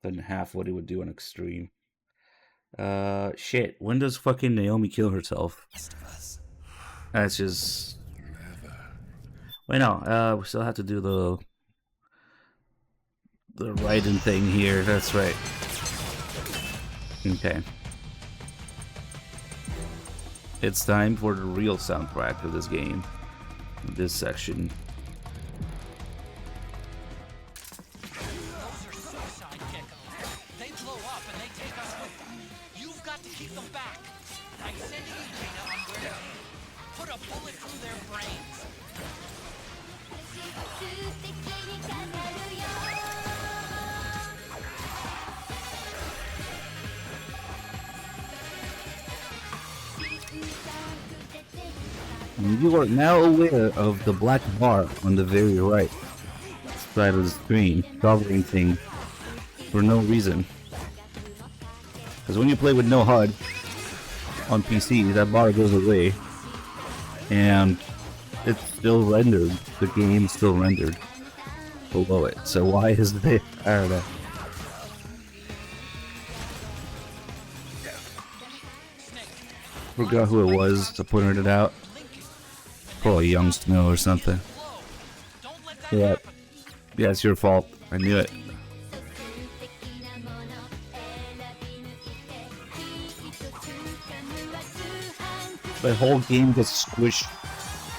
A: than half what it would do on extreme. Shit. When does fucking Naomi kill herself? That's just... Wait, no. We still have to do the Raiden thing here. That's right. Okay. It's time for the real soundtrack of this game. This section.
J: Those are suicide geckos. They blow up and they take us with them. You've got to keep them back. I'm sending you data on where to aim. Put a bullet through their brains.
A: You are now aware of the black bar on the very right side of the screen, covering things for no reason. Because when you play with no HUD on PC, that bar goes away, and it's still rendered. The game's still rendered below it. So why is it? I don't know. Forgot who it was that pointed it out. Probably Young Snow or something. Yeah. Yeah, it's your fault. I knew it. The whole game gets squished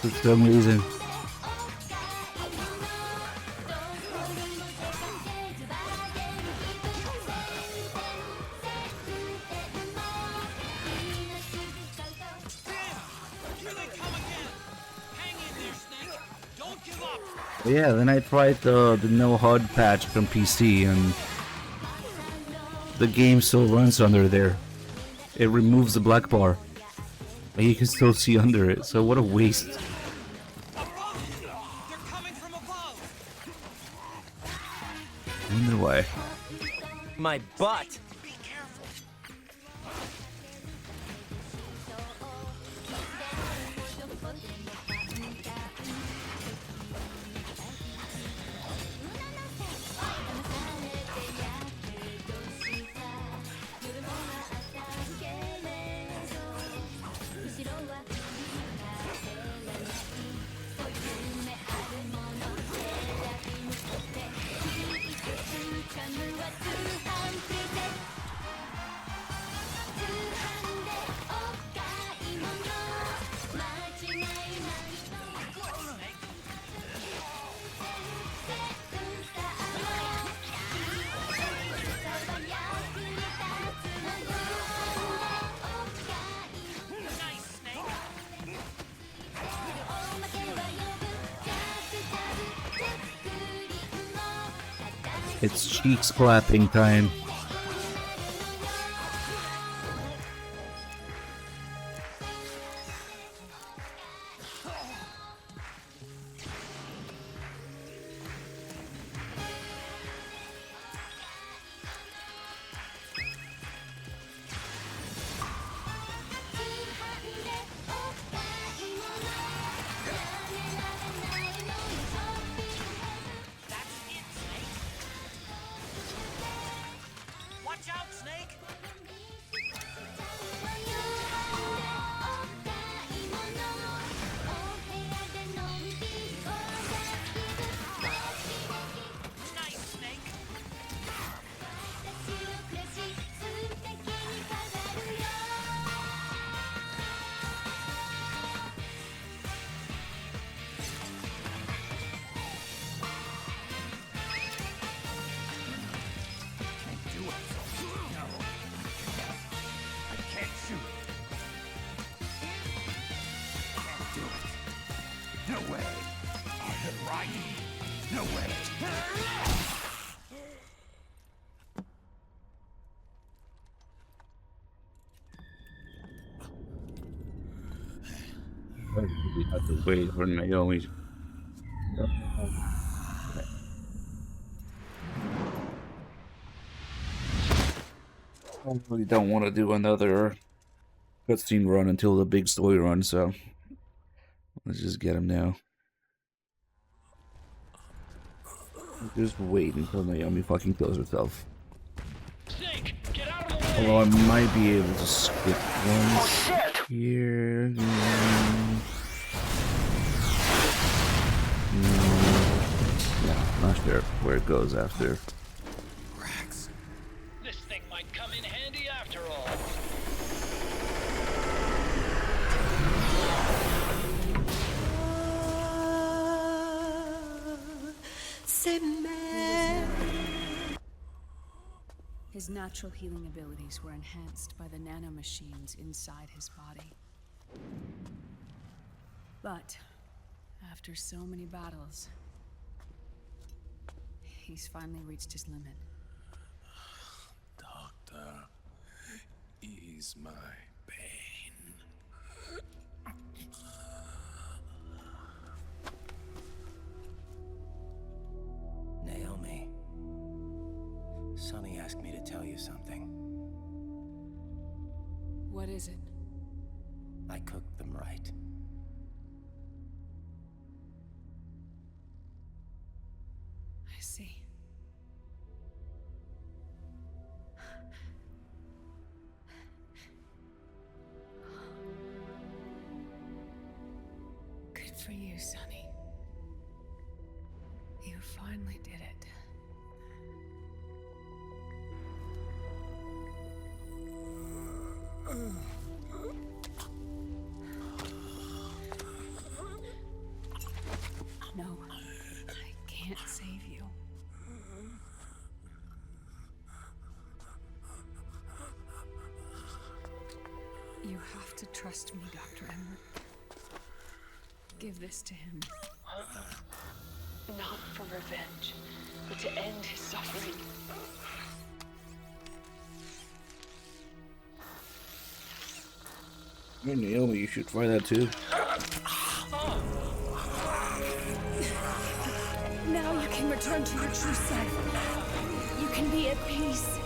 A: for some reason. Yeah, then I tried the no HUD patch from PC and the game still runs under there. It removes the black bar. And you can still see under it, so what a waste. I wonder why.
P: My butt!
A: It's cheeks clapping time. We have to wait for Naomi. I really don't want to do another cutscene run until the big story run, so let's just get him now. Just wait until Naomi fucking kills herself. Although I might be able to skip one here. Yeah, not sure where it goes after.
U: This thing might come in handy after all.
R: His natural healing abilities were enhanced by the nanomachines inside his body. But after so many battles, he's finally reached his limit.
T: Doctor, ease my pain.
P: Naomi, Sonny asked me to tell you something.
R: What is it?
P: I cooked them right.
R: Good for you, Sonny. You finally did it. No, I can't save you. You have to trust me, Dr. Emmer. Give this to him.
L: Not for revenge, but to end his suffering.
A: Hey, Naomi, you should try that too.
K: Now you can return to your true self. You can be at peace.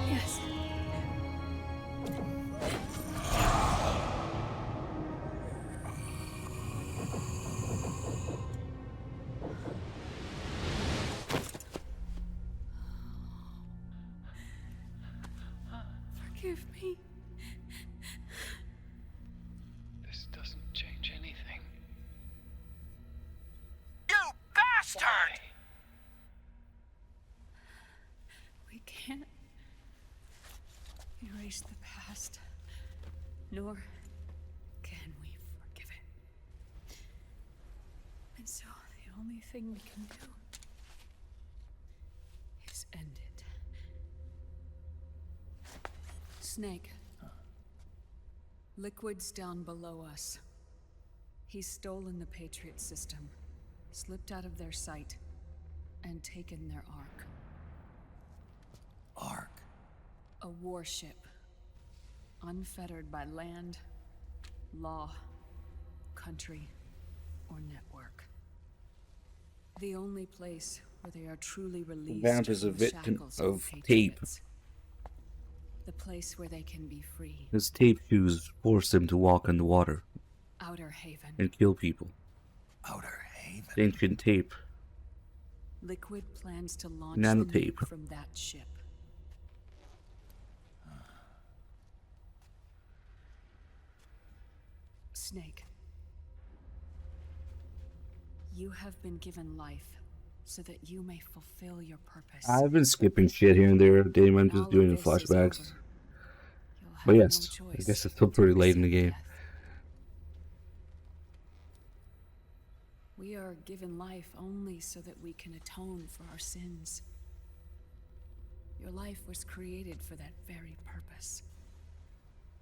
K: Yes. Forgive me.
U: This doesn't change anything.
O: You bastard!
R: We can't erase the past, nor can we forgive it. And so the only thing we can do is end it. Snake. Liquid's down below us. He's stolen the Patriot system, slipped out of their sight, and taken their Ark.
B: Ark?
R: A warship. Unfettered by land, law, country, or network. The only place where they are truly released
A: Vamp is a
R: from the
A: victim
R: shackles
A: of tape.
R: Patriots. The place where they can be free.
A: His tape shoes force him to walk on the water
R: Outer Haven.
A: and kill people.
B: Outer Haven?
A: Ancient tape.
R: Liquid plans to launch
A: Nanotape.
R: the nuke from that ship. Snake. You have been given life so that you may fulfill your purpose.
A: I've been skipping shit here and there, Dame. I'm just doing the flashbacks. But yes, I guess it's still pretty late in the game.
R: We are given life only so that we can atone for our sins. Your life was created for that very purpose.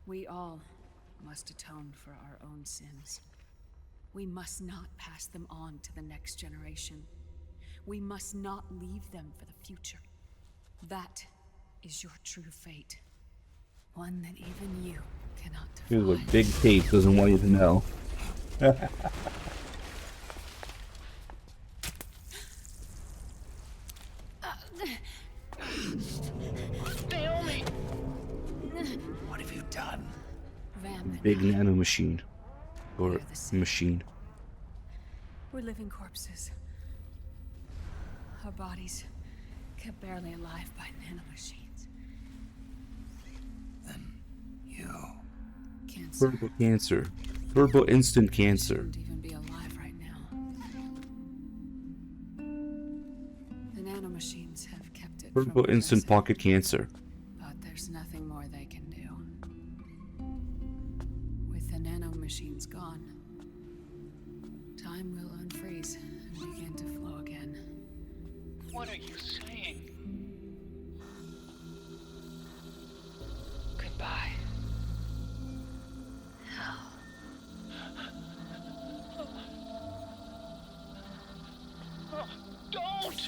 R: We all must atone for our own sins. We must not pass them on to the next generation. We must not leave them for the future. That is your true fate. One that even you cannot define.
A: Here's what Big Tape doesn't want you to know.
O: Naomi!
B: What have you done?
A: Big nano machine. Or machine.
R: We're living corpses. Our bodies kept barely alive by nanomachines.
B: Then you...
R: Cancer.
A: Turbo cancer. Turbo instant cancer.
R: Shouldn't even be alive right now. The nanomachines have kept it
A: Turbo
R: from
A: instant
R: progressing,
A: pocket cancer.
R: but there's nothing more they can do. With the nanomachines gone, time will unfreeze and begin to flow again.
U: What are you saying?
L: Goodbye.
U: Oh, don't!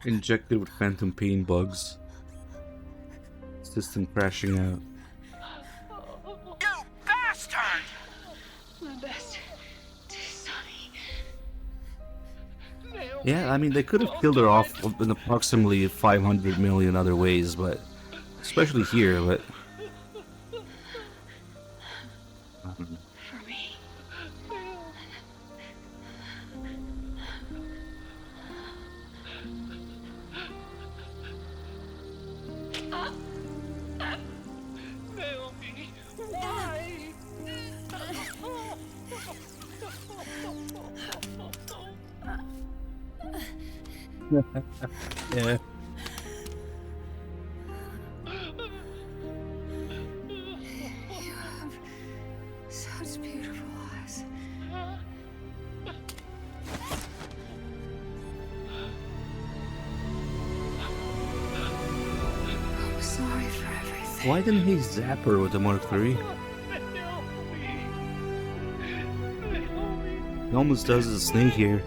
A: Injected with phantom pain bugs. System crashing out.
O: You bastard!
L: My best to Sonny.
A: Yeah, I mean, they could have killed her off in approximately 500 million other ways, but especially here, but I don't know.
R: For me.
U: Naomi, why?
A: Yeah.
R: You have such beautiful eyes. I'm sorry for everything.
A: Why didn't he zap her with the Mark III? He almost does a snake here.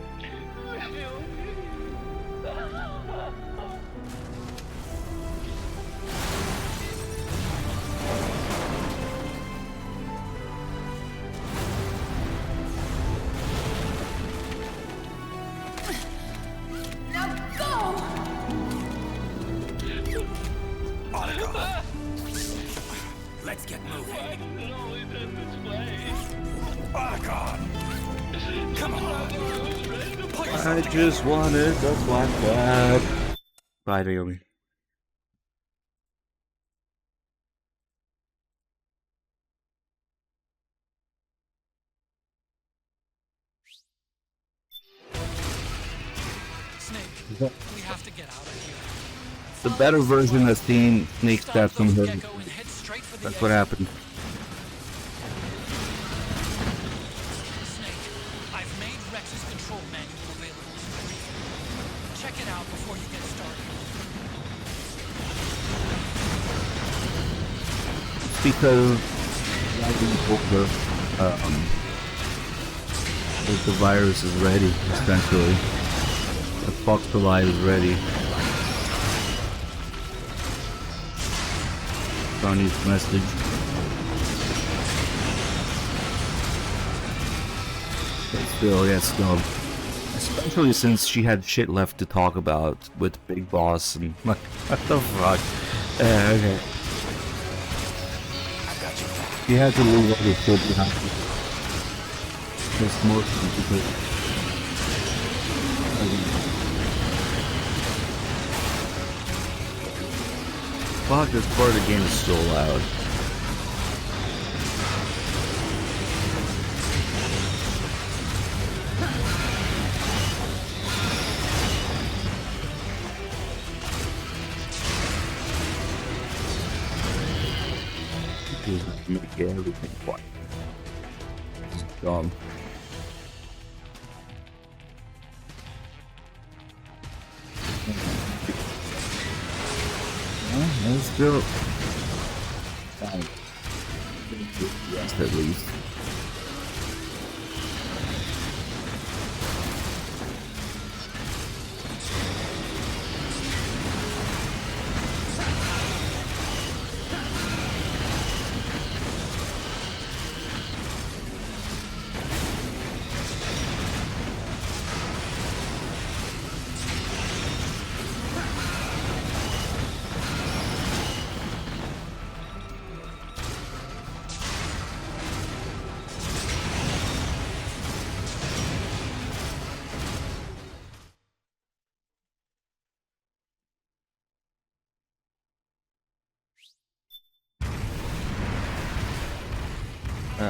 R: Now go!
B: Let's get moving.
I: Come on.
A: I just wanted the flashback. Bye, Naomi.
J: Snake, we have to get out of here.
A: The better version of seeing Snake stab from her.
J: Gecko and head straight for the
A: That's what happened.
J: Snake, I've made Rex's control manual available as a briefing. Check it out before you get started.
A: Because the virus is ready, essentially. The Fox Provide is ready. Tony's message. But still, yeah, still. Especially since she had shit left to talk about with Big Boss and like, what the fuck? Okay. She had to leave all the shit behind. Just mostly because. Fuck, this part of the game is so loud. Make everything quiet. It's dumb. Let's go. Fine. Yes, at least.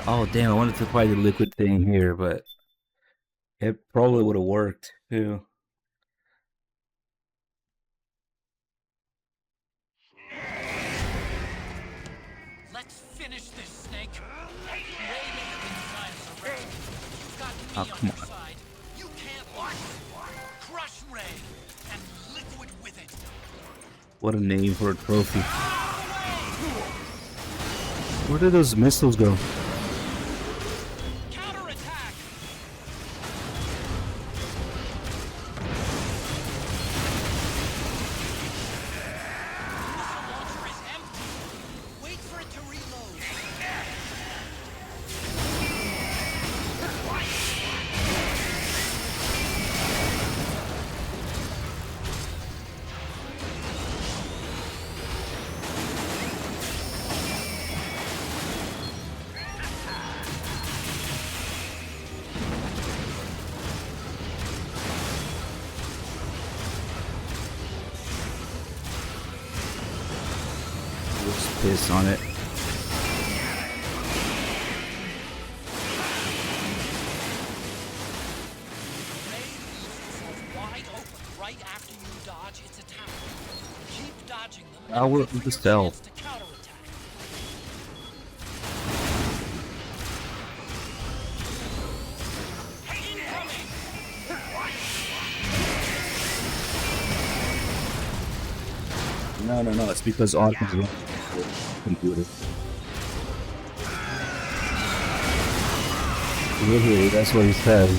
A: Oh damn, I wanted to try the liquid thing here, but it probably would have worked too.
J: Let's finish this, Snake. Ray may have been designed as a rebel. You've got me
A: Oh,
J: on
A: come
J: your
A: on.
J: side. You can't lose. Crush Ray and liquid with it.
A: What a name for a trophy. Where did those missiles go?
J: Counterattack. Missile launcher is empty. Wait for it to reload.
A: piss on it.
O: Wide open right after you dodge its attack. Keep dodging them.
A: I will just tell. No, it's because on the computer. Literally, that's what he says.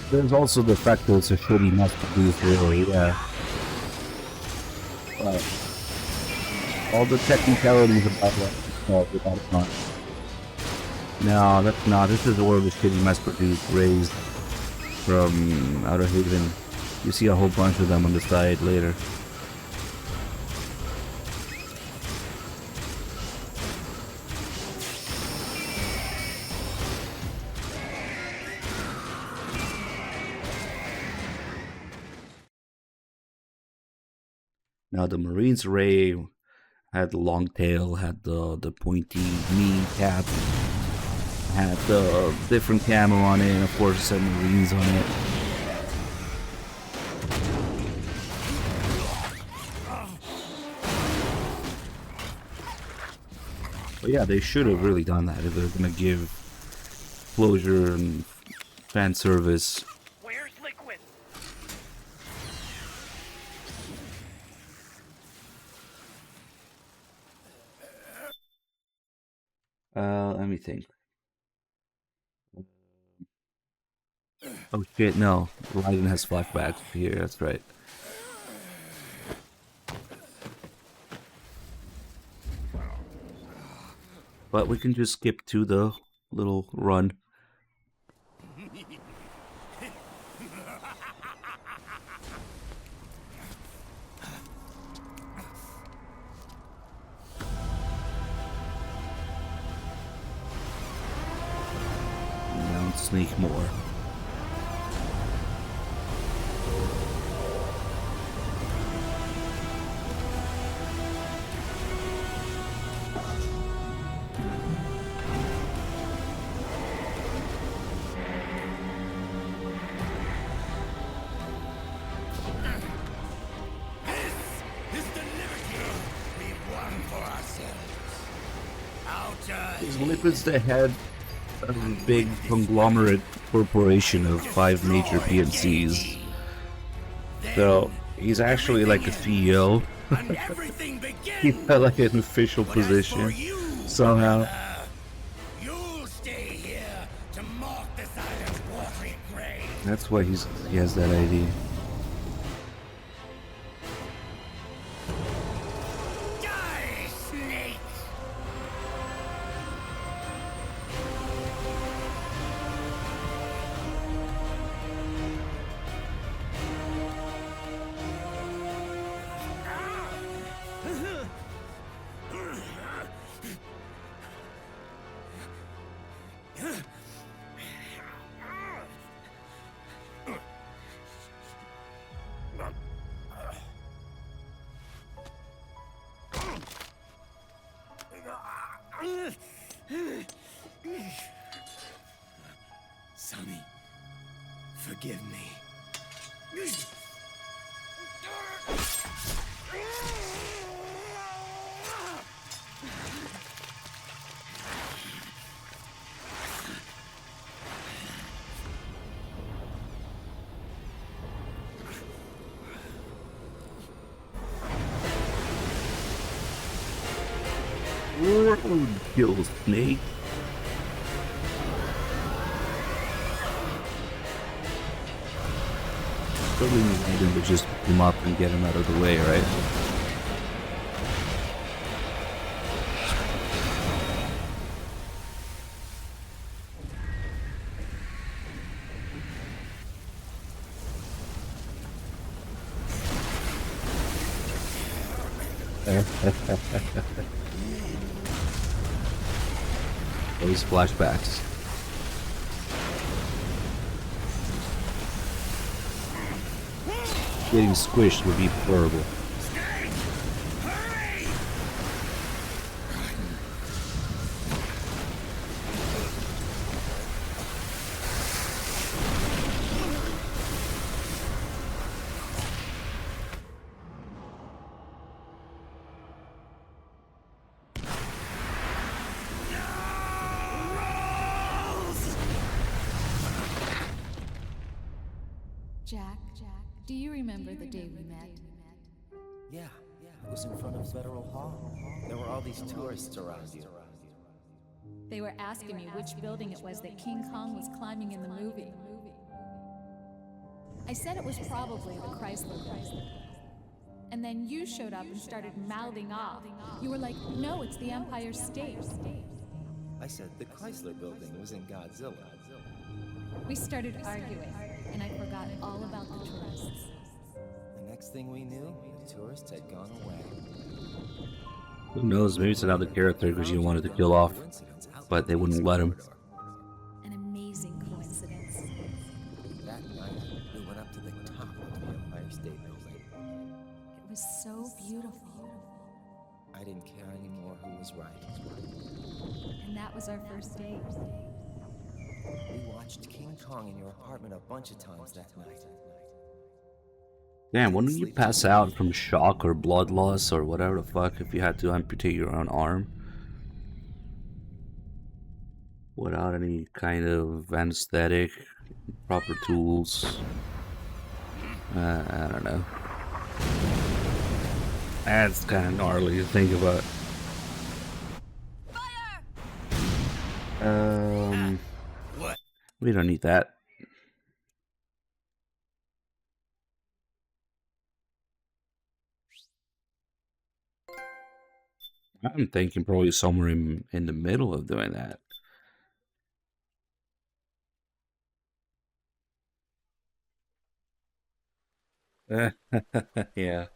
A: There's also the fact that it's a shitty mass-produced really, yeah. All the technicalities about that without it not. No, that's not. This is where the shitty mass-produced raised from Outer Haven. You see a whole bunch of them on the side later. Now the Marine's Ray had the long tail, had the pointy knee cap, had the different camo on it, and of course some Marines on it. But yeah, they should have really done that if they're gonna give closure and fan service.
O: Where's Liquid?
A: Let me think. Oh shit, no. Raiden has flashbacks here, that's right. But we can just skip to the little run. Now sneak more. Liquid's the head of a big conglomerate corporation of 5 major PMCs. So he's actually like a CEO. He's got like an official position somehow. That's why he has that idea.
B: Sonny, forgive me.
A: Kill Snake. Probably needed to just pick him up and get him out of the way, right? Those flashbacks. Getting squished would be horrible.
K: Jack, do you remember the day we met?
P: Yeah, it was in front of Federal Hall. There were all these tourists around you.
K: They were asking me which building it was that King Kong was climbing in the movie. I said it was probably the Chrysler Building. And then you showed up and started mouthing off. You were like, no, it's the Empire State.
P: I said the Chrysler Building was in Godzilla.
K: We started arguing, and I forgot all about the tourists.
P: The next thing we knew, the tourists had gone away.
A: Who knows, maybe it's another character because you wanted to kill off, but they wouldn't let him.
K: An amazing coincidence.
P: That night, we went up to the top of the Empire State Building.
K: It was so beautiful.
P: I didn't care anymore who was right.
K: And that was our first date.
P: We watched King Kong in your apartment a bunch of times that night.
A: Damn, wouldn't you pass out from shock or blood loss or whatever the fuck if you had to amputate your own arm? Without any kind of anesthetic, proper tools. I don't know. That's kind of gnarly to think about.
B: What?
A: We don't need that. I'm thinking probably somewhere in the middle of doing that. Yeah.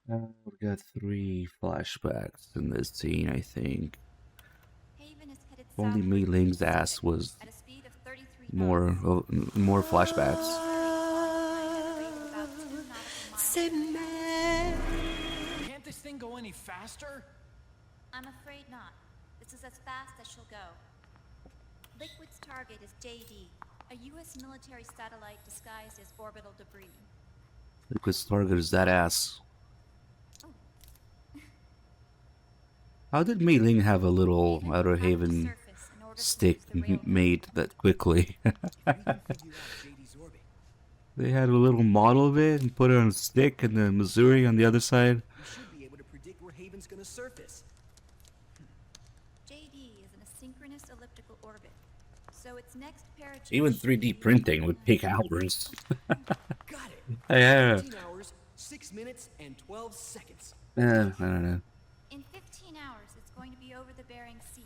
A: We got 3 flashbacks in this scene, I think. If only Mei Ling's ass was more flashbacks.
J: Can't this thing go any faster?
S: I'm afraid not. This is as fast as she'll go. Liquid's target is JD, a U.S. military satellite disguised as orbital debris.
A: Liquid's target is that ass. How did Mei Ling have a little Outer Haven stick made that quickly? They had a little model of it and put it on a stick, and then Missouri on the other side.
F: We should be able to predict where Haven's gonna surface.
S: JD is in a synchronous elliptical orbit, so its next pair of
A: Even 3D printing would take hours.
F: Got it.
A: Yeah.
F: 15 hours, 6 minutes, and 12 seconds.
A: I don't know.
S: In 15 hours, it's going to be over the Bering Sea,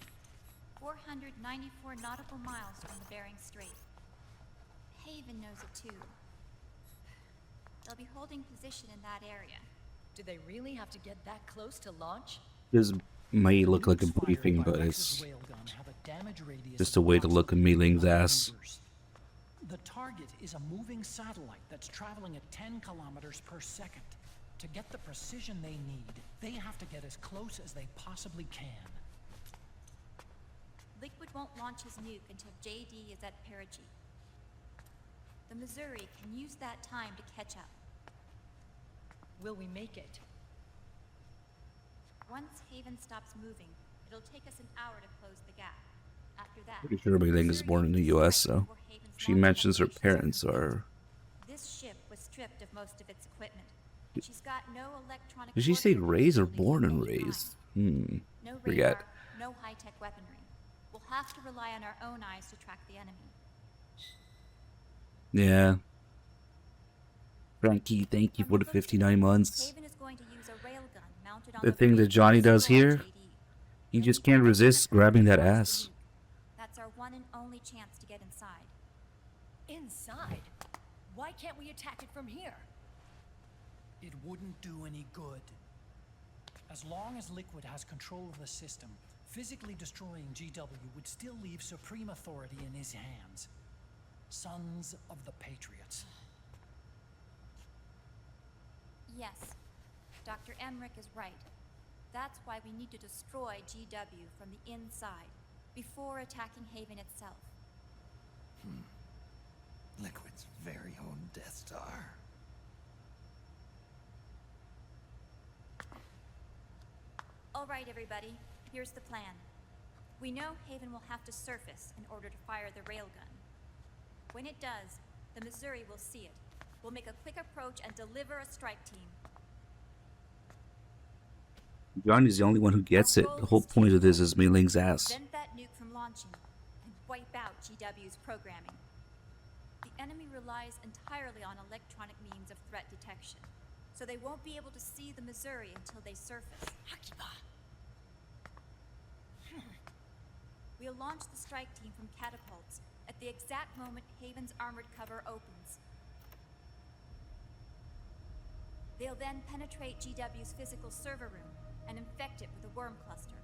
S: 494 nautical miles from the Bering Strait. Haven knows it too. They'll be holding position in that area.
K: Do they really have to get that close to launch?
A: This may look like a briefing, but it's just a way to look at Mei Ling's ass.
J: The target is a moving satellite that's traveling at 10 kilometers per second. To get the precision they need, they have to get as close as they possibly can.
S: Liquid won't launch his nuke until JD is at perigee. The Missouri can use that time to catch up.
H: Will we make it?
S: Once Haven stops moving, it'll take us an hour to close the gap. After that,
A: Pretty sure everything is born in the U.S., so she mentions her parents are.
S: this ship was stripped of most of its equipment. She's got no electronic.
A: Did she say raised or born and raised?
S: No
A: Forget.
S: radar, no high-tech weaponry. We'll have to rely on our own eyes to track the enemy.
A: Yeah. Frankie, thank you for the 59 months.
S: Haven is going to use a railgun mounted on
A: The thing that Johnny does here, he just can't resist grabbing that ass.
S: That's our one and only chance to get inside.
H: Inside? Why can't we attack it from here?
J: It wouldn't do any good. As long as Liquid has control of the system, physically destroying GW would still leave supreme authority in his hands. Sons of the Patriots.
S: Yes, Dr. Emmerich is right. That's why we need to destroy GW from the inside, before attacking Haven itself.
B: Liquid's very own Death Star.
S: All right, everybody, here's the plan. We know Haven will have to surface in order to fire the railgun. When it does, the Missouri will see it. We'll make a quick approach and deliver a strike team.
A: Johnny's the only one who gets it. The whole point of this is Mei Ling's ass.
S: Prevent that nuke from launching and wipe out GW's programming. The enemy relies entirely on electronic means of threat detection, so they won't be able to see the Missouri until they surface. We'll launch the strike team from catapults at the exact moment Haven's armored cover opens. They'll then penetrate GW's physical server room and infect it with a worm cluster.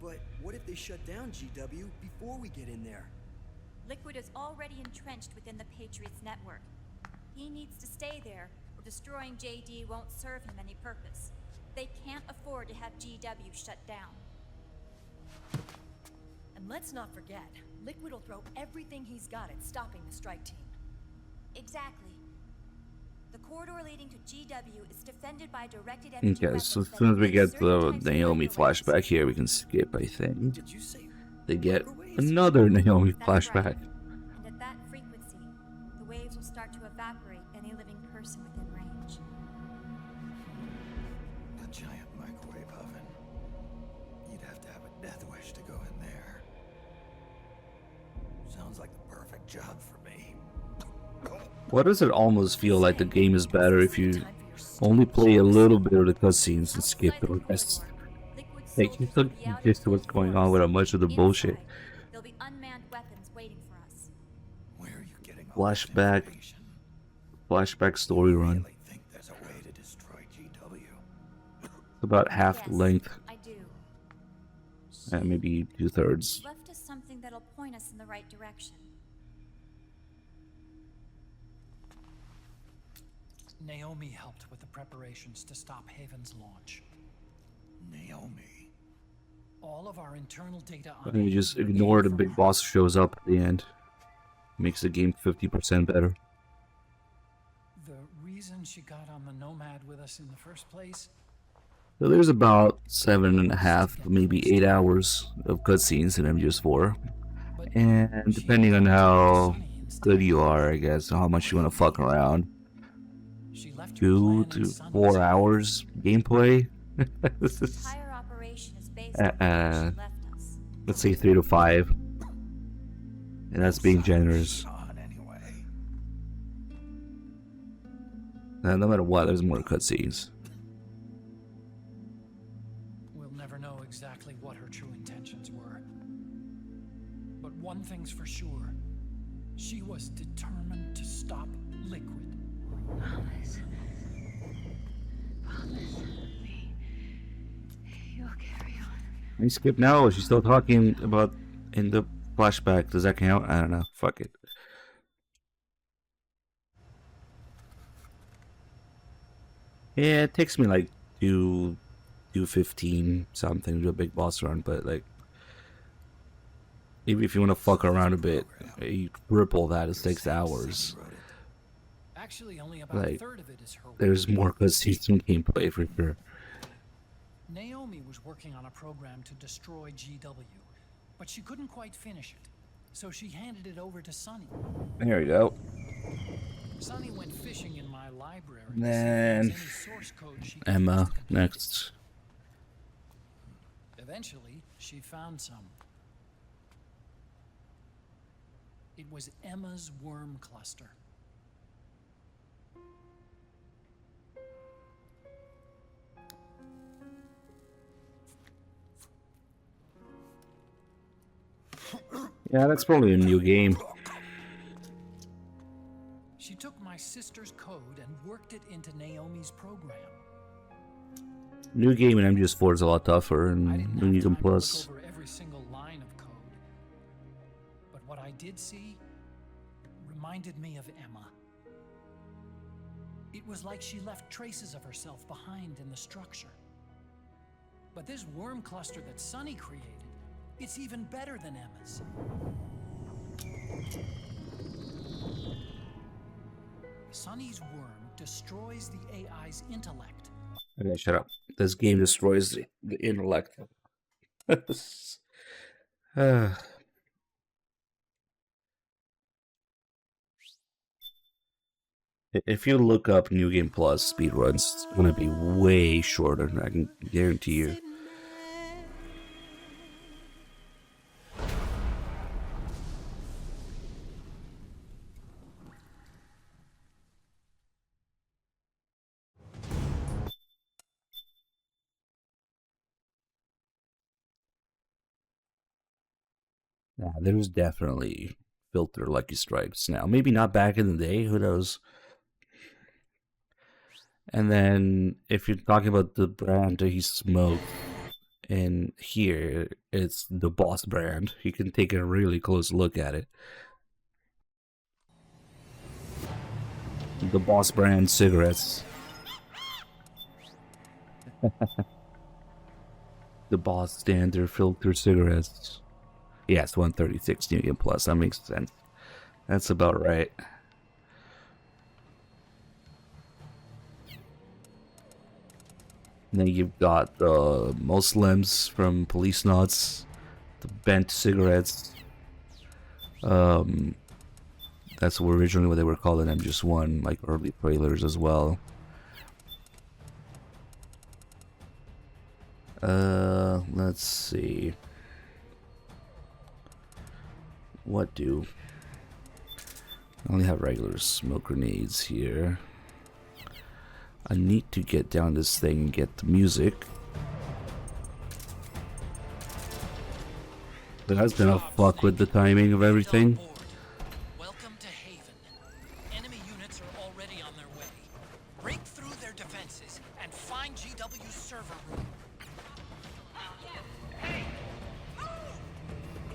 F: But what if they shut down GW before we get in there?
S: Liquid is already entrenched within the Patriots network. He needs to stay there, or destroying JD won't serve him any purpose. They can't afford to have GW shut down.
H: And let's not forget, Liquid will throw everything he's got at stopping the strike team.
S: Exactly. The corridor leading to GW is defended by directed energy
A: Okay, so as soon as we get the Naomi flashback here, we can skip, I think. They get another Naomi flashback.
S: And at that frequency, the waves will start to evaporate any living person within range.
B: A giant microwave oven. You'd have to have a death wish to go in there. Sounds like the perfect job for me.
A: Why does it almost feel like the game is better if you only play a little bit of the cutscenes and skip the rest? Like, you still get used to what's going on without much of the bullshit.
S: There'll be unmanned weapons waiting for us.
B: Where are you getting
A: Flashback story run.
B: think there's a way to destroy GW?
A: About half the length.
S: I do.
A: Maybe 2/3.
S: Left us something that'll point us in the right direction.
J: Naomi helped with the preparations to stop Haven's launch.
B: Naomi?
J: All of our internal data
A: I
J: on
A: think you just ignore the big boss shows up at the end. Makes the game 50% better.
J: the reason she got on the Nomad with us in the first place.
A: So there's about 7.5, maybe 8 hours of cutscenes in MGS4. And depending on how good you are, I guess, how much you want to fuck around, 2 to 4 hours gameplay. This is, let's say 3 to 5. And that's being generous. No matter what, there's more cutscenes.
J: We'll never know exactly what her true intentions were. But one thing's for sure. She was determined to stop Liquid.
V: Promise. Promise me. You'll carry on.
A: We skip now. She's still talking about in the flashback. Does that count? I don't know. Fuck it. Yeah, it takes me like 2:15 something to do a big boss run, but like, even if you want to fuck around a bit, you triple that, it takes hours.
J: Actually, only about
A: Like,
J: a third of it is her.
A: there's more cutscenes and gameplay for sure.
J: Naomi was working on a program to destroy GW, but she couldn't quite finish it, so she handed it over to Sunny.
A: There we go.
J: Sunny went fishing in my library.
A: Then Emma next.
J: Eventually, she found some. It was Emma's worm cluster.
A: Yeah, that's probably a new game.
J: She took my sister's code and worked it into Naomi's program.
A: New game in MGS4 is a lot tougher, and when you can plus.
J: Over every single line of code, but what I did see reminded me of Emma. It was like she left traces of herself behind in the structure. But this worm cluster that Sunny created, it's even better than Emma's. Sunny's worm destroys the AI's intellect.
A: Okay, shut up. This game destroys the intellect. If you look up New Game Plus speedruns, it's gonna be way shorter, I can guarantee you. Yeah, there's definitely filter Lucky Strikes now. Maybe not back in the day, who knows? And then, if you're talking about the brand that he smoked, and here, it's the Boss brand. You can take a really close look at it. The Boss brand cigarettes. The Boss standard filter cigarettes. Yes, 136 New Game Plus. That makes sense. That's about right. And then you've got the Muslims from Police Nuts, the bent cigarettes. That's originally what they were called in MGS1, like early trailers as well. Let's see. What do? I only have regular smoke grenades here. I need to get down this thing and get the music. But that's gonna fuck with the timing of everything.
U: Welcome to Haven. Enemy units are already on their way. Break through their defenses and find GW's server room.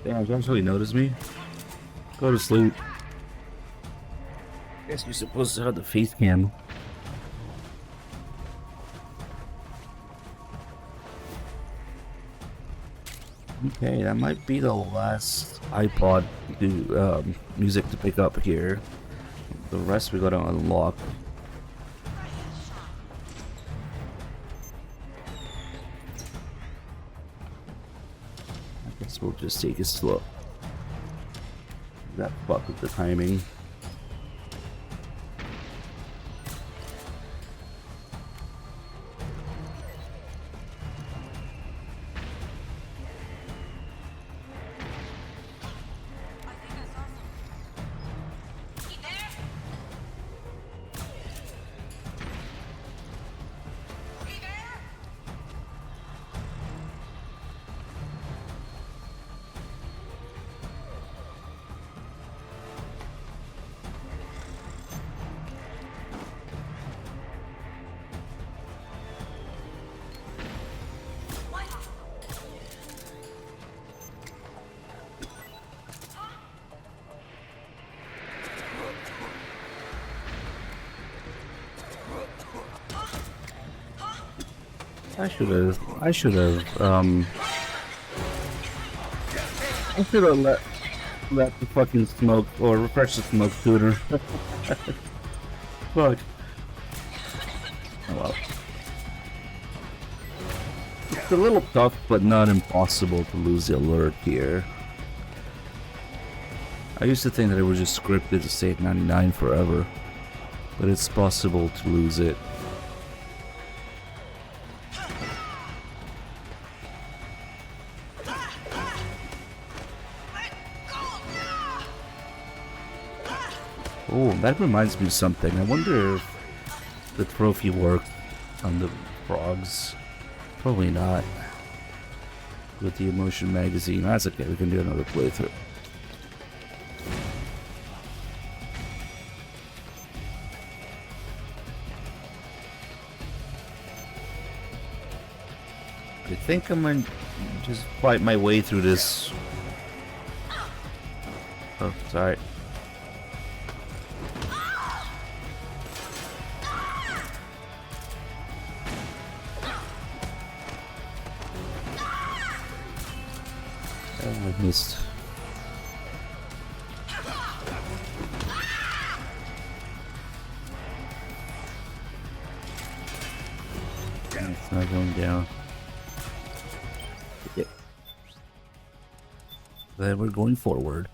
A: Damn, you actually noticed me? Go to sleep. Guess you're supposed to have the face cam. Okay, that might be the last iPod music to pick up here. The rest we gotta unlock. I guess we'll just take it slow. That fuck with the timing. I should have let the fucking smoke, or refresh the smoke tuner. Fuck. Oh well. It's a little tough, but not impossible to lose the alert here. I used to think that it was just scripted to stay at 99 forever, but it's possible to lose it. Oh, that reminds me of something. I wonder if the trophy worked on the frogs. Probably not. With the Emotion magazine. That's okay, we can do another playthrough. I think I'm gonna just fight my way through this. Oh, sorry. Oh, I missed. It's not going down. Yep. Then we're going forward.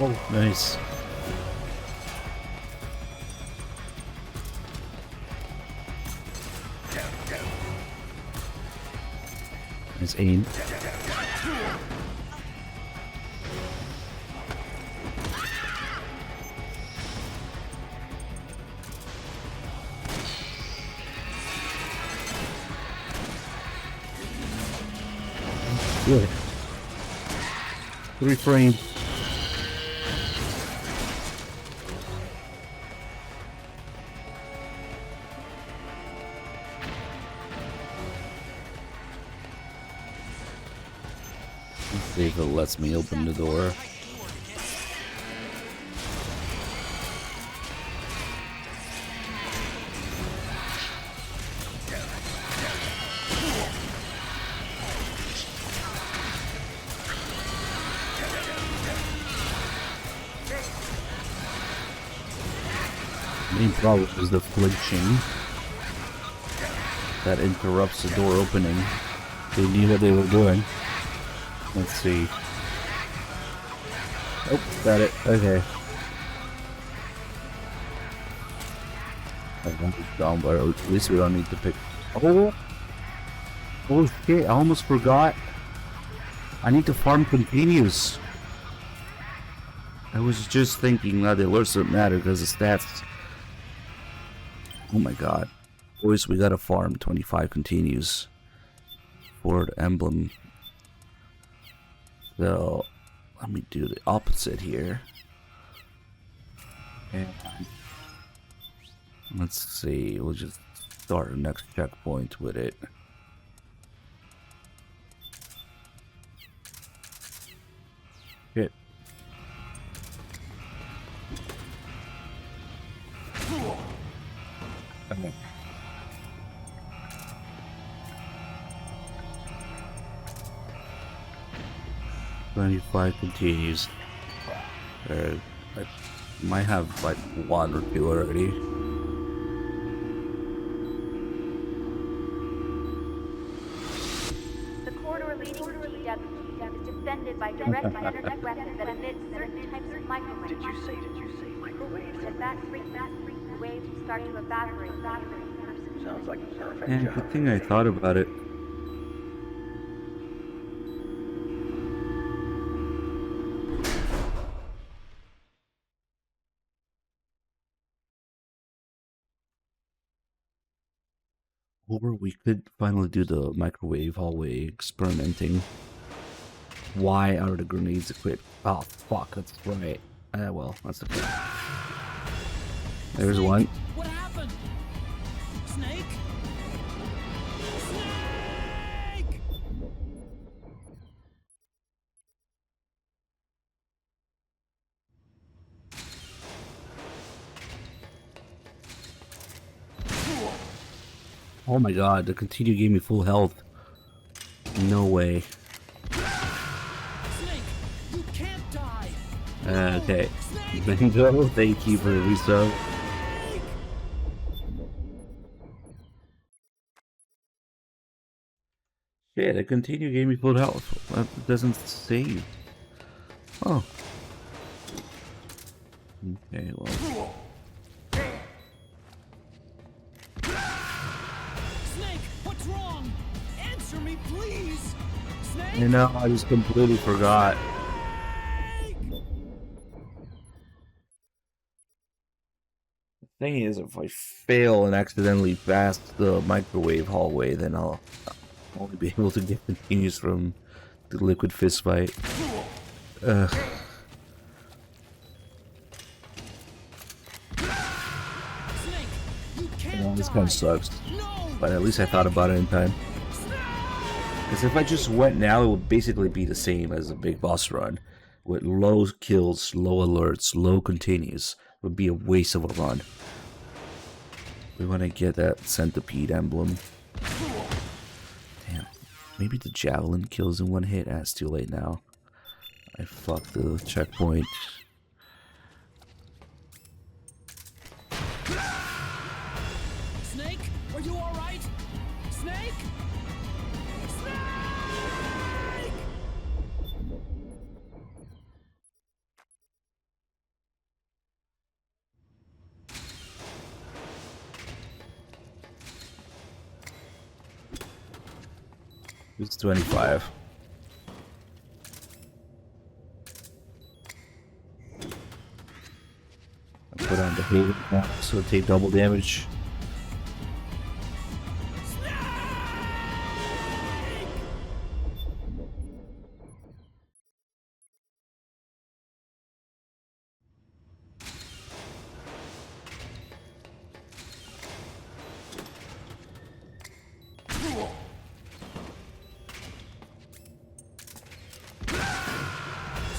A: Oh, nice. Nice aim. Good. 3 frames. See if it lets me open the door. The main problem is the flinching that interrupts the door opening. They knew what they were doing. Let's see. Oh, got it. Okay. I want it down, but at least we don't need to pick. Oh! Oh shit, I almost forgot. I need to farm continues. I was just thinking that the alerts don't matter because the stats. Oh my god. Boys, we gotta farm 25 continues for the emblem. So, let me do the opposite here. And let's see, we'll just start the next checkpoint with it. Shit. Okay. 25 continues. I might have like 1 or 2 already.
S: The corridor leading to GW is defended by direct internet weapons that emit certain types of microwaves. Did you say microwaves? At that frequency, the waves start to evaporate.
D: Sounds like a perfect
A: Yeah,
D: job.
A: good thing I thought about it. Or we could finally do the microwave hallway experimenting. Why are the grenades equipped? Oh fuck, that's right. Well, that's okay. There's one.
O: What happened? Snake? Snake!
A: Oh my god, the continue gave me full health. No way.
J: Snake, you can't die.
A: Okay. Bingo, thank you for the resub. Yeah, the continue gave me full health. That doesn't save. Oh. Okay, well.
J: Snake, what's wrong? Answer me, please. Snake.
A: You know, I just completely forgot. The thing is, if I fail and accidentally pass the microwave hallway, then I'll only be able to get continues from the liquid fist fight. Ugh. Yeah, this kind of sucks. But at least I thought about it in time. Because if I just went now, it would basically be the same as a big boss run. With low kills, low alerts, low continues. It would be a waste of a run. We want to get that centipede emblem. Damn. Maybe the javelin kills in one hit. Ah, it's too late now. I fucked the checkpoint.
J: Snake, are you all right? Snake? Snake!
A: It's 25. I put on the haven now, so take double damage.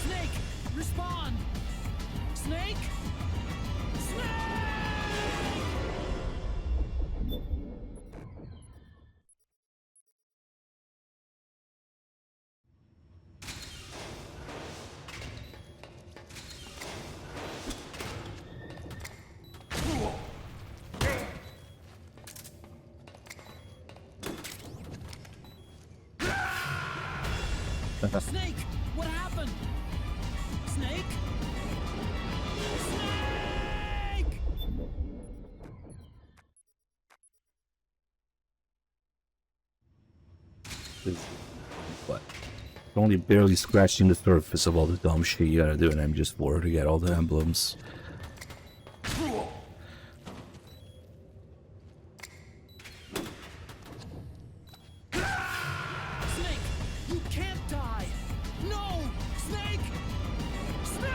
J: Snake, respond! Snake? Snake, what happened? Snake? Snake!
A: But only barely scratching the surface of all the dumb shit you gotta do in MGS4 to get all the emblems.
J: Snake, you can't die! No! Snake! Snake!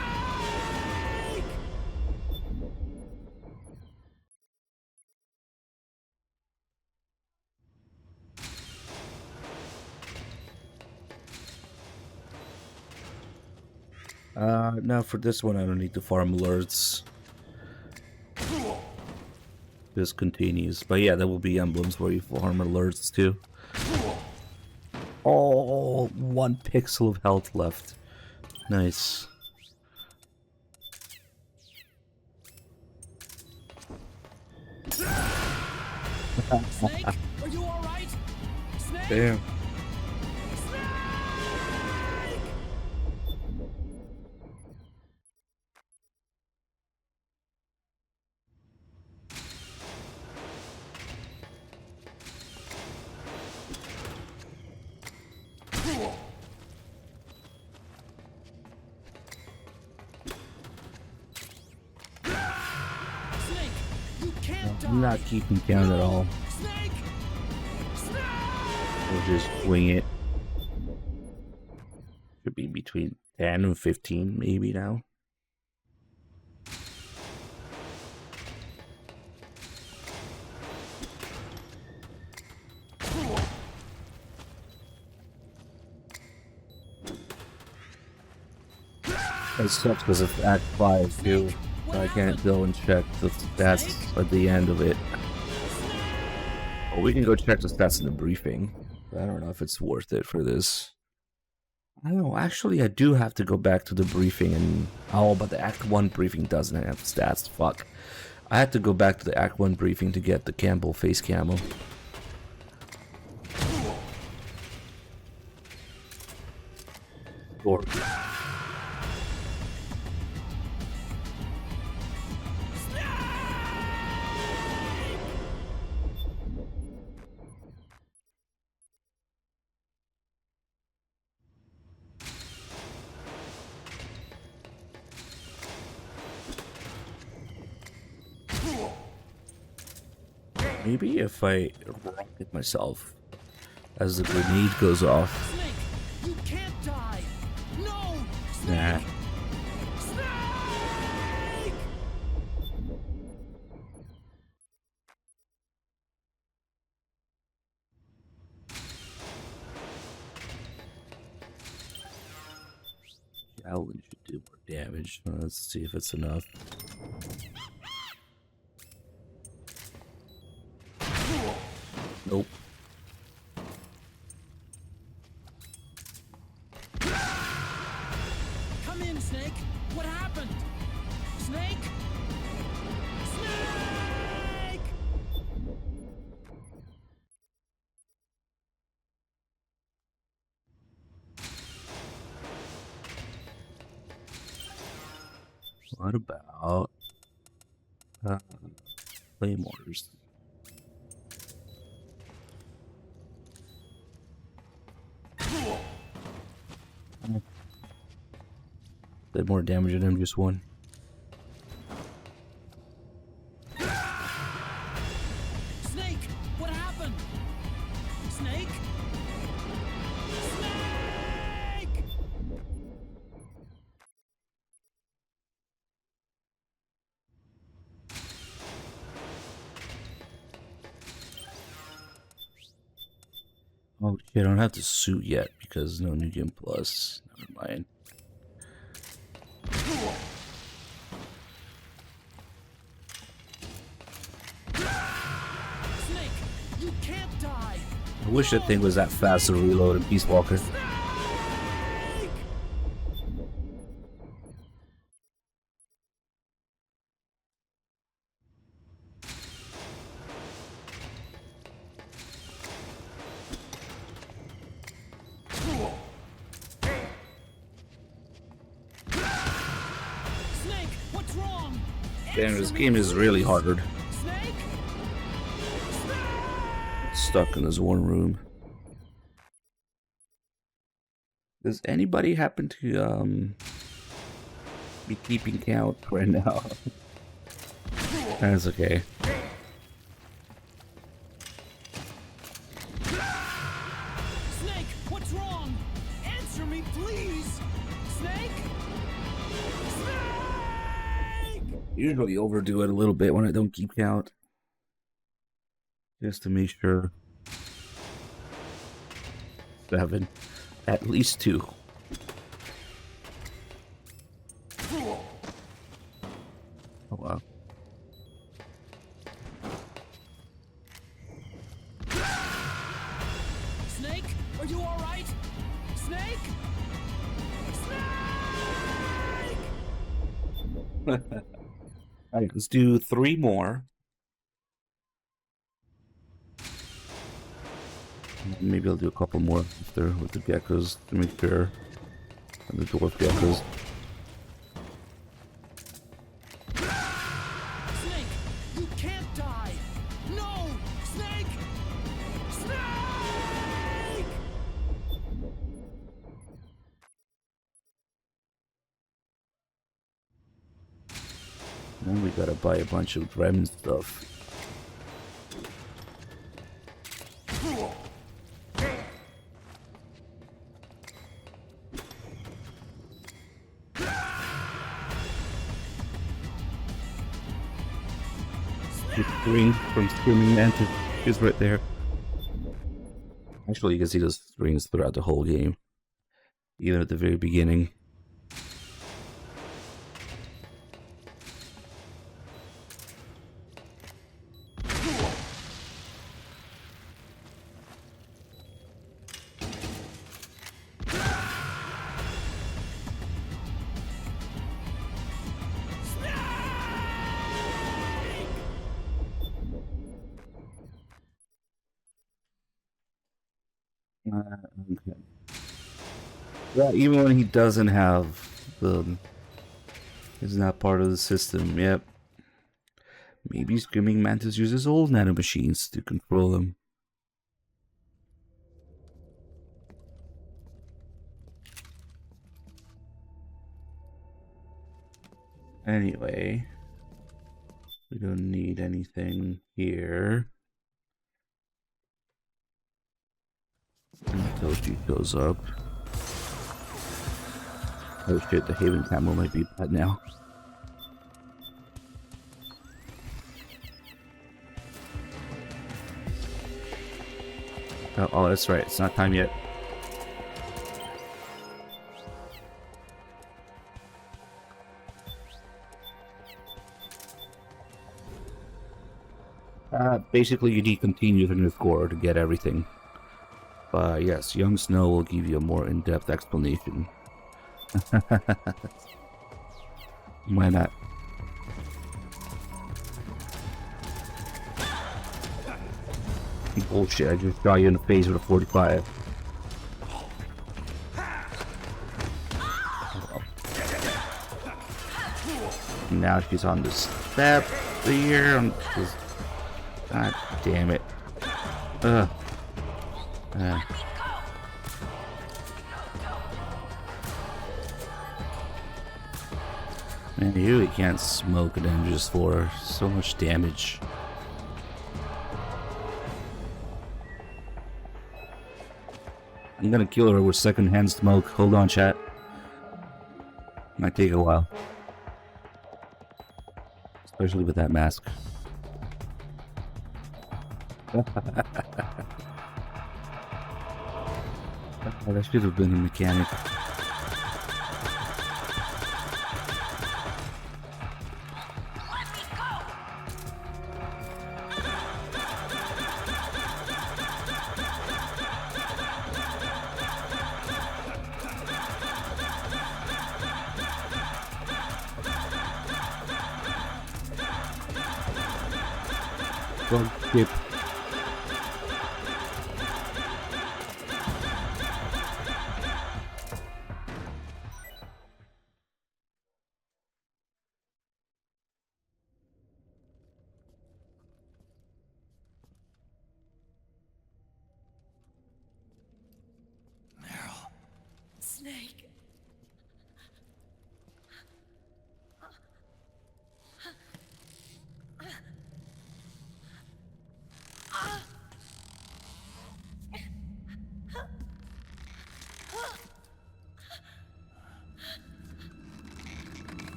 A: Now for this one I don't need to farm alerts. This continues. But yeah, there will be emblems where you farm alerts too. Oh, 1 pixel of health left. Nice.
J: Snake, are you all right? Snake?
A: Damn.
J: Snake, you can't die!
A: I'm not keeping count at all.
J: Snake!
A: We'll just wing it. Should be between 10 and 15 maybe now. It sucks because it's Act 5 too, so I can't go and check the stats at the end of it. Well, we can go check the stats in the briefing. I don't know if it's worth it for this. I don't know. Actually, I do have to go back to the briefing and... Oh, but the Act 1 briefing doesn't have stats. Fuck. I had to go back to the Act 1 briefing to get the Campbell face camo. Or... Maybe if I rocket myself as the grenade goes off.
V: Snake, you can't die. No,
A: Nah.
V: Snake!
A: Javelin should do more damage. Let's see if it's enough. Nope.
V: Come in, Snake. What happened? Snake? Snake!
A: What about claymores? Did more damage than just one.
V: Snake! What happened? Snake? Snake!
A: Oh shit, I don't have the suit yet because no new game plus. Never mind.
V: Snake, you can't die.
A: I wish that thing was that fast to reload in Peace Walker.
V: Snake, what's wrong?
A: Damn, this game is really hard.
V: Snake?
A: Stuck in this one room. Does anybody happen to be keeping count right now? That's okay.
V: Snake, what's wrong? Answer me, please. Snake?
A: Usually overdo it a little bit when I don't keep count. Just to make sure. 7. At least 2. Oh wow.
V: Snake, are you all right? Snake?
A: Alright, let's do 3 more. Maybe I'll do a couple more after with the geckos to make sure. And the dwarf geckos.
V: Snake, you can't die. No, Snake! Snake!
A: And we gotta buy a bunch of Gremlin stuff. Ring from Screaming Mantis is right there. Actually, you can see those rings throughout the whole game, even at the very beginning. Okay. Yeah, even when he doesn't have the... He's not part of the system, yep. Maybe Screaming Mantis uses old nanomachines to control them. Anyway, we don't need anything here. Until she goes up. Oh shit, the Haven camo might be bad now. Oh, that's right, it's not time yet. Basically, you need continuous in your core to get everything. But yes, Young Snow will give you a more in-depth explanation. Why not? Bullshit, I just shot you in the face with a 45. Now she's on the step here. God damn it. Ugh. Man, you really can't smoke an MGS4. So much damage. I'm gonna kill her with secondhand smoke. Hold on, chat. Might take a while. Especially with that mask. Oh, that should have been a mechanic. Well, skip.
K: Snake.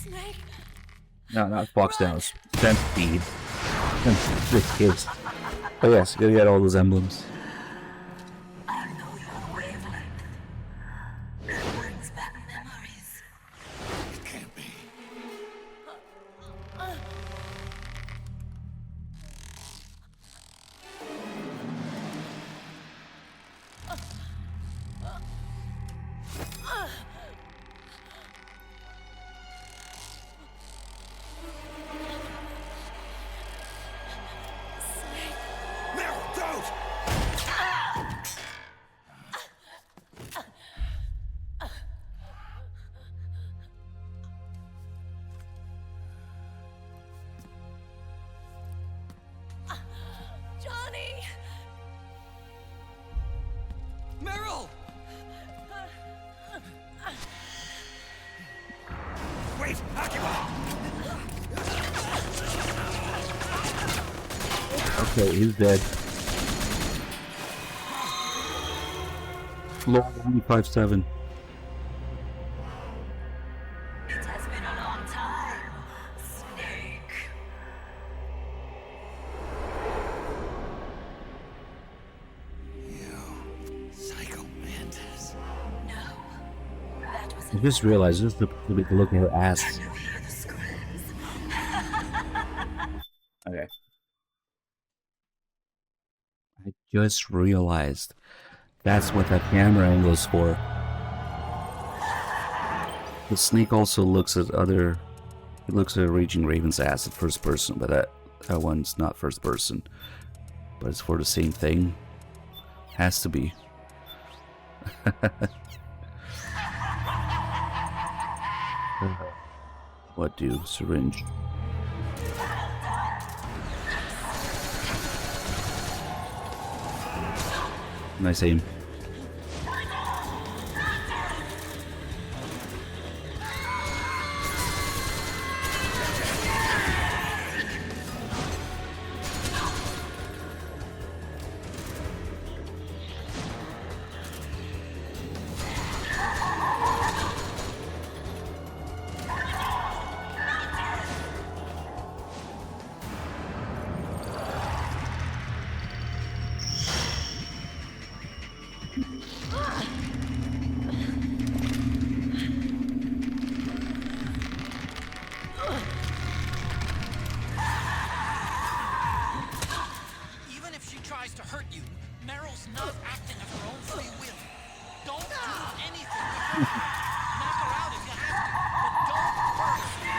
K: Snake.
A: No, not Fox Downs. Centipede. This kids. Oh yes, you gotta get all those emblems.
K: Johnny!
F: Meryl! Wait,
A: Okay, he's dead. Floor 157.
K: It has been a long time, Snake.
B: Psycho Mantis.
K: No. That was
A: I just realized this is the look at her ass. Okay. I just realized that's what that camera angle is for. The snake also looks at other. It looks at Raging Raven's ass at first person, but that one's not first person. But it's for the same thing. Has to be. What do? Syringe. Nice aim.
O: Even if she tries to hurt you, Meryl's not acting of her own free will. Don't do anything to hurt her. Knock her out if you have to, but don't hurt her.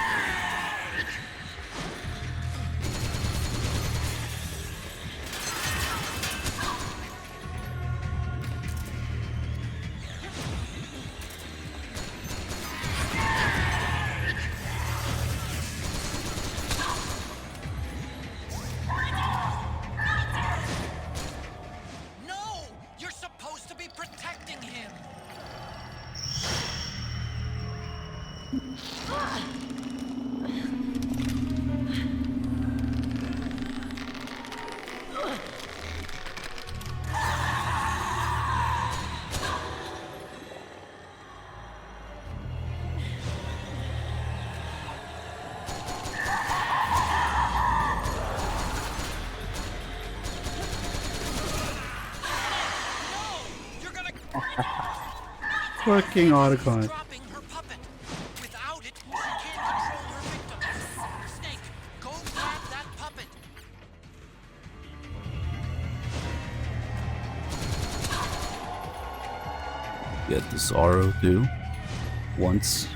O: No! You're supposed to be protecting him!
A: Fucking Otacon.
O: Dropping her puppet. Without it, she can't control her victims. Snake, go grab that puppet.
A: Get the Sorrow too. Once.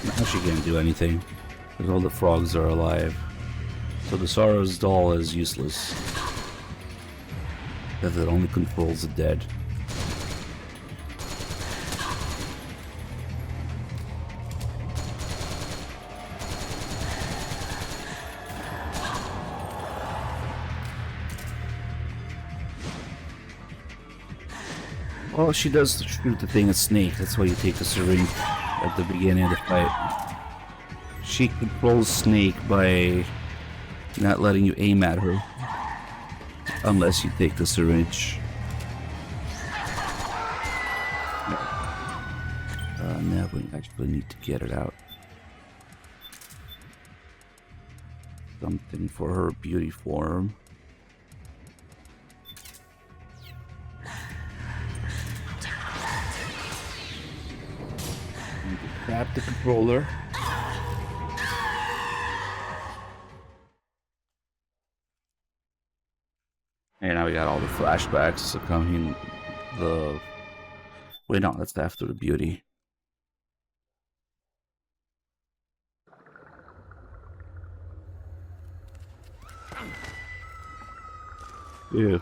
A: Now she can't do anything, because all the frogs are alive. So the Sorrow's doll is useless, because it only controls the dead. Well, she does shoot the thing at Snake, that's why you take the syringe at the beginning of the fight. She controls Snake by not letting you aim at her unless you take the syringe. Now we actually need to get it out. Something for her beauty form. Grab the controller. And now we got all the flashbacks coming. Wait, no, that's after the beauty. Yeah.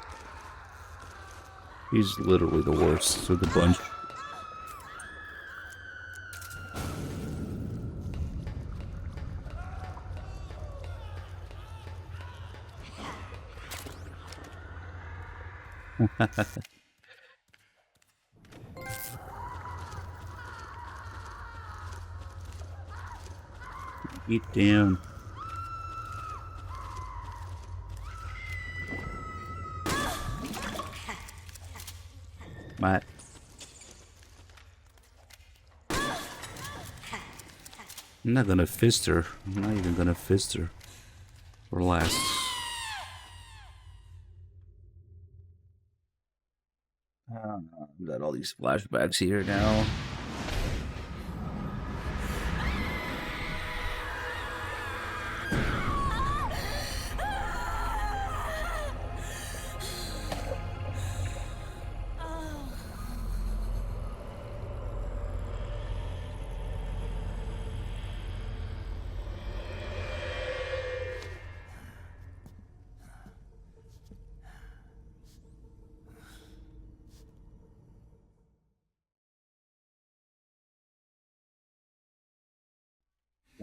A: He's literally the worst of the bunch. Get down. What? I'm not gonna fist her. I'm not even gonna fist her. Relax. Got all these flashbacks here now.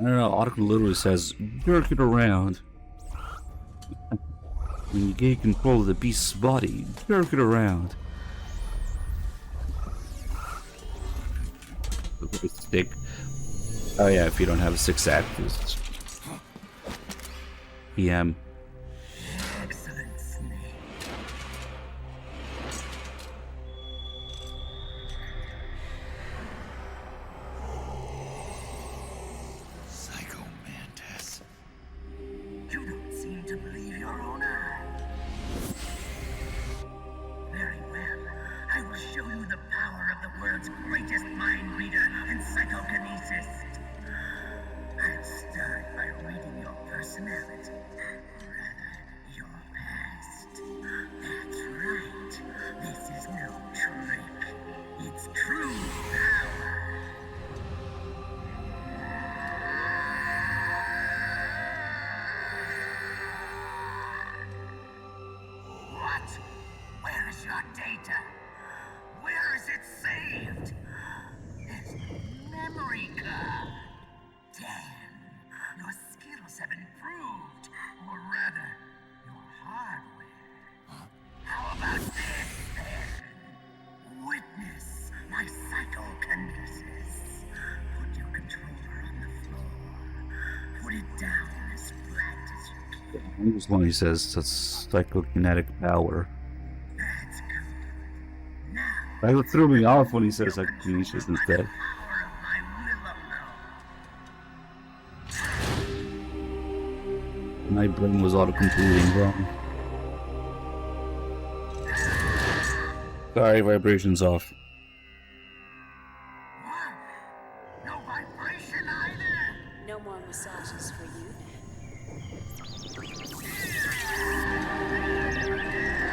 A: I don't know, Otacon literally says, jerk it around. When you gain control of the beast's body, jerk it around. Stick. Oh yeah, if you don't have a 6-axis. PM.
D: Excellent, Snake.
B: Psycho Mantis.
D: You don't seem to believe your own eye. Very well. I will show you the power of the world's greatest mind reader and psychokinesis. I'll start by reading your personality. Rather, your past. That's right. This is no trick. It's true power. What? Where is your data? Where is it saved? There's no memory card. Damn, your skills have improved. Or rather, your hardware. How about this, then? Witness my psychokinesis. Put your controller on the floor. Put it down as flat as you can.
A: This one he says that's psychokinetic power.
D: That's good.
A: That threw me off when he says psychokinesis instead. My brain was auto-completing wrong. Sorry, vibrations off.
D: No vibration either.
R: No more massages for you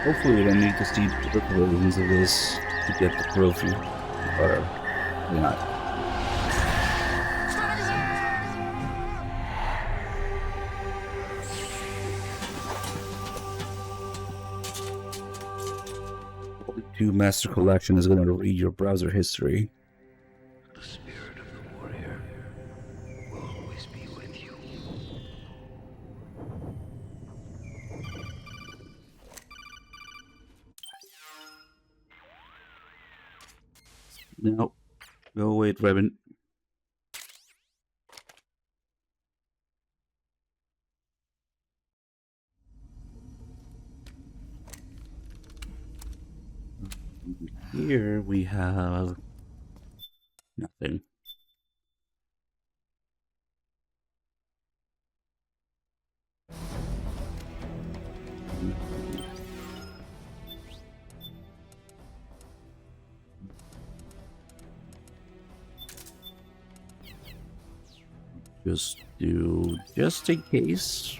A: Hopefully we don't need to see the versions of this to get the trophy. Or not. Q Master Collection is going to read your browser history.
D: The spirit of the warrior will always be with you.
A: No. Go wait, Revan. Here we have nothing. Just do, just in case,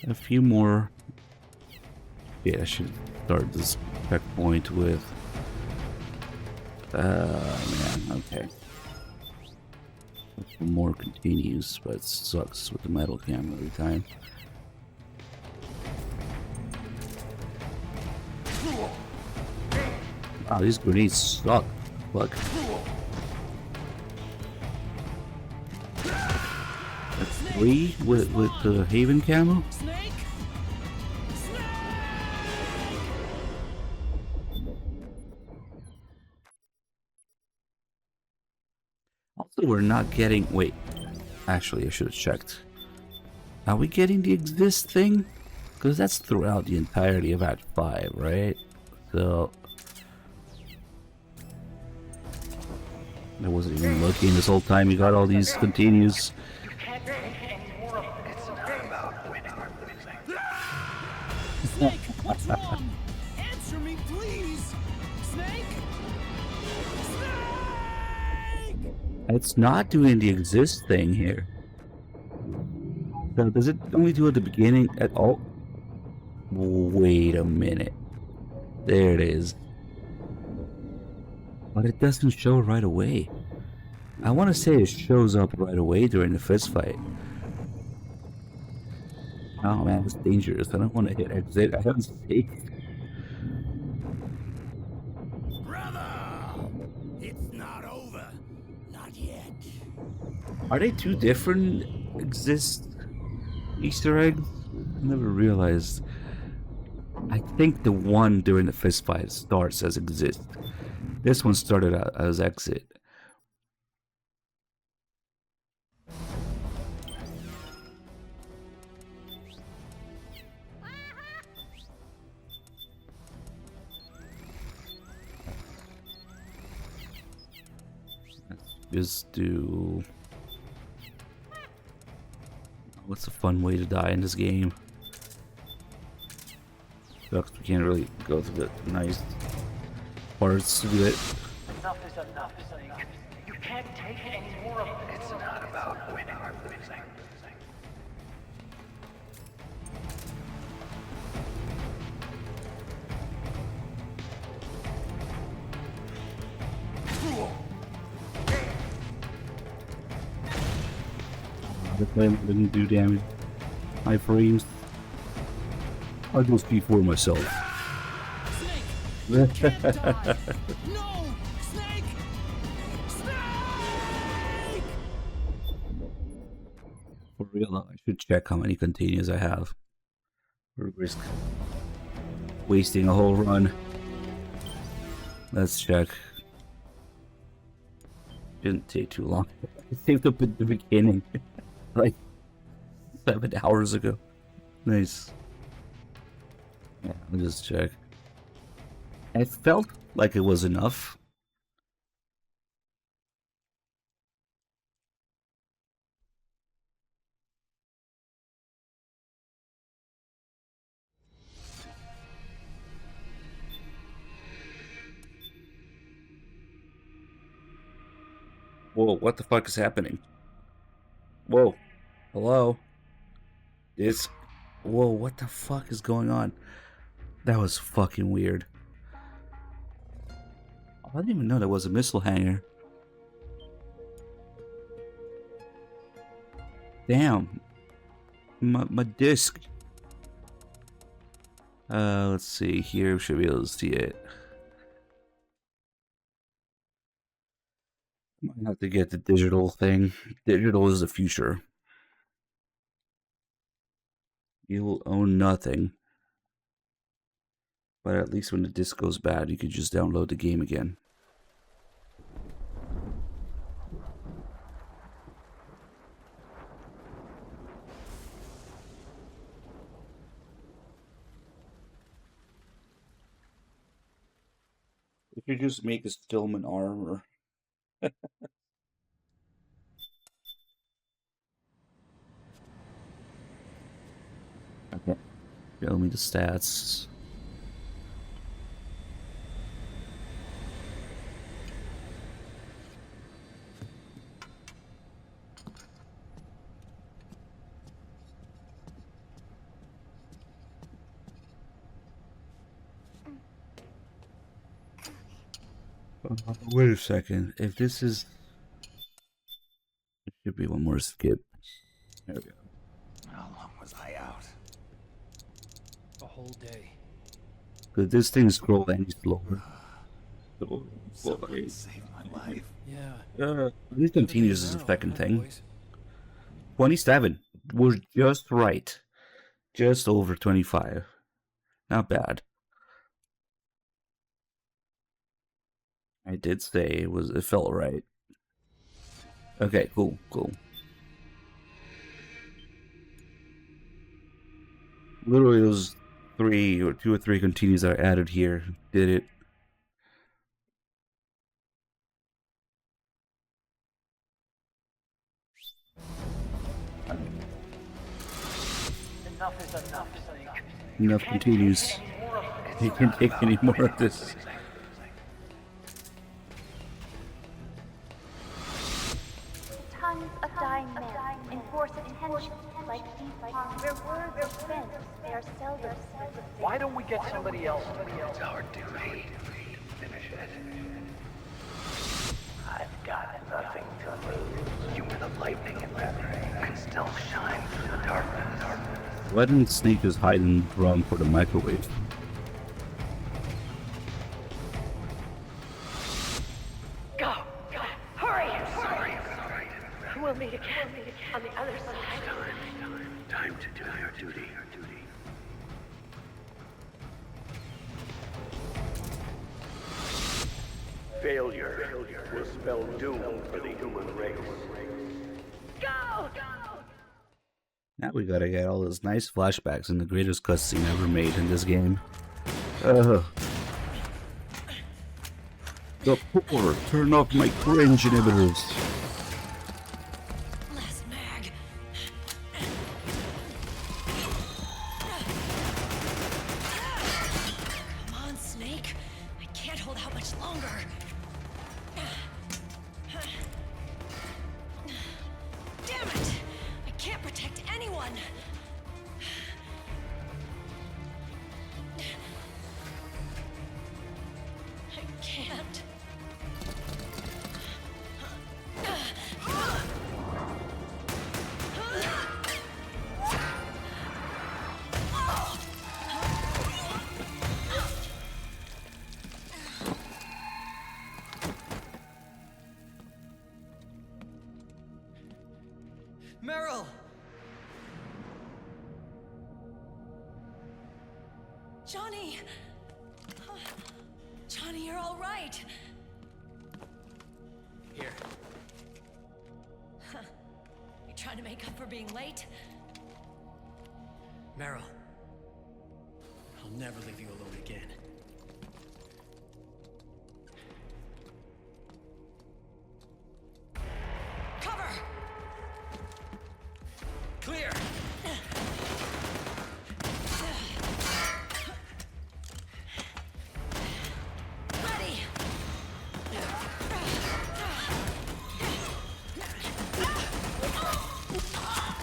A: a few more. Yeah, I should start this checkpoint with. Man, okay. More continues, but it sucks with the metal cam every time. Wow, these grenades suck. Look. That's 3 with the Haven camo? Also, we're not getting... Wait. Actually, I should have checked. Are we getting the exist thing? Because that's throughout the entirety of Act 5, right? So... I wasn't even looking this whole time. You got all these continues.
V: Snake, what's wrong? Answer me, please! Snake?
A: It's not doing the exist thing here. So does it only do it at the beginning at all? Wait a minute. There it is. But it doesn't show right away. I want to say it shows up right away during the fist fight. Oh man, it's dangerous. I don't want to hit exit. I haven't saved.
V: Brother! It's not over. Not yet.
A: Are they two different Easter eggs? I never realized. I think the one during the fist fight starts as exist. This one started out as exit. Just do... What's a fun way to die in this game? Sucks we can't really go through the nice parts to do it.
D: Enough is enough, Snake. You can't take any more of this. It's not about winning or losing.
A: The flame didn't do damage. My frames. I'll go speed for myself.
V: Snake! You can't die! No! Snake! Snake!
A: For real though, I should check how many continues I have. Or risk wasting a whole run. Let's check. Didn't take too long. I saved up at the beginning. Like 7 hours ago. Nice. Yeah, I'll just check. It felt like it was enough. Whoa, what the fuck is happening? Whoa. Hello? Whoa, what the fuck is going on? That was fucking weird. I didn't even know there was a missile hanger. Damn. My disc. Let's see. Here we should be able to see it. Might have to get the digital thing. Digital is the future. You will own nothing. But at least when the disc goes bad, you can just download the game again. If you just make a Stillman armor. Okay. Show me the stats. Wait a second. If this is... There should be one more skip. There we go.
B: How long was I out?
J: A whole day.
A: Could this thing scroll any slower?
B: Somebody saved my life.
J: Yeah.
A: This continues as a second thing. 27. We're just right. Just over 25. Not bad. I did say it felt right. Okay, cool. Literally those 2 or 3 continues I added here did it.
D: Enough is enough, Snake.
A: Enough continues. You can't take any more of this.
S: Tons of dying men enforce attention like deep ponds where words are spent. They are seldom said.
D: Why don't we get somebody else? It's our duty to finish it. I've got nothing to lose. You were the lightning in that ray. Can still shine through the darkness.
A: Why didn't Snake just hide in the drum for the microwave?
D: Go! Hurry! Sorry.
M: We'll meet again on the other side.
D: Time to do our duty. Failure will spell doom for the human race.
M: Go!
A: Now we gotta get all those nice flashbacks in the greatest cutscene ever made in this game. The poor, turn off my cringe inhibitors.
K: Last mag. Come on, Snake. I can't hold out much longer. Damn it! I can't protect anyone. I can't.
F: Meryl!
K: Johnny! Johnny, you're all right.
F: Here.
K: Huh. You trying to make up for being late?
F: Meryl. I'll never leave you alone again.
K: Cover!
F: Clear!
K: Ready!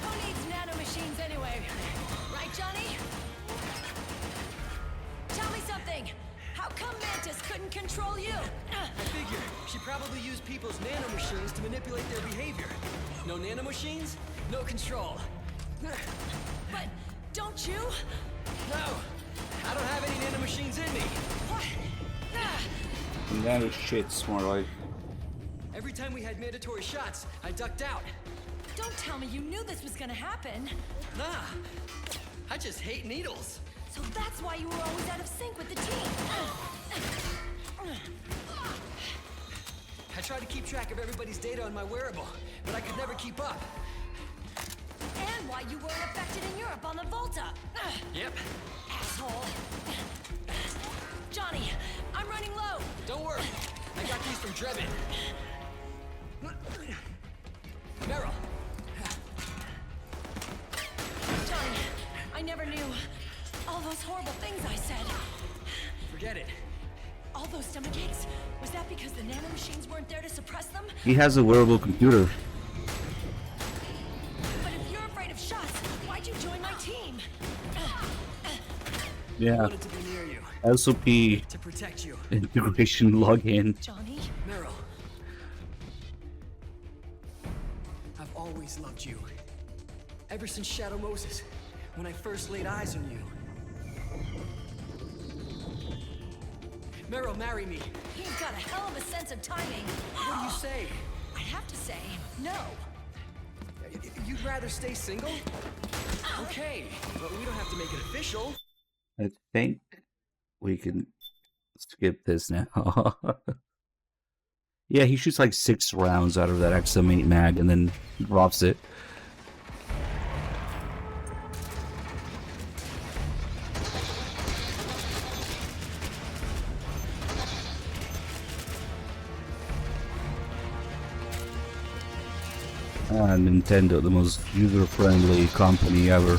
K: Who needs nanomachines anyway? Right, Johnny? Tell me something! How come Mantis couldn't control you?
F: I figure she probably used people's nanomachines to manipulate their behavior. No nanomachines, no control.
K: But don't you?
F: No! I don't have any nanomachines in me!
K: What?
A: Nano shit's more like.
F: Every time we had mandatory shots, I ducked out.
K: Don't tell me you knew this was gonna happen.
F: Nah, I just hate needles.
K: So that's why you were always out of sync with the team.
F: I tried to keep track of everybody's data on my wearable, but I could never keep up.
K: And why you weren't affected in Europe on the Volta.
F: Yep.
K: Asshole. Johnny, I'm running low.
F: Don't worry, I got these from Drebin. Meryl.
K: Johnny, I never knew. All those horrible things I said.
F: Forget it.
K: All those stomach aches. Was that because the nanomachines weren't there to suppress them?
A: He has a wearable computer.
K: But if you're afraid of shots, why'd you join my team?
A: Yeah.
F: I wanted to be near you.
A: SOP
F: To protect you.
A: integration login.
K: Johnny?
F: Meryl. I've always loved you. Ever since Shadow Moses, when I first laid eyes on you. Meryl, marry me.
K: He's got a hell of a sense of timing.
F: What do you say?
K: I have to say, no.
F: You'd rather stay single? Okay, but we don't have to make it official.
A: I think we can skip this now. Yeah, he shoots like 6 rounds out of that XM8 mag and then drops it. Nintendo, the most user-friendly company ever.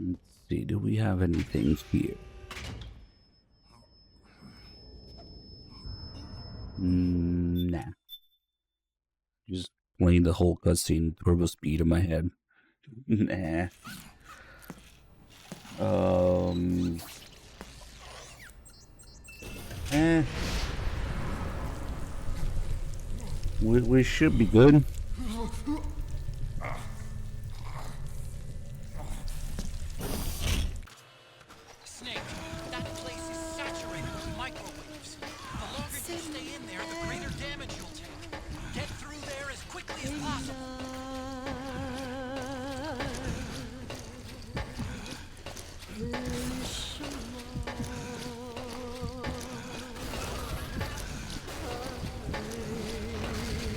A: Let's see, do we have anything here? Nah. Just playing the whole cutscene turbo speed in my head. Nah. We should be good.
O: Snake, that place is saturated with microwaves. The longer you stay in there, the greater damage you'll take. Get through there as quickly as possible.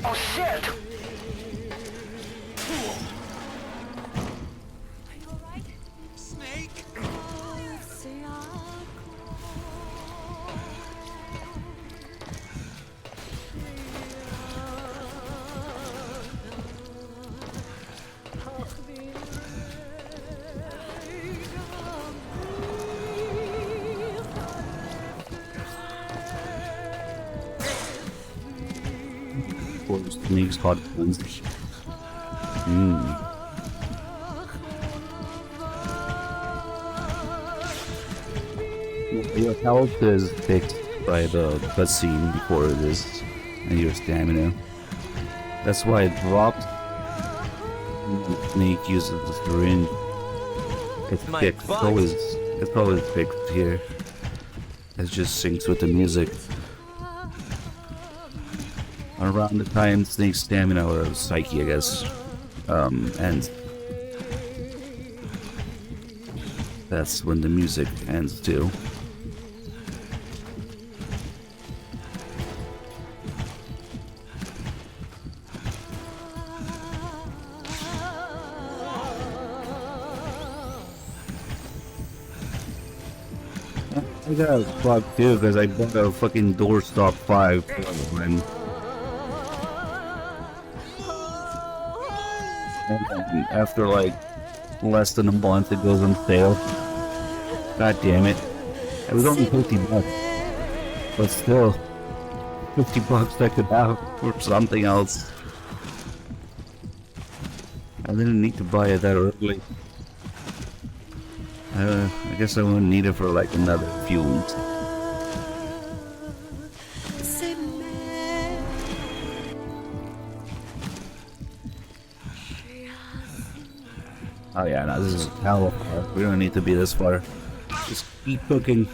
F: Oh shit!
O: Snake!
A: Or Snake's hot guns. Your health is fixed by the cutscene before this, and your stamina. That's why it dropped. Snake uses the syringe. It's fixed. It's always fixed here. It just syncs with the music. Around the time Snake's stamina or psyche, I guess, ends. That's when the music ends too. I got a bug too because I bought a fucking doorstop 5 when. And after like less than a month, it goes on sale. God damn it! It was only $50, but still, $50 I could have for something else. I didn't need to buy it that early. I guess I won't need it for like another few weeks. Oh yeah, no, this is hella far. We don't need to be this far. Just keep cooking.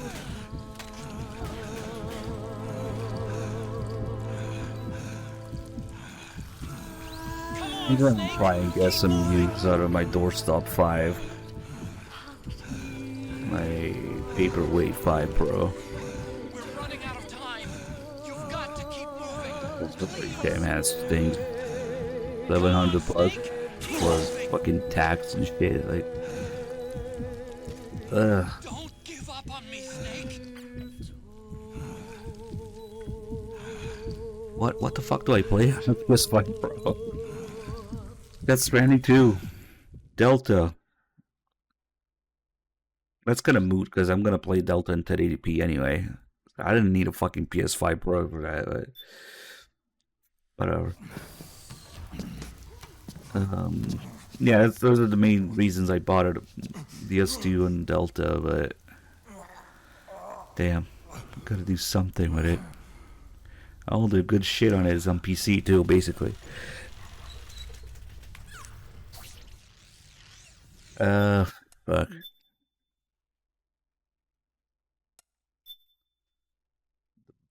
A: I'm gonna try and get some use out of my doorstop 5. My paperweight 5 Pro.
O: We're running out of time. You've got to keep moving.
A: That's a pretty damn ass thing. 700 plus plus fucking tax and shit. Like,
O: Don't give up on me, Snake.
A: What the fuck do I play on this fucking Pro? That's Stranding 2. Delta. That's gonna moot because I'm gonna play Delta in 1080p anyway. I didn't need a fucking PS5 Pro for that, but whatever. Yeah, those are the main reasons I bought it. The S2 and Delta, but damn, gotta do something with it. All the good shit on it is on PC too, basically. Fuck.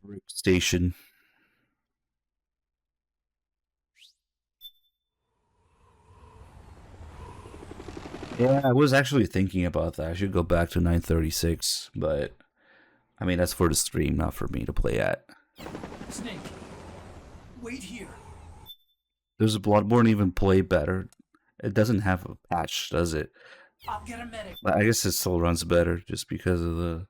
A: Brick station. Yeah, I was actually thinking about that. I should go back to 936, but I mean that's for the stream, not for me to play at.
O: Snake, wait here.
A: Does Bloodborne even play better? It doesn't have a patch, does it?
O: I'll get a medic.
A: I guess it still runs better just because of the.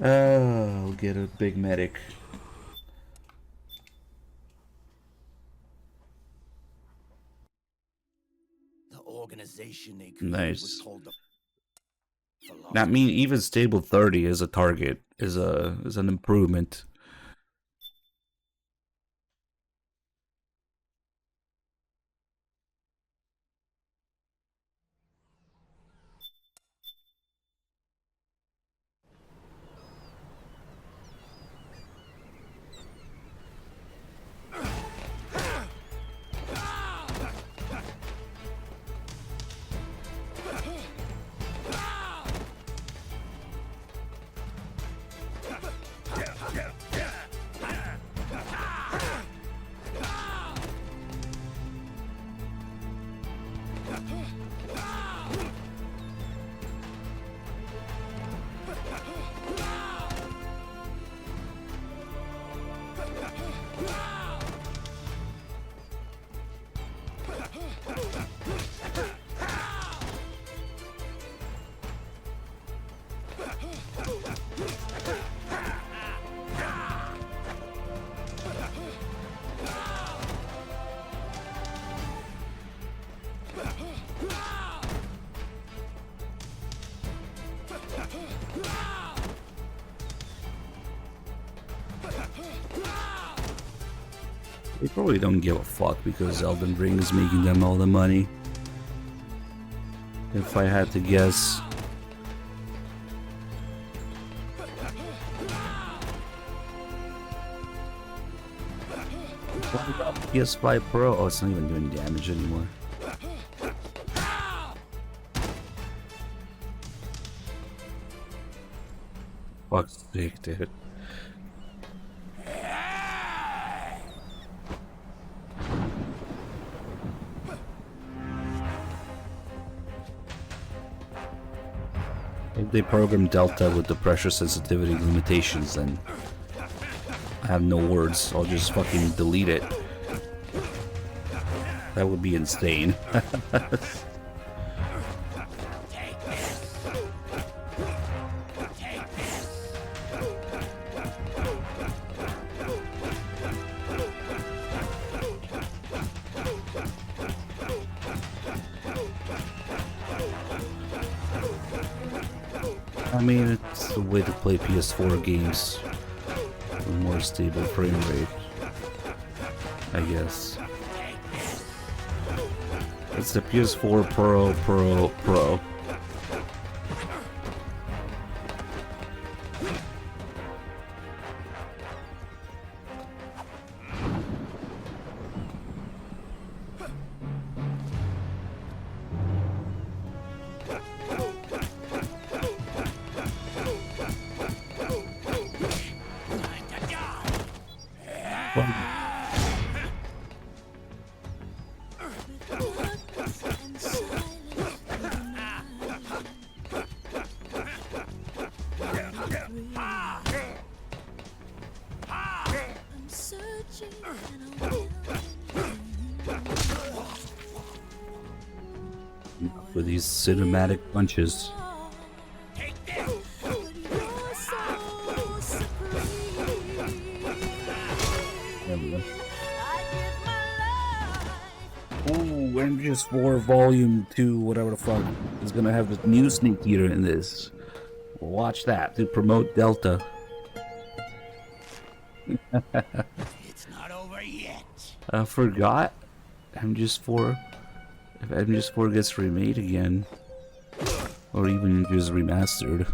A: I'll get a big medic.
B: The organization they created was
A: Nice.
B: called the
A: I mean, even stable 30 is a target, is an improvement. They probably don't give a fuck because Elden Ring is making them all the money. If I had to guess. What about PS5 Pro? Oh, it's not even doing damage anymore. Fuck's sake, dude. If they program Delta with the pressure sensitivity limitations, then I have no words. I'll just fucking delete it. That would be insane. I mean, it's the way to play PS4 games with more stable frame rate, I guess. It's the PS4 Pro. With these cinematic punches. Ooh, MGS4 Volume 2, whatever the fuck, is gonna have the new Snake Eater in this. We'll watch that to promote Delta.
O: It's not over yet.
A: I forgot MGS4. If MGS4 gets remade again, or even just remastered.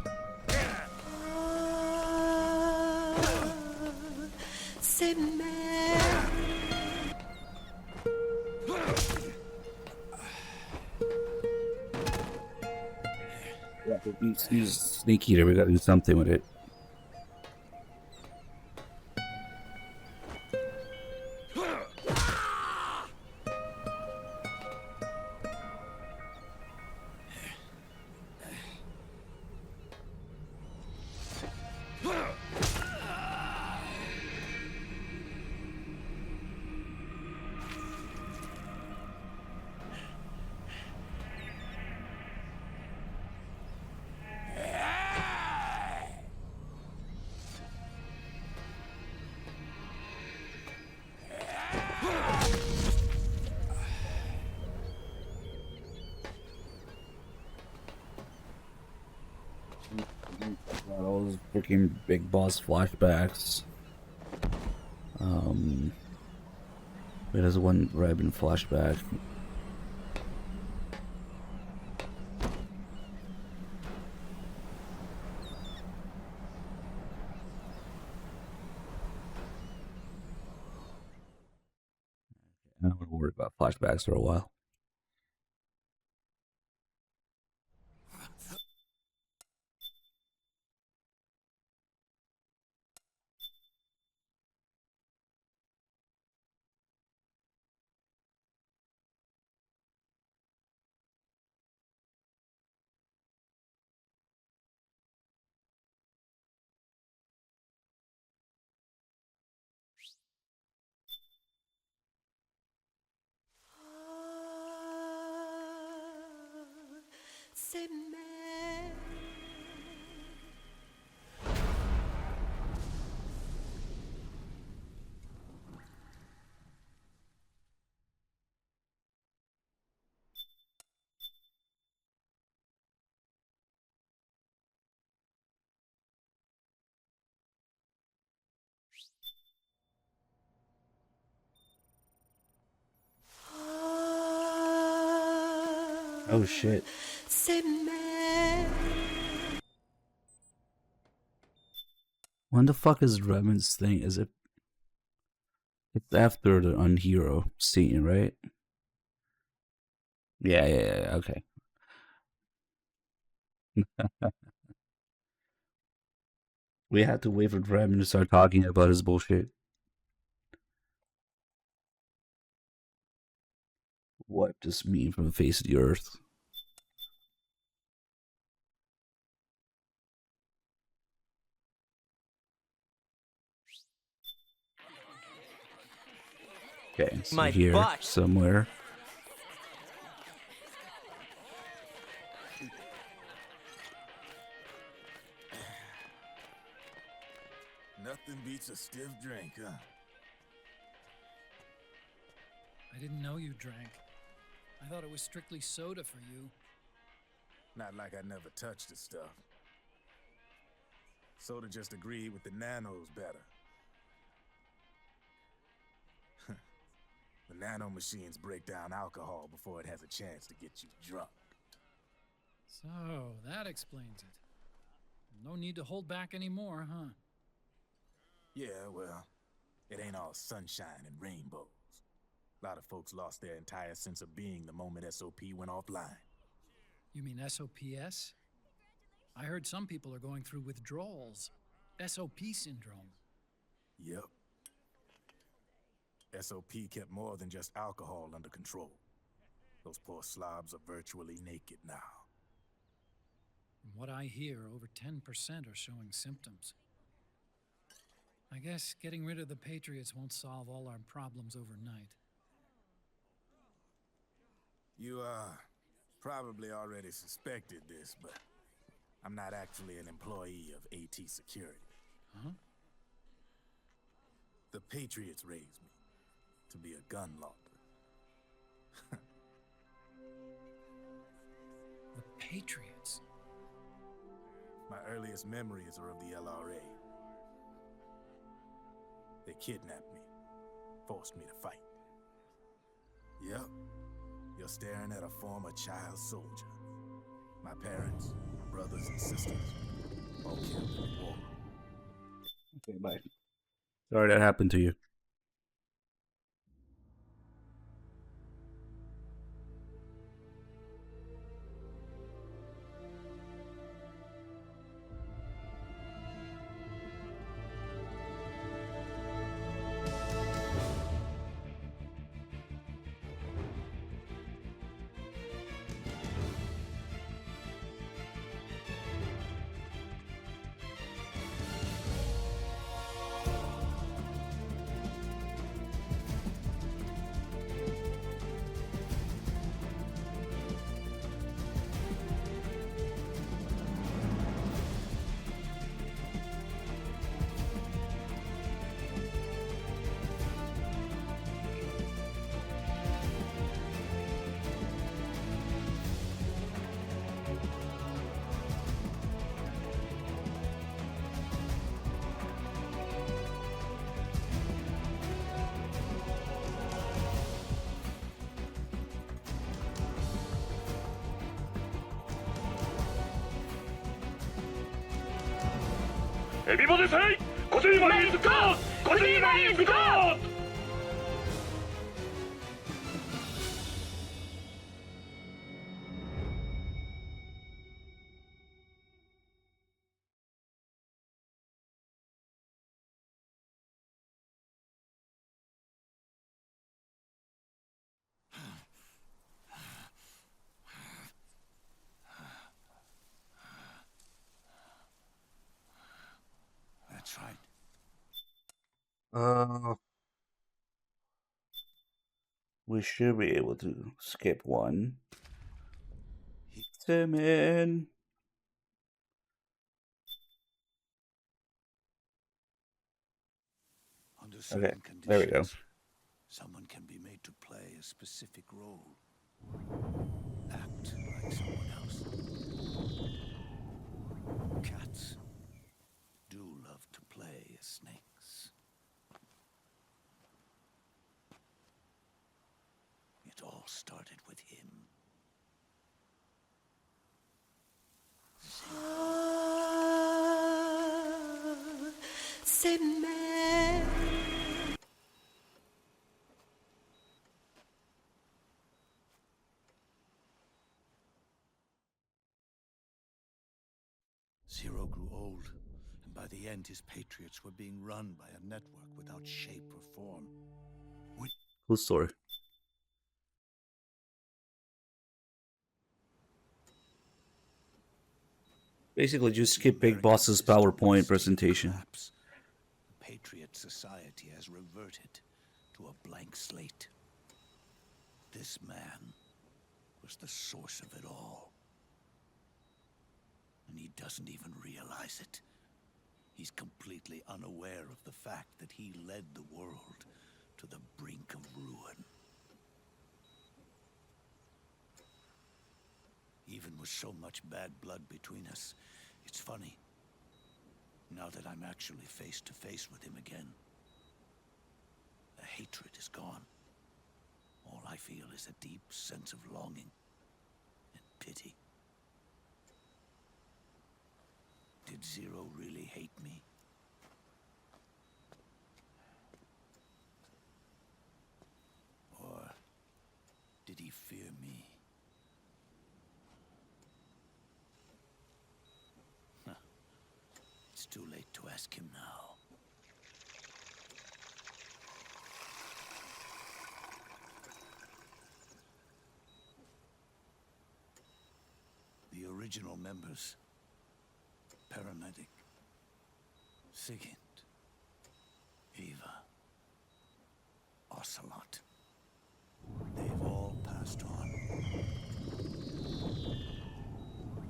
A: Use Snake Eater, we gotta do something with it. all those freaking big boss flashbacks. There's one Raven flashback. I don't want to worry about flashbacks for a while. Oh shit. When the fuck is Revan's thing? Is it? It's after the Unhero scene, right? Yeah, okay. We had to wait for Revan to start talking about his bullshit. Wipe this meme from the face of the earth. Okay, so
F: My
A: here
F: butt.
A: somewhere.
I: Nothing beats a stiff drink, huh?
J: I didn't know you drank. I thought it was strictly soda for you.
I: Not like I never touched the stuff. Soda just agreed with the nanos better. The nano machines break down alcohol before it has a chance to get you drunk.
J: So, that explains it. No need to hold back anymore, huh?
I: Yeah, well, it ain't all sunshine and rainbows. A lot of folks lost their entire sense of being the moment SOP went offline.
J: You mean SOPS? I heard some people are going through withdrawals. SOP syndrome.
I: Yep. SOP kept more than just alcohol under control. Those poor slobs are virtually naked now.
J: From what I hear, over 10% are showing symptoms. I guess getting rid of the Patriots won't solve all our problems overnight.
I: You, probably already suspected this, but I'm not actually an employee of AT Security.
J: Huh?
I: The Patriots raised me to be a gun launder.
J: The Patriots?
I: My earliest memories are of the LRA. They kidnapped me, forced me to fight. Yep, you're staring at a former child soldier. My parents, brothers and sisters, all killed in the war.
A: Okay, bye. Sorry that happened to you.
C: Everybody say, Kojima is God! Kojima is God!
B: That's right.
A: We should be able to skip one. Simon.
B: Under
A: Okay,
B: certain
A: there we go.
B: conditions, someone can be made to play a specific role. Act like someone else. Cats do love to play as snakes. It all started with him. Zero grew old, and by the end his patriots were being run by a network without shape or form.
A: Cool story. Basically, just skip Big Boss's PowerPoint presentation.
B: The Patriot Society has reverted to a blank slate. This man was the source of it all. And he doesn't even realize it. He's completely unaware of the fact that he led the world to the brink of ruin. Even with so much bad blood between us, it's funny. Now that I'm actually face to face with him again, the hatred is gone. All I feel is a deep sense of longing and pity. Did Zero really hate me? Or did he fear me? Huh. It's too late to ask him now. The original members. Paramedic, Sigint, Eva, Ocelot. They've all passed on.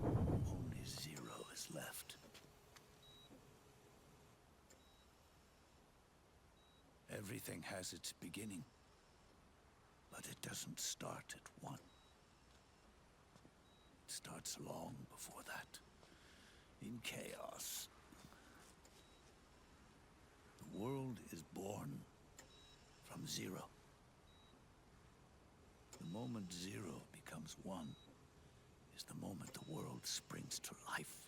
B: Only Zero is left. Everything has its beginning, but it doesn't start at one. It starts long before that. In chaos. The world is born from zero. The moment zero becomes one is the moment the world springs to life.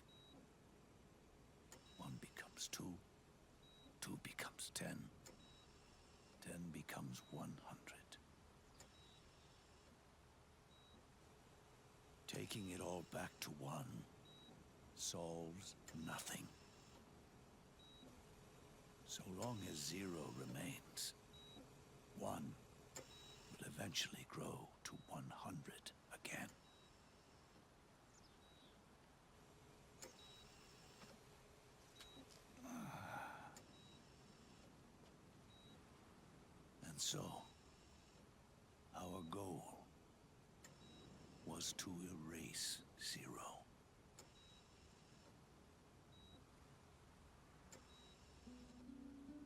B: One becomes two, two becomes 10, 10 becomes 100. Taking it all back to one solves nothing. So long as zero remains, one will eventually grow to 100 again. And so, our goal was to erase zero.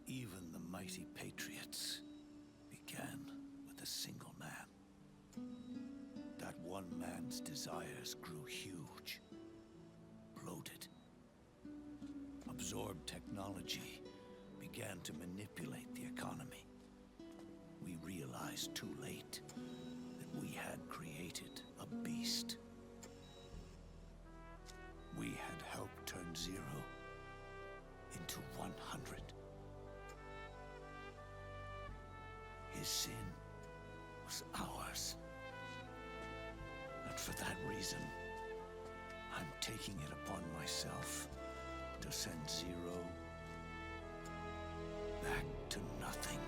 B: Even the mighty patriots began with a single man. That one man's desires grew huge, bloated, absorbed technology, began to manipulate the economy. We realized too late that we had created a beast. We had helped turn zero 100. His sin was ours. And for that reason, I'm taking it upon myself to send Zero back to nothing.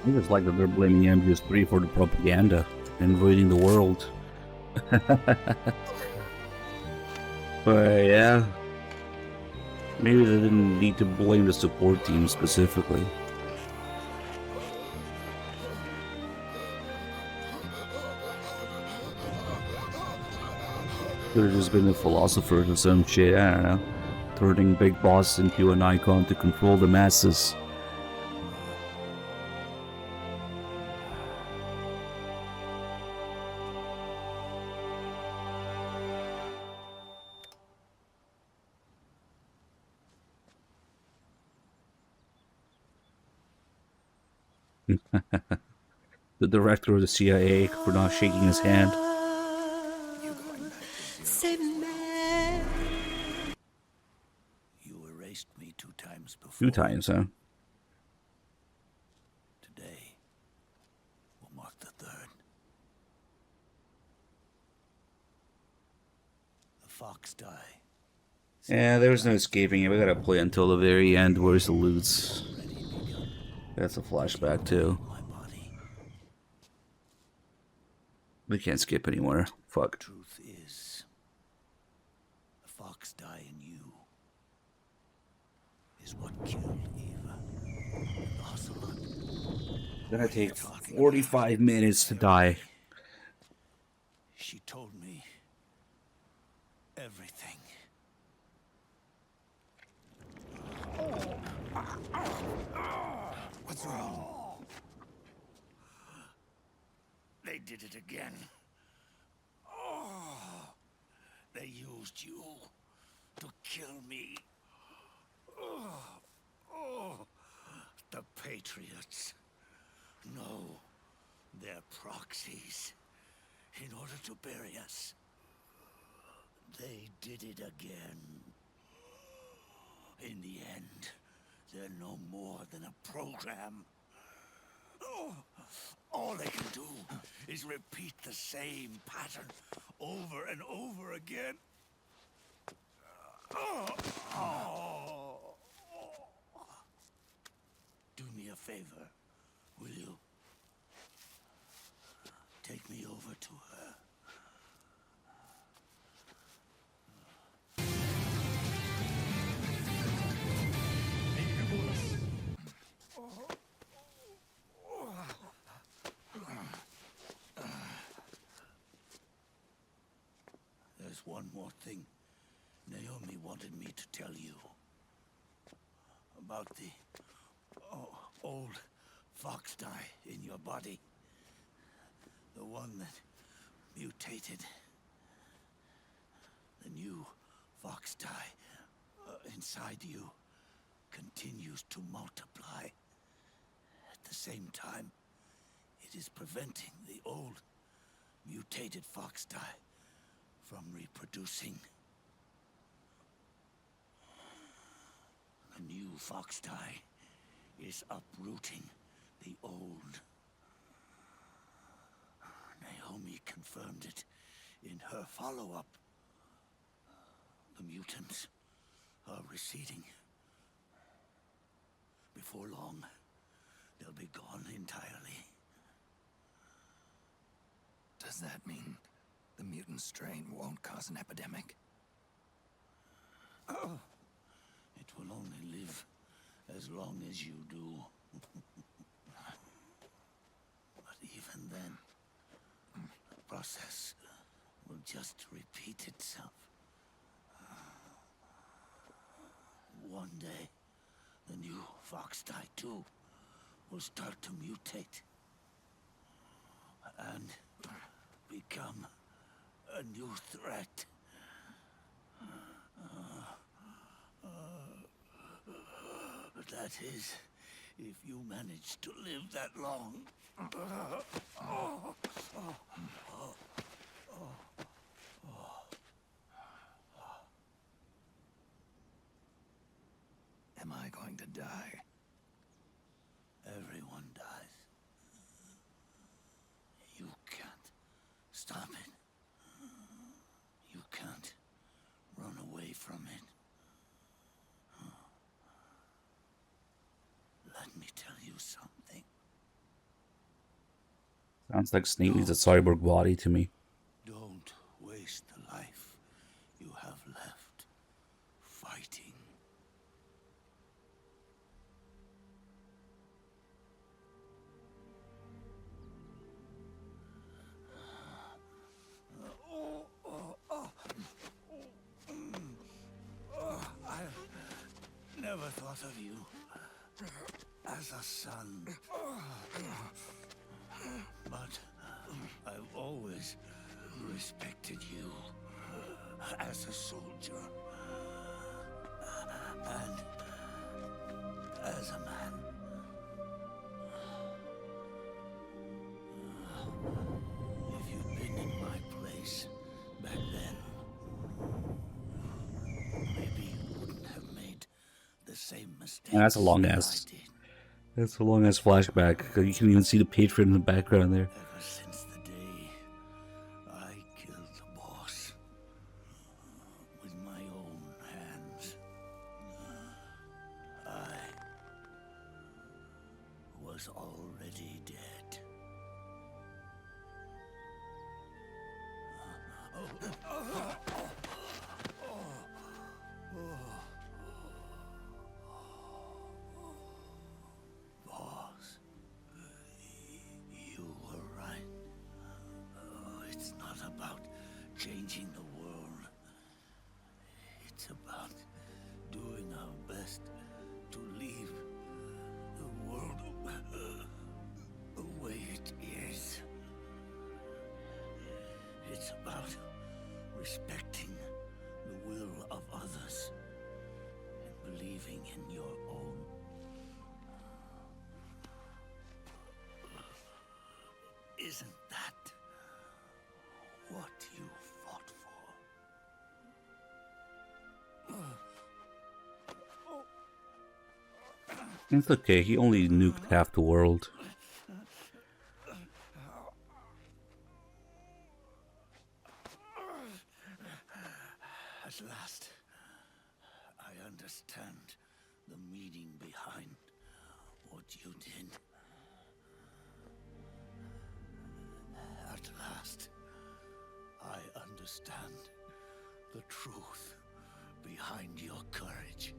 A: I just like that they're blaming MGS3 for the propaganda and ruining the world. But yeah, maybe they didn't need to blame the support team specifically. Could have just been the philosophers or some shit, I don't know. Turning Big Boss into an icon to control the masses. The director of the CIA for not shaking his hand.
B: You erased me 2 times before.
A: 2 times, huh?
B: Today will mark the 3rd. The Fox die.
A: Yeah, there was no escaping it. We gotta play until the very end where he salutes. That's a flashback too. We can't skip anywhere. Fuck.
B: Truth is, the Fox die in you is what killed Eva and Ocelot.
A: Gonna take 45 minutes to die.
B: She told me everything. What's wrong? They did it again. Oh, they used you to kill me. The Patriots. No, they're proxies in order to bury us. They did it again. In the end, they're no more than a program. All they can do is repeat the same pattern over and over again. Do me a favor, will you? Take me over to her. There's one more thing Naomi wanted me to tell you. About the old fox die in your body. The one that mutated. The new fox die inside you continues to multiply. At the same time, it is preventing the old mutated fox die from reproducing. The new fox die is uprooting the old. Naomi confirmed it in her follow-up. The mutants are receding. Before long, they'll be gone entirely.
E: Does that mean the mutant strain won't cause an epidemic?
B: It will only live as long as you do. But even then, the process will just repeat itself. One day, the new fox die too will start to mutate and become a new threat. That is, if you manage to live that long.
E: I going to die? Everyone dies. You can't stop it. You can't run away from it. Let me tell you something.
A: Sounds like Snake needs a cyborg body to me.
E: Don't waste the life you have left fighting. I never thought of you as a son. But I've always respected you as a soldier and as a man. If you'd been in my place back then, maybe you wouldn't have made the same mistakes.
A: And that's a long ass. That's a long ass flashback. You can even see the Patreon in the background there.
E: Ever since the day I killed the boss with my own hands, I was already dead. Boss, you were right. It's not about changing the world. It's about doing our best to leave the world the way it is. It's about respecting the will of others and believing in your own. Isn't that what you fought for?
A: It's okay, he only nuked half the world.
E: At last, I understand the meaning behind what you did. At last, I understand the truth behind your courage.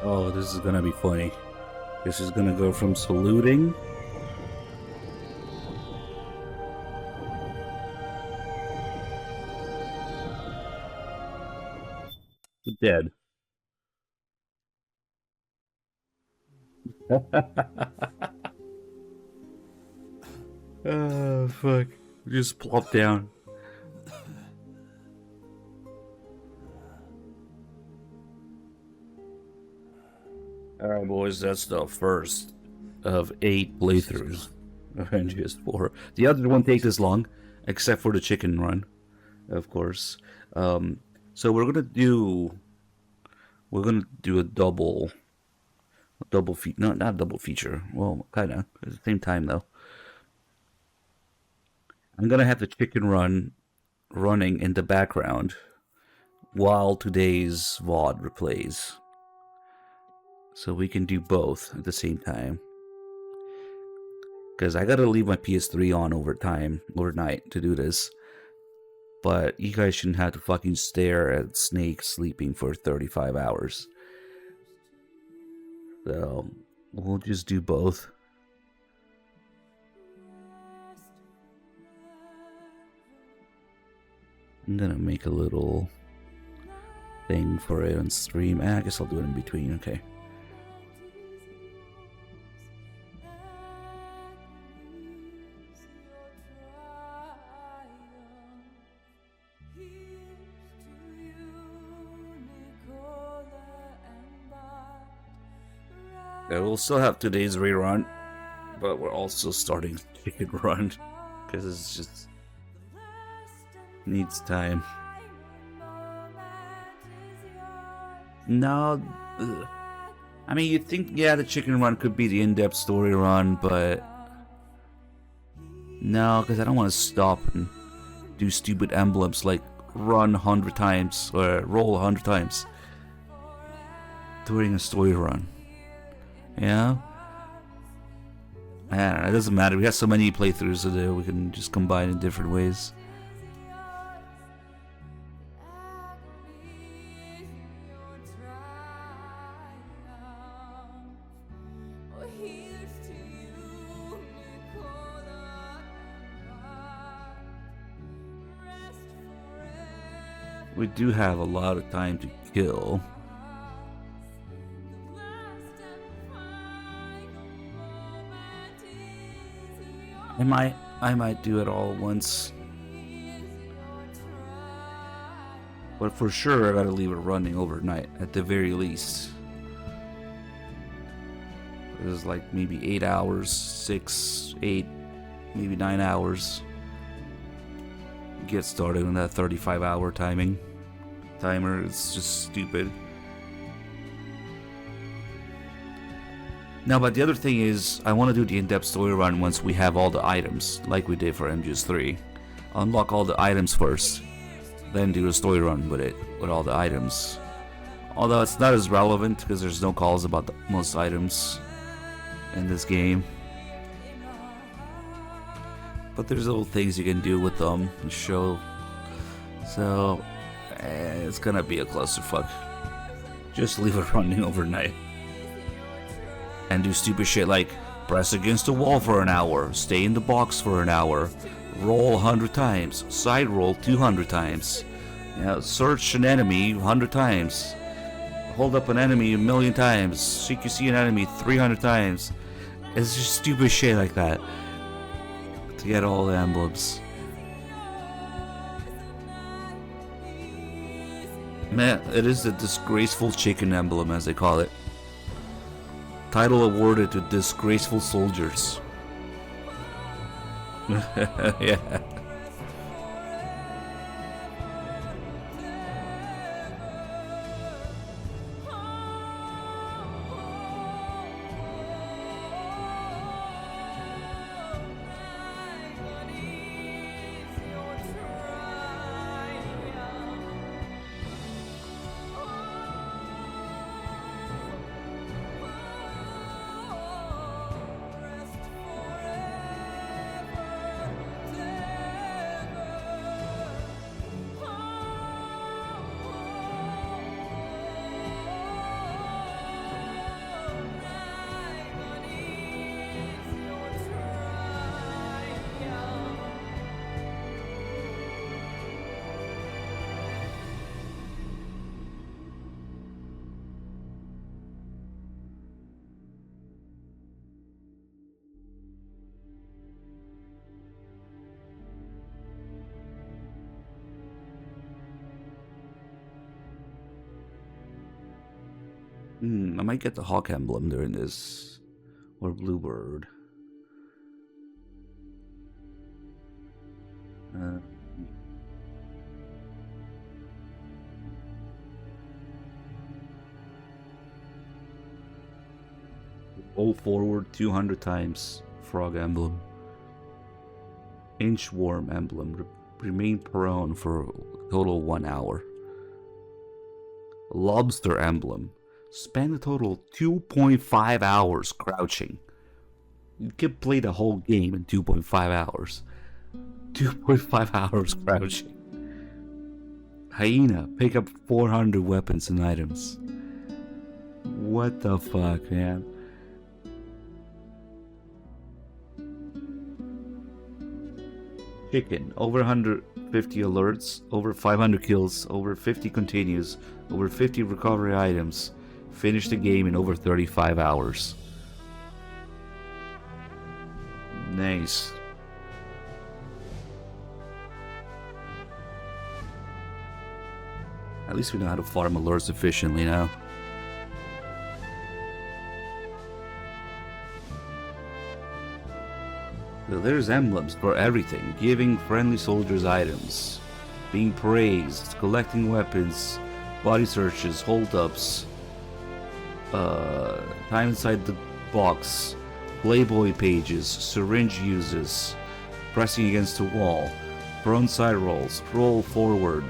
A: Oh, this is gonna be funny. This is gonna go from saluting to dead. Oh, fuck. Just plop down. Alright, boys, that's the first of 8 playthroughs of MGS4. The other one takes this long, except for the chicken run, of course. So we're gonna do a double feature. No, not a double feature. Well, kinda at the same time though. I'm gonna have the chicken run running in the background while today's VOD replays. So we can do both at the same time. Because I gotta leave my PS3 on overnight to do this. But you guys shouldn't have to fucking stare at Snake sleeping for 35 hours. So we'll just do both. I'm gonna make a little thing for it on stream. I guess I'll do it in between, okay. Yeah, we'll still have today's rerun, but we're also starting chicken run because it's just needs time. No, I mean, you'd think, yeah, the chicken run could be the in-depth story run, but no, because I don't want to stop and do stupid emblems like run 100 times or roll 100 times during a story run. Yeah, I don't know, it doesn't matter. We got so many playthroughs to do. We can just combine in different ways. We do have a lot of time to kill. I might do it all at once. But for sure I gotta leave it running overnight at the very least. There's like maybe 8 hours, 6, 8, maybe 9 hours. Get started on that 35-hour timer. It's just stupid. Now, but the other thing is, I want to do the in-depth story run once we have all the items, like we did for MGS3. Unlock all the items first, then do a story run with it, with all the items. Although it's not as relevant because there's no calls about most items in this game. But there's little things you can do with them and show. So, it's gonna be a clusterfuck. Just leave it running overnight. And do stupid shit like press against the wall for an hour, stay in the box for an hour, roll 100 times, side roll 200 times, search an enemy 100 times, hold up an enemy 1,000,000 times, CQC an enemy 300 times. It's just stupid shit like that to get all the emblems. Man, it is the disgraceful chicken emblem, as they call it. Title awarded to disgraceful soldiers. Yeah. I might get the hawk emblem during this, or bluebird. Roll forward 200 times, frog emblem. Inchworm emblem, remain prone for a total 1 hour. Lobster emblem. Spend a total 2.5 hours crouching. You can play the whole game in 2.5 hours. 2.5 hours crouching. Hyena, pick up 400 weapons and items. What the fuck, man? Chicken, over 150 alerts, over 500 kills, over 50 continues, over 50 recovery items. Finish the game in over 35 hours. Nice. At least we know how to farm alerts efficiently now. So there's emblems for everything. Giving friendly soldiers items, being praised, collecting weapons, body searches, holdups, time inside the box, Playboy pages, syringe uses, pressing against a wall, prone side rolls, roll forward,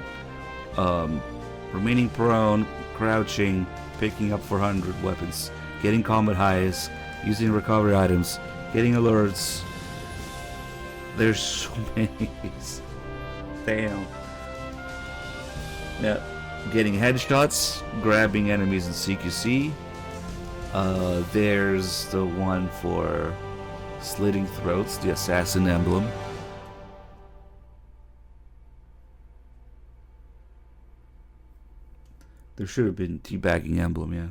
A: remaining prone, crouching, picking up 400 weapons, getting combat highs, using recovery items, getting alerts. There's so many. Damn. Yeah. Getting headshots, grabbing enemies in CQC. There's the one for slitting throats, the assassin emblem. There should have been teabagging emblem, yeah.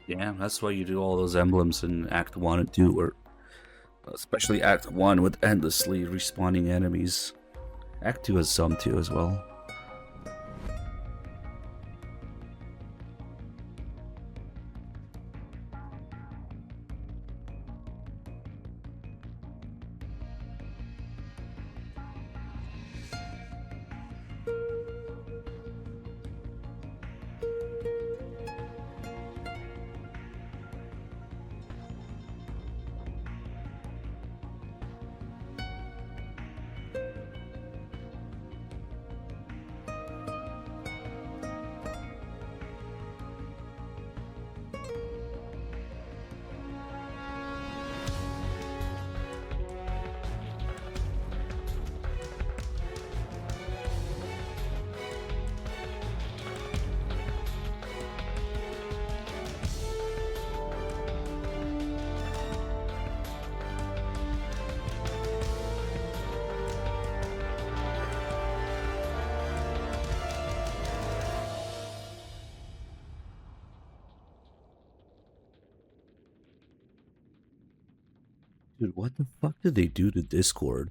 A: Yeah, that's why you do all those emblems in Act 1 and 2, or especially Act 1 with endlessly respawning enemies. Act 2 has some too as well. Dude, what the fuck did they do to Discord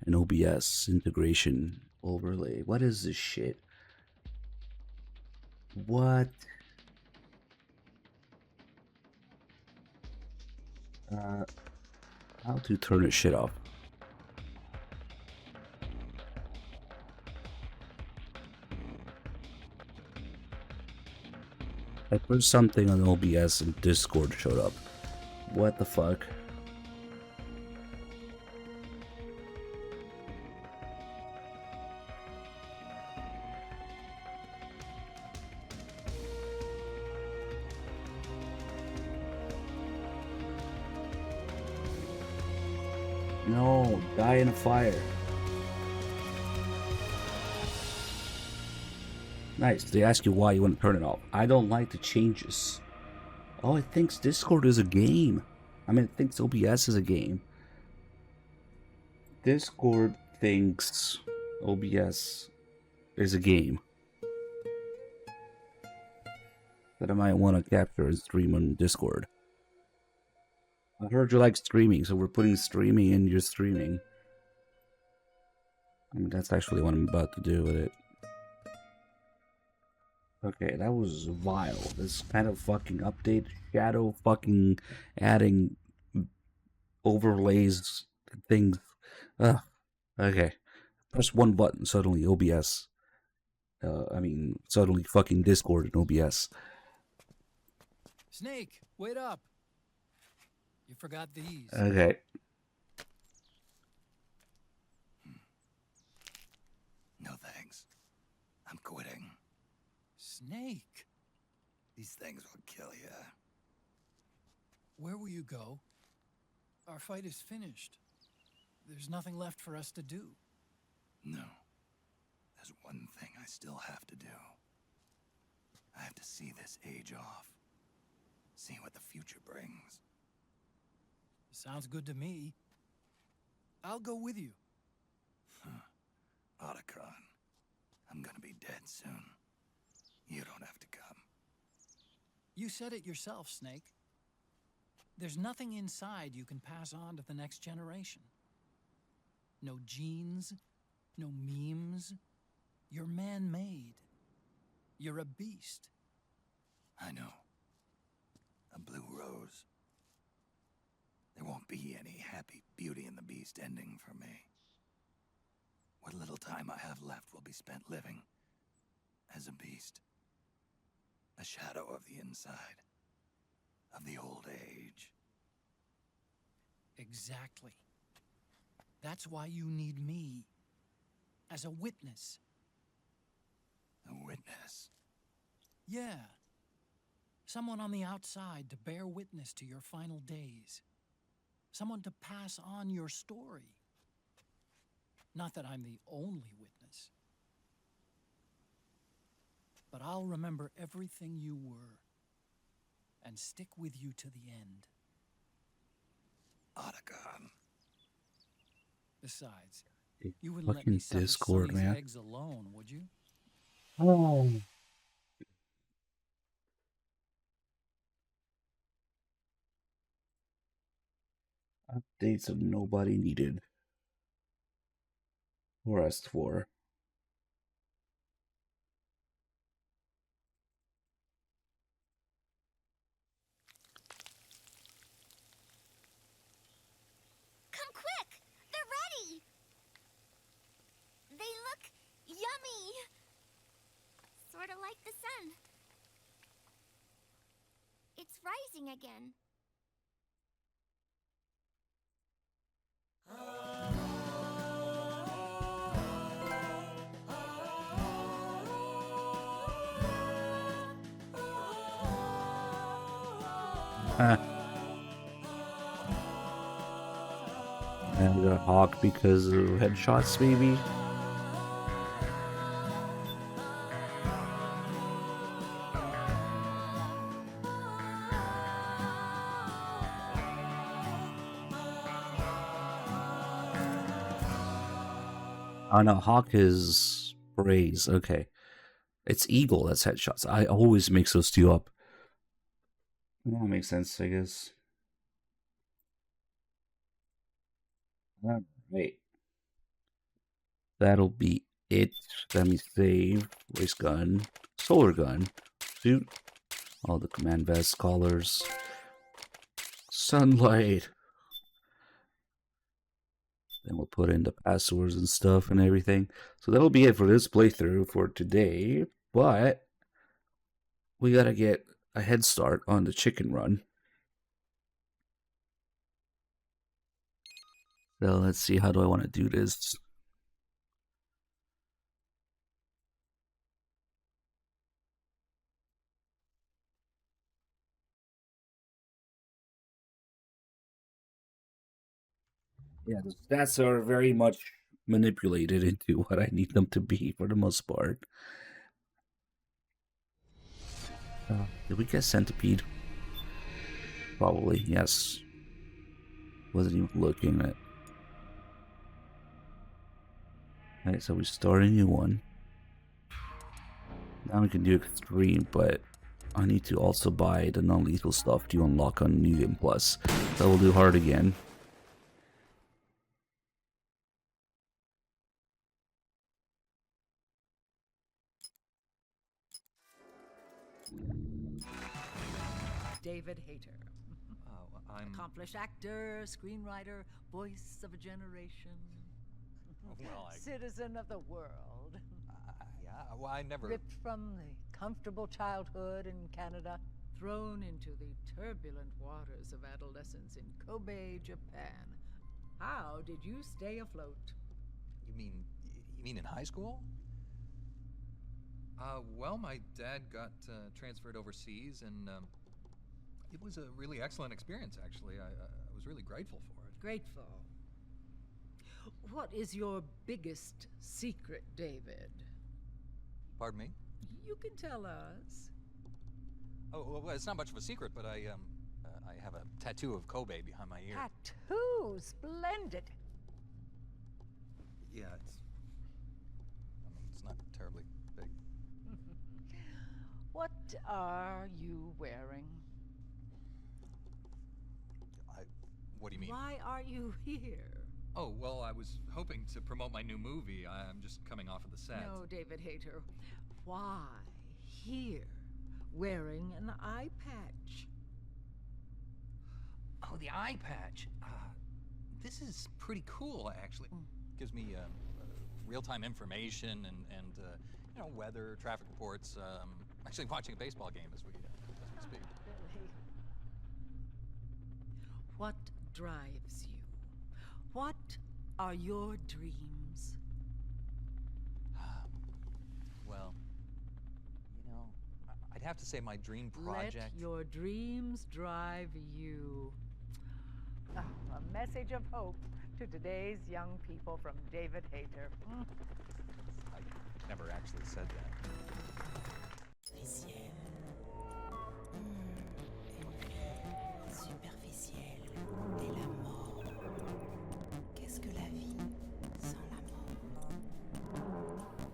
A: and OBS integration overlay? What is this shit? What? How to turn this shit off? I put something on OBS and Discord showed up. What the fuck? No, die in a fire. Nice. They ask you why you want to turn it off. I don't like the changes. Oh, it thinks Discord is a game. I mean, it thinks OBS is a game. Discord thinks OBS is a game that I might want to capture and stream on Discord. I heard you like streaming, so we're putting streaming in your streaming. I mean, that's actually what I'm about to do with it. Okay, that was vile. This kind of fucking update, shadow fucking adding overlays, things. Ugh. Okay. Press one button, suddenly OBS. Suddenly fucking Discord and OBS.
J: Snake, wait up. You forgot these.
A: Okay.
B: No thanks. I'm quitting.
J: Snake.
B: These things will kill you.
J: Where will you go? Our fight is finished. There's nothing left for us to do.
B: No. There's one thing I still have to do. I have to see this age off. See what the future brings.
J: Sounds good to me. I'll go with you.
B: Otacon, I'm gonna be dead soon. You don't have to come.
J: You said it yourself, Snake. There's nothing inside you can pass on to the next generation. No genes, no memes. You're man-made. You're a beast.
B: I know. A blue rose. There won't be any happy Beauty and the Beast ending for me. What little time I have left will be spent living as a beast. A shadow of the inside. Of the old age.
J: Exactly. That's why you need me. As a witness.
B: A witness?
J: Yeah. Someone on the outside to bear witness to your final days. Someone to pass on your story. Not that I'm the only witness. But I'll remember everything you were. And stick with you to the end.
B: Otacon.
J: Besides, you wouldn't let
A: Fucking
J: me suffer
A: Discord,
J: Sonny's
A: man.
J: eggs alone, would you?
A: Oh. Updates of nobody needed. Or asked for.
G: Come quick! They're ready! They look yummy! Sort of like the sun. It's rising again.
A: And we got Hawk because of headshots, maybe? Oh no, Hawk is Braze. Okay. It's Eagle that's headshots. I always mix those two up. That makes sense, I guess. Alright. That'll be it. Let me save. Race gun. Solar gun. Suit. All the command vest collars. Sunlight. Then we'll put in the passwords and stuff and everything. So that'll be it for this playthrough for today. But we gotta get a head start on the chicken run. So let's see, how do I want to do this? Yeah, the stats are very much manipulated into what I need them to be for the most part. Did we get Centipede? Probably, yes. Wasn't even looking at. Alright, so we start a new one. Now we can do Extreme, but I need to also buy the non-lethal stuff to unlock on New Game Plus. So we'll do hard again.
Q: David Hayter.
W: I'm...
Q: Accomplished actor, screenwriter, voice of a generation.
W: Well,
Q: Citizen of the world.
W: Yeah, well, I never...
Q: Ripped from the comfortable childhood in Canada, thrown into the turbulent waters of adolescence in Kobe, Japan. How did you stay afloat?
W: You mean in high school? Well, my dad got transferred overseas, and it was a really excellent experience, actually. I was really grateful for it.
Q: Grateful. What is your biggest secret, David?
W: Pardon me?
Q: You can tell us.
W: Oh, well, it's not much of a secret, but I have a tattoo of Kobe behind my ear.
Q: Tattoo, splendid.
W: Yeah, it's not terribly big.
Q: What are you wearing?
W: What do you mean?
Q: Why are you here?
W: Oh, well, I was hoping to promote my new movie. I'm just coming off of the set.
Q: No, David Hayter. Why here, wearing an eye patch?
W: Oh, the eye patch. This is pretty cool, actually. Gives me real-time information and you know, weather, traffic reports. Actually watching a baseball game as we speak.
Q: Really? What drives you? What are your dreams?
W: Well, you know, I'd have to say my dream project.
Q: Let your dreams drive you. A message of hope to today's young people from David Hayter.
W: I never actually said that.
L: Superficielle et la mort. Qu'est-ce que la vie sans la mort?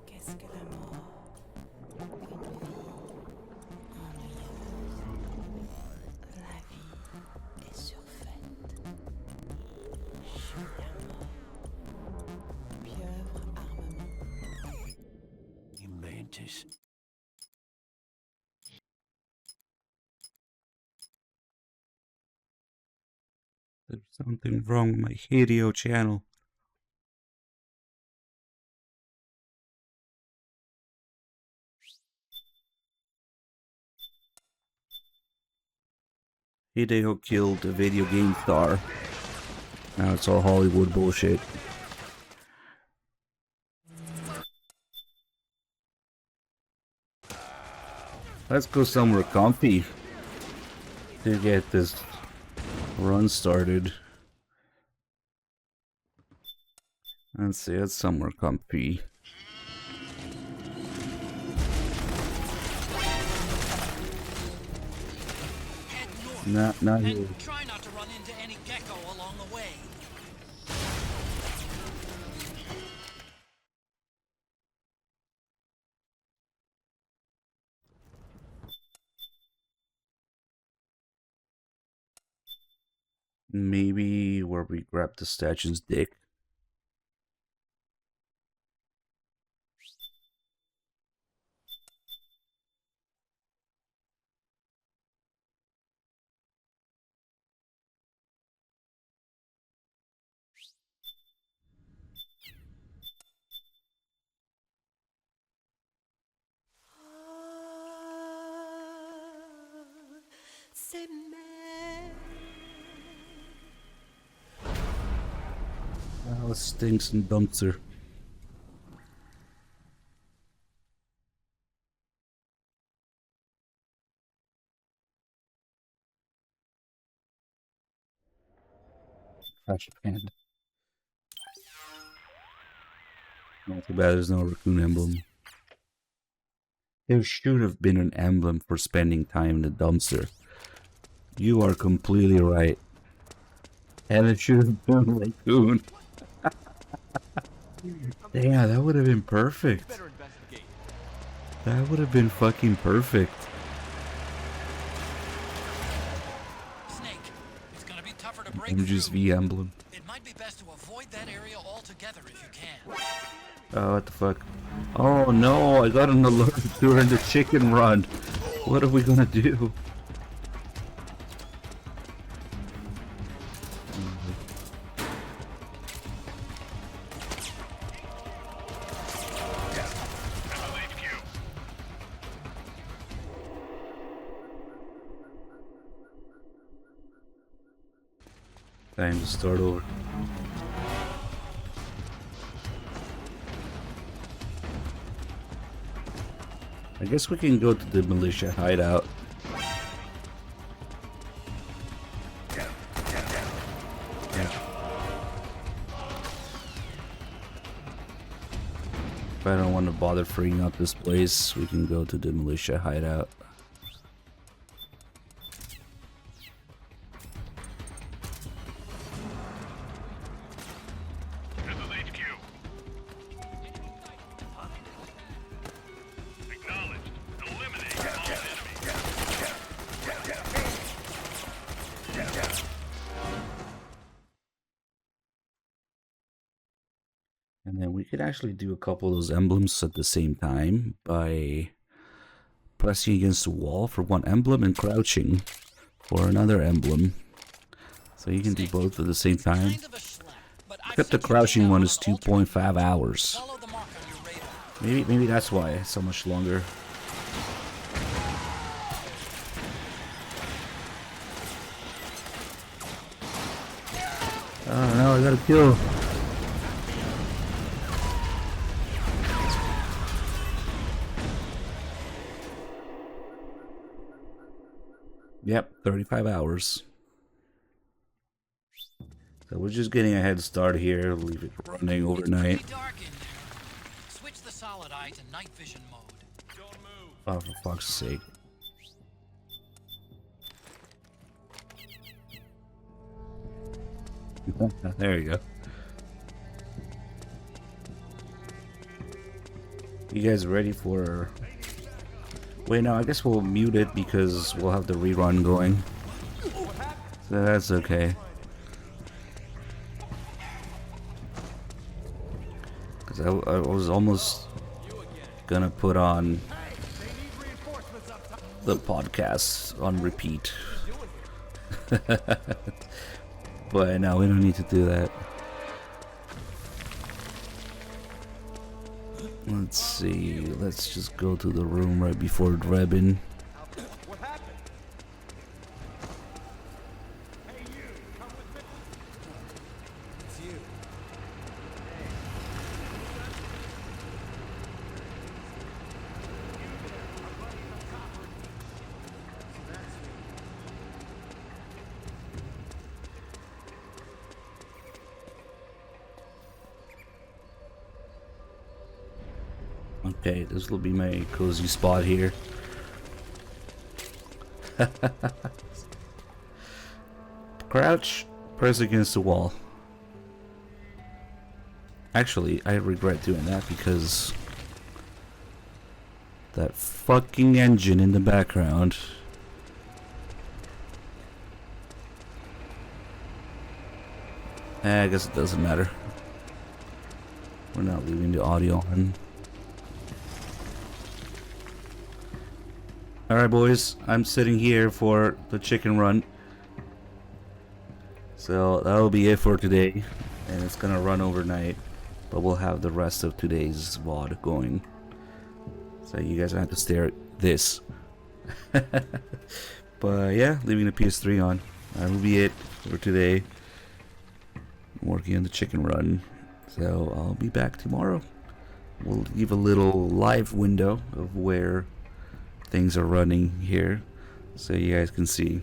L: Qu'est-ce que la mort? Une vie ennuyeuse. La vie est surfaite. Je suis la mort. Pieuvre armement.
E: Inventes.
A: There's something wrong with my Hideo channel. Hideo killed a video game star. Now it's all Hollywood bullshit. Let's go somewhere comfy to get this run started. Let's see, it's somewhere comfy. Not here.
O: And try not to run into any gecko along the way.
A: Maybe where we grab the statue's dick.
L: C'est mer.
A: Oh, it stinks and dumpster. Trash can. Not too bad there's no raccoon emblem. There should have been an emblem for spending time in the dumpster. You are completely right. And it should have been a raccoon. Damn, that would have been perfect. That would have been fucking perfect.
O: Snake, it's gonna be tougher to break
A: MGS4 emblem.
O: It might be best to avoid that area altogether if you can.
A: Oh, what the fuck? Oh no, I got an alert during the chicken run. What are we gonna do? Time to start over. I guess we can go to the militia hideout. If I don't want to bother freeing up this place, we can go to the militia hideout. And then we could actually do a couple of those emblems at the same time by pressing against the wall for one emblem and crouching for another emblem. So you can do both at the same time. Except the crouching one is 2.5 hours. Maybe that's why it's so much longer. Oh no, I gotta kill. Yep, 35 hours. So we're just getting a head start here. Leave it running overnight.
J: Switch the solid eye to night vision mode. Don't move.
A: Oh, for fuck's sake. There you go. You guys ready for... Wait, no, I guess we'll mute it because we'll have the rerun going. So that's okay. Because I was almost gonna put on the podcast on repeat. But no, we don't need to do that. Let's see, let's just go to the room right before Drebin. Okay, this will be my cozy spot here. Crouch, press against the wall. Actually, I regret doing that because that fucking engine in the background. I guess it doesn't matter. We're not leaving the audio on. Alright boys, I'm sitting here for the chicken run. So that'll be it for today. And it's gonna run overnight. But we'll have the rest of today's VOD going. So you guys don't have to stare at this. But yeah, leaving the PS3 on. That'll be it for today. I'm working on the chicken run. So I'll be back tomorrow. We'll leave a little live window of where things are running here so you guys can see.